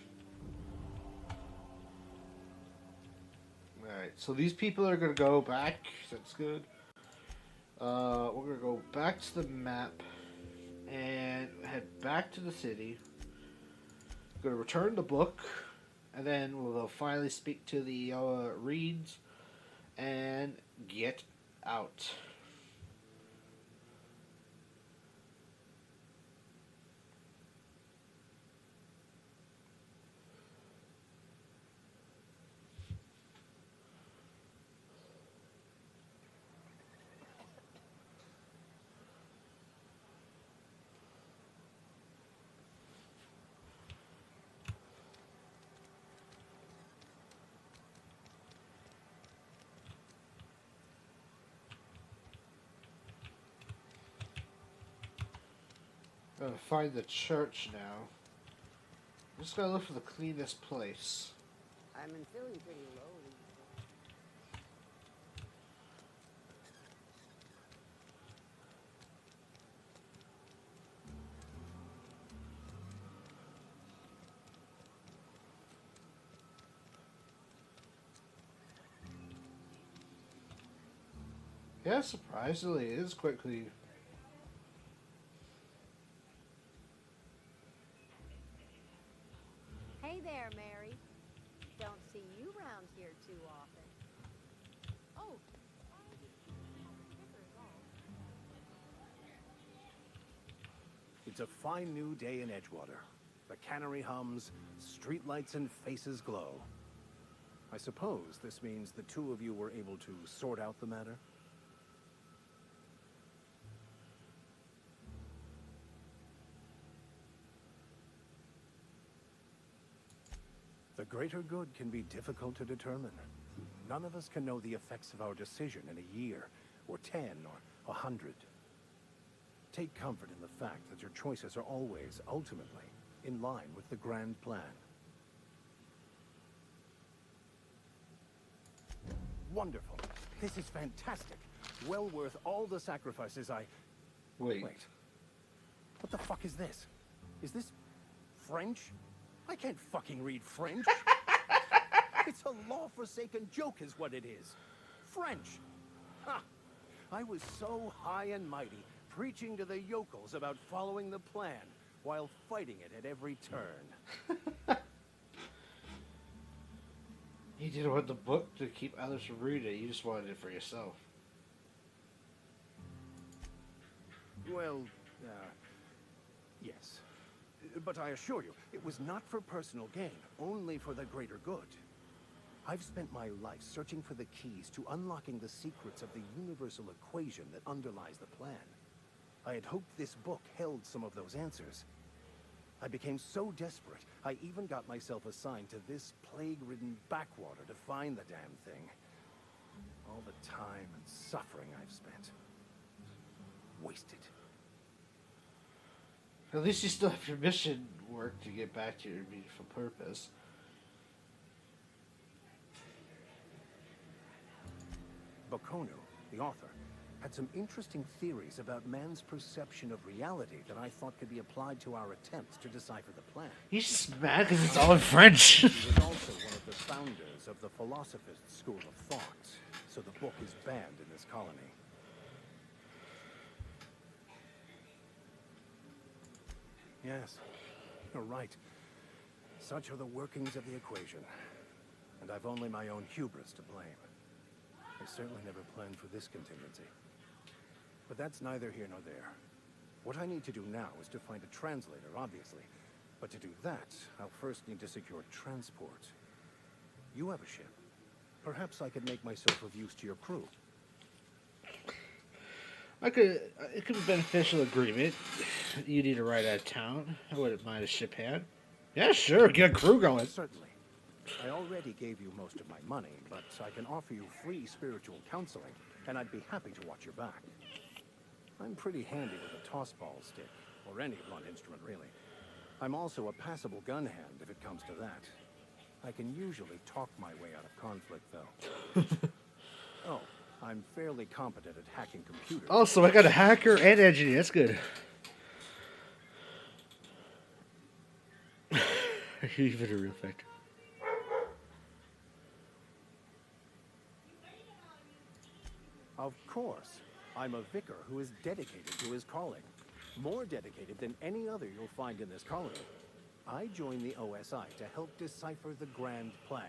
S1: Alright, so these people are going to go back. That's good. We're going to go back to the map and head back to the city. We're going to return the book, and then we'll finally speak to the Reeds and get out. Gotta find the church now. Just gotta look for the cleanest place.
S17: I've been feeling pretty low.
S1: Yeah, surprisingly, it is quite clean.
S14: Hey there, Mary. Don't see you around here too often. Oh.
S10: It's a fine new day in Edgewater. The cannery hums, streetlights and faces glow. I suppose this means the two of you were able to sort out the matter? The greater good can be difficult to determine. None of us can know the effects of our decision in a year, or 10, or 100. Take comfort in the fact that your choices are always, ultimately, in line with the grand plan. Wonderful. This is fantastic. Well worth all the sacrifices I...
S1: Wait.
S10: What the fuck is this? Is this French? I can't fucking read French. It's a law-forsaken joke is what it is. French. Ha! I was so high and mighty, preaching to the yokels about following the plan, while fighting it at every turn.
S1: You didn't want the book to keep others from reading it, you just wanted it for yourself.
S10: Well, yes. But I assure you, it was not for personal gain, only for the greater good. I've spent my life searching for the keys to unlocking the secrets of the universal equation that underlies the plan. I had hoped this book held some of those answers. I became so desperate, I even got myself assigned to this plague-ridden backwater to find the damn thing. All the time and suffering I've spent. Wasted.
S1: At least you still have your mission work to get back to your beautiful purpose.
S10: Bokonu, the author,
S6: had some interesting theories about man's perception of reality that I thought could be applied to our attempts to decipher the plan.
S1: He's just mad because it's all in French.
S6: He was also one of the founders of the Philosophist School of Thought, so the book is banned in this colony. Yes, you're right. Such are the workings of the equation. And I've only my own hubris to blame. I certainly never planned for this contingency. But that's neither here nor there. What I need to do now is to find a translator, obviously. But to do that, I'll first need to secure transport. You have a ship. Perhaps I could make myself of use to your crew.
S1: It could be beneficial agreement. You need to ride out of town. I wouldn't mind a ship hand. Yeah, sure. Get a crew going.
S6: Certainly. I already gave you most of my money, but I can offer you free spiritual counseling, and I'd be happy to watch your back. I'm pretty handy with a toss-ball stick, or any blunt instrument, really. I'm also a passable gun hand, if it comes to that. I can usually talk my way out of conflict, though. Oh, I'm fairly competent at hacking computers.
S1: Also, I got a hacker and engineer. That's good. Even a real factor.
S6: Of course. I'm a vicar who is dedicated to his calling. More dedicated than any other you'll find in this colony. I joined the OSI to help decipher the grand plan.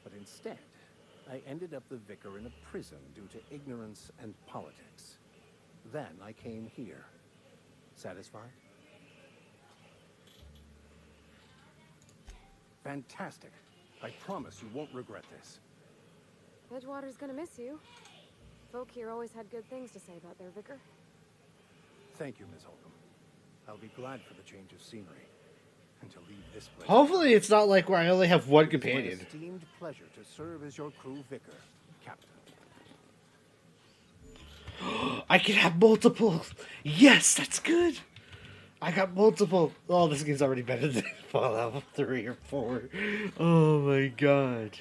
S6: But instead, I ended up the vicar in a prison due to ignorance and politics. Then I came here. Satisfied? Fantastic. I promise you won't regret this.
S14: Edgewater's gonna miss you. Folk here always had good things to say about their vicar.
S6: Thank you, Miss Holcomb. I'll be glad for the change of scenery. And to leave this place.
S1: Hopefully it's not like where I only have one
S6: It's my
S1: companion.
S6: esteemed pleasure to serve as your crew vicar, Captain.
S1: I can have multiple. Yes, that's good. I got multiple. Oh, this game's already better than Fallout 3 or 4. Oh my god.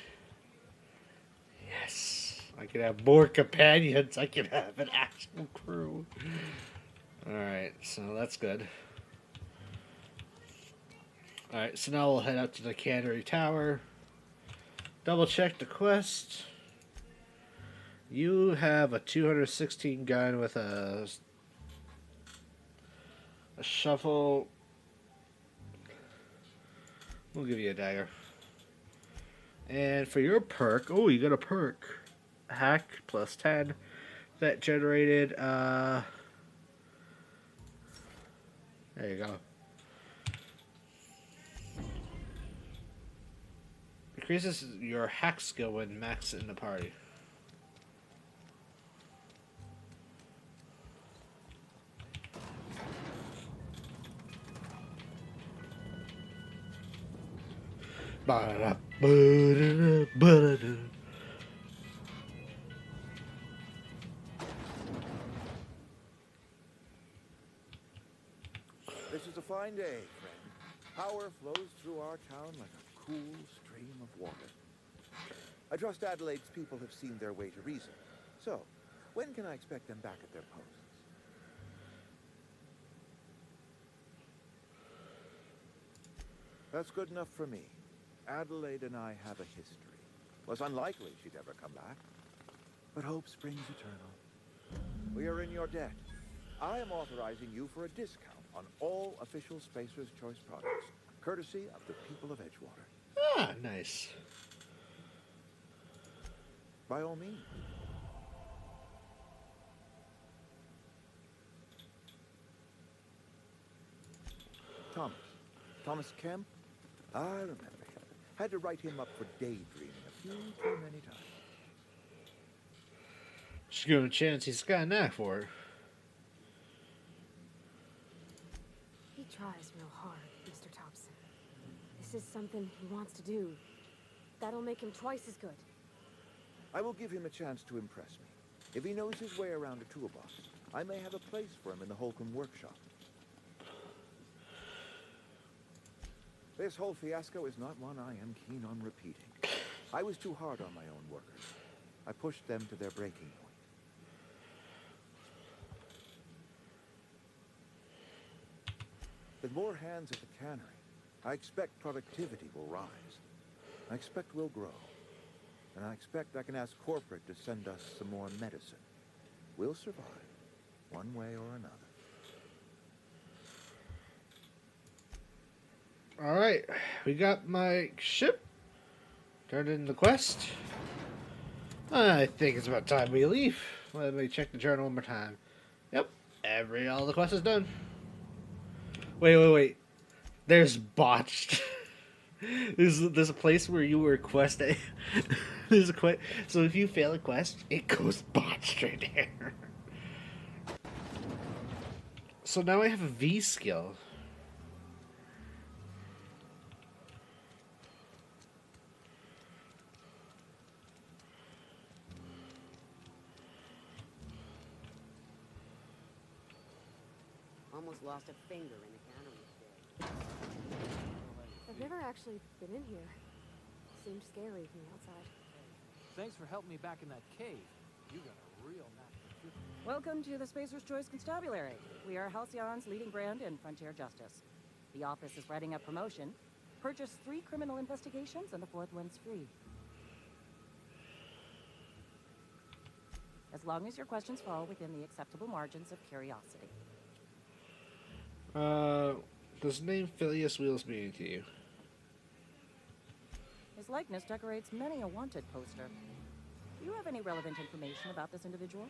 S1: Yes. I can have more companions. I can have an actual crew. Alright, so that's good. Alright, so now we'll head up to the Cannery Tower. Double check the quest. You have a 216 gun with a shuffle. We'll give you a dagger. And for your perk, oh, you got a perk. Hack plus 10. That generated, there you go. Increases your hack skill when maxed in the party. Ba-da, ba-da, ba-da.
S13: This is a fine day, friend. Power flows through our town like a cool stream of water. I trust Adelaide's people have seen their way to reason. So, when can I expect them back at their posts? That's good enough for me. Adelaide and I have a history. It was unlikely she'd ever come back. But hope springs eternal. We are in your debt. I am authorizing you for a discount on all official Spacer's Choice products, courtesy of the people of Edgewater.
S1: Ah, nice.
S13: By all means. Thomas Kemp? I remember him. Had to write him up for daydreaming a few too many times.
S1: Just give him a chance. He's got a knack for it.
S14: He tries real hard, Mr. Thompson. This is something he wants to do. That'll make him twice as good.
S13: I will give him a chance to impress me. If he knows his way around a toolbox, I may have a place for him in the Holcomb workshop. This whole fiasco is not one I am keen on repeating. I was too hard on my own workers. I pushed them to their breaking point. With more hands at the cannery, I expect productivity will rise. I expect we'll grow. And I expect I can ask corporate to send us some more medicine. We'll survive, one way or another.
S1: Alright, we got my ship. Turned in the quest. I think it's about time we leave. Let me check the journal one more time. Yep, all the quest is done. Wait. There's botched. there's a place where you request a there's a quest. So if you fail a quest, it goes botched right there. So now I have a V skill.
S3: Almost lost a finger in the cannery.
S14: I've never actually been in here. Seemed scary from the outside.
S6: Thanks for helping me back in that cave. You got a real knack for shooting.
S3: Welcome to the Spacer's Choice Constabulary. We are Halcyon's leading brand in frontier justice. The office is writing up promotion. Purchase 3 criminal investigations and the 4th one's free. As long as your questions fall within the acceptable margins of curiosity.
S1: Does the name Phileas Wheels mean to you?
S3: His likeness decorates many a wanted poster. Do you have any relevant information about this individual?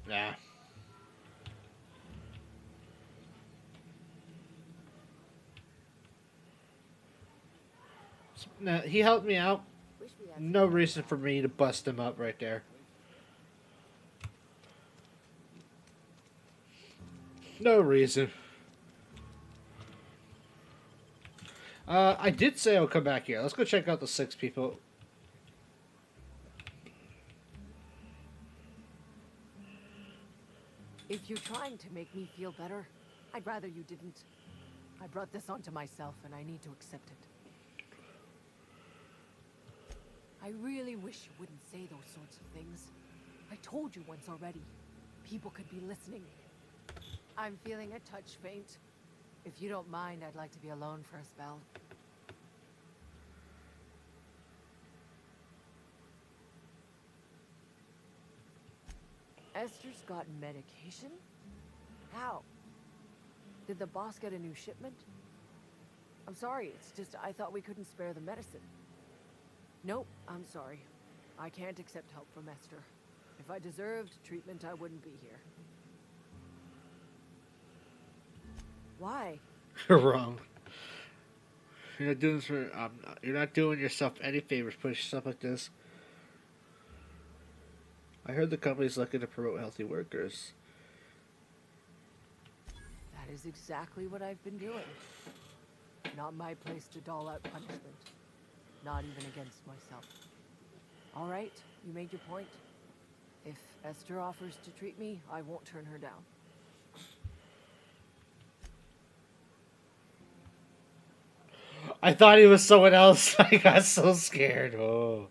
S1: Nah. No, he helped me out. No reason for me to bust him up right there. No reason. I did say I'll come back here. Let's go check out the 6 people.
S22: If you're trying to make me feel better, I'd rather you didn't. I brought this onto myself, and I need to accept it. I really wish you wouldn't say those sorts of things. I told you once already. People could be listening. I'm feeling a touch faint. If you don't mind, I'd like to be alone for a spell. Esther's got medication? How? Did the boss get a new shipment? I'm sorry, it's just I thought we couldn't spare the medicine. Nope, I'm sorry. I can't accept help from Esther. If I deserved treatment, I wouldn't be here. Why?
S1: You're wrong. You're not doing this for. You're not doing yourself any favors. Push stuff like this. I heard the company's looking to promote healthy workers.
S22: That is exactly what I've been doing. Not my place to dole out punishment. Not even against myself. All right, you made your point. If Esther offers to treat me, I won't turn her down.
S1: I thought he was someone else. I got so scared. Oh.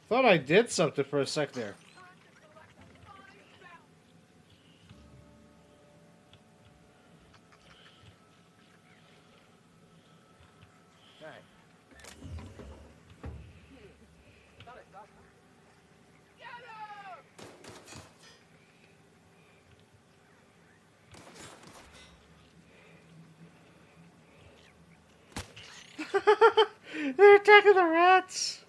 S1: Thought I did something for a sec there. They're attacking the rats.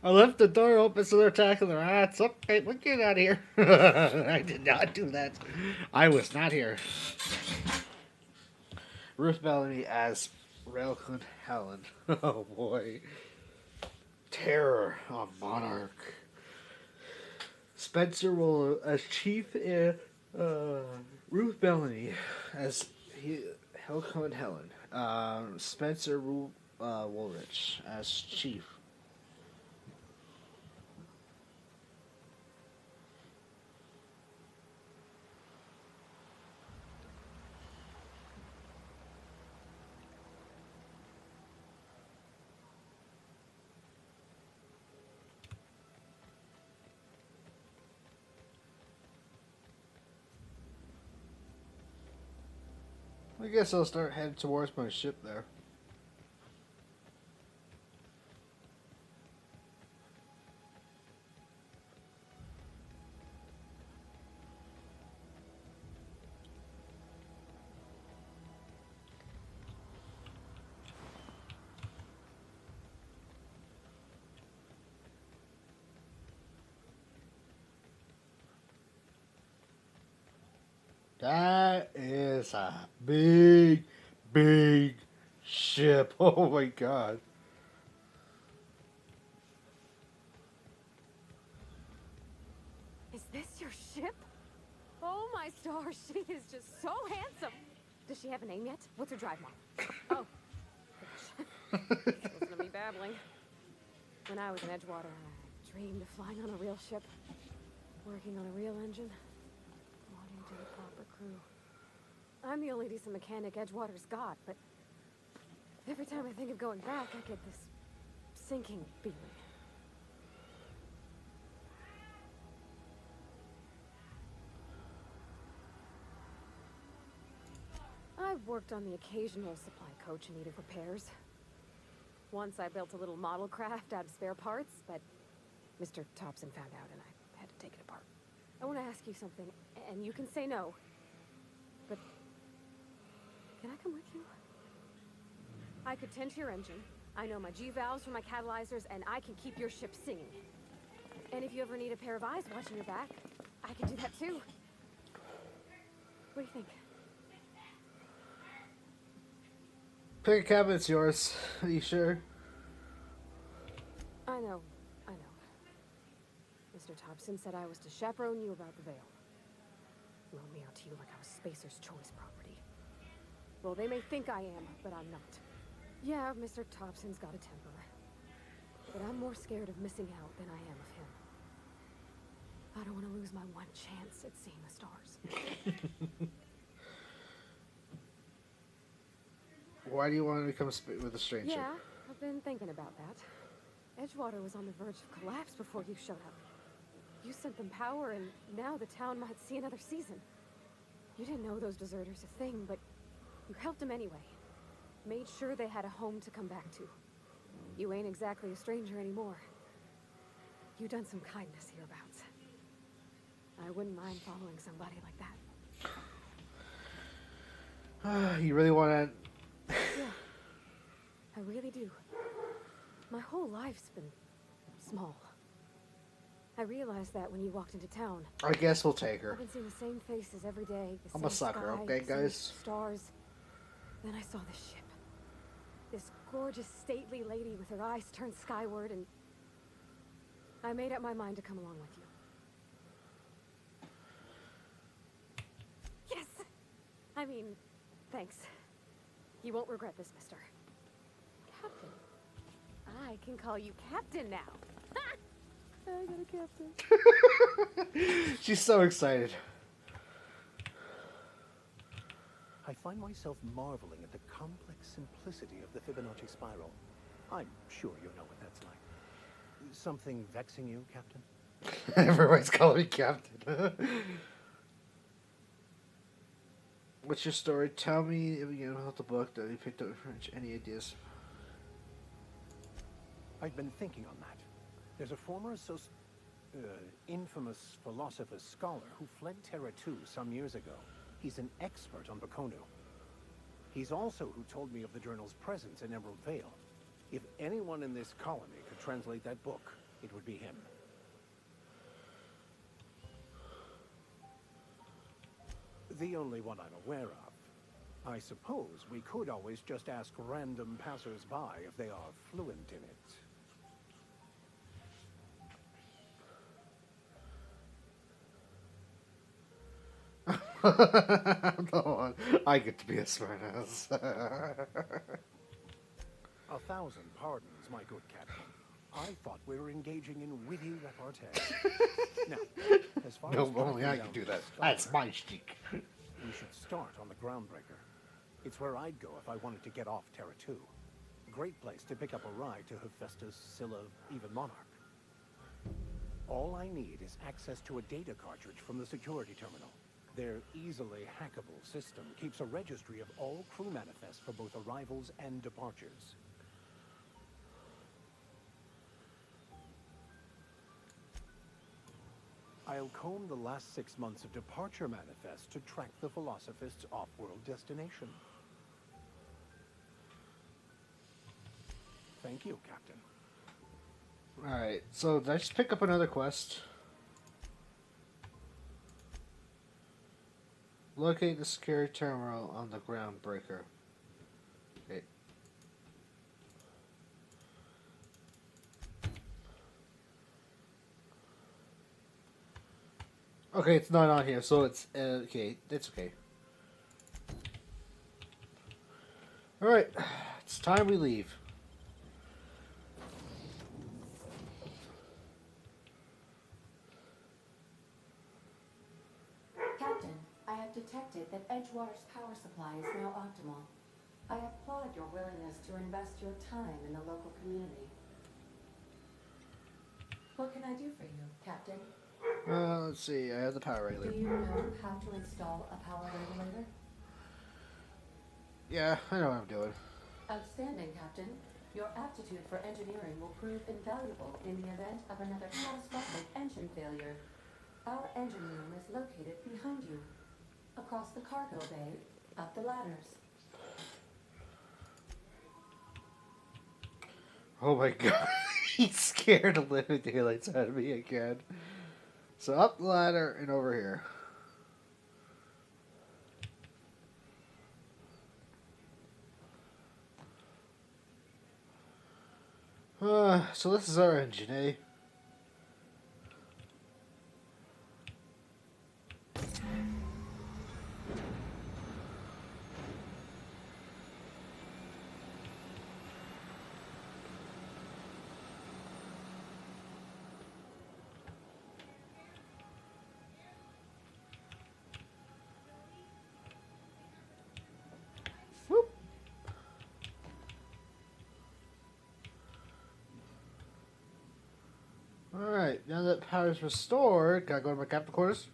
S1: I left the door open so they're attacking the rats. Okay, we'll get out of here. I did not do that. I was not here. Ruth Bellamy as Railhood Helen. Oh boy. Terror of Monarch. Spencer will as Chief and Ruth Bellamy as Helco and Helen. Spencer Woolrich as Chief. I guess I'll start heading towards my ship there. That is a big, big ship. Oh my god.
S14: Is this your ship? Oh my stars, she is just so handsome. Does she have a name yet? What's her drive model? Oh. Listen to me babbling. When I was in Edgewater, I dreamed of flying on a real ship, working on a real engine, wanting to a proper crew. I'm the only decent mechanic Edgewater's got, but every time I think of going back, I get this sinking feeling. I've worked on the occasional supply coach in need of repairs. Once I built a little model craft out of spare parts, but Mr. Thompson found out and I had to take it apart. I want to ask you something, and you can say no, but can I come with you? I could tend to your engine. I know my G-valves for my catalyzers, and I can keep your ship singing. And if you ever need a pair of eyes watching your back, I can do that too. What do you think?
S1: Pick a cabin, it's yours. Are you sure?
S14: I know. Mr. Thompson said I was to chaperone you about the veil. Loan me out to you like I was Spacer's choice property. Well, they may think I am, but I'm not. Yeah, Mr. Thompson's got a temper. But I'm more scared of missing out than I am of him. I don't want to lose my one chance at seeing the stars.
S1: Why do you want to become with a stranger?
S14: Yeah, I've been thinking about that. Edgewater was on the verge of collapse before you showed up. You sent them power, and now the town might see another season. You didn't know those deserters a thing, but you helped them anyway. Made sure they had a home to come back to. You ain't exactly a stranger anymore. You done some kindness hereabouts. I wouldn't mind following somebody like that.
S1: You really want to...
S14: Yeah, I really do. My whole life's been small. I realized that when you walked into town.
S1: I guess we'll take her.
S14: I've been seeing the same faces every day. The
S1: I'm a
S14: same
S1: sucker,
S14: sky,
S1: okay,
S14: the same
S1: guys?
S14: stars. Then I saw this ship. This gorgeous, stately lady with her eyes turned skyward, and I made up my mind to come along with you. Yes! I mean, thanks. You won't regret this, mister. Captain. I can call you Captain now. I got a captain.
S1: She's so excited.
S10: I find myself marveling at the complex simplicity of the Fibonacci spiral. I'm sure you know what that's like. Something vexing you, Captain?
S1: Everyone's calling me Captain. What's your story? Tell me again about the book that you picked up in French. Any ideas?
S10: I've been thinking on that. There's a former infamous philosopher scholar who fled Terra 2 some years ago. He's an expert on Bakonu. He's also who told me of the journal's presence in Emerald Vale. If anyone in this colony could translate that book, it would be him. The only one I'm aware of. I suppose we could always just ask random passers-by if they are fluent in it.
S1: No, I get to be a smartass.
S10: 1,000 pardons, my good captain. I thought we were engaging in witty repartee. Now, as far
S1: No,
S10: as
S1: only I
S10: tracking
S1: can do
S10: down
S1: that.
S10: the
S1: That's
S10: scholar,
S1: my shtick.
S10: we should start on the Groundbreaker. It's where I'd go if I wanted to get off Terra 2. Great place to pick up a ride to Hephaestus, Scylla, even Monarch. All I need is access to a data cartridge from the security terminal. Their easily hackable system keeps a registry of all crew manifests for both arrivals and departures. I'll comb the last 6 months of departure manifests to track the Philosophist's off-world destination. Thank you, Captain.
S1: Alright, so did I just pick up another quest? Locate the security terminal on the Groundbreaker. Okay. Okay, it's not on here, so it's okay. It's okay. Alright, it's time we leave.
S8: Captain, I have detected that Edgewater's power supply is now optimal. I applaud your willingness to invest your time in the local community. What can I do for you, Captain?
S1: Let's see, I have the power
S8: Do
S1: regulator.
S8: you know how to install a power regulator?
S1: Yeah, I know what I'm doing.
S8: Outstanding, Captain. Your aptitude for engineering will prove invaluable in the event of another catastrophic engine failure. Our engine room is located behind you, across the cargo bay, up the ladders.
S1: Oh my god, he's scared the living daylights out of me again. So up the ladder and over here. So this is our engine, eh? Alright, now that power's restored, gotta go to my captain quarters.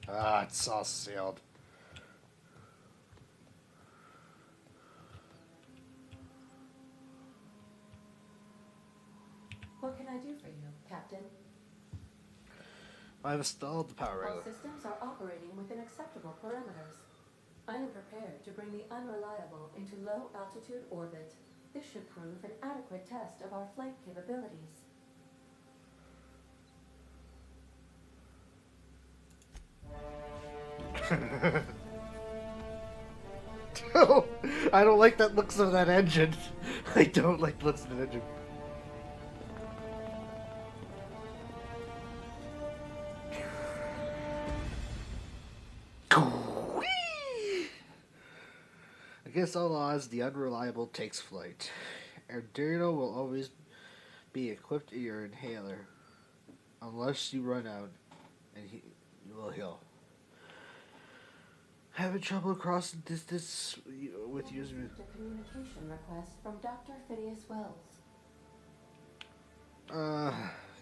S1: Ah, it's all sealed.
S8: What can I do for you, Captain?
S1: I've installed the power
S8: All
S1: regulator.
S8: systems are operating within acceptable parameters. I am prepared to bring the unreliable into low-altitude orbit. This should prove an adequate test of our flight capabilities.
S1: Oh, I don't like that looks of that engine. I don't like the looks of that engine. Against all odds, the unreliable takes flight. Ardino will always be equipped in your inhaler, unless you run out, and he will heal. Having trouble crossing distance with using
S8: A communication request from Dr. Phineas Wells.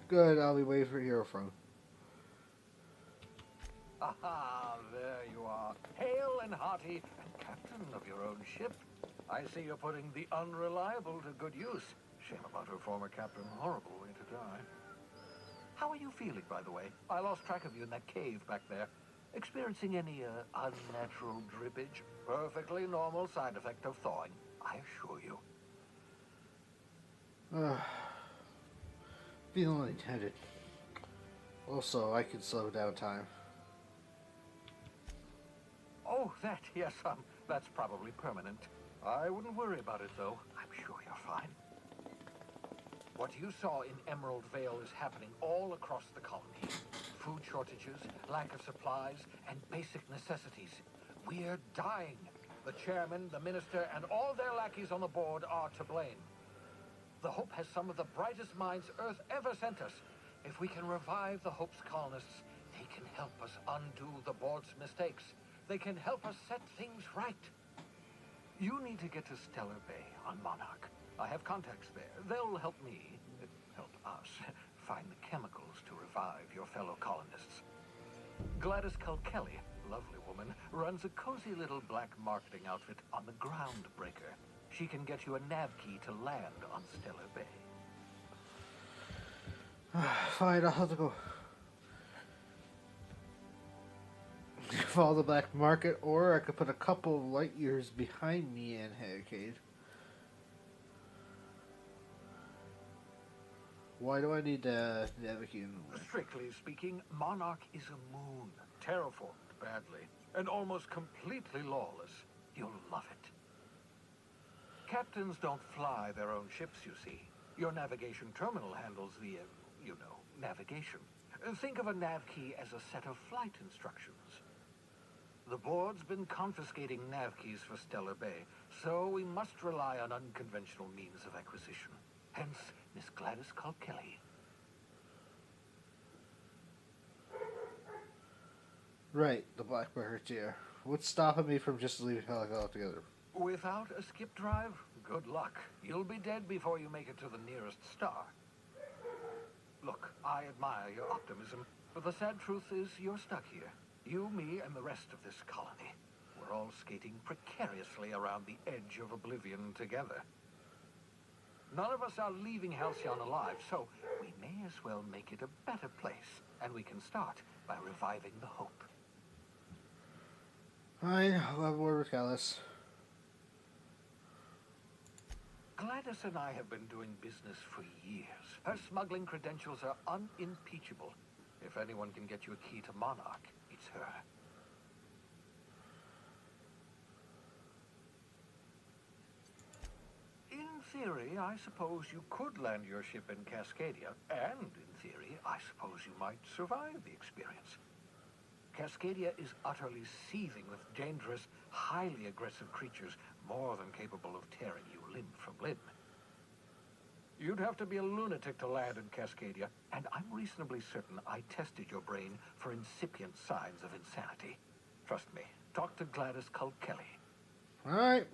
S1: Good. I'll be waiting for a hero from.
S2: Aha, there you are, hale and hearty, and captain of your own ship. I see you're putting the unreliable to good use. Shame about her former captain. Horrible way to die. How are you feeling, by the way? I lost track of you in that cave back there. Experiencing any unnatural drippage? Perfectly normal side effect of thawing, I assure you.
S1: Feeling lightheaded. Also, I can slow down time.
S2: Oh, that, yes, that's probably permanent. I wouldn't worry about it, though. I'm sure you're fine. What you saw in Emerald Vale is happening all across the colony. food shortages, lack of supplies, and basic necessities. We're dying. The chairman, the minister, and all their lackeys on the board are to blame. The Hope has some of the brightest minds Earth ever sent us. If we can revive the Hope's colonists, they can help us undo the board's mistakes. They can help us set things right. You need to get to Stellar Bay on Monarch. I have contacts there. They'll help me, help us, find the chemicals to revive your fellow colonists. Gladys Culkelly, lovely woman, runs a cozy little black marketing outfit on the Groundbreaker. She can get you a nav key to land on Stellar Bay.
S1: Fine, I'll have to go. Follow the black market, or I could put a couple of light years behind me and Hurricane. Why do I need to navigate?
S2: Strictly speaking, Monarch is a moon, terraformed badly, and almost completely lawless. You'll love it. Captains don't fly their own ships, you see. Your navigation terminal handles the, navigation. Think of a nav key as a set of flight instructions. The board's been confiscating nav keys for Stellar Bay, so we must rely on unconventional means of acquisition. Hence, Miss Gladys Culkelly.
S1: Right, the Blackbird chair. What's stopping me from just leaving Helico altogether?
S2: Without a skip drive, good luck. You'll be dead before you make it to the nearest star. Look, I admire your optimism, but the sad truth is you're stuck here. You, me, and the rest of this colony. We're all skating precariously around the edge of oblivion together. None of us are leaving Halcyon alive, so we may as well make it a better place. And we can start by reviving the Hope.
S1: Fine, I'll have a word with Gallus.
S2: Gladys and I have been doing business for years. Her smuggling credentials are unimpeachable. If anyone can get you a key to Monarch, it's her. In theory, I suppose you could land your ship in Cascadia, and in theory, I suppose you might survive the experience. Cascadia is utterly seething with dangerous, highly aggressive creatures, more than capable of tearing you limb from limb. You'd have to be a lunatic to land in Cascadia, and I'm reasonably certain I tested your brain for incipient signs of insanity. Trust me, talk to Gladys Culkelly.
S1: Alright.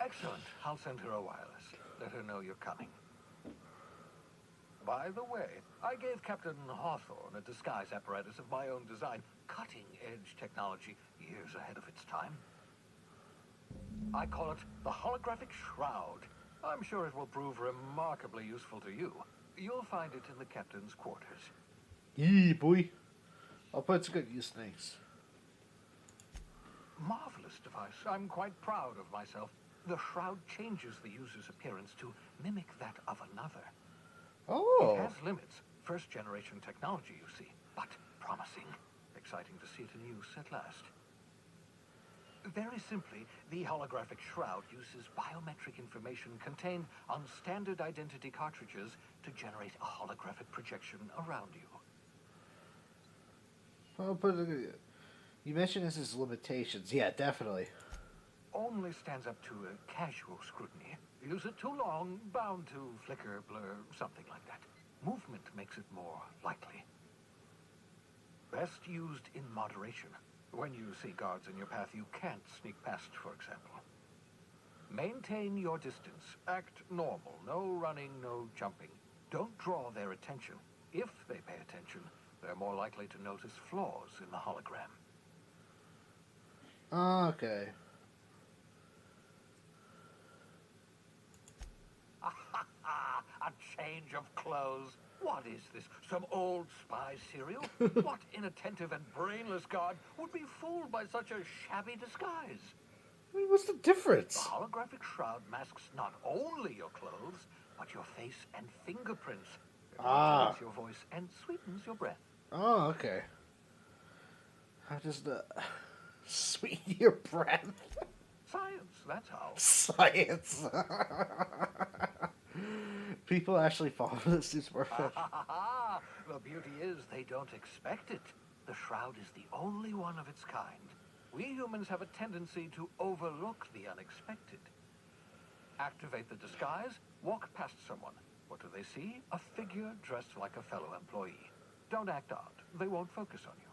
S2: Excellent. I'll send her a wireless. Let her know you're coming. By the way, I gave Captain Hawthorne a disguise apparatus of my own design, cutting-edge technology, years ahead of its time. I call it the holographic shroud. I'm sure it will prove remarkably useful to you. You'll find it in the captain's quarters.
S1: Yee, boy. I'll put to good use, thanks.
S2: Marvelous device. I'm quite proud of myself. The shroud changes the user's appearance to mimic that of another.
S1: Oh.
S2: It has limits. First-generation technology, you see, but promising. Exciting to see it in use at last. Very simply, the holographic shroud uses biometric information contained on standard identity cartridges to generate a holographic projection around you.
S1: I'll put it. You mentioned this as limitations. Yeah, definitely.
S2: Only stands up to a casual scrutiny. Use it too long, bound to flicker, blur, something like that. Movement makes it more likely. Best used in moderation. When you see guards in your path you can't sneak past, for example. Maintain your distance. Act normal. No running, no jumping. Don't draw their attention. If they pay attention, they're more likely to notice flaws in the hologram.
S1: Okay.
S2: A change of clothes. What is this? Some old spy serial? What inattentive and brainless guard would be fooled by such a shabby disguise?
S1: I mean, what's the difference?
S2: The holographic shroud masks not only your clothes, but your face and fingerprints. It modulates your voice and sweetens your breath.
S1: Oh, okay. How does the sweeten your breath?
S2: Science, that's how.
S1: Science. People actually follow this super.
S2: The The beauty is they don't expect it. The shroud is the only one of its kind. We humans have a tendency to overlook the unexpected. Activate the disguise, walk past someone. What do they see? A figure dressed like a fellow employee. Don't act odd. They won't focus on you.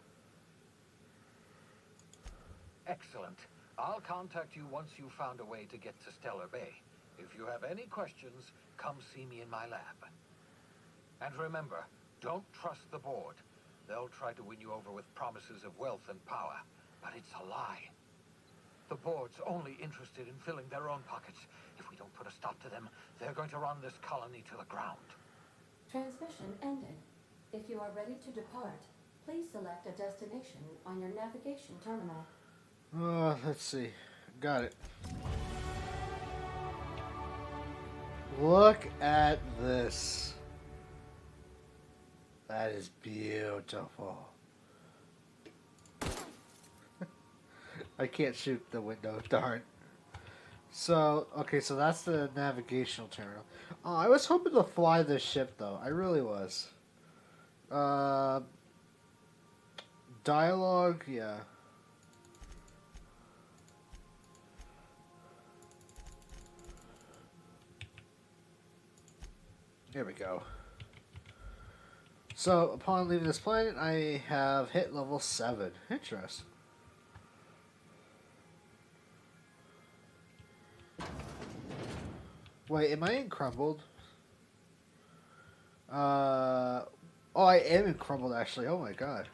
S2: Excellent. I'll contact you once you've found a way to get to Stellar Bay. If you have any questions, come see me in my lab. And remember, don't trust the board. They'll try to win you over with promises of wealth and power, but it's a lie. The board's only interested in filling their own pockets. If we don't put a stop to them, they're going to run this colony to the ground.
S8: Transmission ended. If you are ready to depart, please select a destination on your navigation terminal.
S1: Let's see. Got it. Look at this. That is beautiful. I can't shoot the window, darn. So, okay, so that's the navigational terminal. Oh, I was hoping to fly this ship, though. I really was. Dialogue, yeah. Here we go. So, upon leaving this planet, I have hit level 7. Interesting. Wait, am I in Crumbled? Oh, I am in Crumbled, actually. Oh my god.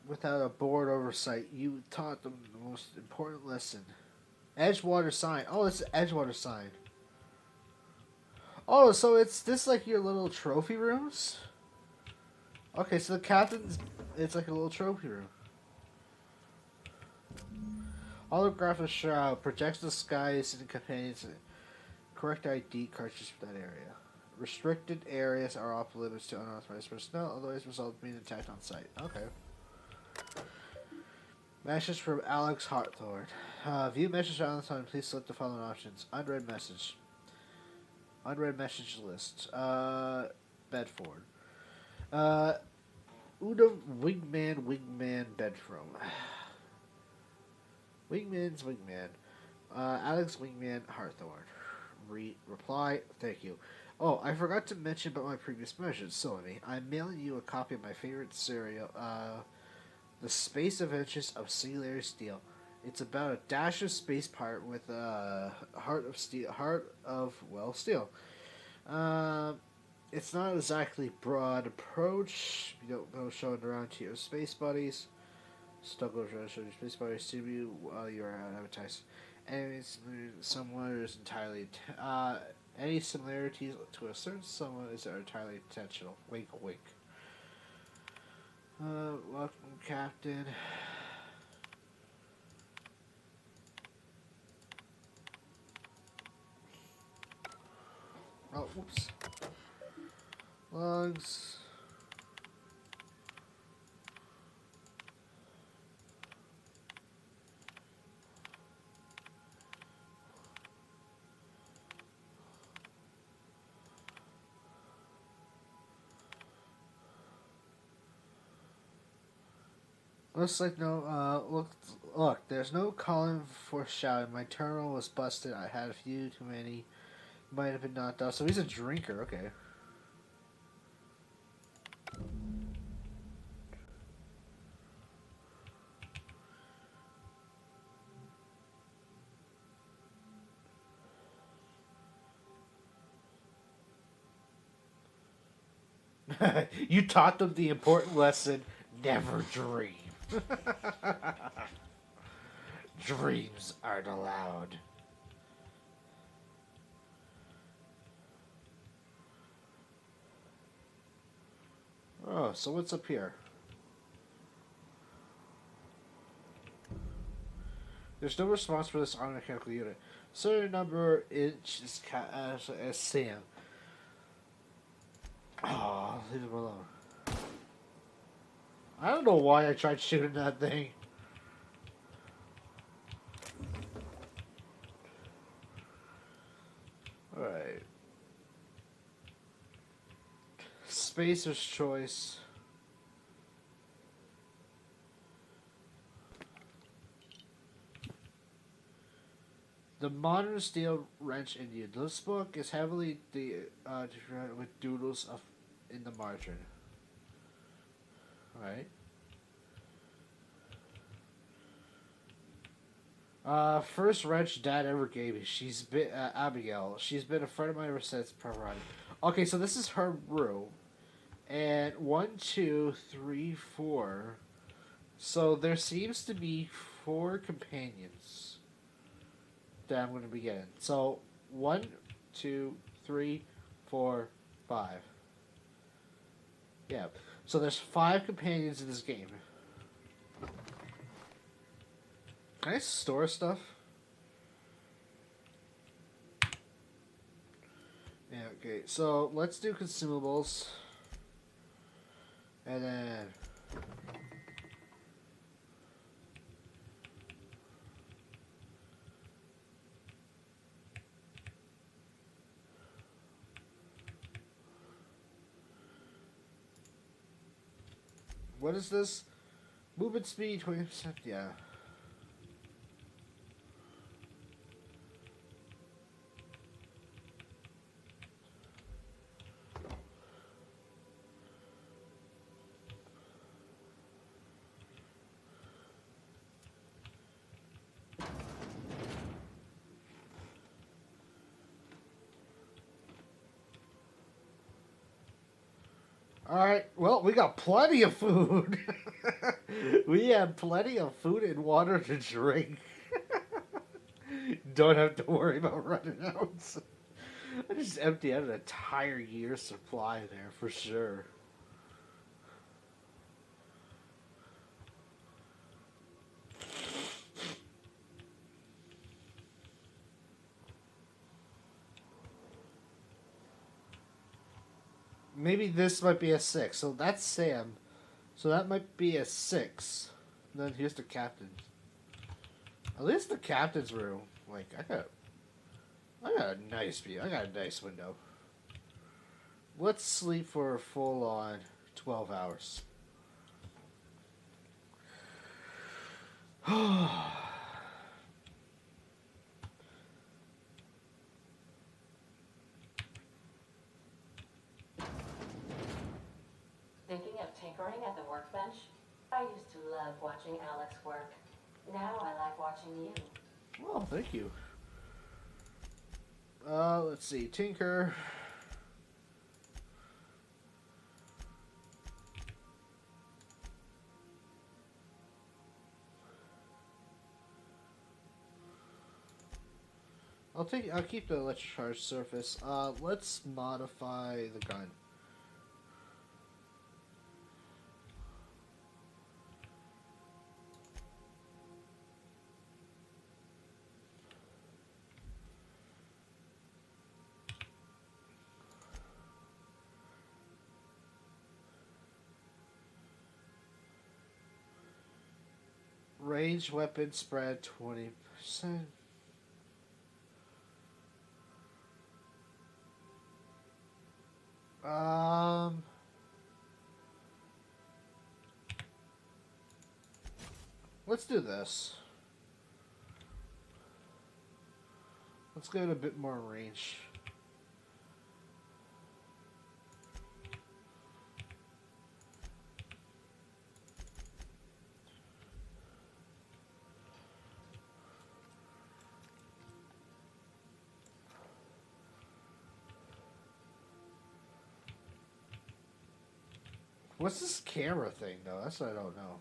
S1: Without a board oversight, you taught them the most important lesson. Edgewater sign. Oh, it's Edgewater sign. Oh, so it's this like your little trophy rooms? Okay, so the captain's... It's like a little trophy room. Holographic shroud projects the skies and companions. Correct ID cartridge for that area. Restricted areas are off limits to unauthorized personnel, otherwise result in being attacked on sight. Okay. Message from Alex Hartthorne. View message on the time. Please select the following options. Unread message. Unread message list. Bedford. Uda Wingman Bedroom. Wingman's Wingman. Alex Wingman Hartthorne. Reply. Thank you. Oh, I forgot to mention about my previous message. Silly. I'm mailing you a copy of my favorite serial. The Space Adventures of Singularity Steel. It's about a dash of space pirate with a heart of steel. Steel. It's not exactly broad approach. You don't go showing around to your space buddies. Still goes around showing your space buddies to you while you are advertised. Enemies, someone is entirely. Any similarities to a certain someone is entirely intentional. Wink, wink. Welcome, Captain. Oh, whoops. Logs. Looks like no, look, there's no calling for shouting. My terminal was busted. I had a few too many. Might have been knocked off. So he's a drinker, okay. You taught them the important lesson, never dream. Dreams aren't allowed. Oh, so what's up here? There's no response for this auto-mechanical unit. Certain number inches as Sam. Oh, leave him alone. I don't know why I tried shooting that thing. Spacer's Choice. The Modern Steel Wrench Indian. This book is heavily with doodles in the margin. Alright. First wrench Dad ever gave me. She's been Abigail. She's been a friend of mine ever since Preparati. Okay, so this is her room, and 1, 2, 3, 4. So there seems to be 4 companions that I'm going to be getting. So 1, 2, 3, 4, 5. Yeah. So there's 5 companions in this game. Can I store stuff? Yeah, okay. So let's do consumables. And then what is this? Movement speed 20%. Yeah. Alright, well, we got plenty of food. We have plenty of food and water to drink. Don't have to worry about running out. I just emptied out an entire year's supply there for sure. Maybe this might be a 6. So that's Sam. So that might be a 6. And then here's the captain. At least the captain's room. Like, I got a nice view. I got a nice window. Let's sleep for a full on 12 hours.
S8: Thinking of tinkering at the workbench? I used to love watching Alex work. Now I like watching you.
S1: Well, thank you. Let's see. Tinker. I'll keep the electric charge surface. Let's modify the gun. Range weapon spread 20%. Let's do this. Let's get a bit more range. What's this camera thing, though? That's what I don't know.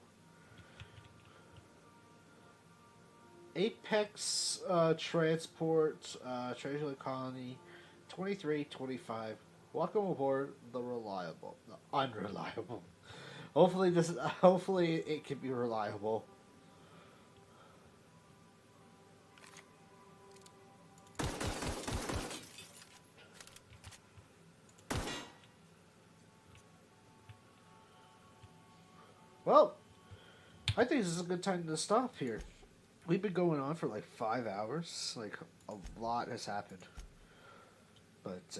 S1: Apex Transport, Treasure Colony, 2325. Welcome aboard the reliable, the unreliable. Hopefully it can be reliable. Well, I think this is a good time to stop here. We've been going on for like 5 hours. Like, a lot has happened. But,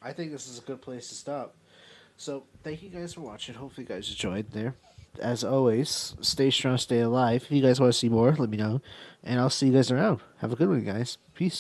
S1: I think this is a good place to stop. So thank you guys for watching. Hopefully you guys enjoyed there. As always, stay strong, stay alive. If you guys want to see more, let me know. And I'll see you guys around. Have a good one, guys. Peace.